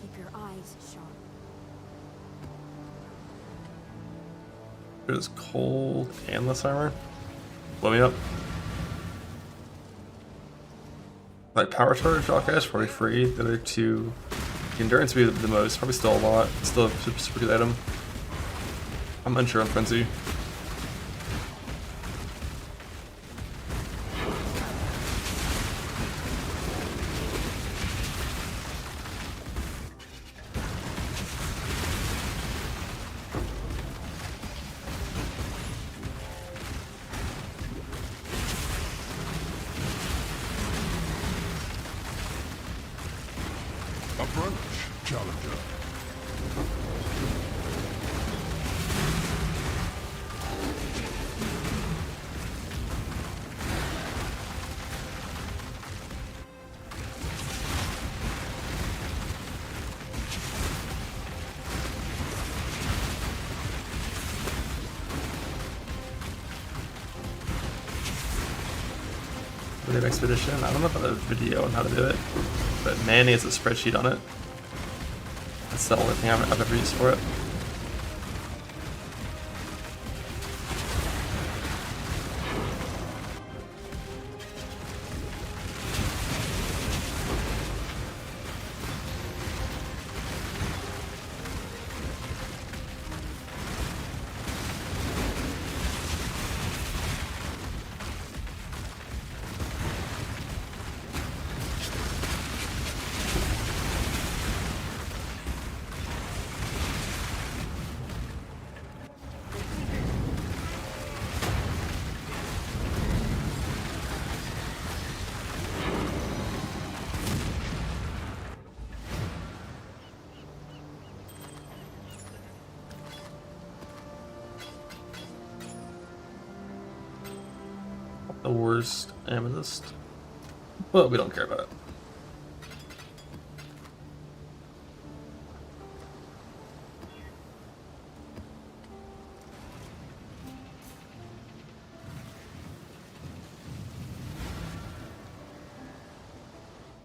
Keep your eyes sharp. There's Cold and Less Armor. Blow me up. Like Power Charge, Relicash, probably free. The other two, Endurance would be the most. Probably still a lot. Still a super good item. I'm unsure on Frenzy. Approach, challenger. Wave Expedition. I don't know about the video on how to do it, but Manny has a spreadsheet on it. That's the only thing I've ever used for it. The worst amethyst, but we don't care about it.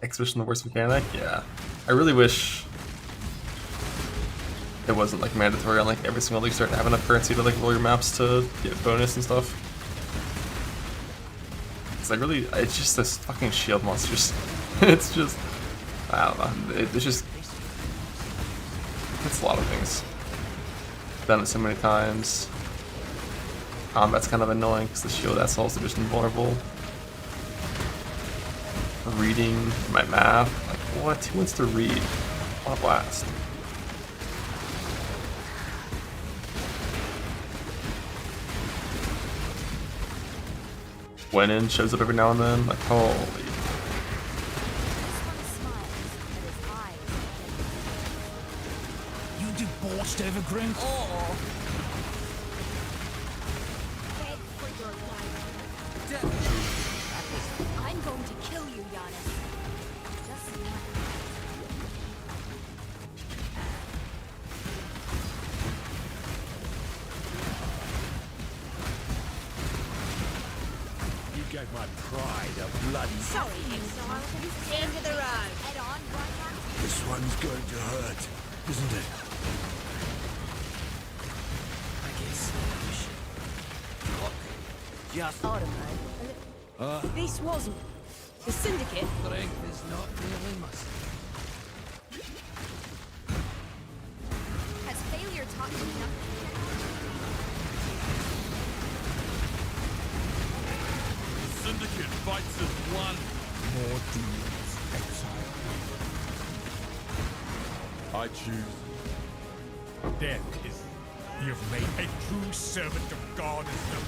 Exhibition the worst mechanic? Yeah. I really wish it wasn't like mandatory on like every single league start to have enough currency to like roll your maps to get bonus and stuff. It's just this fucking shield monster. It's just, I don't know. It's just, it's a lot of things. Done it so many times. Combat's kind of annoying because the shield assholes are just invulnerable. Reading my math, like what? Who wants to read? On a blast. Gwenin shows up every now and then, like holy. You debauched Evergreen? Oh, Beg for your life. I'm going to kill you, Giannis. Just not. You gave my pride a bloody. Sorry, Exile. End of the road. Head on, Brian. This one's going to hurt, isn't it? I guess we should. Just Automated. This wasn't. The Syndicate. strength is not really muscle. Has failure taught you nothing? Syndicate fights as one. More demons, exile. I choose. Death is. You've made a true servant of God as no.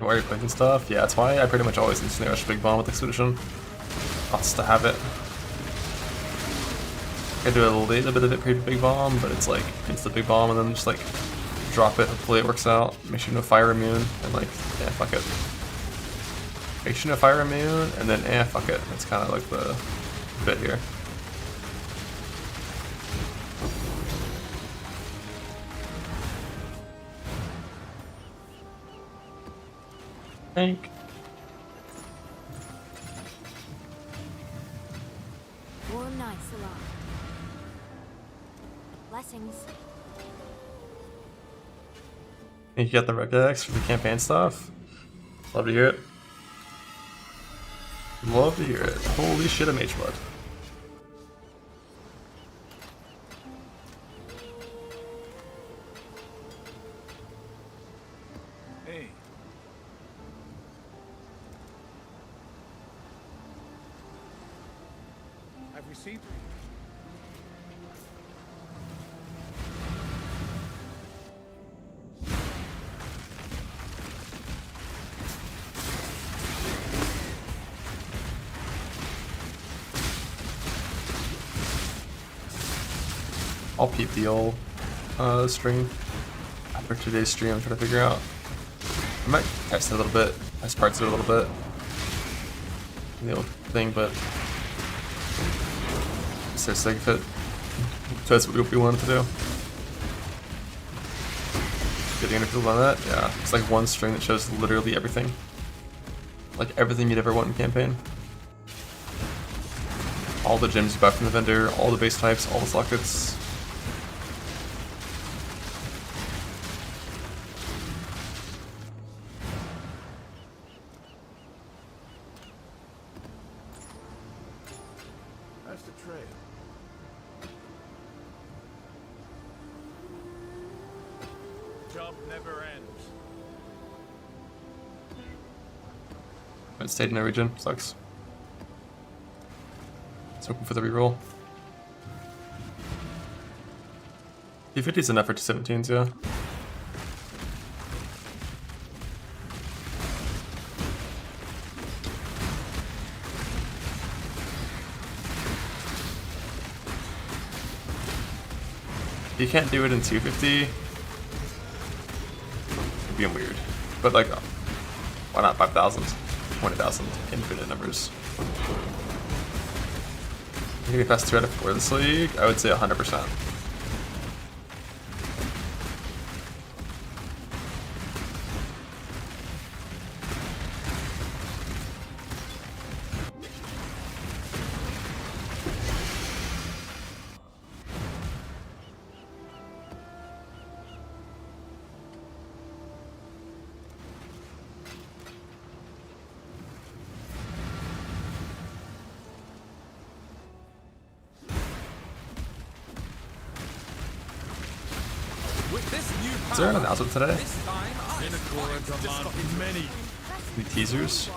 Why you're clicking stuff? Yeah, that's why I pretty much always instantly rush Big Bomb with Expedition. Lots to have it. I do a little bit of it pre-Big Bomb, but it's like insta Big Bomb and then just like drop it. Hopefully it works out. Make sure no fire immune and like fuck it. Make sure no fire immune and then fuck it. That's kind of like the bit here. Tank. Warm nights alone. Blessings. Think you got the regex for the campaign stuff? Love to hear it. Love to hear it. Holy shit, I'm H-Blood. Hey. I've received. I'll peep the old stream. After today's stream, I'm trying to figure out. I might test it a little bit, test parts of it a little bit. The old thing, but so sick of it. That's what we wanted to do. Getting any feel on that? Yeah. It's like one string that shows literally everything. Like everything you'd ever want in campaign. All the gems you buy from the vendor, all the base types, all the sockets. That's the trail. Job never ends. It stayed in a region, sucks. It's open for the reroll. P50 is enough for 217s, yeah. You can't do it in 250. It'd be weird. But like, why not 5,000? 20,000, infinite numbers. You can pass 2 out of 4 this league? I would say 100%. Is there an announcement today? Many. Any teasers?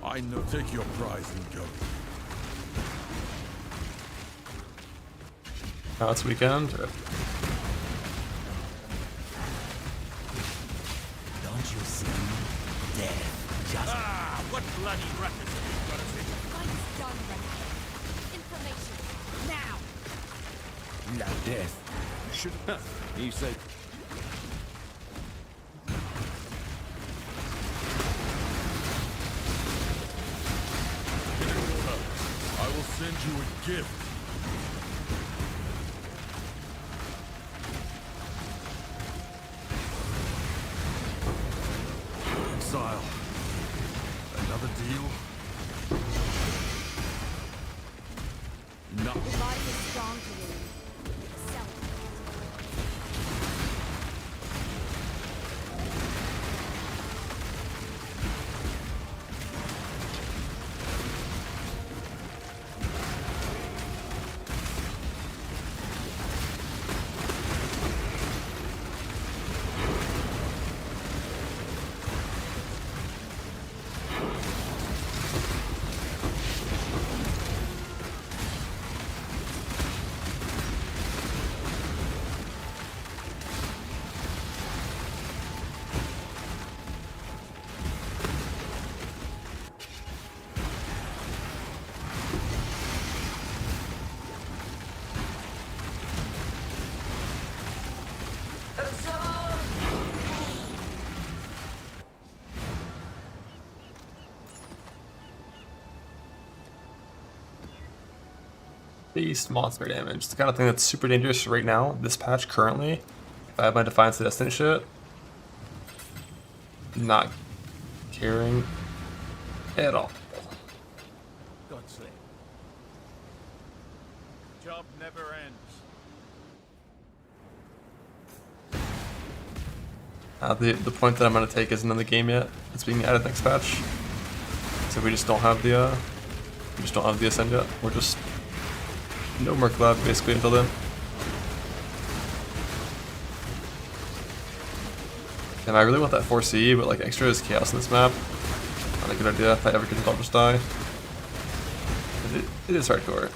I know. Take your prize and go. Oh, it's weekend? Or... Don't you see? Death. Just. What bloody records have you got to see? Fight's done, Renegade. Information. Now! No death. Should He said. I will send you a gift. Exile. Another deal? No. The body is strong to you. Sell it. Beast monster damage. The kind of thing that's super dangerous right now, this patch currently. If I have my Defiance of Destiny shit, not caring at all. Godsley. Job never ends. The point that I'm gonna take isn't in the game yet. It's being added next patch. So we just don't have the Ascend yet. We're just no more collab basically until then. And I really want that 4C, but like extra is chaos in this map. Not a good idea. If I ever get it, I'll just die. It is hardcore.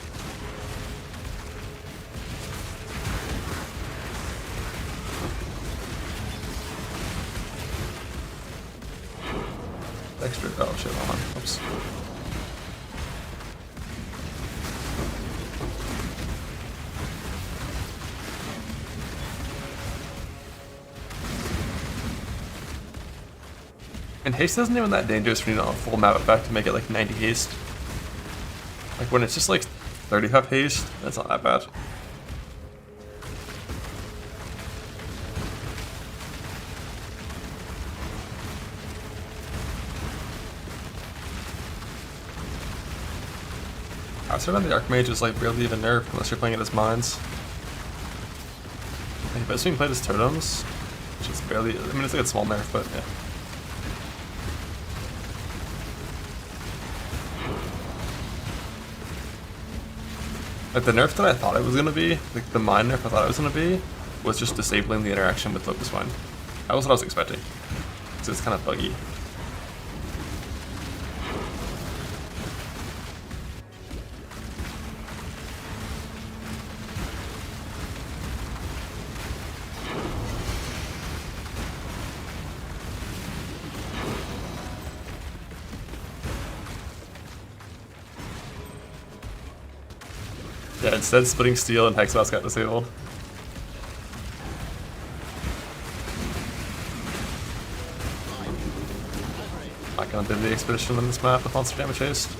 Extra. Oh shit, hold on. Oops. And haste isn't even that dangerous when you don't have full map effect to make it like 90 haste. Like when it's just like 35 haste, that's not that bad. I was on the Archmage is like barely even nerfed unless you're playing it as mines. Like, but it's being played as totems, which is barely. I mean, it's like a small nerf, but yeah. Like the nerf that I thought it was gonna be, like the mine nerf I thought it was gonna be, was just disabling the interaction with Focus Mine. That was what I was expecting. So it's kind of buggy. Yeah, instead splitting steel and Hexboss got disabled. Not gonna do the expedition on this map with monster damage haste.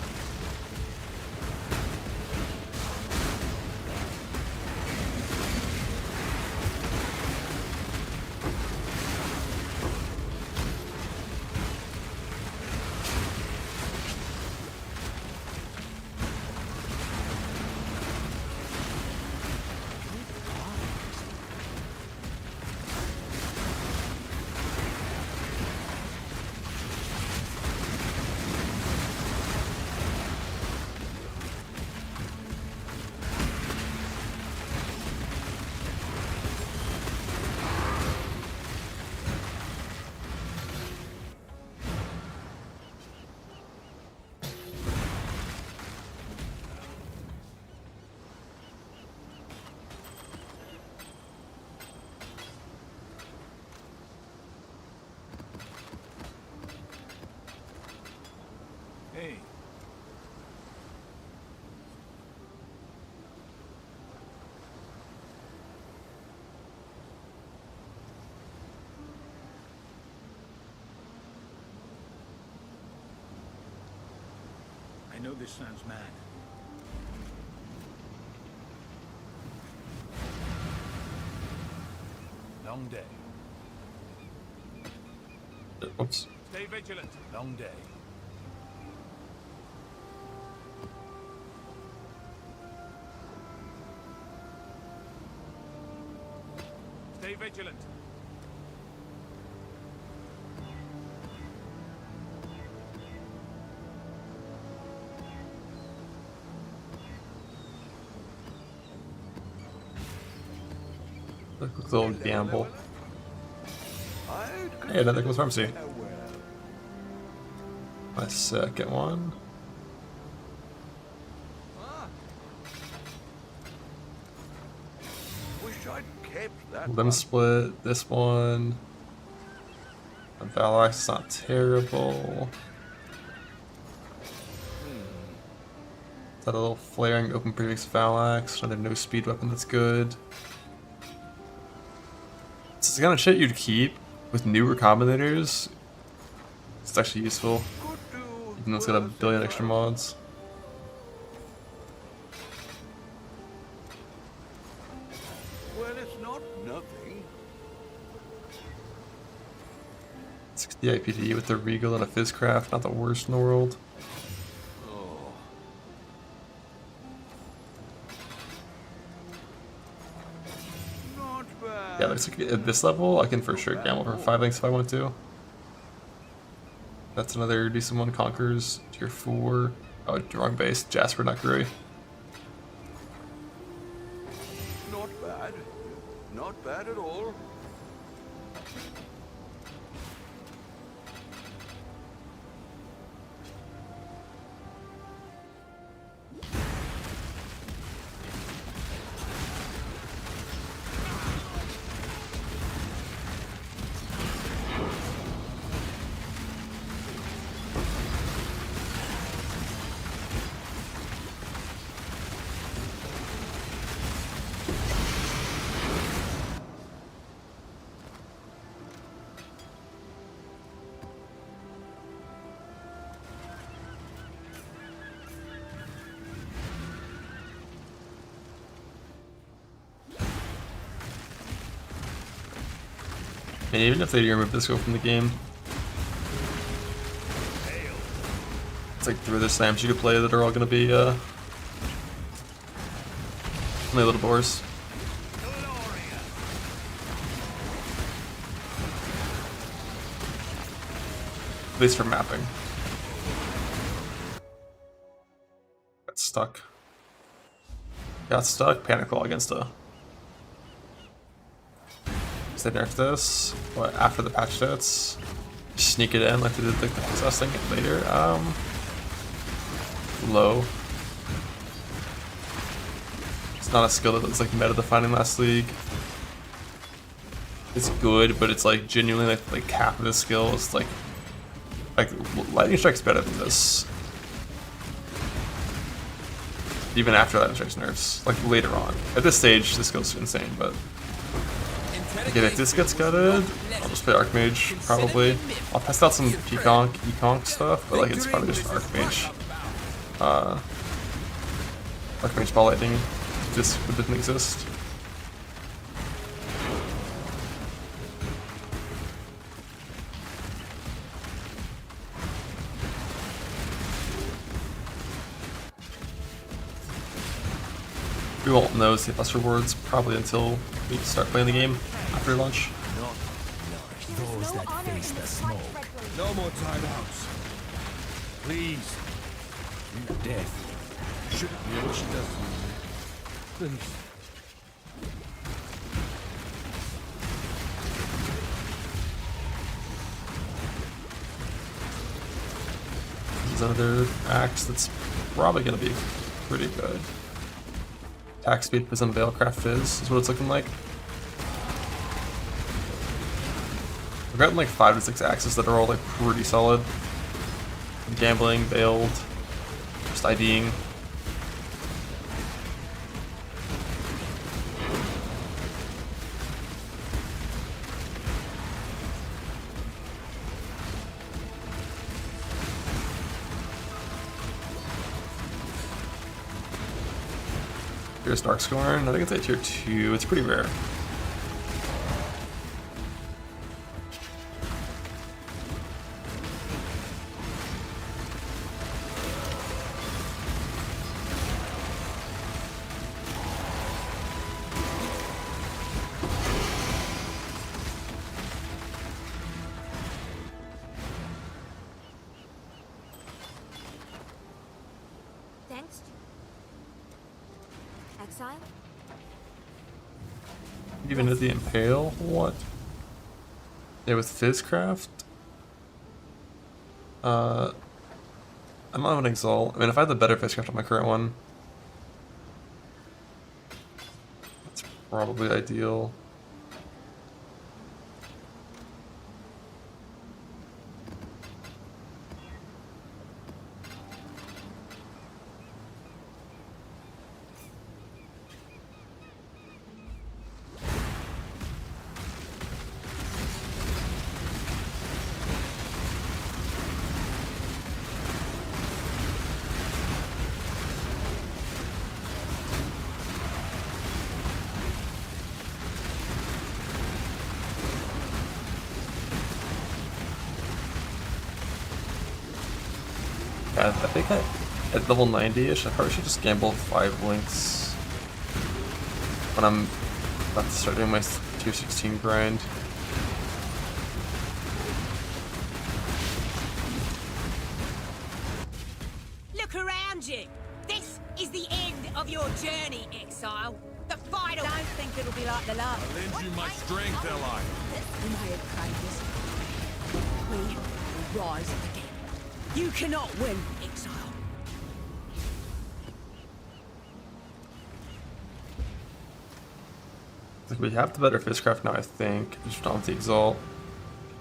Hey. I know this sounds mad. Long day. Oops. Stay vigilant. Long day. Stay vigilant. Look at the little gamble. Hey, another cool pharmacy. My second one. Limb split, this one. Valor Axe is not terrible. Is that a little flaring open previous Valor Axe? Another no speed weapon that's good. It's the kind of shit you'd keep with newer combinators. It's actually useful. Even though it's got a billion extra mods. The IPD with the Regal and a Fizzcraft, not the worst in the world. Yeah, looks like at this level, I can for sure gamble for 5 links if I want to. That's another decent one. Conquers, tier 4. Oh, wrong base. Jasper, not Grui. Not bad. Not bad at all. And even if they remove this go from the game, it's like 3 other slams you could play that are all going to be only little boars. At least for mapping. Got stuck. Got stuck. Panic Claw against a. They nerf this, but after the patch notes, sneak it in like they did the possessing it later. Low. It's not a skill that was like meta defining last league. It's good, but it's like genuinely like half of the skill is like Lightning Strike's better than this. Even after Lightning Strike's nerfs, like later on. At this stage, this skill's insane, but. Okay, if this gets gutted, I'll just play Archmage, probably. I'll test out some Econk stuff, but like it's probably just Archmage. Archmage Ball Lightning, if this didn't exist. We won't know Save Plus rewards probably until we start playing the game after lunch. Those that face the smoke. No more timeouts. Please. Death Shouldn't be what she does to me. Please. This is another axe that's probably going to be pretty good. Attack speed, Fizz, and Veilcraft Fizz is what it's looking like. We've gotten like 5 to 6 axes that are all like pretty solid. Gambling, Veiled, just IDing. Here's Darkscorn. I think it's at tier 2. It's pretty rare. Thanks. Exile? Even at the Impale? What? Yeah, with Fizzcraft? I don't have an Exalt. I mean, if I had the better Fizzcraft on my current one, that's probably ideal. Yeah, I think at level 90-ish, I probably should just gamble 5 links when I'm about to start doing my tier 16 grind. Look around you. This is the end of your journey, Exile. The final. I don't think it'll be like the last. I'll lend you my strength, ally. You may have craved this. We will rise again. You cannot win, Exile. Like we have the better fishcraft now, I think. Just not with the Exalt.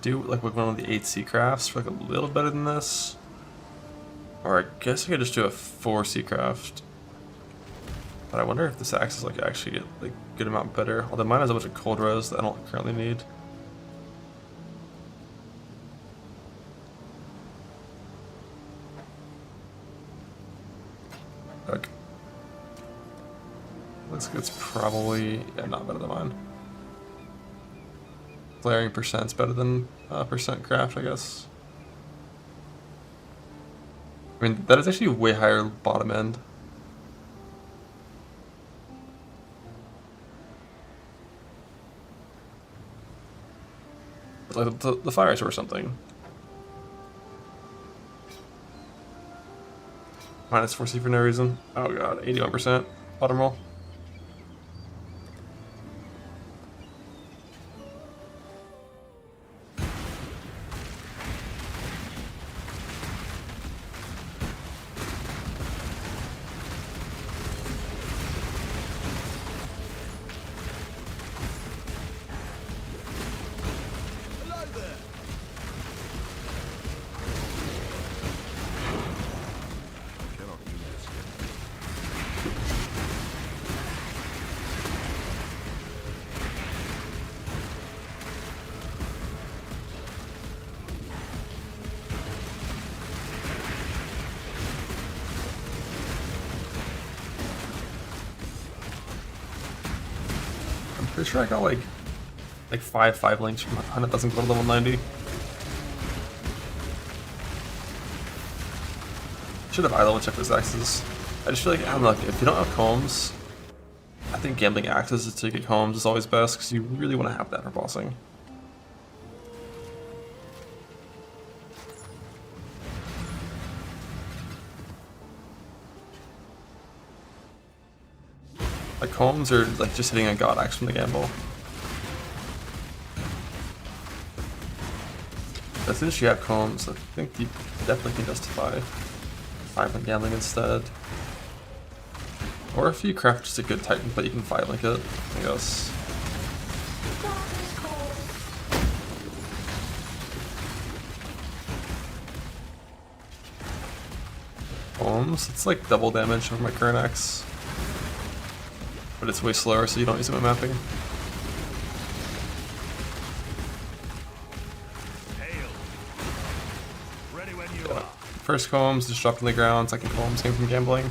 Do like with one of the 8C crafts for like a little better than this. Or I guess I could just do a 4C craft. But I wonder if this axe is like actually like good amount better. Although mine has a bunch of cold rose that I don't currently need. Okay. Looks like it's probably, yeah, not better than mine. Flaring percent's better than percent craft, I guess. I mean, that is actually way higher bottom end. Like the fires or something. Minus 4C for no reason. Oh god, 81% bottom roll. Pretty sure I got like 5 links from 100,000 go to level 90. Should have eye level checked those axes. I just feel like, I don't know, if you don't have combs, I think gambling axes to get combs is always best because you really want to have that for bossing. Like combs are like just hitting a god axe from the gamble. As soon as you have combs, I think you definitely can justify 5 gambling instead. Or if you craft just a good Titan, but you can 5-link it, I guess. Combs, it's like double damage of my current axe. But it's way slower, so you don't use it in mapping. Ready when you Yeah. First combs just dropped on the ground, second combs came from gambling.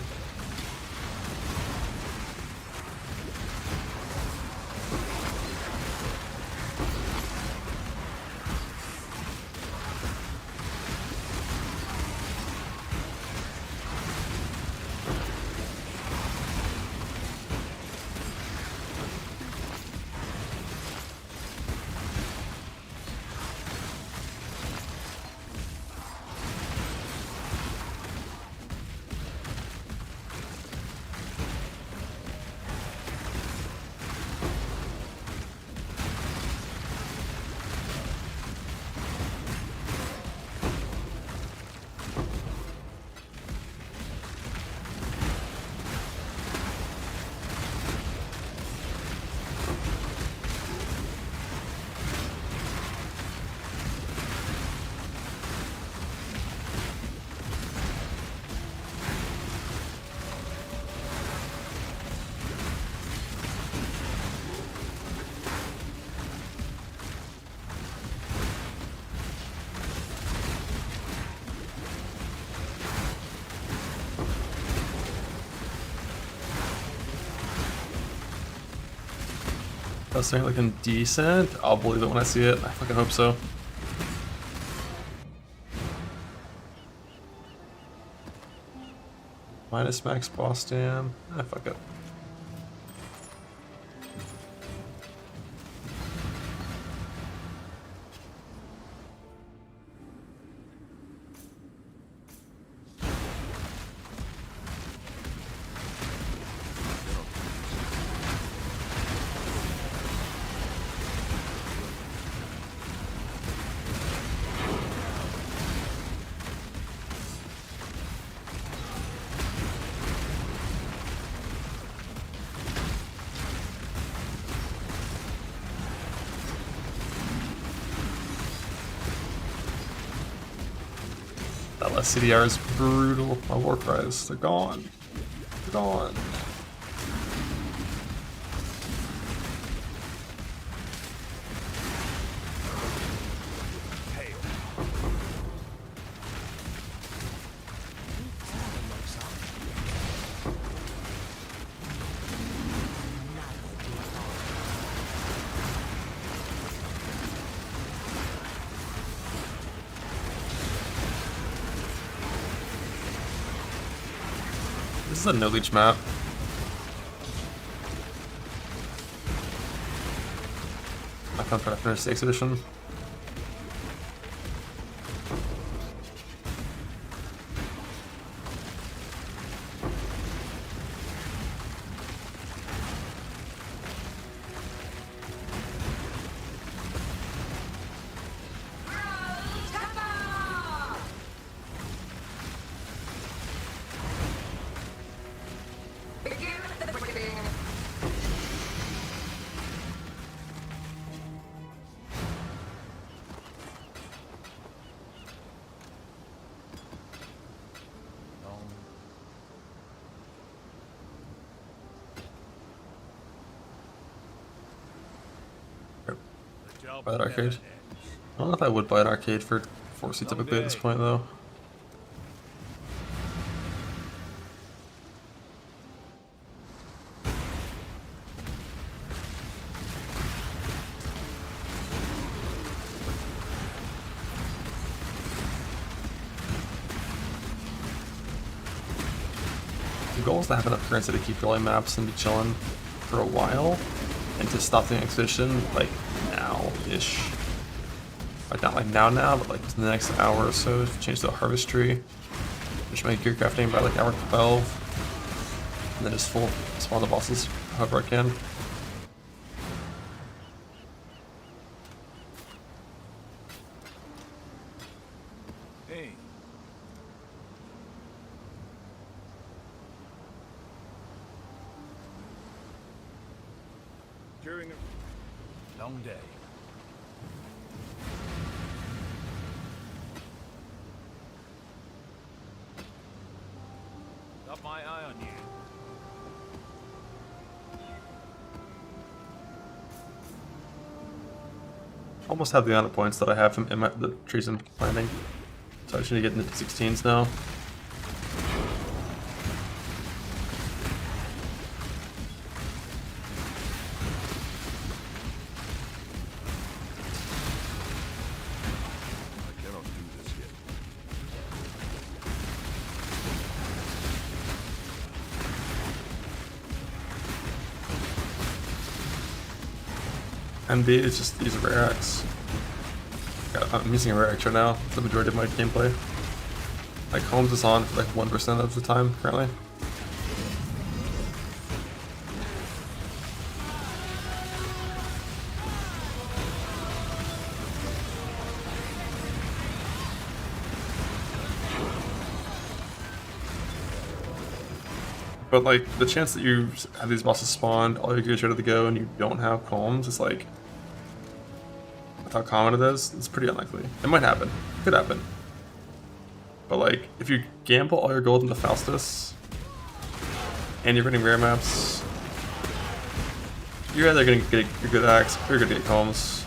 That's looking decent. I'll believe it when I see it. I fucking hope so. Minus max boss dam. Ah, fuck it. That last CDR is brutal. My war cries, they're gone. They're gone. This is a no leech map. I can't try to finish the expedition. Buy an arcade. I don't know if I would buy an arcade for 4C typically at this point though. The goal is to have enough currency to keep rolling maps and be chilling for a while, and to stop doing expedition like now-ish. Like not like now, but like in the next hour or so, change to a harvest tree. Just make gear crafting by like hour 12. And then just full spawn the bosses however I can. Hey. During a long day. Got my eye on you. Almost have the amount of points that I have from the trees I'm planting. So I just need to get into 16s now. MD is just use a rare axe. I'm using a rare axe right now, the majority of my gameplay. Like Holmes is on for like 1% of the time currently. But like the chance that you have these bosses spawned, all your gear's ready to go, and you don't have calms is like, with how common it is, it's pretty unlikely. It might happen. It could happen. But like, if you gamble all your gold into Faustus, and you're running rare maps, you're either gonna get a good axe, or you're gonna get calms.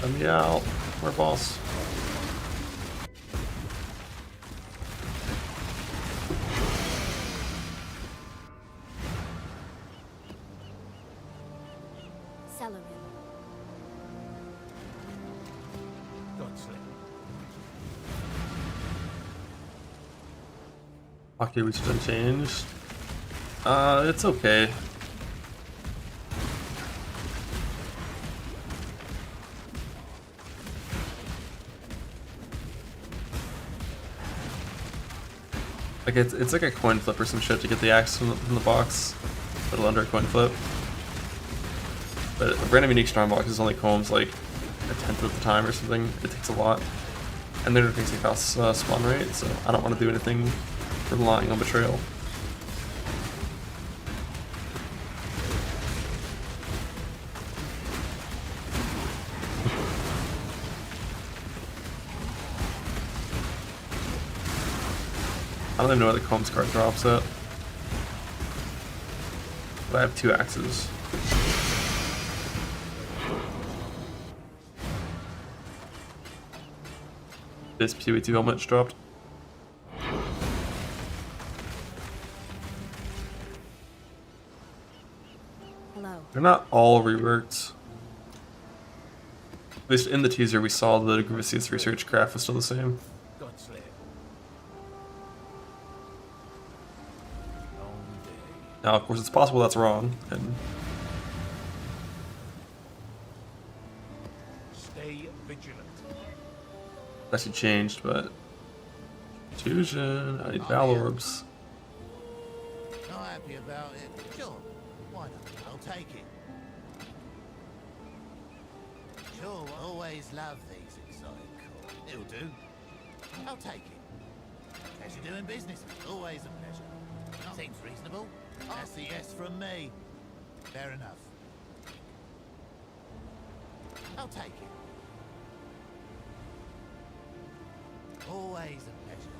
Let me out. We're boss. Celery. Okay, which is unchanged. It's okay. Like it's like a coin flip or some shit to get the axe from the box. Put it under a coin flip. But a random unique strong box only combs like a tenth of the time or something. It takes a lot. And they're increasing costs spawn rate, so I don't want to do anything relying on betrayal. I don't even know where the Combs card drops at. But I have 2 axes. This PoE2 helmet's dropped. Hello. They're not all reworked. At least in the teaser we saw the Gravicius research craft was still the same. Now, of course, it's possible that's wrong, and Stay vigilant. that should changed, but Fusion, I need Val Orbs. Not happy about it. Sure, why not? I'll take it. Sure, always love these exotic calls. It'll do. I'll take it. Pleasure doing business. Always a pleasure. Seems reasonable. That's a yes from me. Fair enough. I'll take it. Always a pleasure.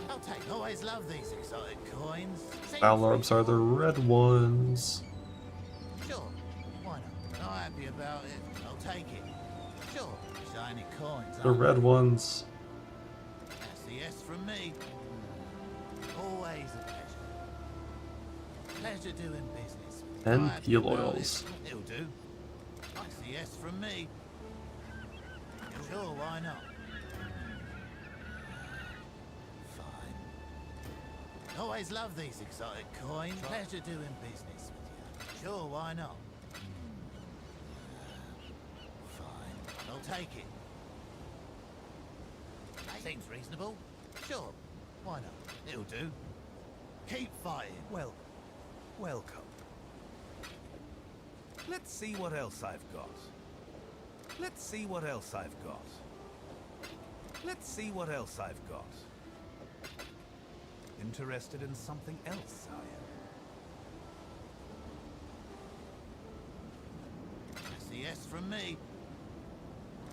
I'll take. Always love these exotic coins. Val Orbs are the red ones. Sure, why not? Not happy about it. I'll take it. Sure, shiny coins. The red ones. That's a yes from me. Always a pleasure. Pleasure doing business. And Not happy heal about oils. it. It'll do. That's a yes from me. Sure, why not? Fine. Always love these exotic coins. Pleasure doing business with you. Sure, why not? Fine. I'll take it. Seems reasonable. Sure, why not? It'll do. Keep fighting. Well, welcome. Let's see what else I've got. Let's see what else I've got. Let's see what else I've got. Interested in something else, are you? That's a yes from me.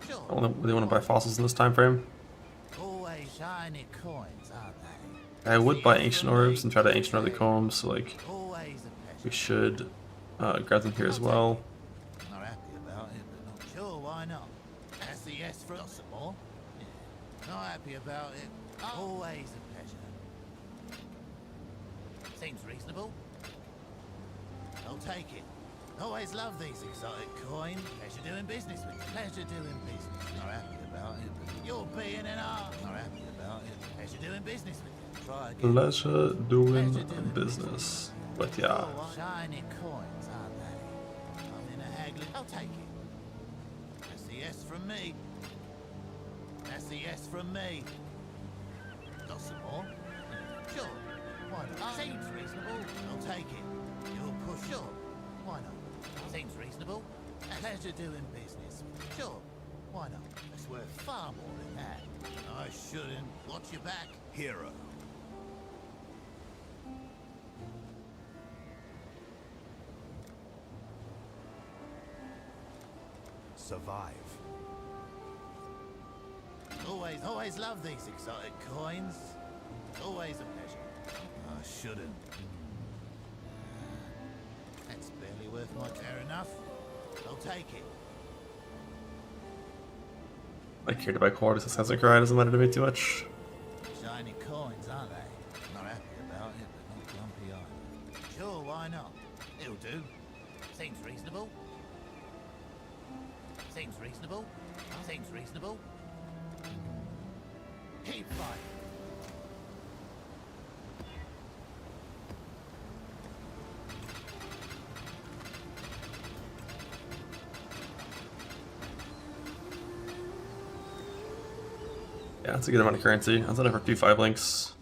Sure. They want to buy fossils in this time frame. Always shiny coins, aren't they? I would buy ancient orbs and try to ancient orb the combs, so like Always a pleasure. we should grab them here as well. Not happy about it, but not sure. Why not? That's a yes from. Got some more? Yeah. Not happy about it. Always a pleasure. Seems reasonable. I'll take it. Always love these exotic coins. Pleasure doing business with you. Pleasure doing business. Not happy about it, but you're being an art. Not happy about it. Pleasure doing business with you. Try again. Pleasure doing business. But yeah. Shiny coins, aren't they? I'm in a haggling. I'll take it. That's a yes from me. That's a yes from me. Got some more? Sure. Why not? Seems reasonable. I'll take it. You'll push. Sure. Why not? Seems reasonable. Pleasure doing business. Sure. Why not? It's worth far more than that. I shouldn't. Watch your back. Hero. Survive. Always love these exotic coins. Always a pleasure. I shouldn't. That's barely worth my. Fair enough. I'll take it. I cared about quality since hasn't cried doesn't matter to me too much. Shiny coins, aren't they? Not happy about it, but not grumpy either. Sure, why not? It'll do. Seems reasonable. Seems reasonable. Seems reasonable. Keep fighting. Yeah, that's a good amount of currency. That's enough for 2 5 links.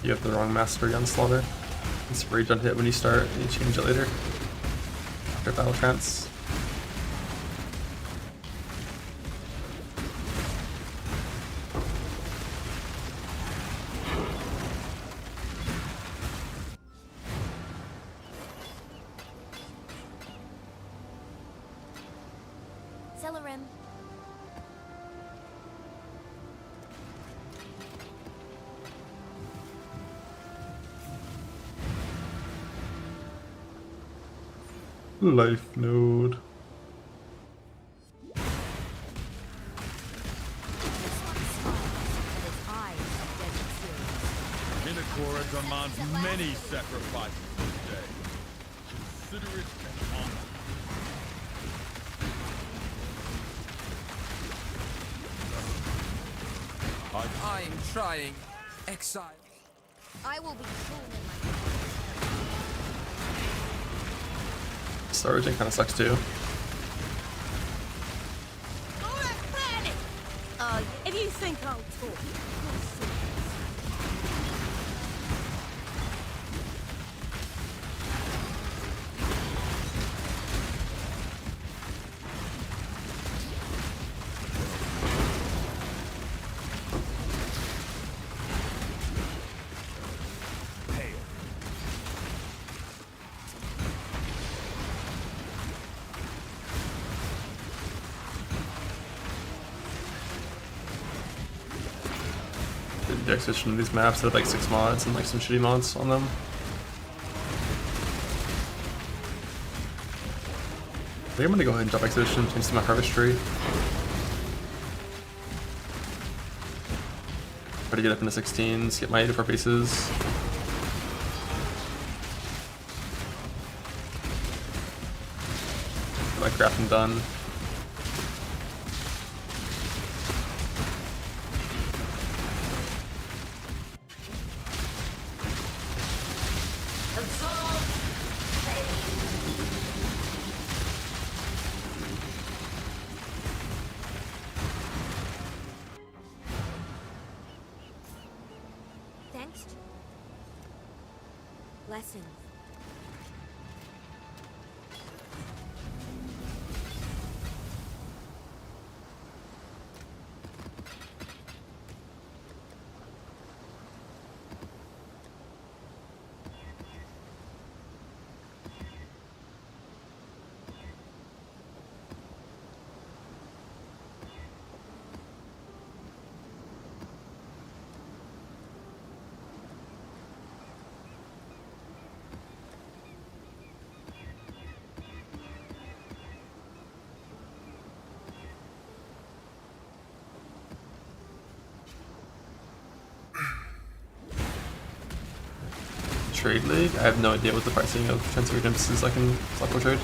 You have the wrong master gun slaughter. It's rage on hit when you start, and you change it later. After battle trance. Celerim. Life node. Minakora demands many sacrifices today. Consider it an honor. I'm trying. Exile. I will be cool in my Star Raging kind of sucks too. If you think I'll talk, you'll see. Deck switching these maps that have like 6 mods and like some shitty mods on them. I think I'm gonna go ahead and drop Exhibition, change to my Harvest Tree. Try to get up into 16s, get my 84 pieces. Get my crafting done. Thanks. Blessings. Trade League. I have no idea what the pricing of transfer gems is like in Slapcore Trade,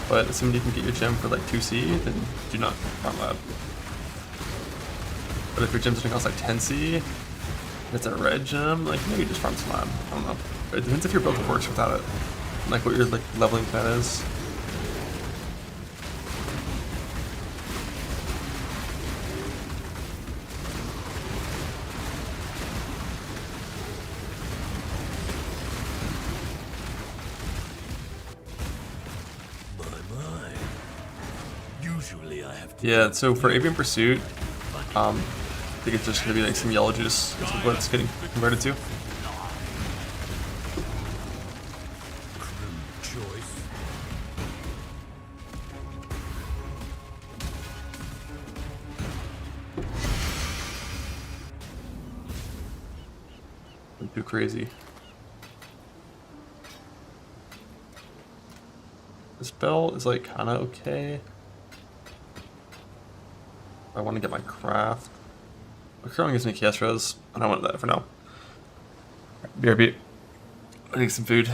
but assuming you can get your gem for like 2C, then do not farm lab. But if your gem's gonna cost like 10C, and it's a red gem, like maybe just farm some lab. I don't know. But it depends if your build works without it, and like what your like leveling plan is. Usually I have to Yeah, so for Avian Pursuit, I think it's just gonna be like some yellow juice. Is what it's getting converted to. Too crazy. This bell is like kind of okay. I want to get my craft. My curling gives me chaos res. I don't want that for now. BRB. I need some food.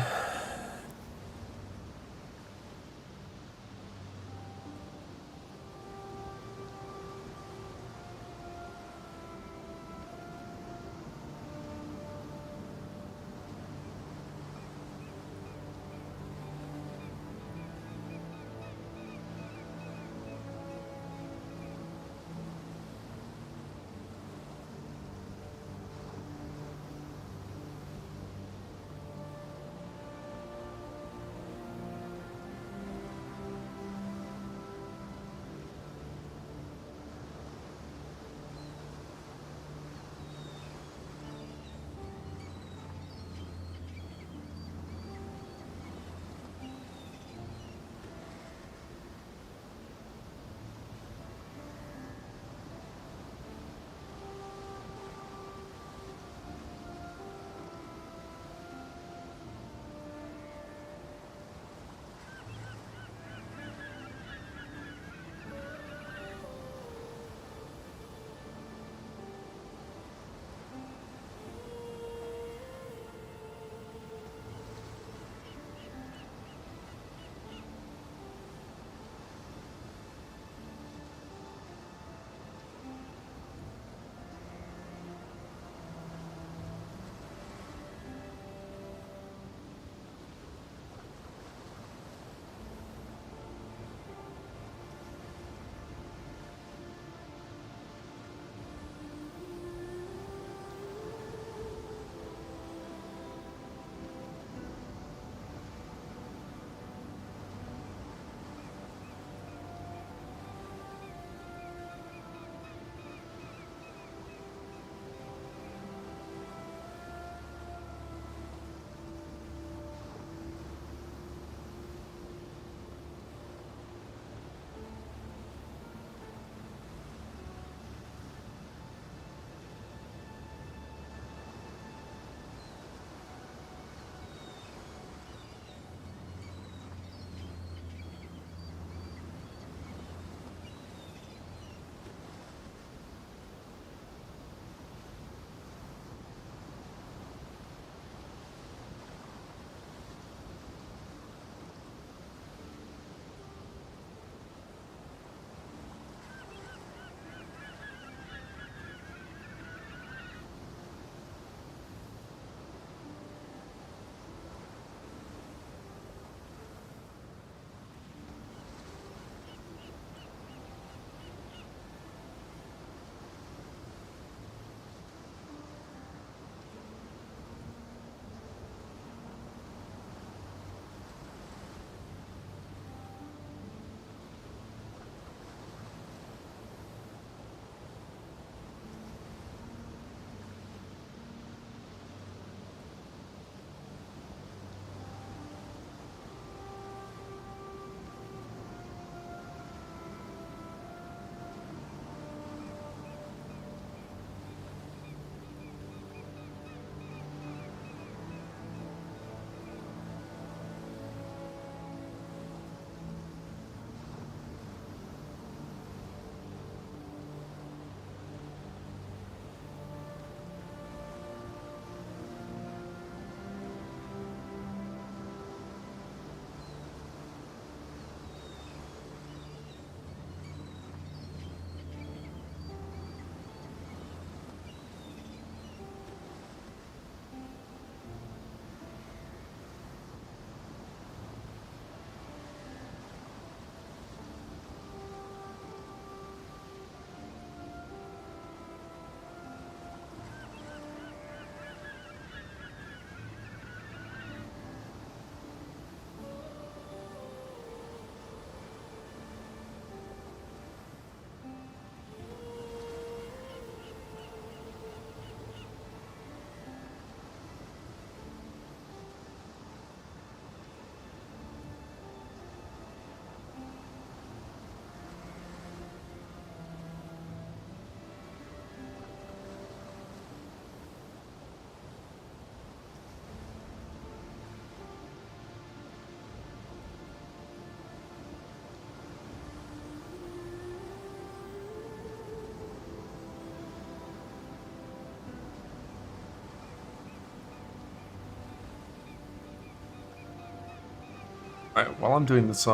Alright, while I'm doing this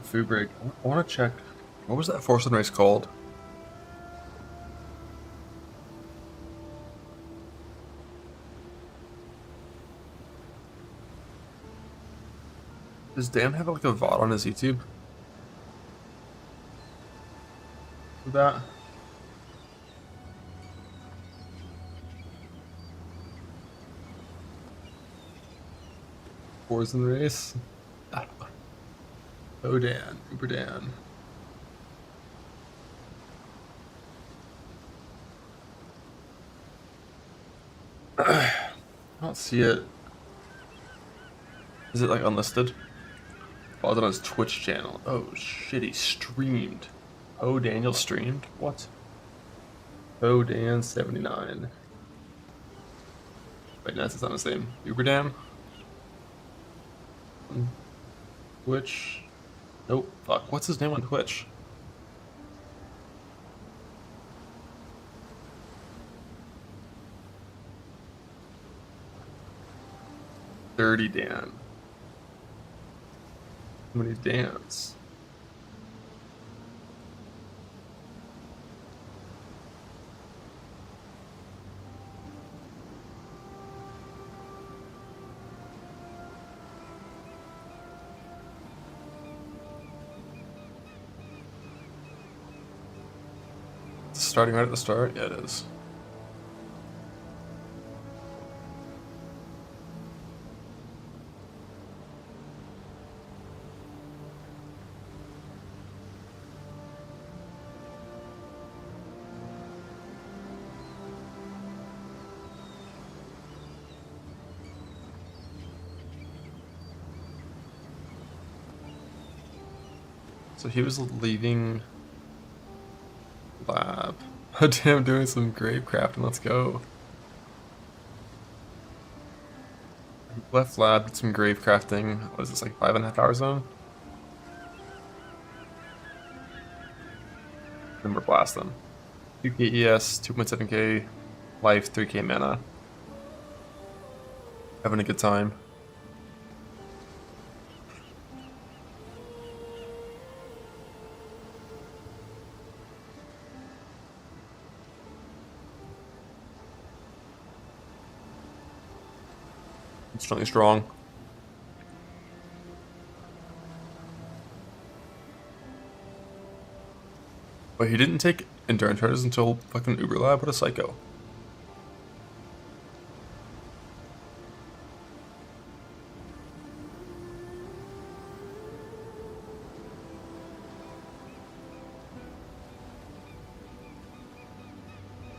food break, I want to check, what was that Force and race called? Does Dan have like a VOD on his YouTube? For that? Force in the race? Oh Dan, Uber Dan. I don't see it. Is it like unlisted? Oh, it's on his Twitch channel. Oh shit, he streamed. Oh, Daniel streamed? What? Oh, Dan 79. Wait, no, that's not his name. Uber Dan? Twitch? Nope. Fuck. What's his name on Twitch? Dirty Dan. How many Dans? Starting right at the start? Yeah, it is. So he was leaving lab. Oh damn, doing some grave crafting, let's go. He left lab, did some grave crafting. What is this, like 5.5 hour zone? Then we're blasting. 2k ES, 2.7k life, 3k mana. Having a good time. Strongly strong. But he didn't take endurance charges until fucking Uber Lab. What a psycho.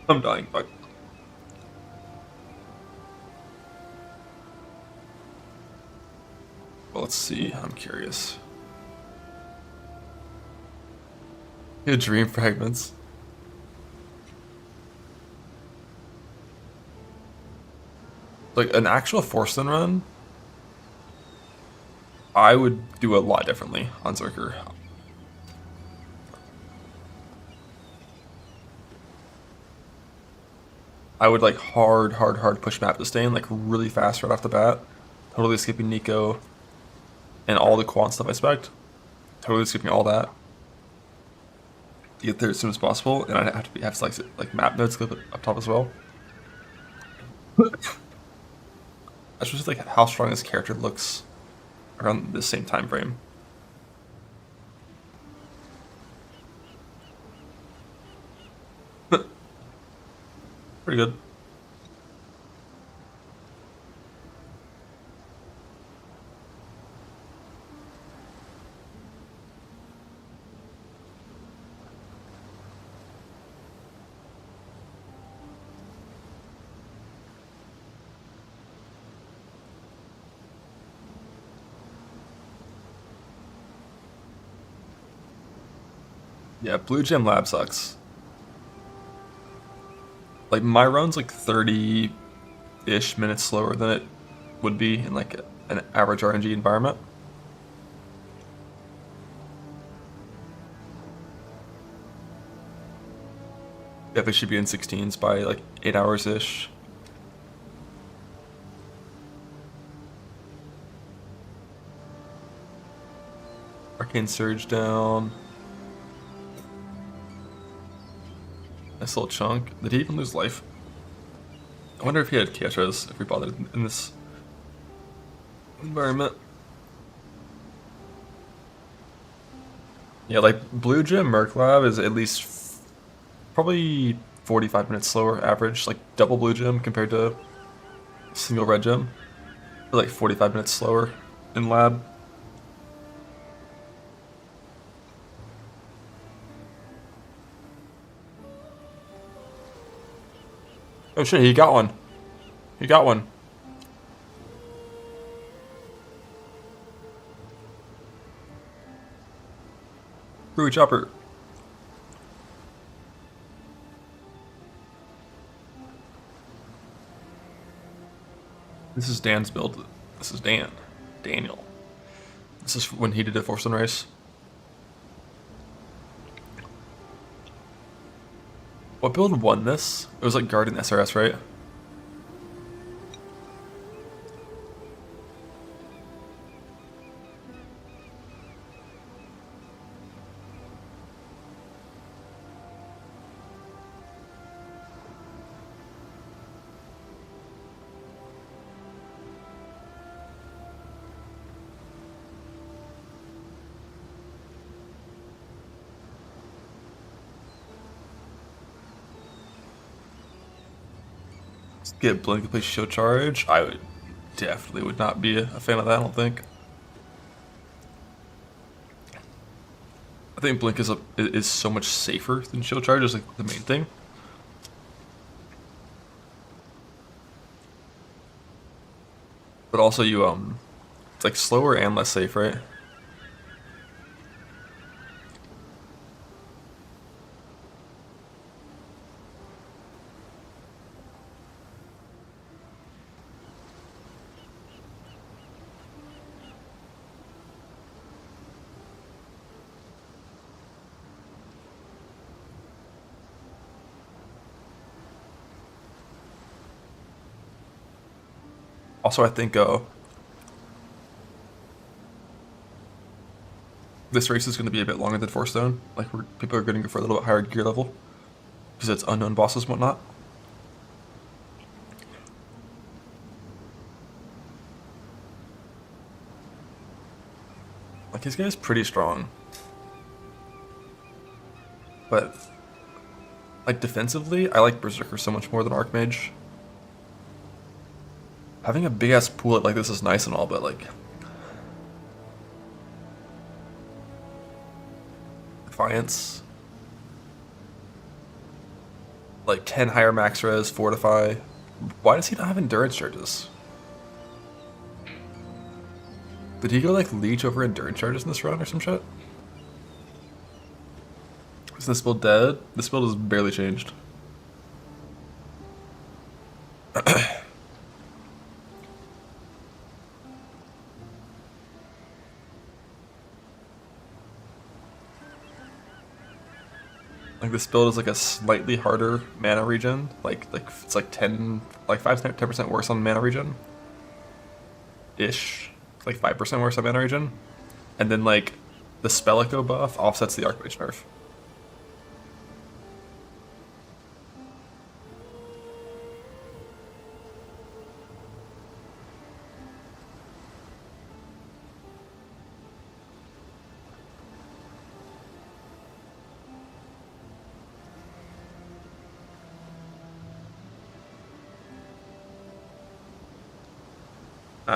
I'm dying, fuck. Well, let's see. I'm curious. Yeah, dream fragments. Like an actual Forstland run, I would do a lot differently on Zerker. I would like hard push map disdain, like really fast right off the bat. Totally skipping Nico and all the quant stuff I spec. Totally skipping all that. Get there as soon as possible, and I have to like map nodes clip up top as well. That's just like how strong this character looks around the same time frame. Pretty good. Yeah, Blue Gem Lab sucks. Like, my run's like 30-ish minutes slower than it would be in like an average RNG environment. Definitely should be in 16s by like 8 hours-ish. Arcane Surge down. Nice little chunk. Did he even lose life? I wonder if he had Chaos Res, if we bothered in this environment. Yeah, like Blue Gem Merc Lab is at least probably 45 minutes slower average, like double Blue Gem compared to single Red Gem. Like 45 minutes slower in lab. Oh shit, he got one. He got one. Brewy Chopper. This is Dan's build. This is Dan. Daniel. This is when he did a Force Sunrise. What build won this? It was like Guardian SRS, right? Get Blink complete shield charge. I would definitely would not be a fan of that, I don't think. I think Blink is so much safer than shield charge is like the main thing. But also you it's like slower and less safe, right? Also, I think this race is going to be a bit longer than Force Zone. Like, people are going to go for a little bit higher gear level because it's unknown bosses and whatnot. Like, this guy's pretty strong, but like defensively, I like Berserker so much more than Archmage. Having a big ass pool like this is nice and all, but like Defiance, like 10 higher max res, Fortify. Why does he not have endurance charges? Did he go like leech over endurance charges in this run or some shit? Is this build dead? This build has barely changed. Like this build is like a slightly harder mana regen, like it's like 5-10% worse on mana regen. Ish. It's like 5% worse on mana regen. And then like the spell echo buff offsets the Archmage nerf.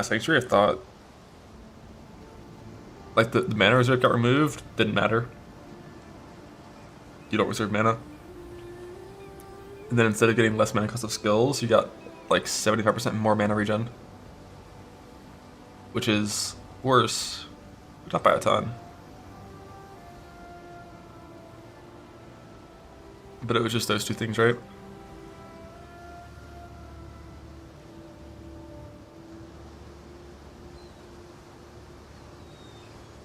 Sanctuary of Thought. Like the mana reserve got removed, didn't matter. You don't reserve mana. And then instead of getting less mana cost of skills, you got like 75% more mana regen. Which is worse, but not by a ton. But it was just those two things, right?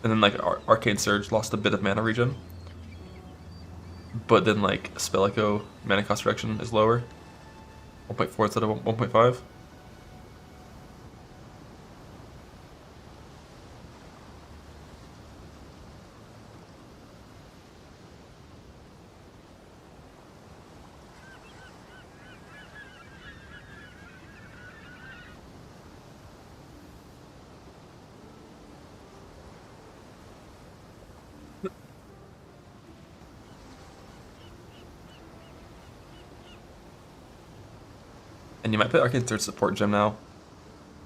And then like Arcane Surge lost a bit of mana regen. But then like Spell Echo mana cost reduction is lower. 1.4 instead of 1.5. And you might put Arcane Third support gem now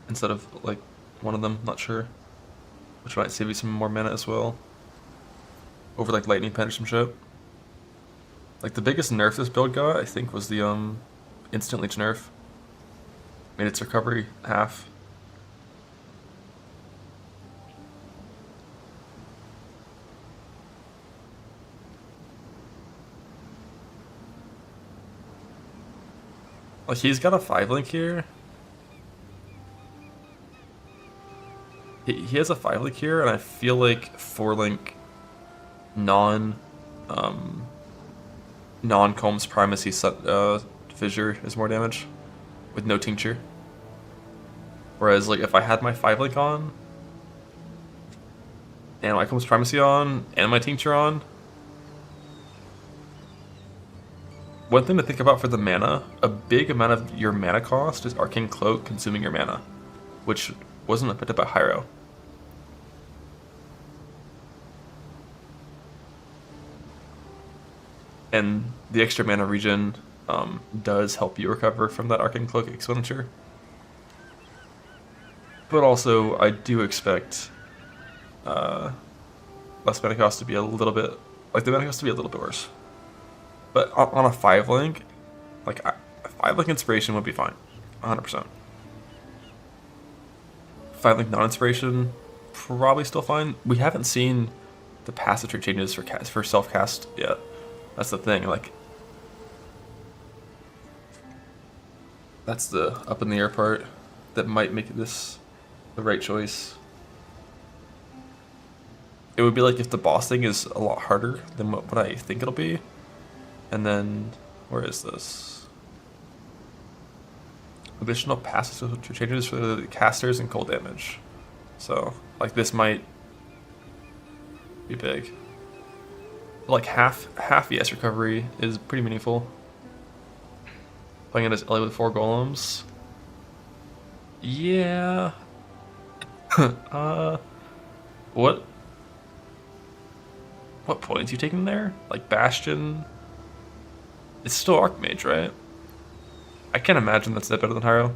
instead of like one of them, not sure. Which might save you some more mana as well. Over like Lightning Pen or some shit. Like the biggest nerf this build got, I think, was the instant leech nerf. Made its recovery half. Like he's got a 5-link here. He has a 5-link here, and I feel like 4-link non-Combs Primacy Fissure is more damage with no tincture. Whereas like if I had my 5-link on and my Combs Primacy on and my tincture on, one thing to think about for the mana, a big amount of your mana cost is Arcane Cloak consuming your mana, which wasn't picked up by Hyro. And the extra mana regen does help you recover from that Arcane Cloak expenditure. But also, I do expect less mana cost to be a little bit, like the mana cost to be a little bit worse. But on a 5-link, like a 5-link inspiration would be fine, 100%. 5-link non-inspiration, probably still fine. We haven't seen the passive trait changes for self-cast yet. That's the thing, like that's the up in the air part that might make this the right choice. It would be like if the boss thing is a lot harder than what I think it'll be. And then, where is this? Additional passive changes for the casters and cold damage. So, like this might be big. Like half ES recovery is pretty meaningful. Playing it as Ellie with 4 golems. Yeah. What points you taking there? Like Bastion? It's still Archmage, right? I can't imagine that's that better than Hyro.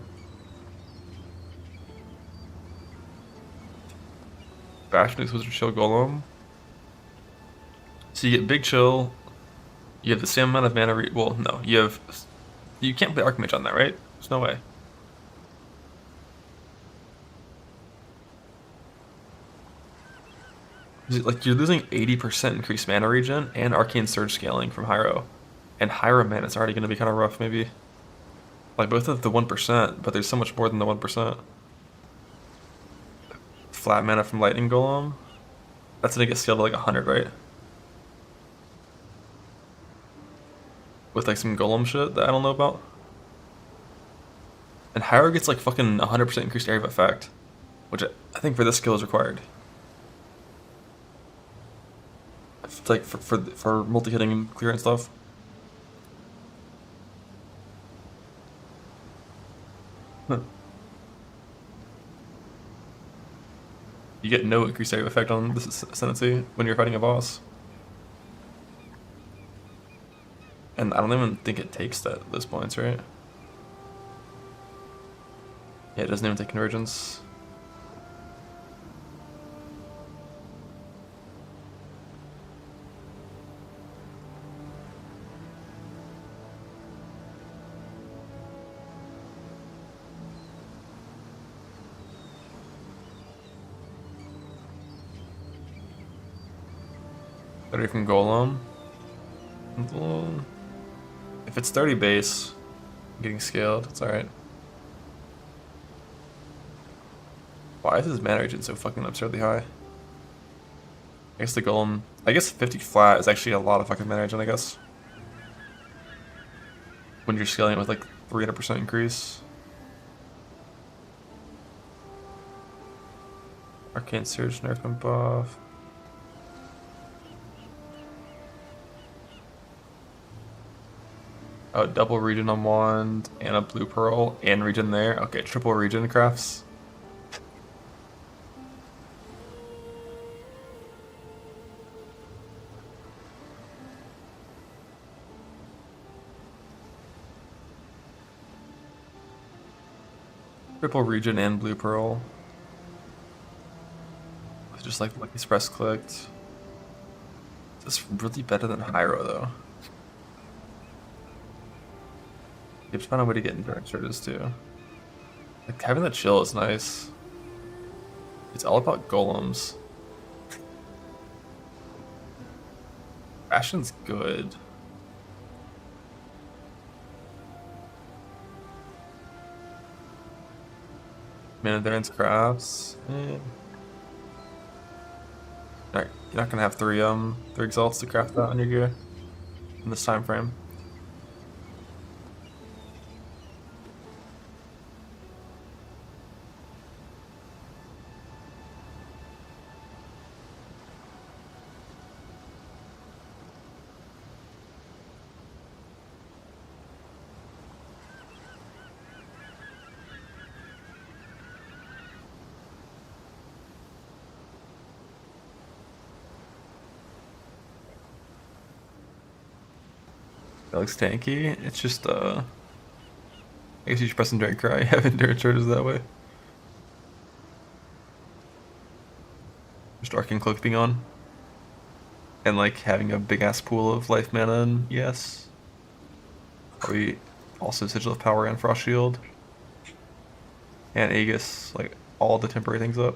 Bastion is Wizard Chill Golem. So you get big chill. You have the same amount of mana. Well, no, you can't play Archmage on that, right? There's no way. Like you're losing 80% increased mana regen and Arcane Surge scaling from Hyro, and Hyro mana is already going to be kind of rough, maybe. Like both of the 1%, but there's so much more than the 1%. Flat mana from Lightning Golem. That's going to get scaled to like 100, right? With like some golem shit that I don't know about. And Hyro gets like fucking 100% increased area of effect, which I think for this skill is required. It's like for multi-hitting and clear and stuff. Huh. You get no increased area of effect on this ascendancy when you're fighting a boss. And I don't even think it takes those points, right? Yeah, it doesn't even take convergence. Better from Golem. If it's 30 base, getting scaled, it's alright. Why is his mana regen so fucking absurdly high? I guess the Golem... I guess 50 flat is actually a lot of fucking mana regen, I guess. When you're scaling it with like 300% increase. Arcane Surge, nerf and buff. Oh, double regen on wand, and a blue pearl, and regen there. Okay, triple regen crafts. Triple Region and Blue Pearl. Just like Lucky Express clicked. This is really better than Hyro though. You have to find a way to get into our charges too. Like having that chill is nice. It's all about golems. Ration's good. Man, endurance crafts. Alright, you're not gonna have three exalts to craft that on your gear in this time frame. That looks tanky. It's just I guess you should press Enduring Cry, have endurance charges that way. Just Arcane Cloak being on. And like having a big ass pool of life mana and yes. Probably also Sigil of Power and Frost Shield. And Aegis, like all the temporary things up.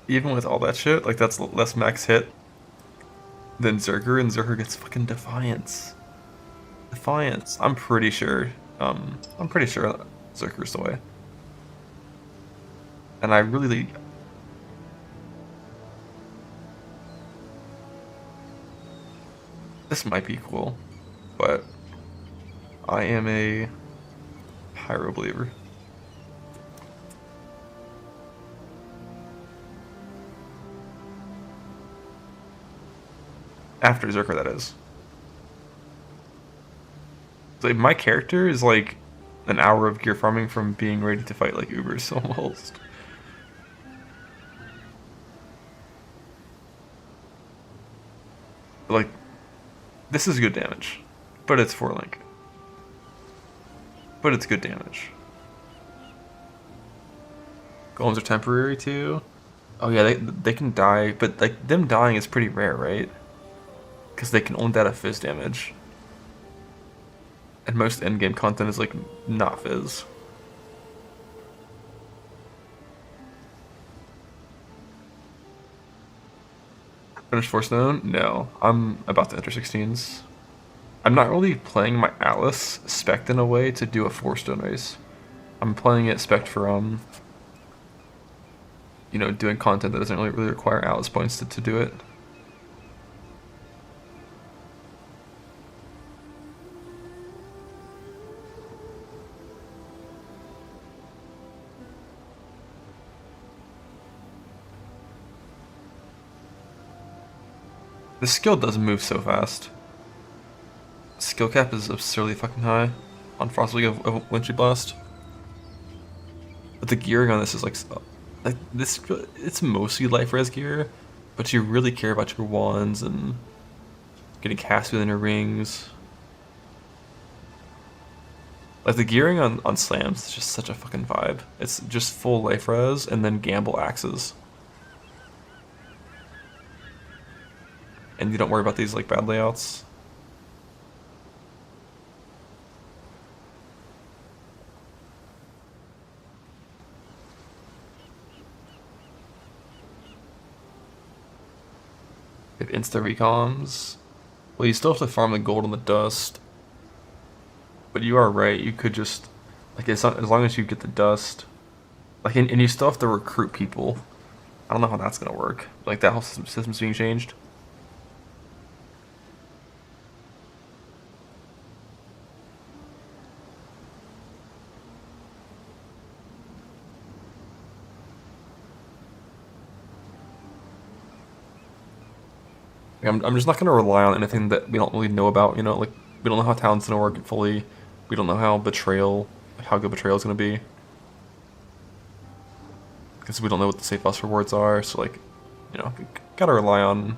Even with all that shit, like that's less max hit than Zerker, and Zerker gets fucking Defiance. Defiance. I'm pretty sure Zerker's the way. And I really this might be cool, but I am a Pyro believer. After Zerker, that is. So my character is like an hour of gear farming from being ready to fight like Ubers almost. Like, this is good damage, but it's 4-link. But it's good damage. Golems are temporary too. Oh yeah, they can die, but like them dying is pretty rare, right? Because they can only die to Fizz damage. And most endgame content is like not Fizz. Finish Force Stone? No. I'm about to enter 16s. I'm not really playing my Atlas spec'd in a way to do a Force Stone race. I'm playing it spec'd for you know, doing content that doesn't really require Atlas points to do it. The skill does move so fast. Skill cap is absurdly fucking high on Frost League of Wintry Blast. But the gearing on this is like this. It's mostly life res gear, but you really care about your wands and getting cast within your rings. Like the gearing on slams is just such a fucking vibe. It's just full life res and then gamble axes. And you don't worry about these like bad layouts. If insta recoms, well, you still have to farm the gold and the dust. But you are right. You could just like as long as you get the dust, like and you still have to recruit people. I don't know how that's gonna work. Like that whole system's being changed. I'm just not going to rely on anything that we don't really know about, you know, like, we don't know how talent's going to work fully, we don't know how Betrayal how good Betrayal is going to be. Because we don't know what the safe boss rewards are, so like, you know, you gotta rely on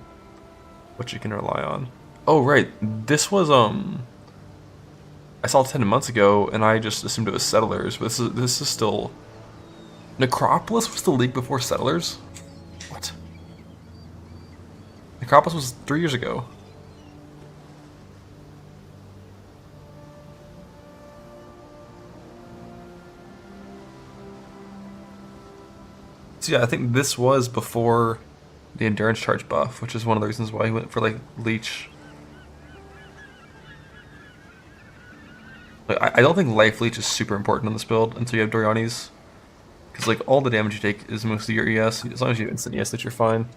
what you can rely on. Oh right, this was I saw it 10 months ago, and I just assumed it was Settlers, but this is still... Necropolis was the league before Settlers? What? Necropolis was 3 years ago. So yeah, I think this was before the endurance charge buff, which is one of the reasons why he went for like Leech. Like, I don't think Life Leech is super important on this build until you have Doriani's. Because like all the damage you take is mostly your ES. As long as you have instant ES, that you're fine.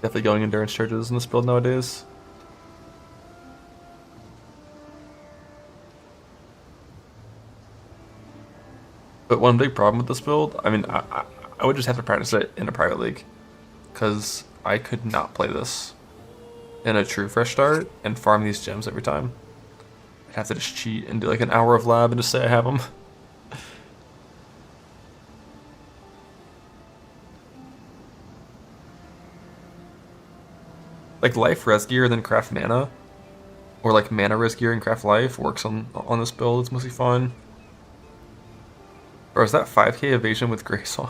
Definitely going endurance charges in this build nowadays. But one big problem with this build, I mean, I would just have to practice it in a private league. Because I could not play this in a true fresh start and farm these gems every time. I'd have to just cheat and do like an hour of lab and just say I have them. Like life res gear and then craft mana, or like mana res gear and craft life works on this build. It's mostly fun. Or is that 5k evasion with Grace on?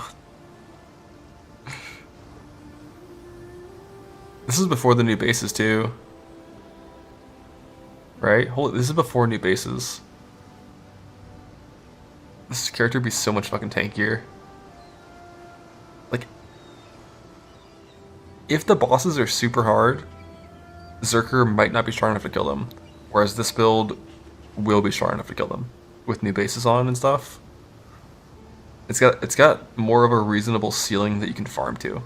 This is before the new bases too. Right? Holy, this is before new bases. This character would be so much fucking tankier. Like, if the bosses are super hard, Zerker might not be strong enough to kill them. Whereas this build will be strong enough to kill them. With new bases on and stuff. It's got more of a reasonable ceiling that you can farm to.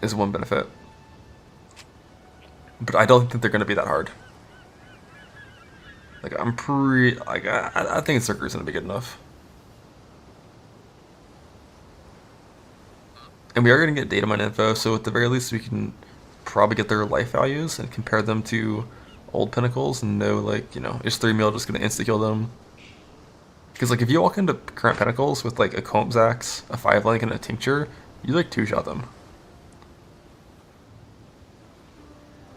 Is one benefit. But I don't think they're gonna be that hard. Like I think Zerker's gonna be good enough. And we are gonna get data mine info, so at the very least we can probably get their life values and compare them to old pinnacles and know, like, you know, is 3 mil just gonna insta kill them? Because like if you walk into current pinnacles with like a Combs Axe, a 5-link, and a tincture, you like 2-shot them.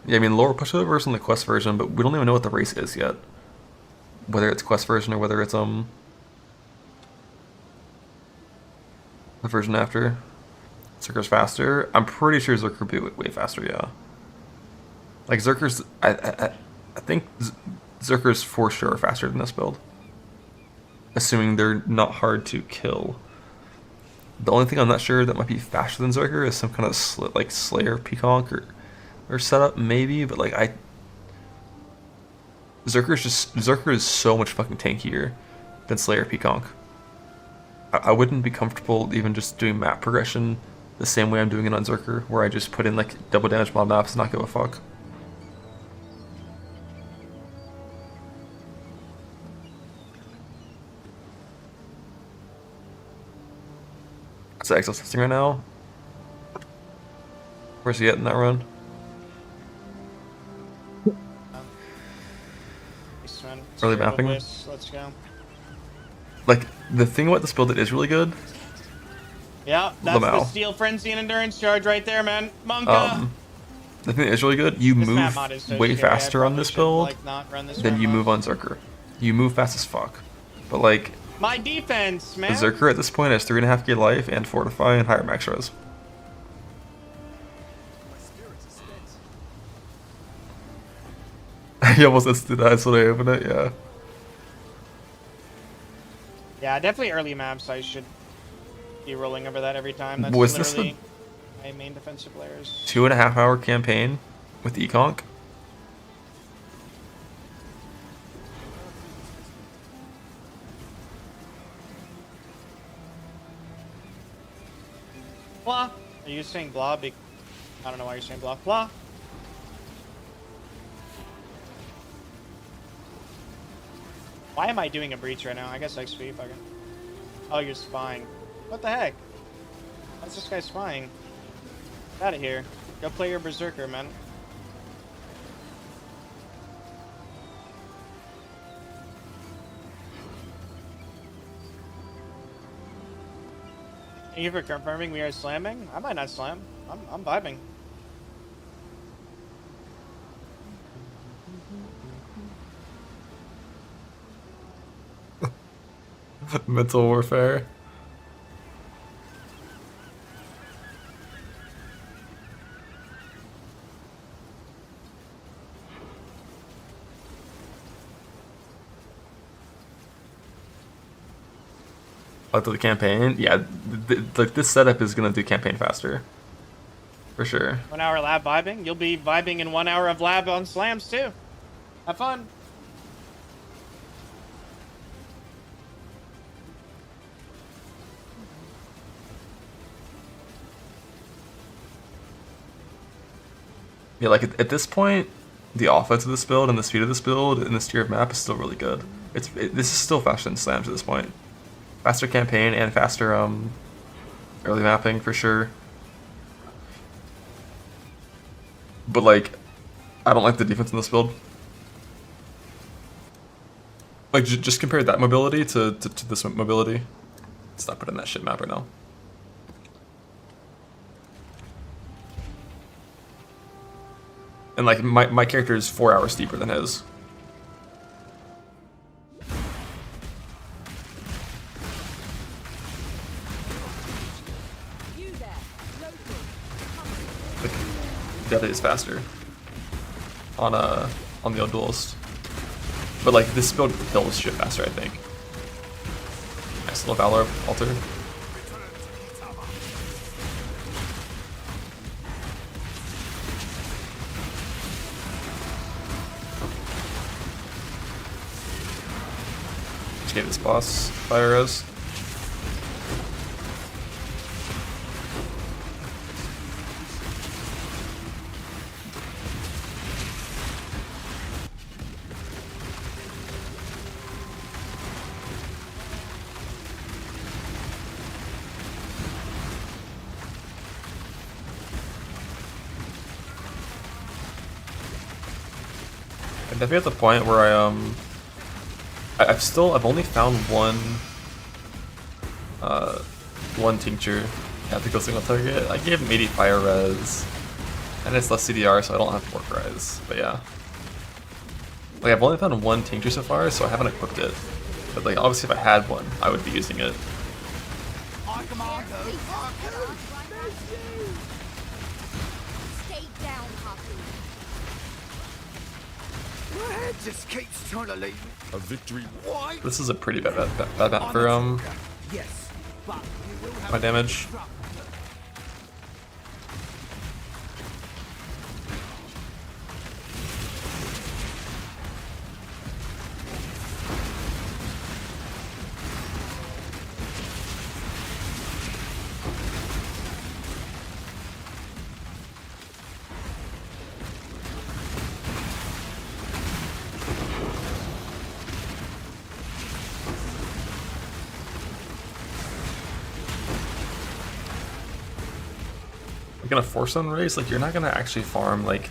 Yeah, I mean, lower pushovers on the quest version, but we don't even know what the race is yet. Whether it's quest version or whether it's the version after. Zerker's faster. I'm pretty sure Zerker would be way faster, yeah. Like Zerker's, I think Zerker's for sure faster than this build. Assuming they're not hard to kill. The only thing I'm not sure that might be faster than Zerker is some kind of Slayer Peacock or setup, maybe, but like Zerker is so much fucking tankier than Slayer Peacock. I wouldn't be comfortable even just doing map progression the same way I'm doing it on Zerker, where I just put in like double damage mob maps and not give a fuck. Is Exile testing right now? Where's he at in that run? Early mapping? Let's go. Like, the thing about this build that is really good... Yeah, that's the Steel Frenzy and Endurance Charge right there, man. Monka! The thing that is really good, you move so way scary. faster on this build than you move on Zerker. You move fast as fuck. But like... My defense, man! Zerker at this point has 3.5k life and Fortify and higher max res. He almost instant dies when I open it, yeah. Yeah, definitely early maps. I should be rolling over that every time. That's Was literally this my main defensive players. 2.5 hour campaign with Econk? Blah. Are you saying blah? I don't know why you're saying blah. Blah. Why am I doing a breach right now? I guess XP if I can. Oh, you're spying. What the heck? Why's this guy spying? Get out of here. Go play your Berserker, man. Thank you for confirming we are slamming. I might not slam. I'm vibing. Mental warfare. Like the campaign, yeah. Like this setup is gonna do campaign faster, for sure. 1 hour lab vibing. You'll be vibing in 1 hour of lab on slams too. Have fun. Yeah, like at this point, the offense of this build and the speed of this build and this tier of map is still really good. This is still faster than slams at this point. Faster campaign and faster early mapping for sure. But like, I don't like the defense in this build. Like just compare that mobility to this mobility. Let's not put in that shit map right now. And like my character is 4 hours deeper than his. Like, Deadly is faster on the old duelist. But like this build kills shit faster, I think. Nice little Valor altar. Gave this boss fire arrows. I'm definitely at the point where I've only found one tincture at the go single target. I gave him 80 fire res, and it's less CDR, so I don't have work res. But yeah, like I've only found one tincture so far, so I haven't equipped it. But like obviously, if I had one, I would be using it. Stay down, Haku. My head just keeps trying to leave me. A victory. Why? This is a pretty bad map for Yes, but you will have my damage. You're gonna force on race, like you're not gonna actually farm like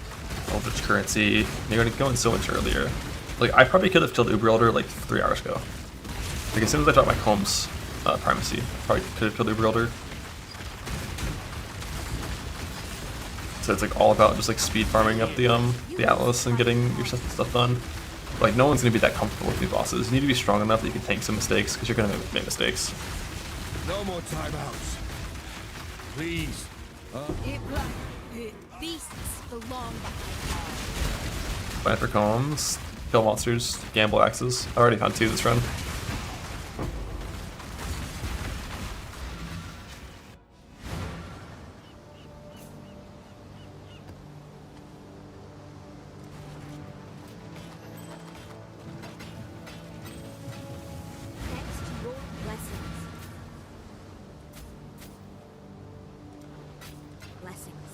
Eldritch currency. You're gonna go in so much earlier. Like I probably could have killed Uber Elder like 3 hours ago. Like as soon as I dropped my Combs primacy, probably could have killed Uber Elder. So it's like all about just like speed farming up the Atlas and getting your stuff done. Like no one's gonna be that comfortable with new bosses. You need to be strong enough that you can tank some mistakes because you're gonna make mistakes. no more timeouts. Please. Beasts belong Plan for Combs, kill monsters, gamble axes. I already found 2 this run. next to your blessings. Blessings.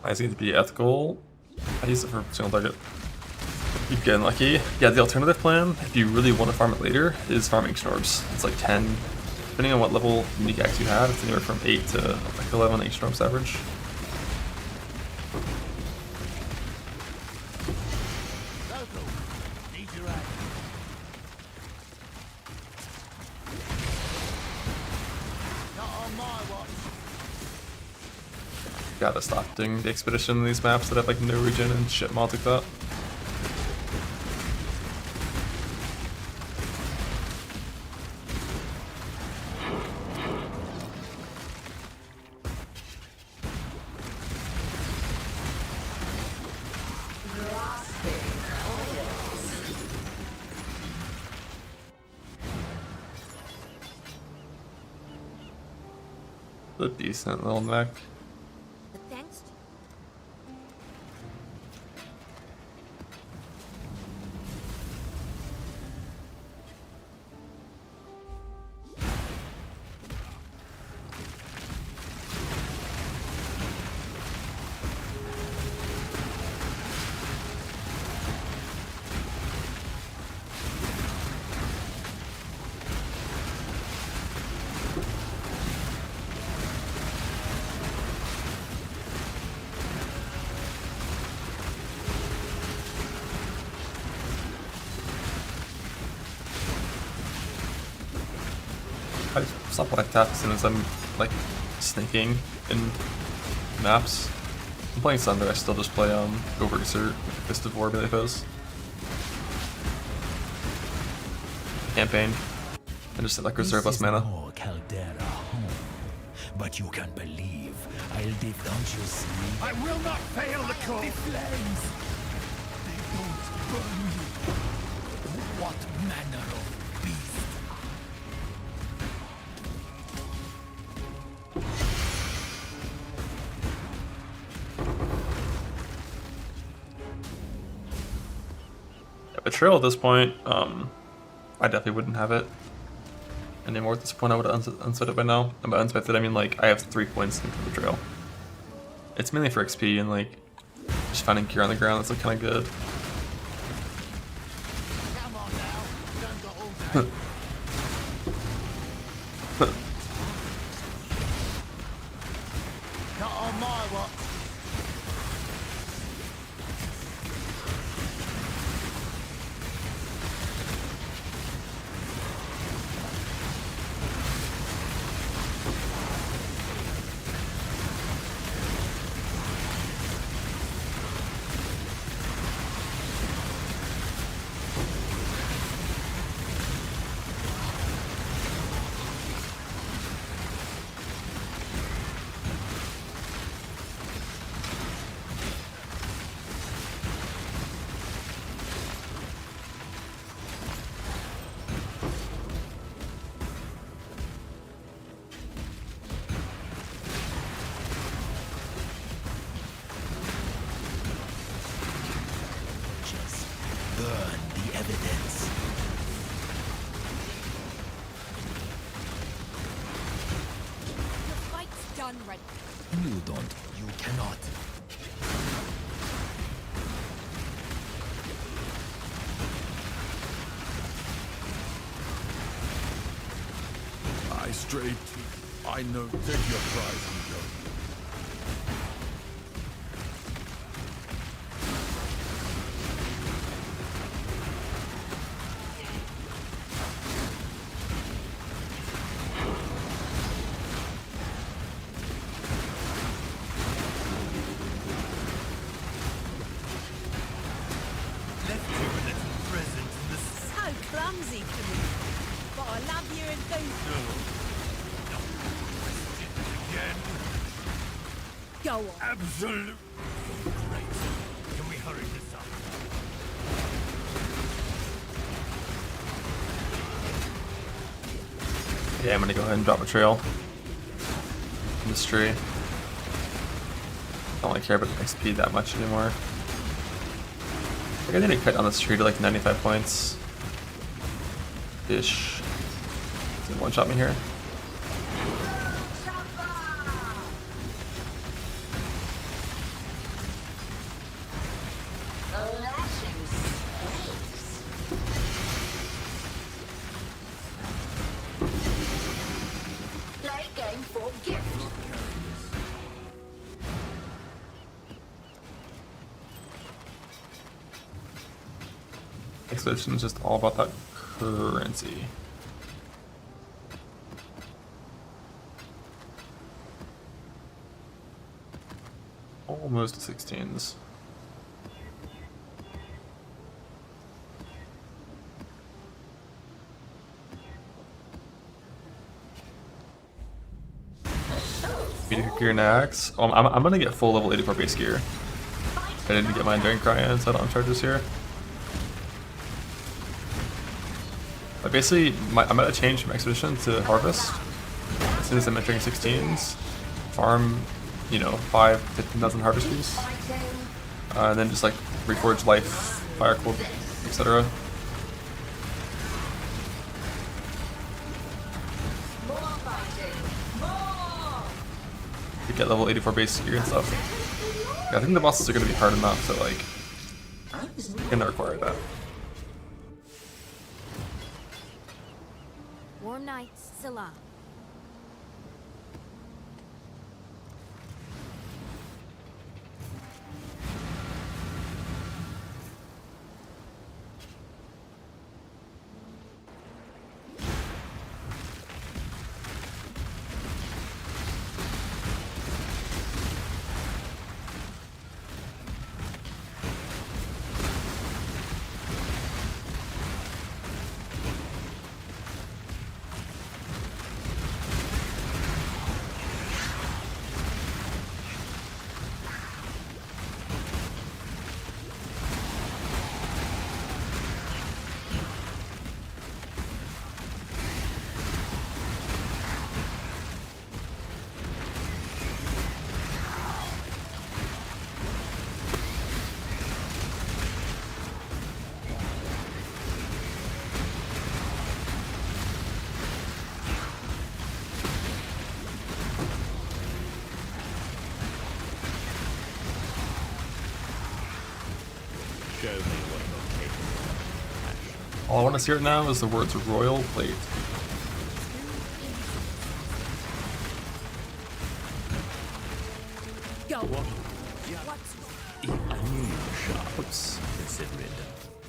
I just need to be ethical. I use it for single target. Keep getting lucky. Yeah, the alternative plan, if you really want to farm it later, is farming Snorbs. It's like 10, depending on what level unique axe you have, it's anywhere from 8 to like 11 Snorbs average. Gotta stop doing the expedition in these maps that have like no regen and shit mods like that. A decent little mech. Thanks. I stop what I tap as soon as I'm like sneaking in maps. I'm playing Thunder, I still just play Overexert with Fist of War melee foes. Campaign. And just like reserve less mana. Caldera home, but you can believe I'll don't you see? I will not fail the call. The flames, they won't burn you. What manner of beast? Yeah, Betrayal at this point, I definitely wouldn't have it anymore at this point. I would have unset it by now. And by unspected, I mean like I have 3 points into Betrayal. It's mainly for XP and like just finding gear on the ground. That's like kind of good. Come on now, don't go all day. Not on my watch. Burn the evidence. The fight's done, Red. You cannot. I strayed. I know. Take your prize and go. So clumsy for me. But I love your enthusiasm. Go on. Absolute. Great. Can we hurry this up? Yeah, I'm gonna go ahead and drop Betrayal in this tree. I don't really care about XP that much anymore. I think I need to cut down this tree to like 95 points. Ish. Does it one shot me here? Play game for gift. Expedition is just all about that currency. Almost to 16s. Meteor gear next. I'm gonna get full level 84 base gear. I didn't get mine during Cryon, so I don't have charges here. But basically, I'm gonna change from Expedition to Harvest as soon as I'm entering 16s. Farm, you know, 5,000 to 15,000 harvest piece. And then just like Reforge Life, Fire Cold, etc. To get level 84 base gear and stuff. Yeah, I think the bosses are gonna be hard enough to like gonna require that. Warm nights, Salah. All I want to see right now is the words Royal Plate. Go. Oops.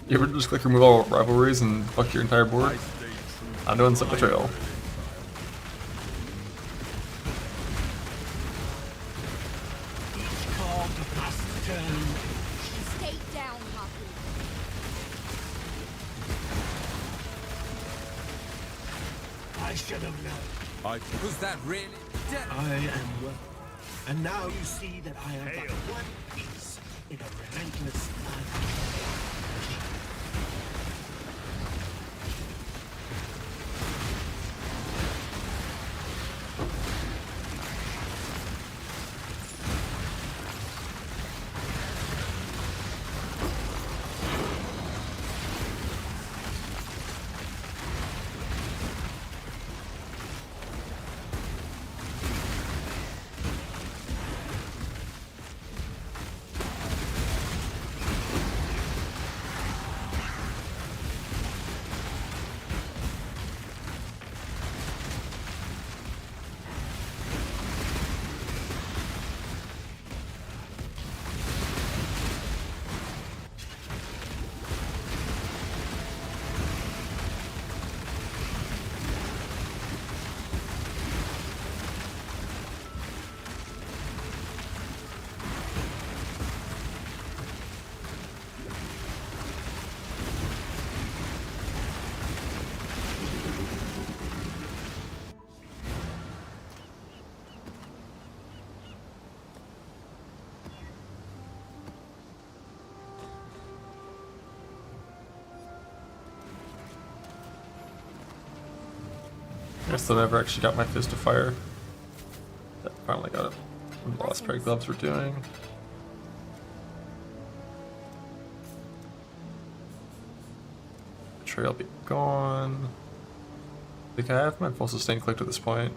You ever just click remove all rivalries and fuck your entire board? I'm doing some betrayal. Stay down, Haku. I should have known. Was that really? I am well. And now you see that I am but one piece in a relentless plan. I still never actually got my Fist of Fire. Yeah, finally got it. What the last pair of gloves were doing. Betrayal be gone. I think I have my full sustain clicked at this point.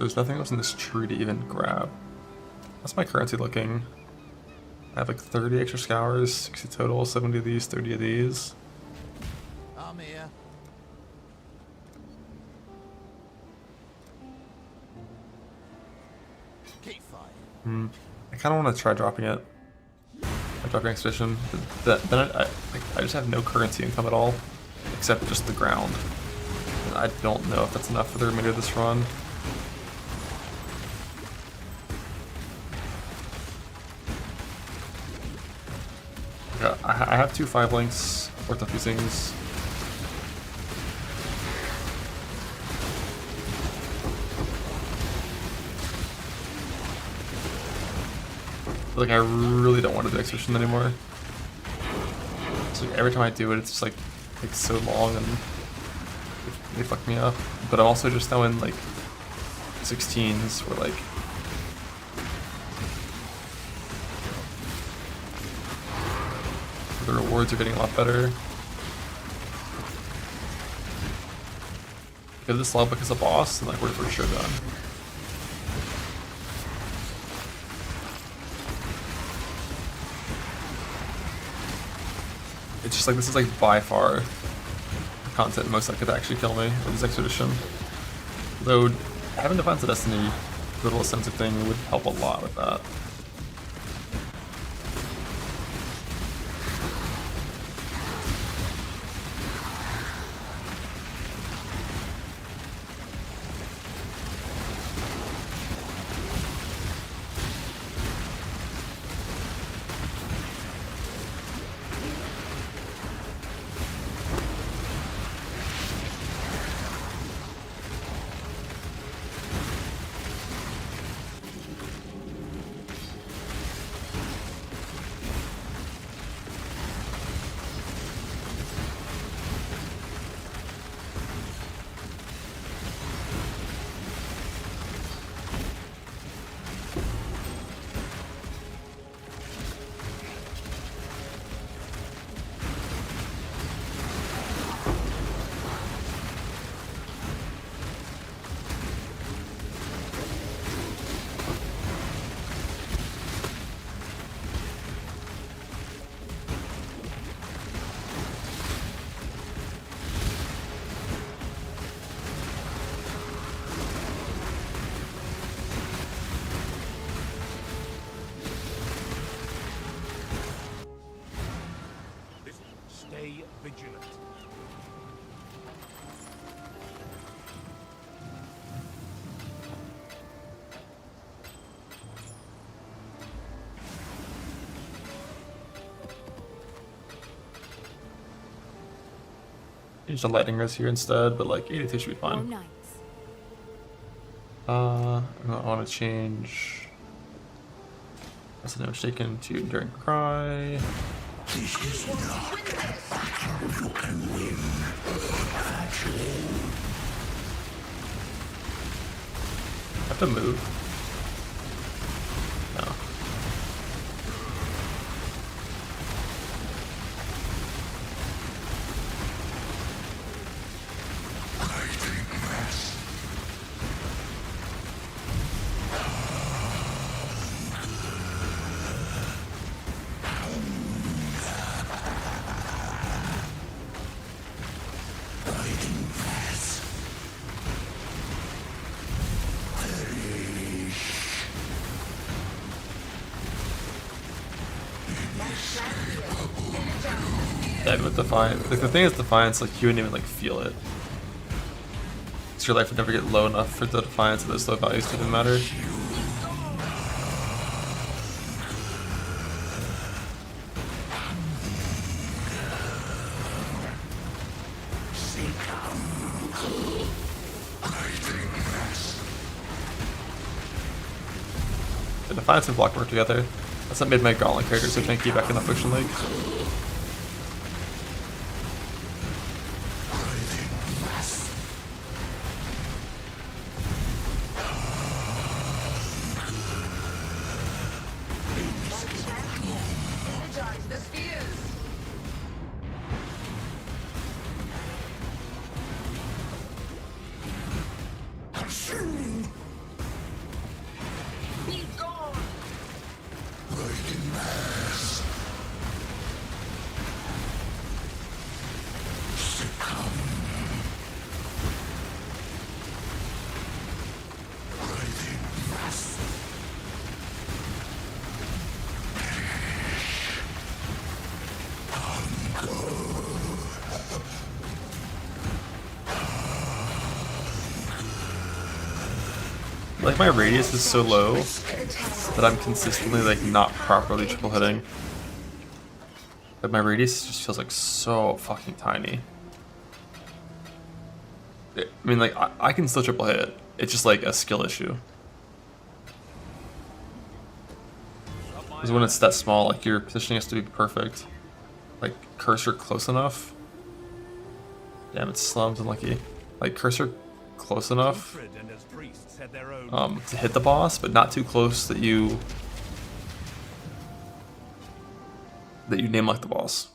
There's nothing else in this tree to even grab. That's my currency looking. I have like 30 extra scours, 60 total, 70 of these, 30 of these. I'm here. Keep fighting. I kind of want to try dropping it. Dropping Expedition. Then I just have no currency income at all, except just the ground. And I don't know if that's enough for the remainder of this run. I have 2 5-links worth of these things. Like, I really don't want to do exhibition anymore. So every time I do it, it's just like takes so long and they fuck me up. But I'm also just now in like 16s where like the rewards are getting a lot better. Get this level because a boss, and like we're for sure done. It's just like this is like by far the content most that could actually kill me in this expedition. Though having Defense of Destiny, little eccentric thing would help a lot with that. Stay vigilant. Use the lightning res here instead, but like 82 should be fine. I want to change. That's no mistaken to Enduring Cry. This is not a battle you can win. I have to move. No. Dead with Defiance. Like, the thing is, Defiance, like, you wouldn't even, like, feel it. So your life would never get low enough for the Defiance, and those low values didn't matter. The Defiance and Block work together. That's what made my Gauntlet character so tanky back in the Affliction League. Like, my radius is so low that I'm consistently, like, not properly triple hitting. Like my radius just feels like so fucking tiny. I mean, like I can still triple hit. It's just like a skill issue. Because when it's that small, like your positioning has to be perfect. Like cursor close enough. Damn, it's slums unlucky. Like cursor close enough to hit the boss, but not too close that you name like the boss.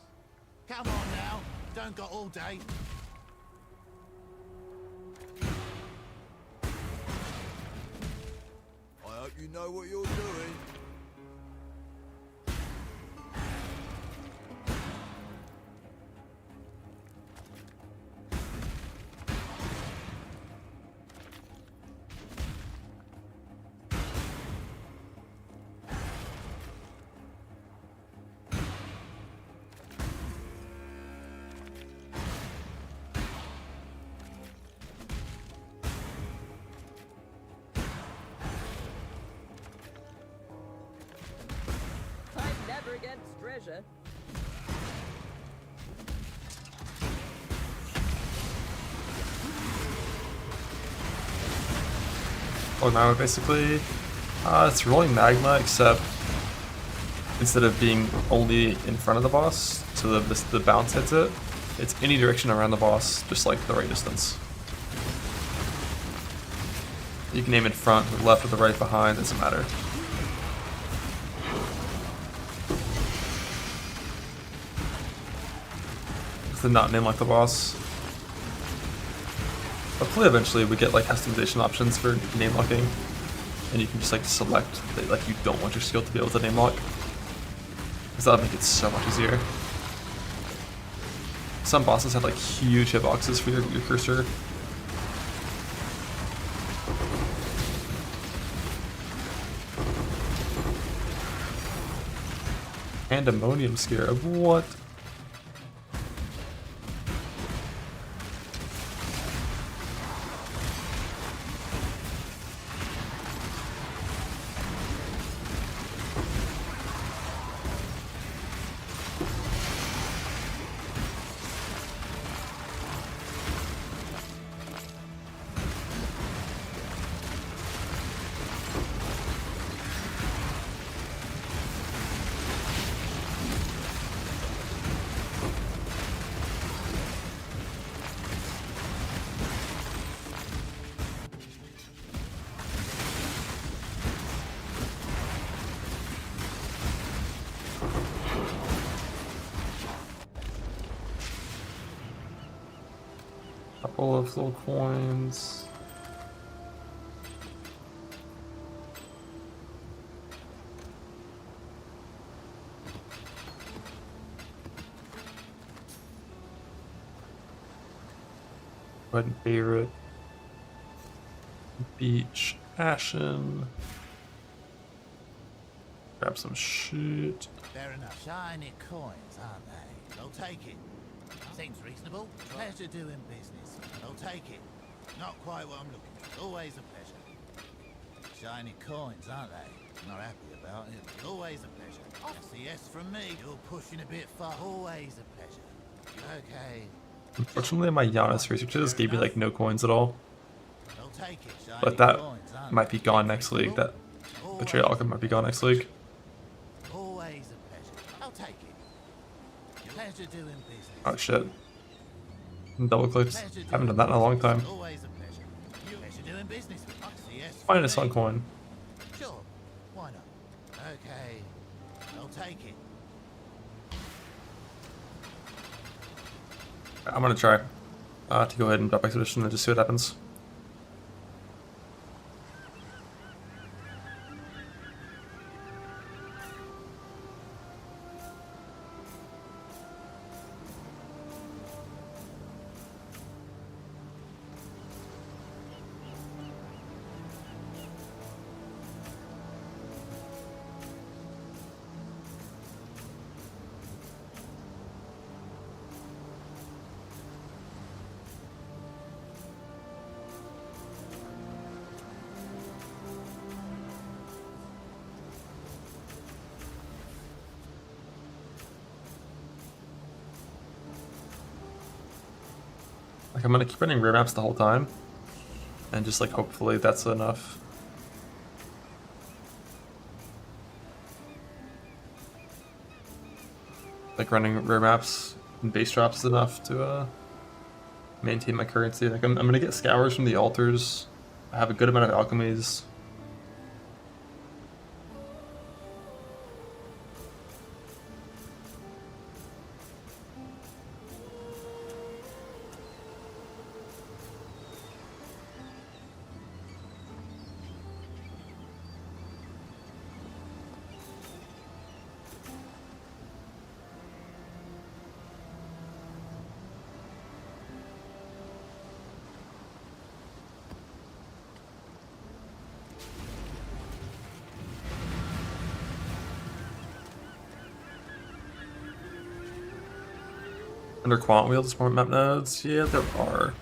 Come on now, don't got all day. I hope you know what you're doing. Against treasure. Oh, now basically, it's rolling magma, except instead of being only in front of the boss, so the bounce hits it, it's any direction around the boss, just like the right distance. You can aim in front, the left, or the right, behind, doesn't matter. To not name like the boss. Hopefully eventually we get like customization options for name locking, and you can just like select that like you don't want your skill to be able to name lock, because that'll make it so much easier. Some bosses have like huge hitboxes for your cursor. Pandemonium Scarab, what? Couple of little coins. Go ahead and favorite. Beach, Ashen. Grab some shit. Fair enough. Shiny coins, aren't they? I'll take it. Seems reasonable. Pleasure doing business. I'll take it. Not quite what I'm looking for. Always a pleasure. Shiny coins, aren't they? Not happy about it. Always a pleasure. That's a yes from me. You're pushing a bit far. Always a pleasure. Okay. Unfortunately, my Giannis researches gave me like no coins at all. I'll take it. Shiny But that coins, aren't might be gone next league. That Betrayal Alchemy might be gone next league. Always a pleasure. I'll take it. Pleasure doing business. Oh shit. Double clicks. Haven't done that in a long time. Always a pleasure. Pleasure doing business. Find a sun coin. Sure. Why not? Okay. I'll take it. I'm gonna try to go ahead and drop Expedition and just see what happens. Like I'm gonna keep running rear maps the whole time, and just like hopefully that's enough. Like running rear maps and base drops is enough to maintain my currency. Like I'm gonna get scours from the altars. I have a good amount of alchemies. Under quant wheel, there's more map nodes? Yeah, there are.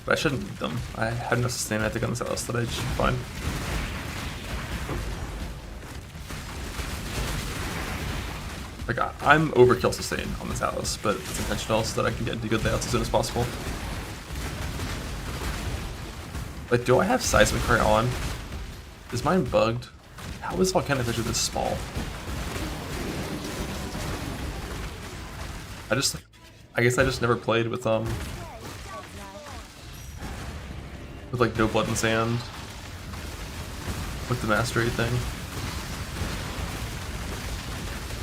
But I shouldn't need them. I had enough sustain, I think, on this house that I should be fine. Like, I'm overkill sustain on this house, but it's intentional so that I can get into good layouts as soon as possible. Like, do I have seismic right on? Is mine bugged? How is volcanic fissure this small? I guess I just never played with like no blood and sand with the mastery thing.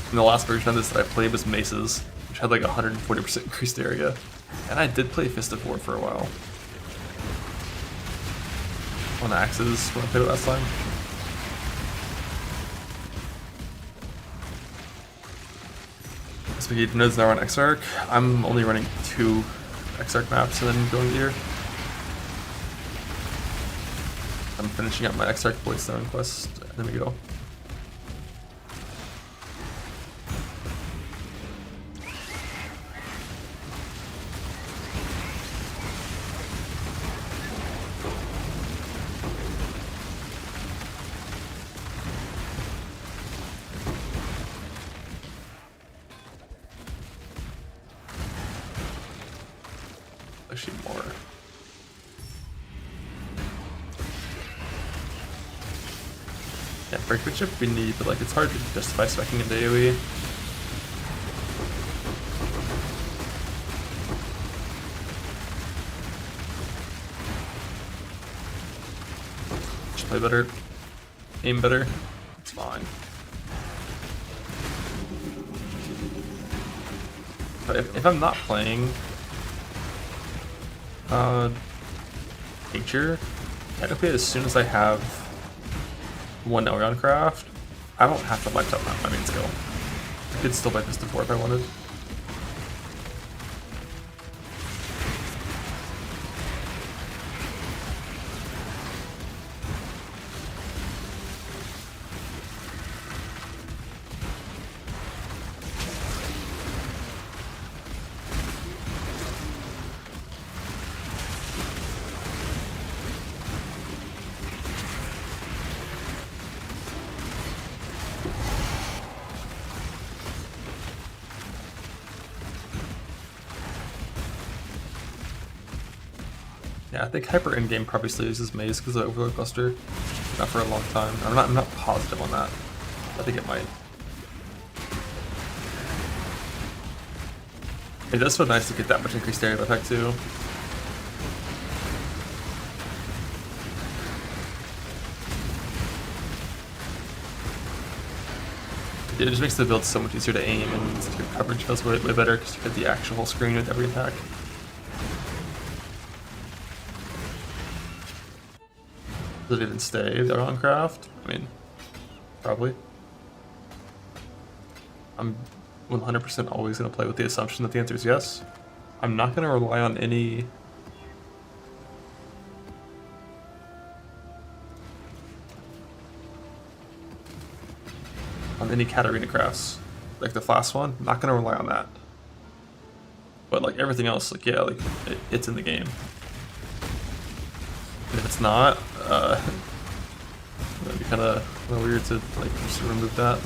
And the last version of this that I played was Maces, which had like 140% increased area. And I did play Fist of War for a while. On axes when I played it last time. Spaghetti nodes now on Exarch. I'm only running 2 Exarch maps and then going here. I'm finishing up my Exarch Voidstone quest, and then we go. Actually more. Yeah, breakthrough chip we need, but like it's hard to justify specking into AoE. Just play better, aim better, it's fine. But if I'm not playing Tincture, technically as soon as I have 1 Elgon craft, I don't have to lifetime my main skill. I could still buy Fist of War if I wanted. Yeah, I think Hyper Endgame probably still uses Maze because of the Overload Cluster. Not for a long time. I'm not positive on that. I think it might. It does feel nice to get that much increased area of effect too. It just makes the build so much easier to aim, and your coverage feels way better because you get the actual screen with every attack. Does it even stay there on craft? I mean, probably. I'm 100% always going to play with the assumption that the answer is yes. I'm not going to rely on any Katarina crafts. Like the last one, I'm not going to rely on that. But like everything else, like yeah, like it's in the game. And if it's not, that'd be kind of weird to like just remove that.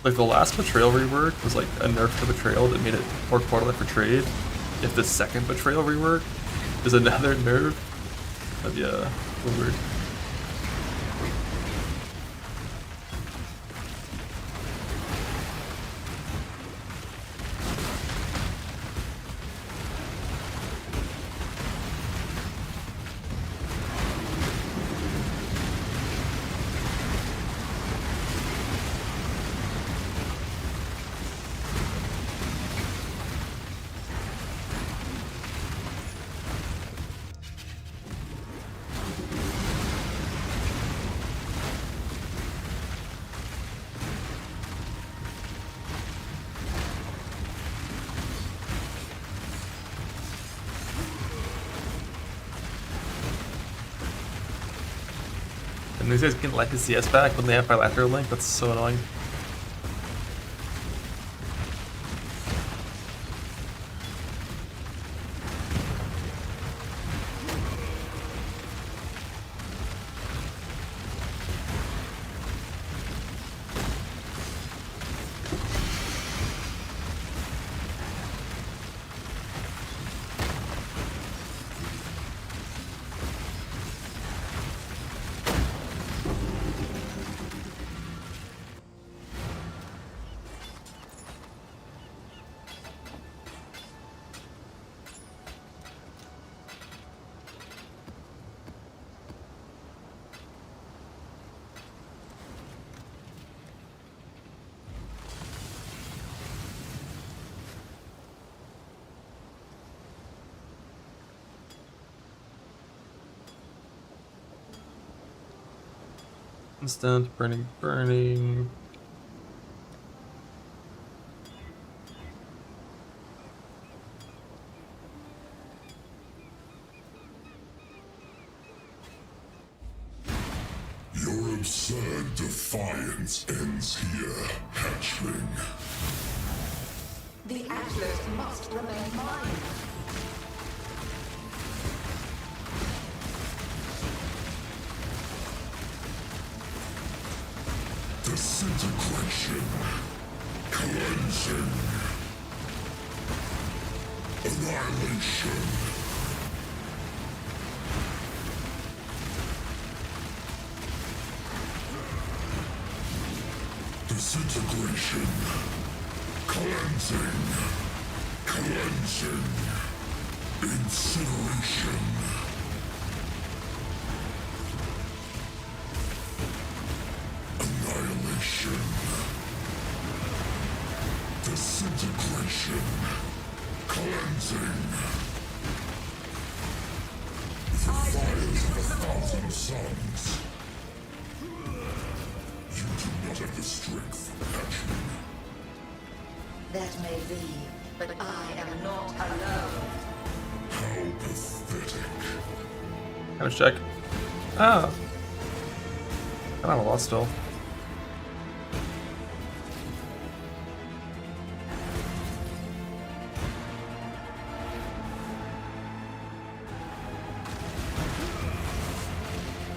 Like the last Betrayal rework was like a nerf to Betrayal that made it more correlate for trade. If the second Betrayal rework is another nerf, that'd be weird. And these guys can let his CS back when they have bilateral link. That's so annoying. Instant burning. Your absurd defiance ends here, hatchling. The Atlas must remain mine. Disintegration. Cleansing. Annihilation. Disintegration. Cleansing. Cleansing. Incineration. Annihilation. Disintegration. Cleansing. The fires of 1,000 suns. You do not have the strength, hatchling. That may be, but I am not alone. How pathetic. How much check? Ah. I have a lot still.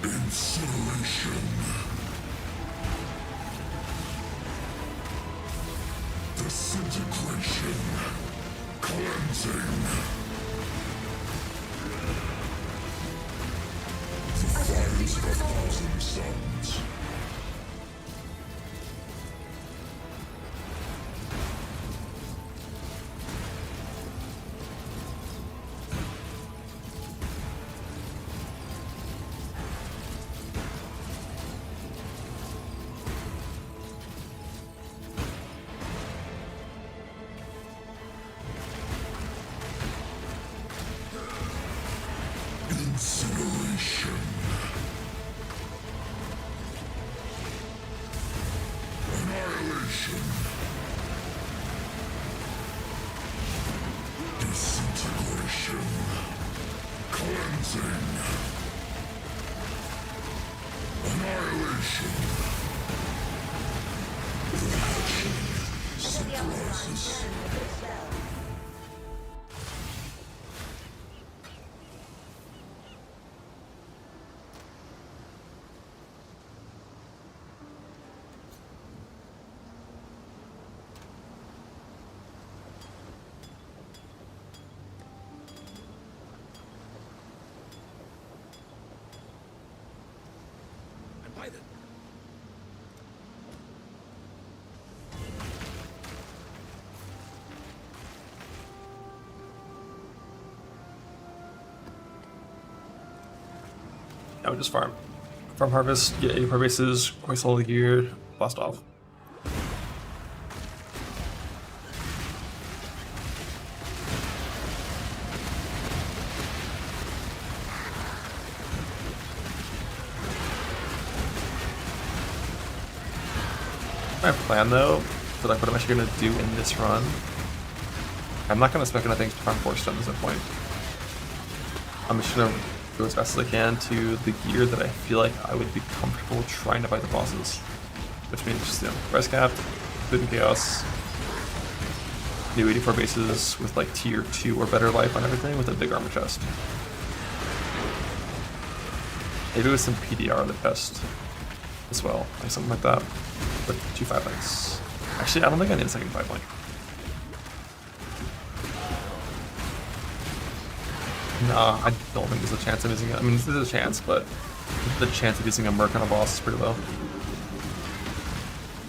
Incineration. Disintegration. Cleansing. The fires of 1,000 suns. Incineration. Annihilation. Disintegration. Cleansing. Annihilation. The hatchling surprises. decided. I would just farm. Farm harvest, get 84 bases, hoist all the gear, blast off. My plan though, for like what I'm actually gonna do in this run, I'm not gonna spec anything to farm 4 stones at this point. I'm just gonna go as fast as I can to the gear that I feel like I would be comfortable trying to fight the bosses. Which means just, you know, res cap, food and chaos, new 84 bases with like tier 2 or better life on everything with a big armor chest. Maybe with some PDR on the chest as well, like something like that. With 2 5-links. Actually, I don't think I need a second 5-link. Nah, I don't think there's a chance of using it. I mean, there's a chance, but the chance of using a Merc on a boss is pretty low.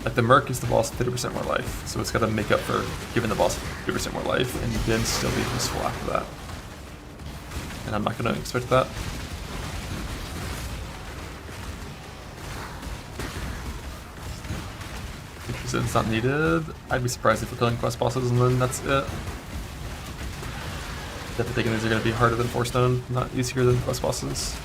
Like, the Merc gives the boss 50% more life, so it's got to make up for giving the boss 50% more life, and then still be useful after that. And I'm not going to expect that. If it's not needed, I'd be surprised if we're killing quest bosses and then that's it. Definitely thinking these are going to be harder than 4 stone, not easier than quest bosses.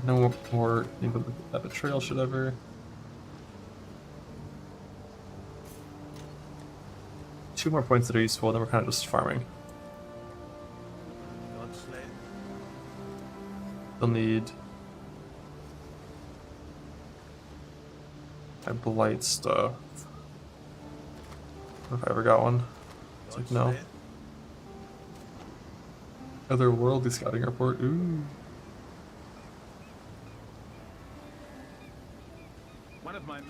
No more that betrayal should ever. Two more points that are useful, then we're kind of just farming. They'll need my blight stuff. If I ever got one. It's like no. Otherworldly scouting airport. Ooh. One of my men.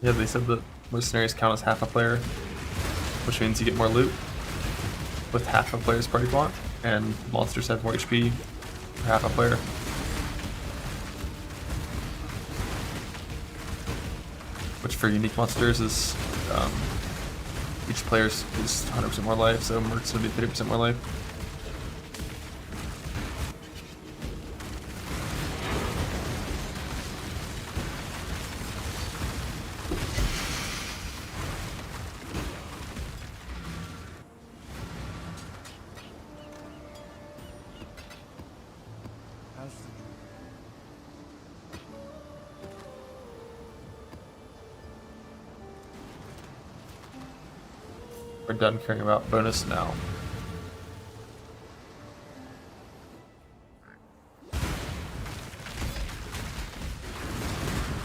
Yeah, they said that mercenaries count as half a player, which means you get more loot with half a player's party block, and monsters have more HP for half a player. Which for unique monsters is each player's is 100% more life, so Merc's would be 30% more life. We're done caring about bonus now.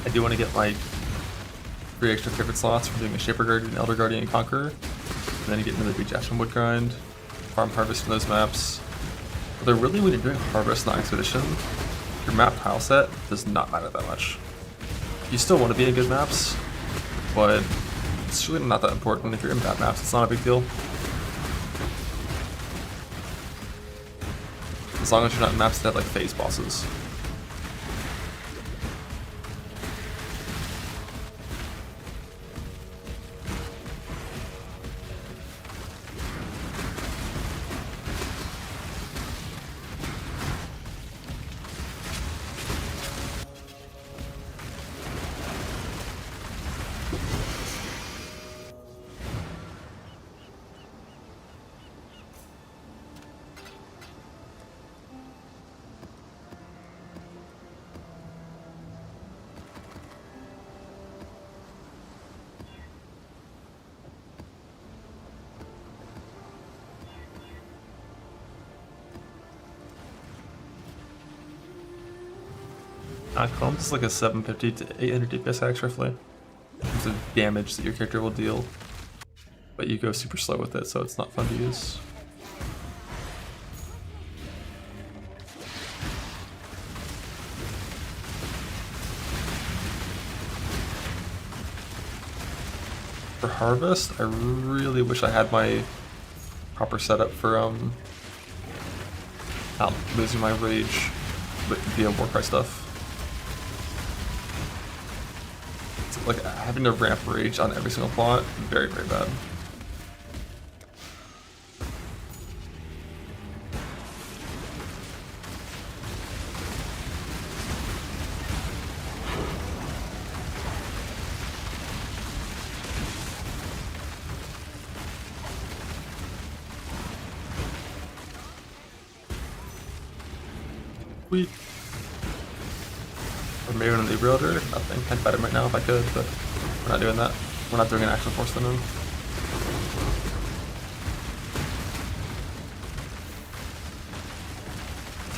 I do want to get like 3 extra favorite slots for doing a Shaper Guardian, Elder Guardian, and Conqueror. And then you get another Beach Action Wood Grind, farm harvest in those maps. Although really when you're doing harvest on Expedition, your map tile set does not matter that much. You still want to be in good maps, but it's really not that important. If you're in bad maps, it's not a big deal. As long as you're not in maps that have like phase bosses. Combs is like a 750 to 800 DPS axe roughly. terms of damage that your character will deal. But you go super slow with it, so it's not fun to use. For Harvest, I really wish I had my proper setup for not losing my rage via Warcry stuff. It's like having to ramp rage on every single plot, very, very bad. Sweet. Or maybe on the rebuilder, nothing. I'd fight him right now if I could, but we're not doing that. We're not doing an actual force on him.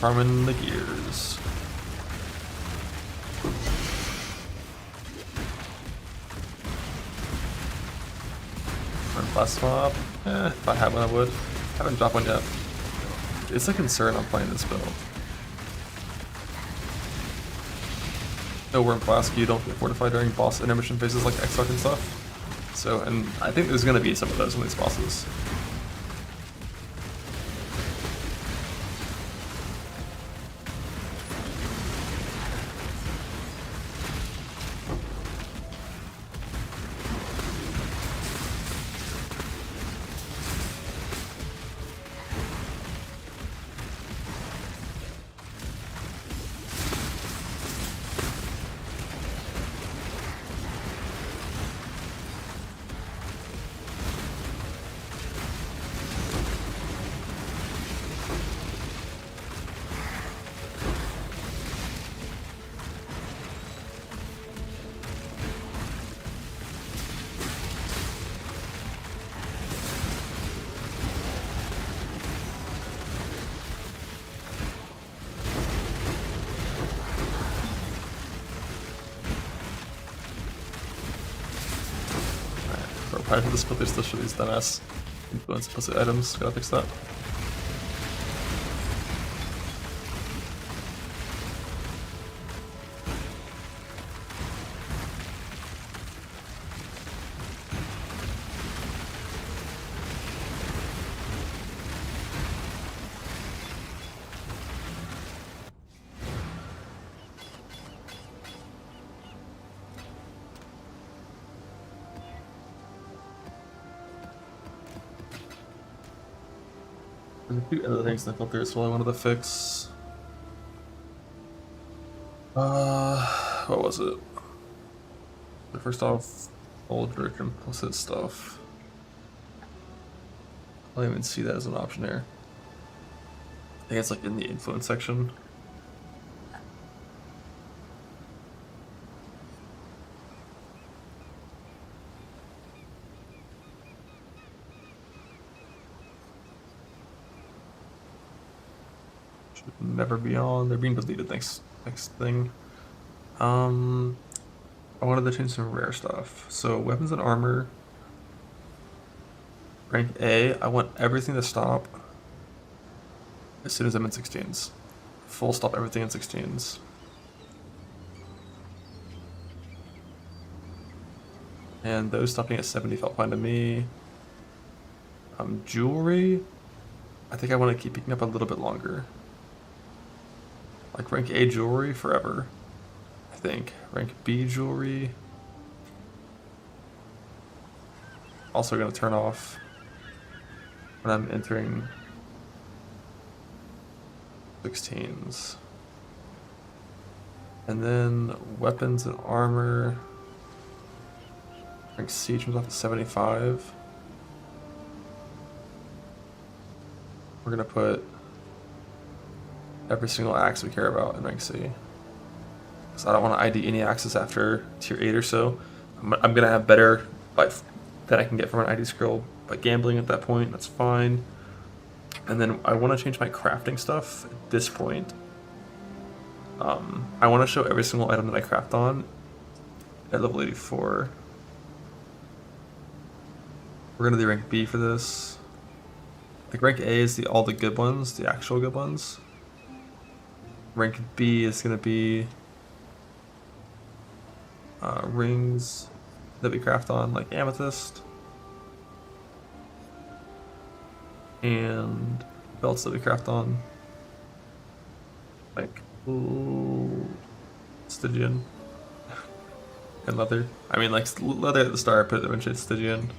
Farming the gears. Run blast swap. If I had one I would. Haven't dropped one yet. It's a concern on playing this build. No Worm Flask, you don't get fortified during boss intermission phases like Exile and stuff. So, and I think there's gonna be some of those in these bosses. Prior to this, but they still show these dumbass influence implicit items. Gotta fix that. There's a few other things in the filter as well I wanted to fix. What was it? First off, Aldrich implicit stuff. I don't even see that as an option here. I think it's like in the influence section. Never be on. They're being deleted. Next thing. I wanted to change some rare stuff. So weapons and armor. Rank A. I want everything to stop as soon as I'm in 16s. Full stop everything in 16s. And those stopping at 70 felt fine to me. Jewelry. I think I want to keep picking up a little bit longer. Like rank A jewelry forever, I think. Rank B jewelry. Also gonna turn off when I'm entering 16s. And then weapons and armor. Rank C turns off to 75. We're gonna put every single axe we care about in rank C. So I don't want to ID any axes after tier 8 or so. I'm gonna have better life that I can get from an ID scroll by gambling at that point. That's fine. And then I want to change my crafting stuff at this point. I want to show every single item that I craft on at level 84. We're gonna do rank B for this. Like rank A is all the good ones, the actual good ones. Rank B is gonna be rings that we craft on, like amethyst, and belts that we craft on, like Stygian and leather. I mean, like leather at the start, but eventually it's Stygian.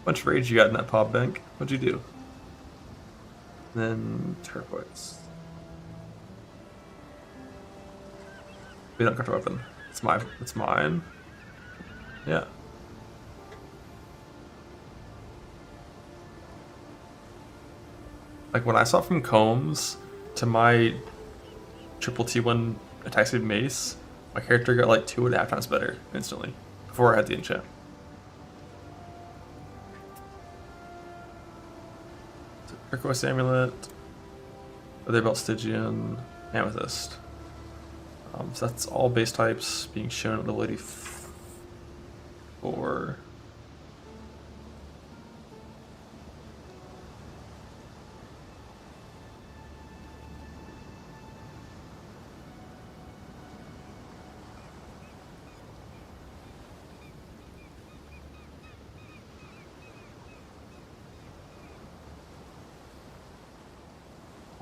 Bunch of rage you got in that pop bank. What'd you do? Then turquoise. We don't got a weapon. It's my. It's mine. Yeah. Like when I swap from combs to my triple T1 attack speed mace, my character got like 2.5 times better instantly before I had the enchant. Turquoise amulet, leather belt Stygian, amethyst. So that's all base types being shown at level 84.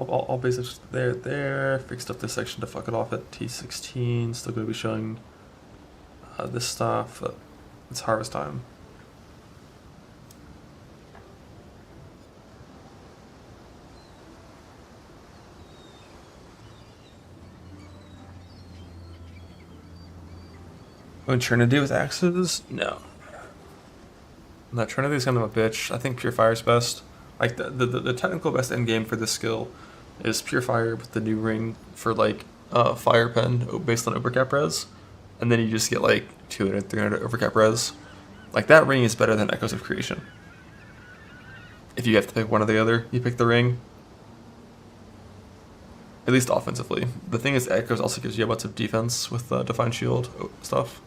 All basics there. Fixed up this section to fuck it off at T16. Still going to be showing this stuff. It's harvest time. What I'm trying to do with axes? No. I'm not trying to do this kind of a bitch. I think Pure Fire's best. Like the technical best end game for this skill is Pure Fire with the new ring for like Fire Pen based on overcap res, and then you just get like 200, 300 overcap res. Like that ring is better than Echoes of Creation. If you have to pick one or the other, you pick the ring. At least offensively. The thing is, Echoes also gives you a bunch of defense with Divine Shield stuff.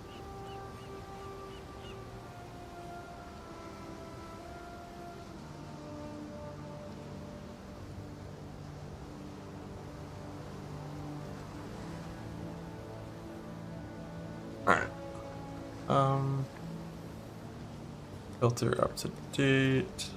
Filter up to date.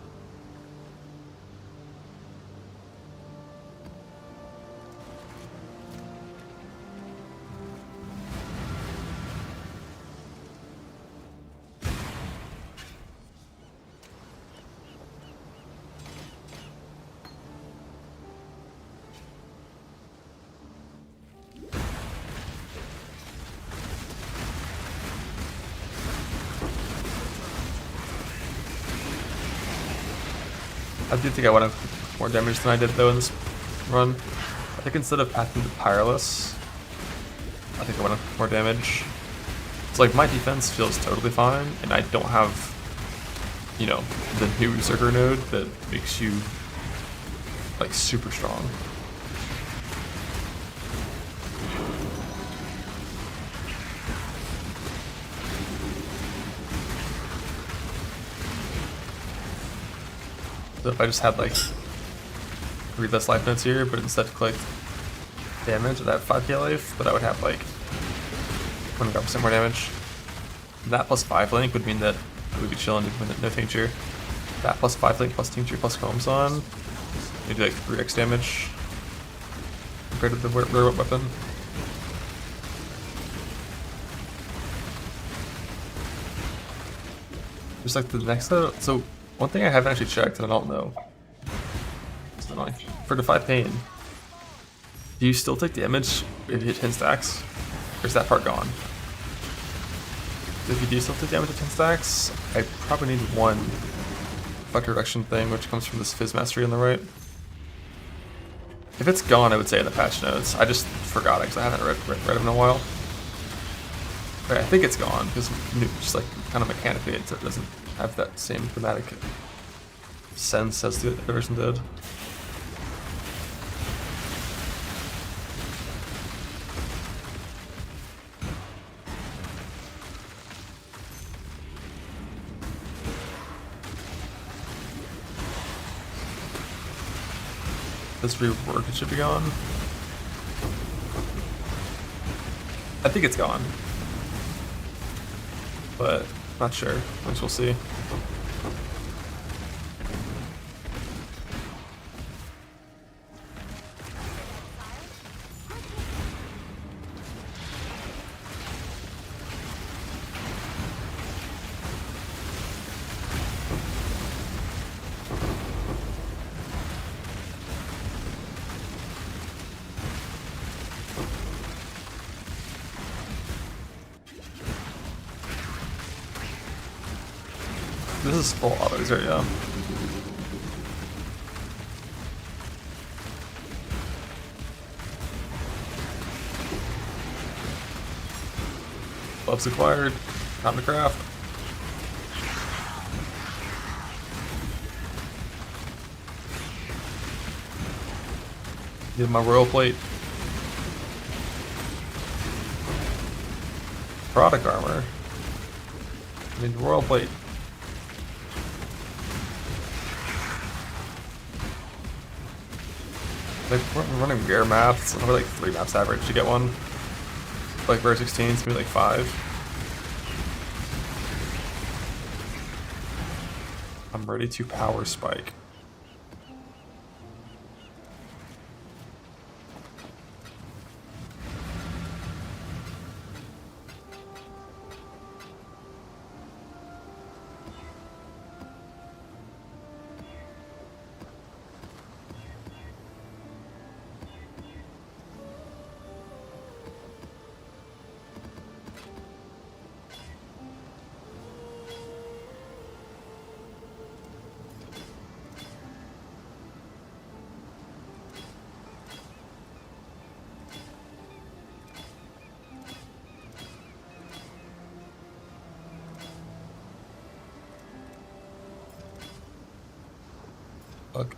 I do think I want more damage than I did though in this run. I think instead of Pathing to Tireless, I think I want more damage. It's like my defense feels totally fine, and I don't have, you know, the new Berserker node that makes you like super strong. So if I just had like 3 less life notes here, but instead clicked damage at that 5k life, but I would have like 25% more damage. That plus 5 link would mean that I would be chilling with no tincture. That plus 5 link plus tincture plus combs on, you do like 3x damage compared to the rare weapon. Just like the next so one thing I haven't actually checked and I don't know. It's annoying. For Defy Pain, do you still take damage if you hit 10 stacks? Or is that part gone? If you do still take damage at 10 stacks, I probably need one effect reduction thing, which comes from this Fizz Mastery on the right. If it's gone, I would say in the patch notes. I just forgot it because I haven't read it in a while. But I think it's gone because just like kind of mechanically it doesn't have that same thematic sense as the other version did. This rework, it should be gone. I think it's gone. But not sure. I guess we'll see. This is full autos right now. Buffs acquired. Time to craft. Get my royal plate. Product armor. I need royal plate. Like, we're running rare maps, we're like 3 maps average to get one. Like rare 16s, maybe like 5. I'm ready to power spike. Fuck.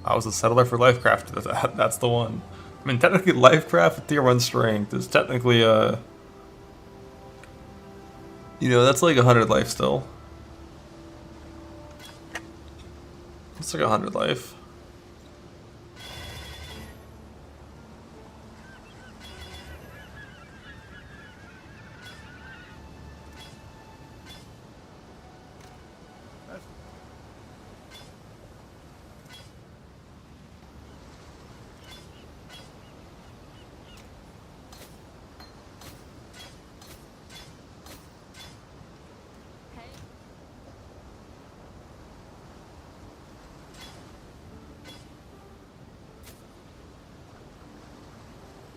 I was a settler for Lifecraft. That's the one. I mean, technically, Lifecraft with tier 1 strength is technically you know, that's like 100 life still. It's like 100 life.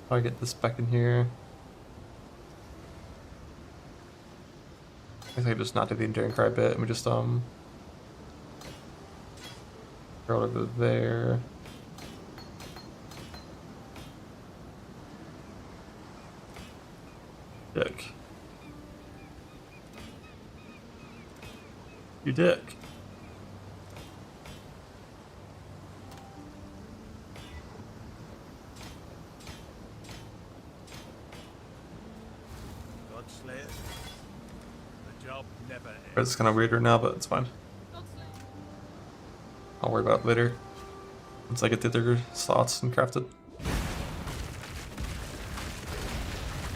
How do I get this back in here? I think I just not do the enduring cry bit. Let me just throw it over there. Dick. You dick. It's kind of weird right now, but it's fine. I'll worry about it later once I get the other slots and crafted.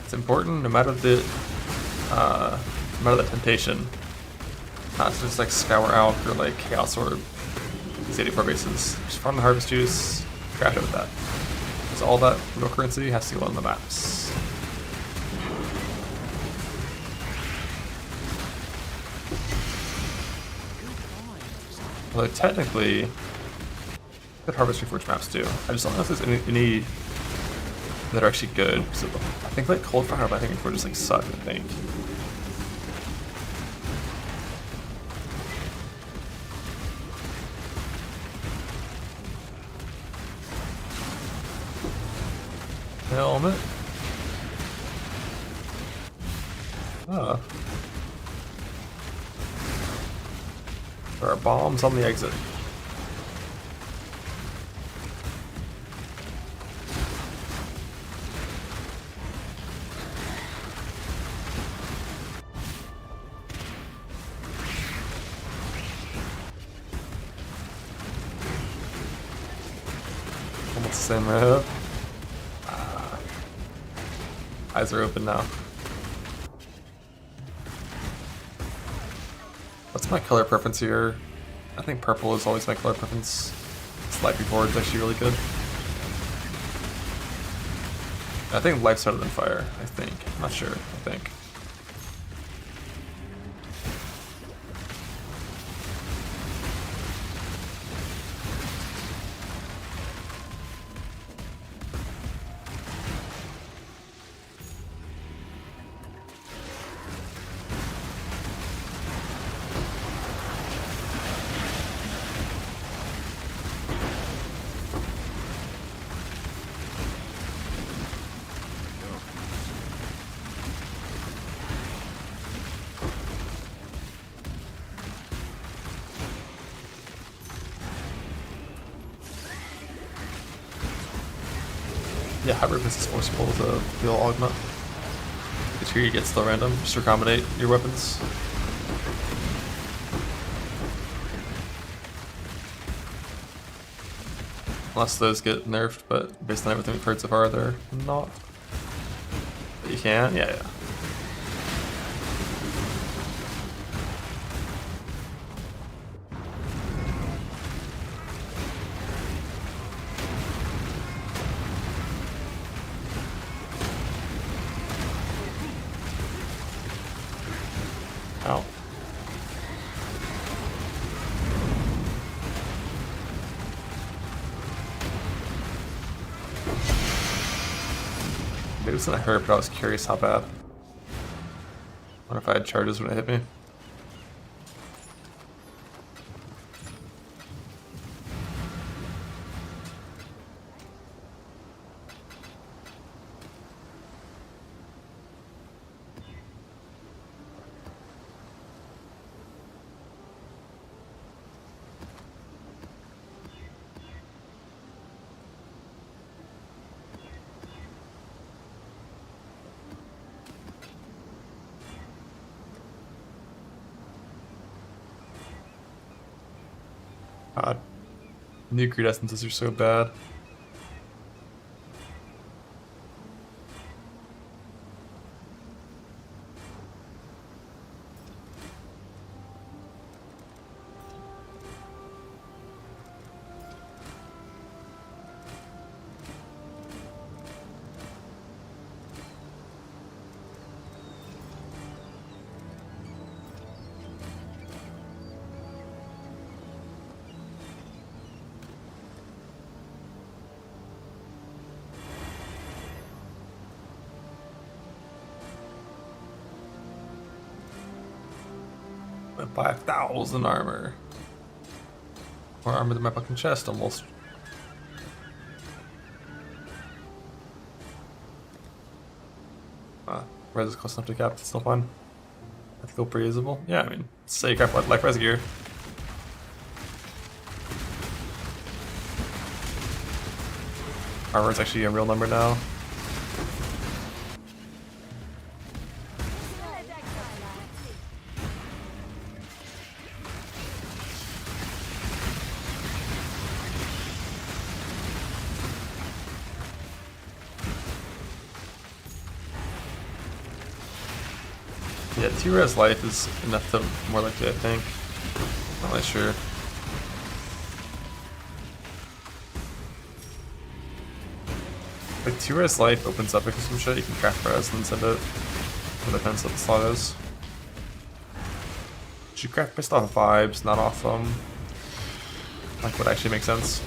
It's important, no matter the temptation, not to just like scour out or like chaos or these 84 bases. Just farm the harvest juice, craft it with that. Because all that real currency has to go on the maps. Although technically, good Harvest Reforged maps too. I just don't know if there's any that are actually good. So I think like Cold Fire, but I think Reforged just like suck, I think. Helmet. Ah. There are bombs on the exit. Same move. Eyes are open now. What's my color preference here? I think purple is always my color preference. Slightly forward is actually really good. I think life's better than fire, I think. I'm not sure, I think. Yeah, hybrid fist is forcible to heal augment. It's here you get still random, just recombinate your weapons. Unless those get nerfed, but based on everything we've heard so far, they're not. But you can, yeah. Ow. Maybe it was gonna hurt, but I was curious how bad. Wonder if I had charges when it hit me. God. Nuclear essences are so bad. Went by 1,000 armor. More armor than my fucking chest almost. Res is close enough to cap, it's still fine. I think they'll pretty usable. Yeah, I mean, say you crap like res gear. Armor is actually a real number now. Yeah, 2 res life is enough to more likely, I think. Not really sure. Like 2 res life opens up because some shit, you can craft res and send it. It depends what the slot is. Should craft based off of vibes, not off like what actually makes sense.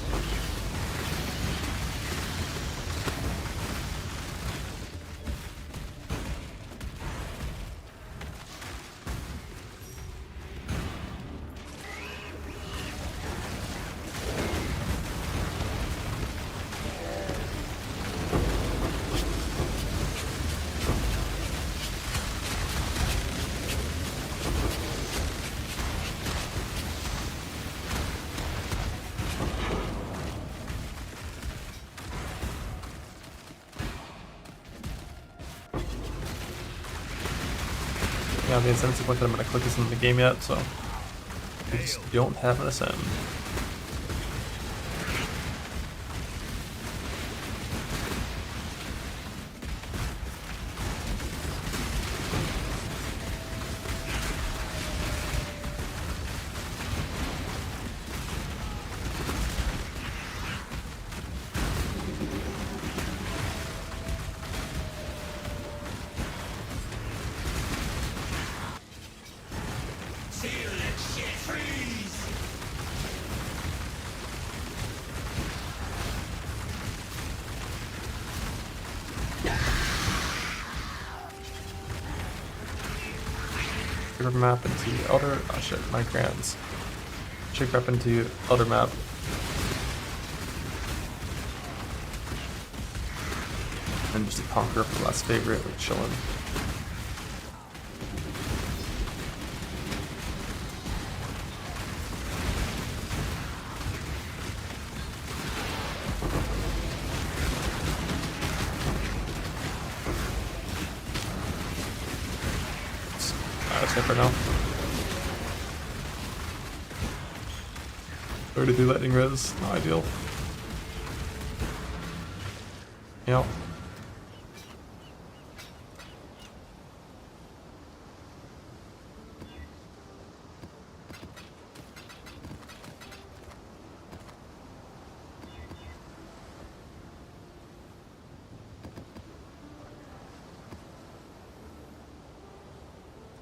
Yeah, the incentive point that I'm gonna click isn't in the game yet, so we just don't have an ascend. Trigger map into Elder. Oh shit, my grants. Check up into Elder map. And just a conquer for last favorite, like chillin'. That's it for now. 33 lightning res, not ideal. Yep.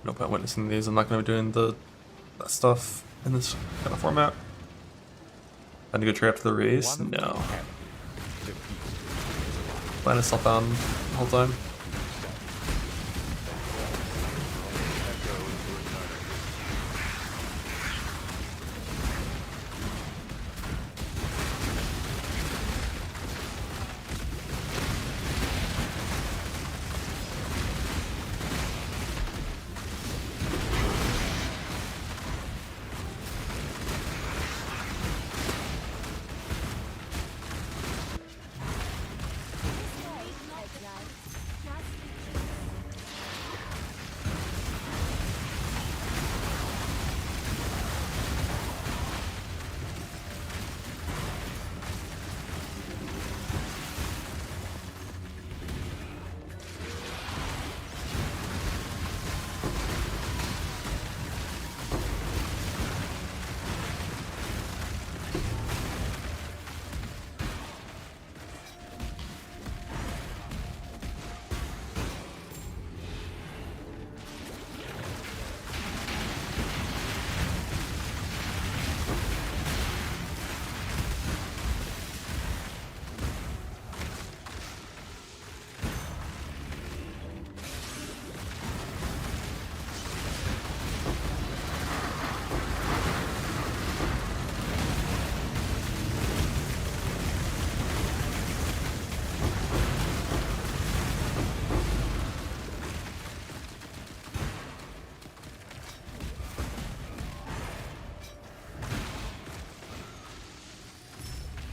No point witnessing these. I'm not going to be doing that stuff in this kind of format. Time to go trade after the race? No. Plan is self-bound the whole time.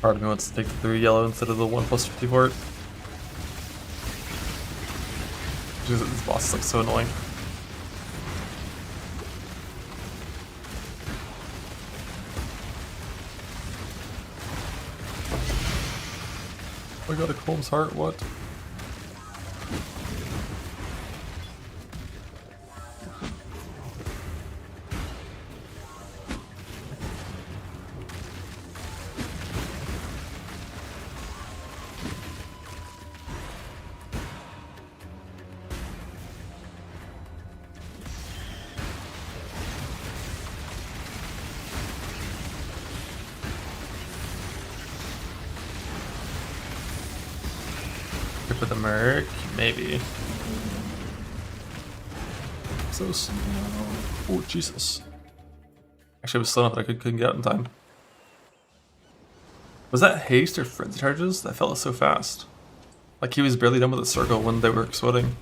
Part of me wants to take the 3 yellow instead of the 1+50 for it. Just, this boss is like so annoying. I got a Colm's heart, what? For the Merc, maybe. So slow. Oh Jesus! Actually, I was slow enough that I couldn't get out in time. Was that haste or frenzy charges? That felt so fast. Like he was barely done with the circle when they were exploding.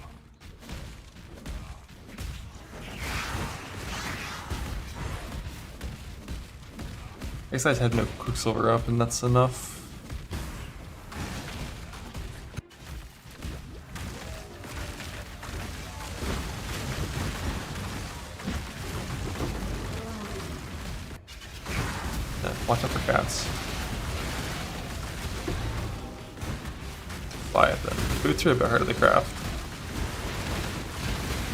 I guess I had no Quicksilver up, and that's enough. Watch out for cats. Buy it then. Boots are a bit harder to craft.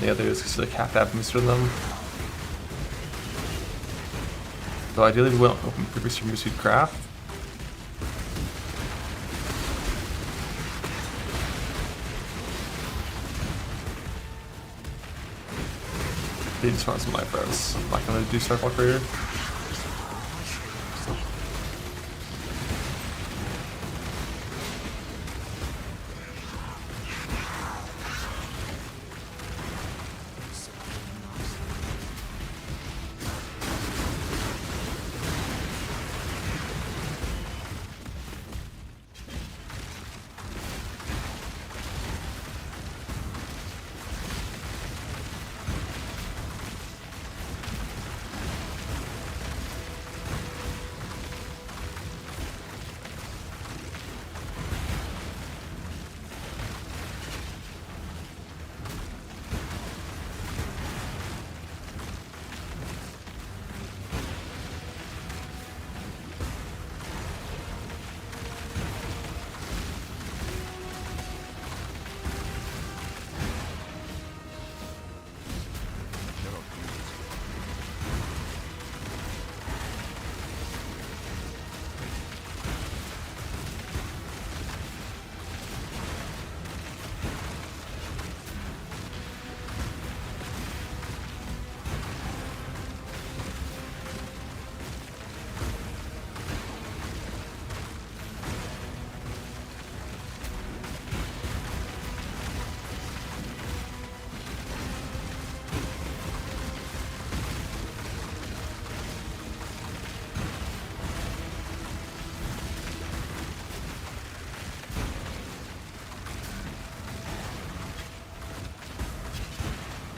The other is because you like have to have booster them. So ideally we want open booster boost craft. he just wants some life res. I'm not gonna do Starfall Crater.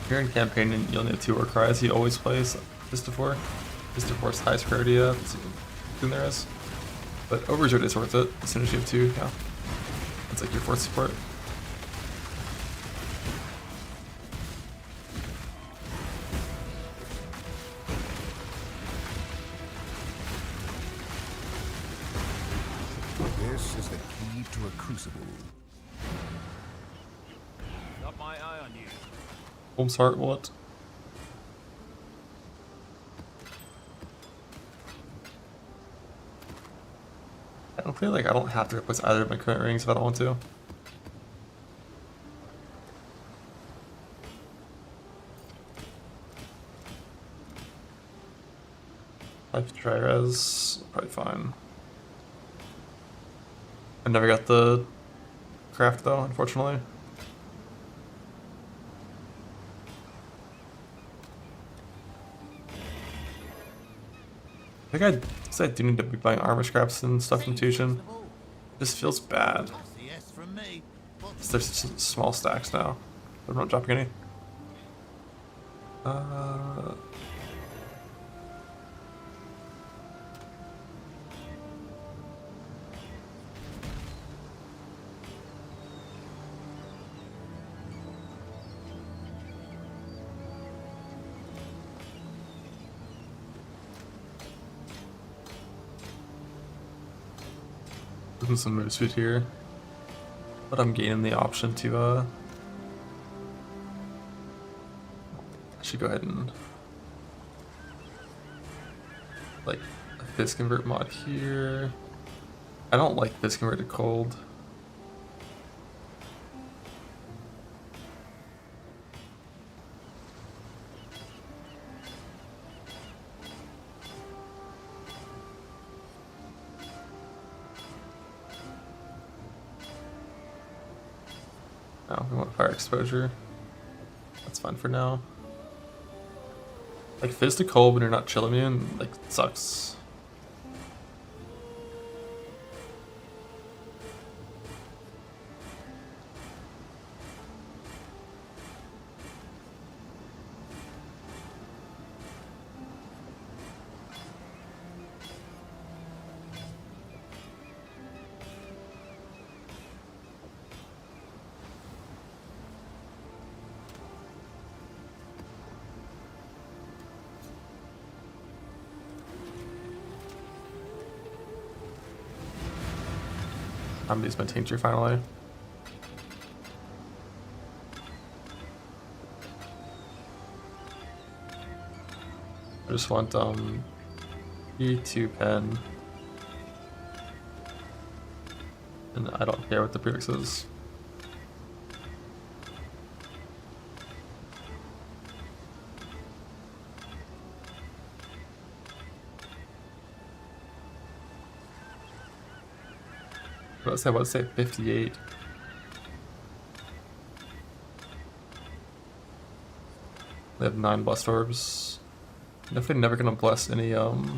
Here in campaign, and you'll need 2 war cries. He always plays Vistafore. Vistafore's highest priority thing there is. But Overexert is worth it as soon as you have 2. Yeah, it's like your 4th support. This is the key to a crucible. Got my eye on you. Holmes Heart, what? I don't feel like I don't have to replace either of my current rings if I don't want to. Life Tri-Res, probably fine. I never got the craft though, unfortunately. I think I do need to be buying armor scraps and stuff from Tushin. This feels bad. There's such small stacks now. I'm not dropping any. Looking some move speed here, but I'm gaining the option to I should go ahead and like a Fizz Convert mod here. I don't like Fizz Convert to cold. No, we want fire exposure. That's fine for now. Like Fizz to cold when you're not chill immune, like sucks. I'm using my tincture finally. I just want E2 pen, and I don't care what the prefix is. Let's say 58. They have 9 blessed orbs. Definitely never gonna bless any not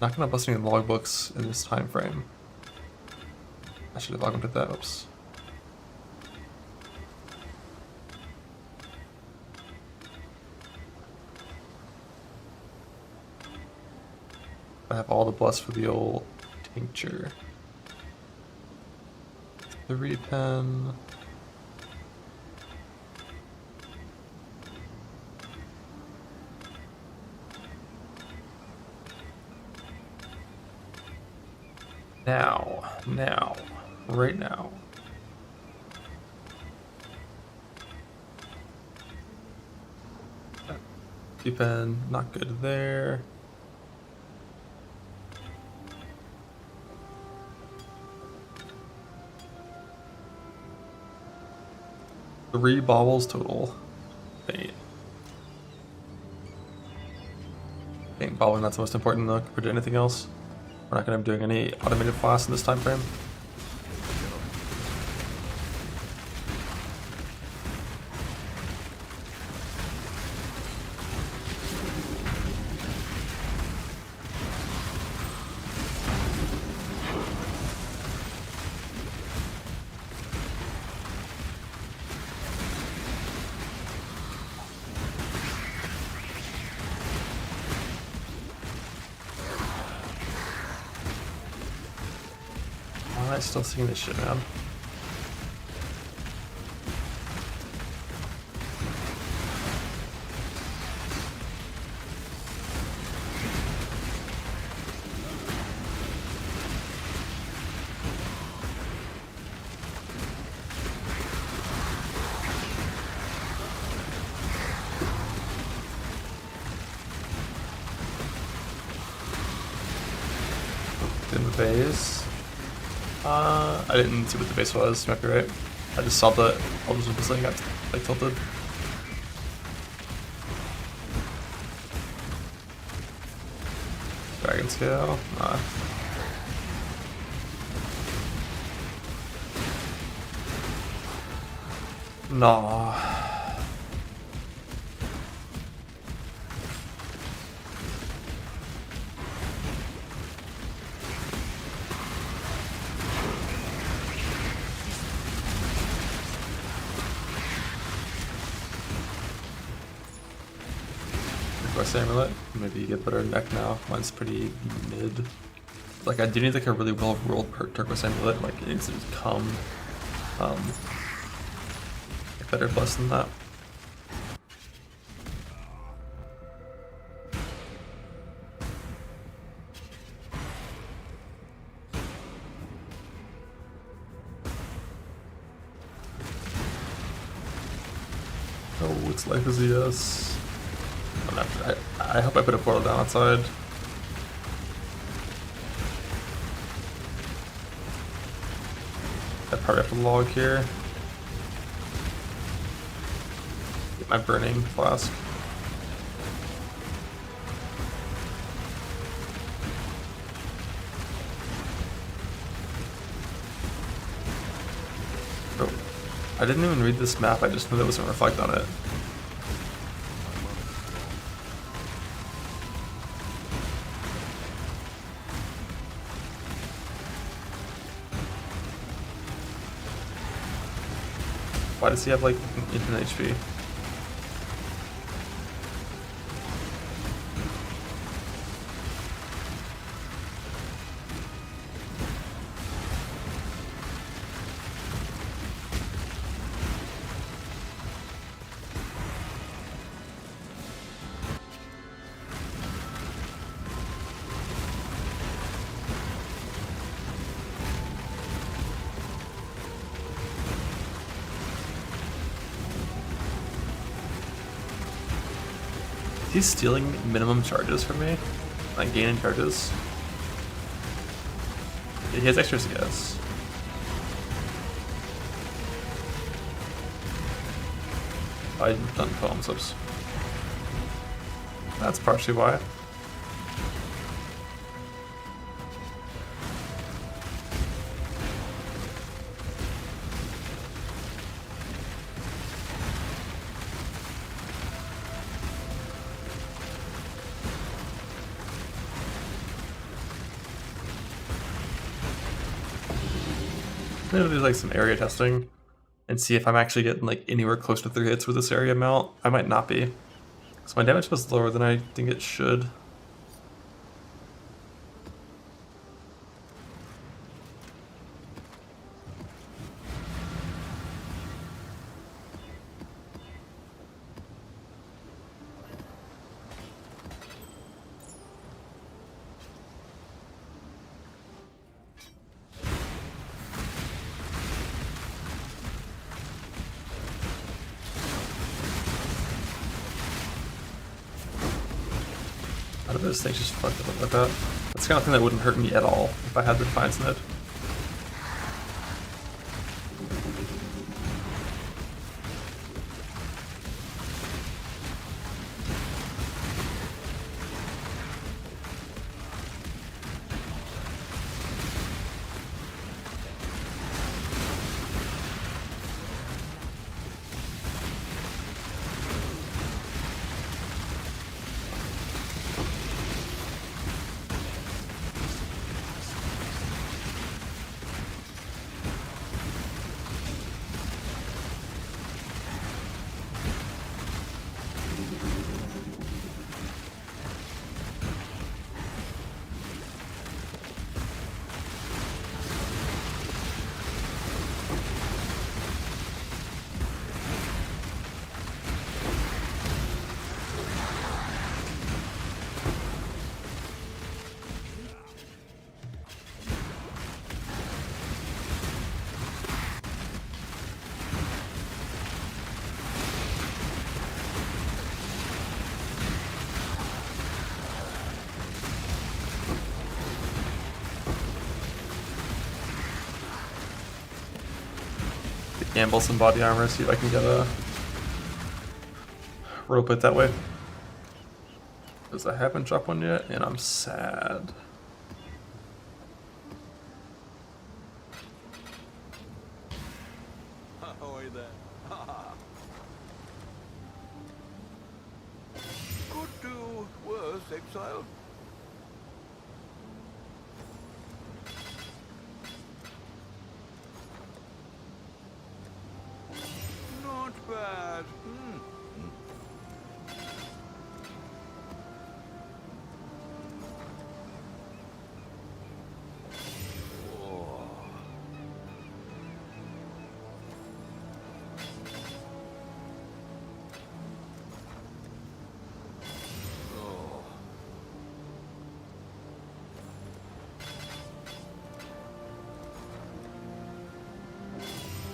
gonna bless any logbooks in this time frame. I should have augmented that. Oops. I have all the bless for the old tincture. 3 pen. Now, right now. Pen, not good there. Three baubles total. Paint. Paint bobbling, that's the most important though compared to anything else. We're not going to be doing any automated flash in this time frame. I'm still seeing this shit, man. In the base. I didn't see what the base was, you might be right. I just saw the elders of this thing got like tilted. Dragon scale? Nah. Nah. Amulet. Maybe you get better neck now. Mine's pretty mid. Like I do need like a really well rolled turquoise amulet. Like it needs to come a better bless than that. Oh, its life is a yes. I hope I put a portal down outside. I probably have to log here. Get my burning flask. Oh, I didn't even read this map, I just knew there was a reflect on it. Why does he have like infinite HP? He's stealing minimum charges from me, like gaining charges. Yeah, he has extra CS. I've done poems, oops. That's partially why. I'm gonna do like some area testing and see if I'm actually getting like anywhere close to 3 hits with this area mount. I might not be. So my damage was lower than I think it should. How do those things just fucked up like that? That's the kind of thing that wouldn't hurt me at all if I had the Defiance Node. Gamble some body armor, see if I can get a rope it that way. Because I haven't dropped one yet, and I'm sad. Ahoy there. Could do worse, Exile. Not bad.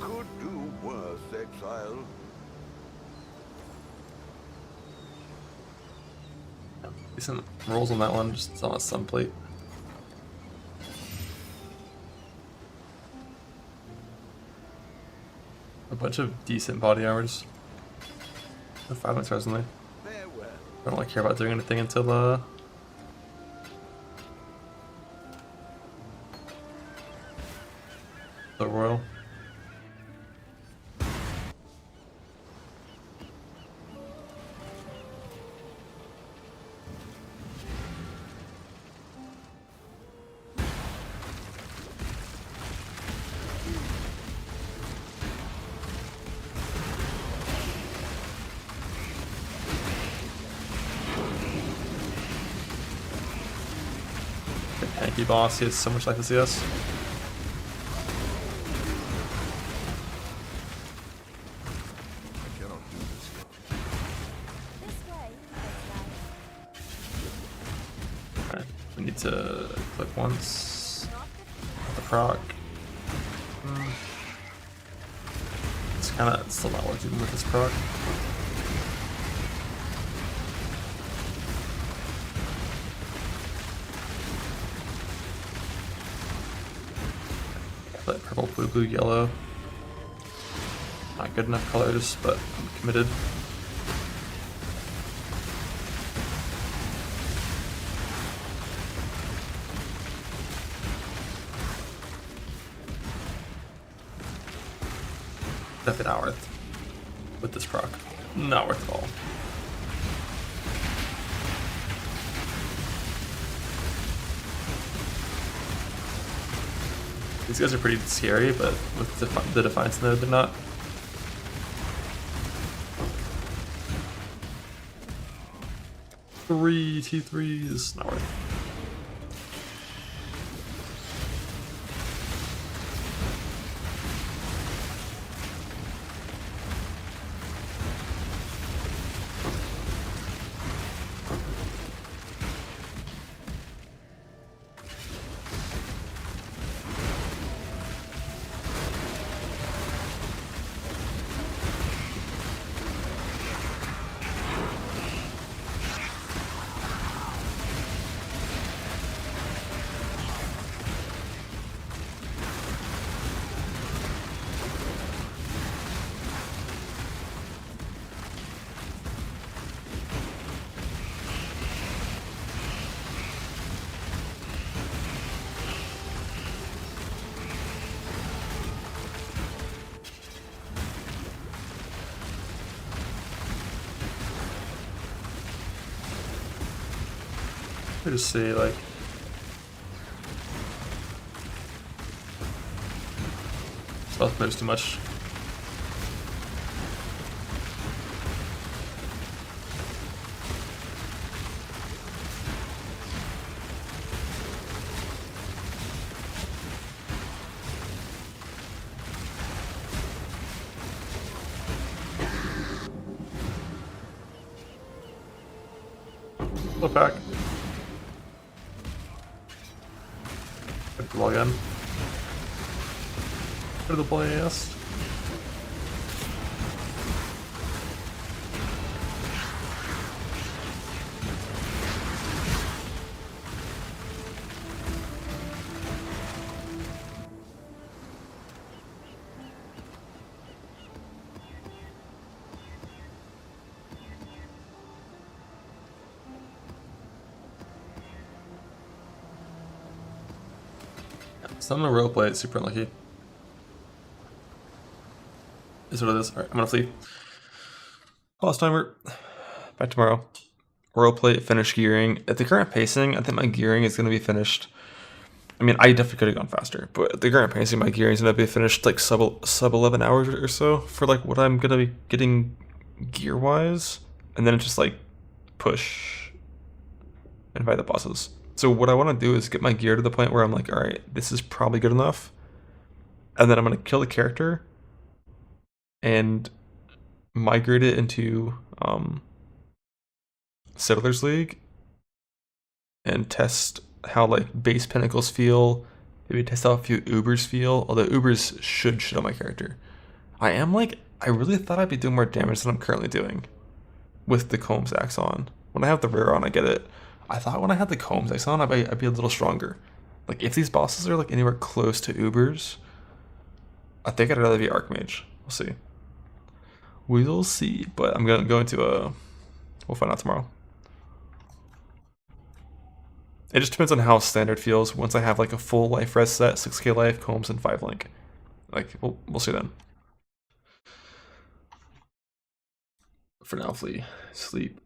Could do worse, Exile. Decent rolls on that one, just on a sun plate. A bunch of decent body armors. The 5 minutes presently. I don't really care about doing anything until the Royal. Hanky boss, he has so much life to see us. Okay, we need to click once. The proc. It's kinda still not working with this proc. Like purple, blue, blue, yellow. Not good enough colors, but I'm committed. Definitely not worth with this proc. Not worth it all. These guys are pretty scary, but with the Defiance node, they're not. Three T3s, not worth it. I just see like stealth moves too much. Look back. Log in. Go to the blast. So I'm gonna roleplay it super unlucky. Is what it is. Alright, I'm gonna flee. Pause timer. Back tomorrow. Roleplay, finish gearing. At the current pacing, I think my gearing is gonna be finished. I mean, I definitely could have gone faster, but at the current pacing, my gearing is gonna be finished like sub 11 hours or so for like what I'm gonna be getting gear wise, and then just like push and fight the bosses. So what I want to do is get my gear to the point where I'm like, all right, this is probably good enough, and then I'm gonna kill the character and migrate it into Settlers League and test how like base pinnacles feel. Maybe test out a few Ubers feel. Although Ubers should shit on my character. I really thought I'd be doing more damage than I'm currently doing with the Combs axe on. When I have the rare on, I get it. I thought when I had the Combs axe on, I'd be a little stronger. Like if these bosses are like anywhere close to Ubers, I think I'd rather be Archmage. We'll see. We'll see. But I'm gonna go into we'll find out tomorrow. It just depends on how standard feels once I have like a full life res set, 6k life, Combs, and 5 link. Like, we'll see then. For now, flee. Sleep.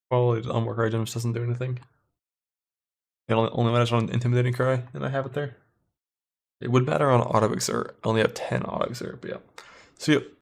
Probably the unwork items doesn't do anything. It only matters on Intimidating Cry, and I have it there. It would matter on Auto Exert. I only have 10 Auto Exert, but yeah. See ya.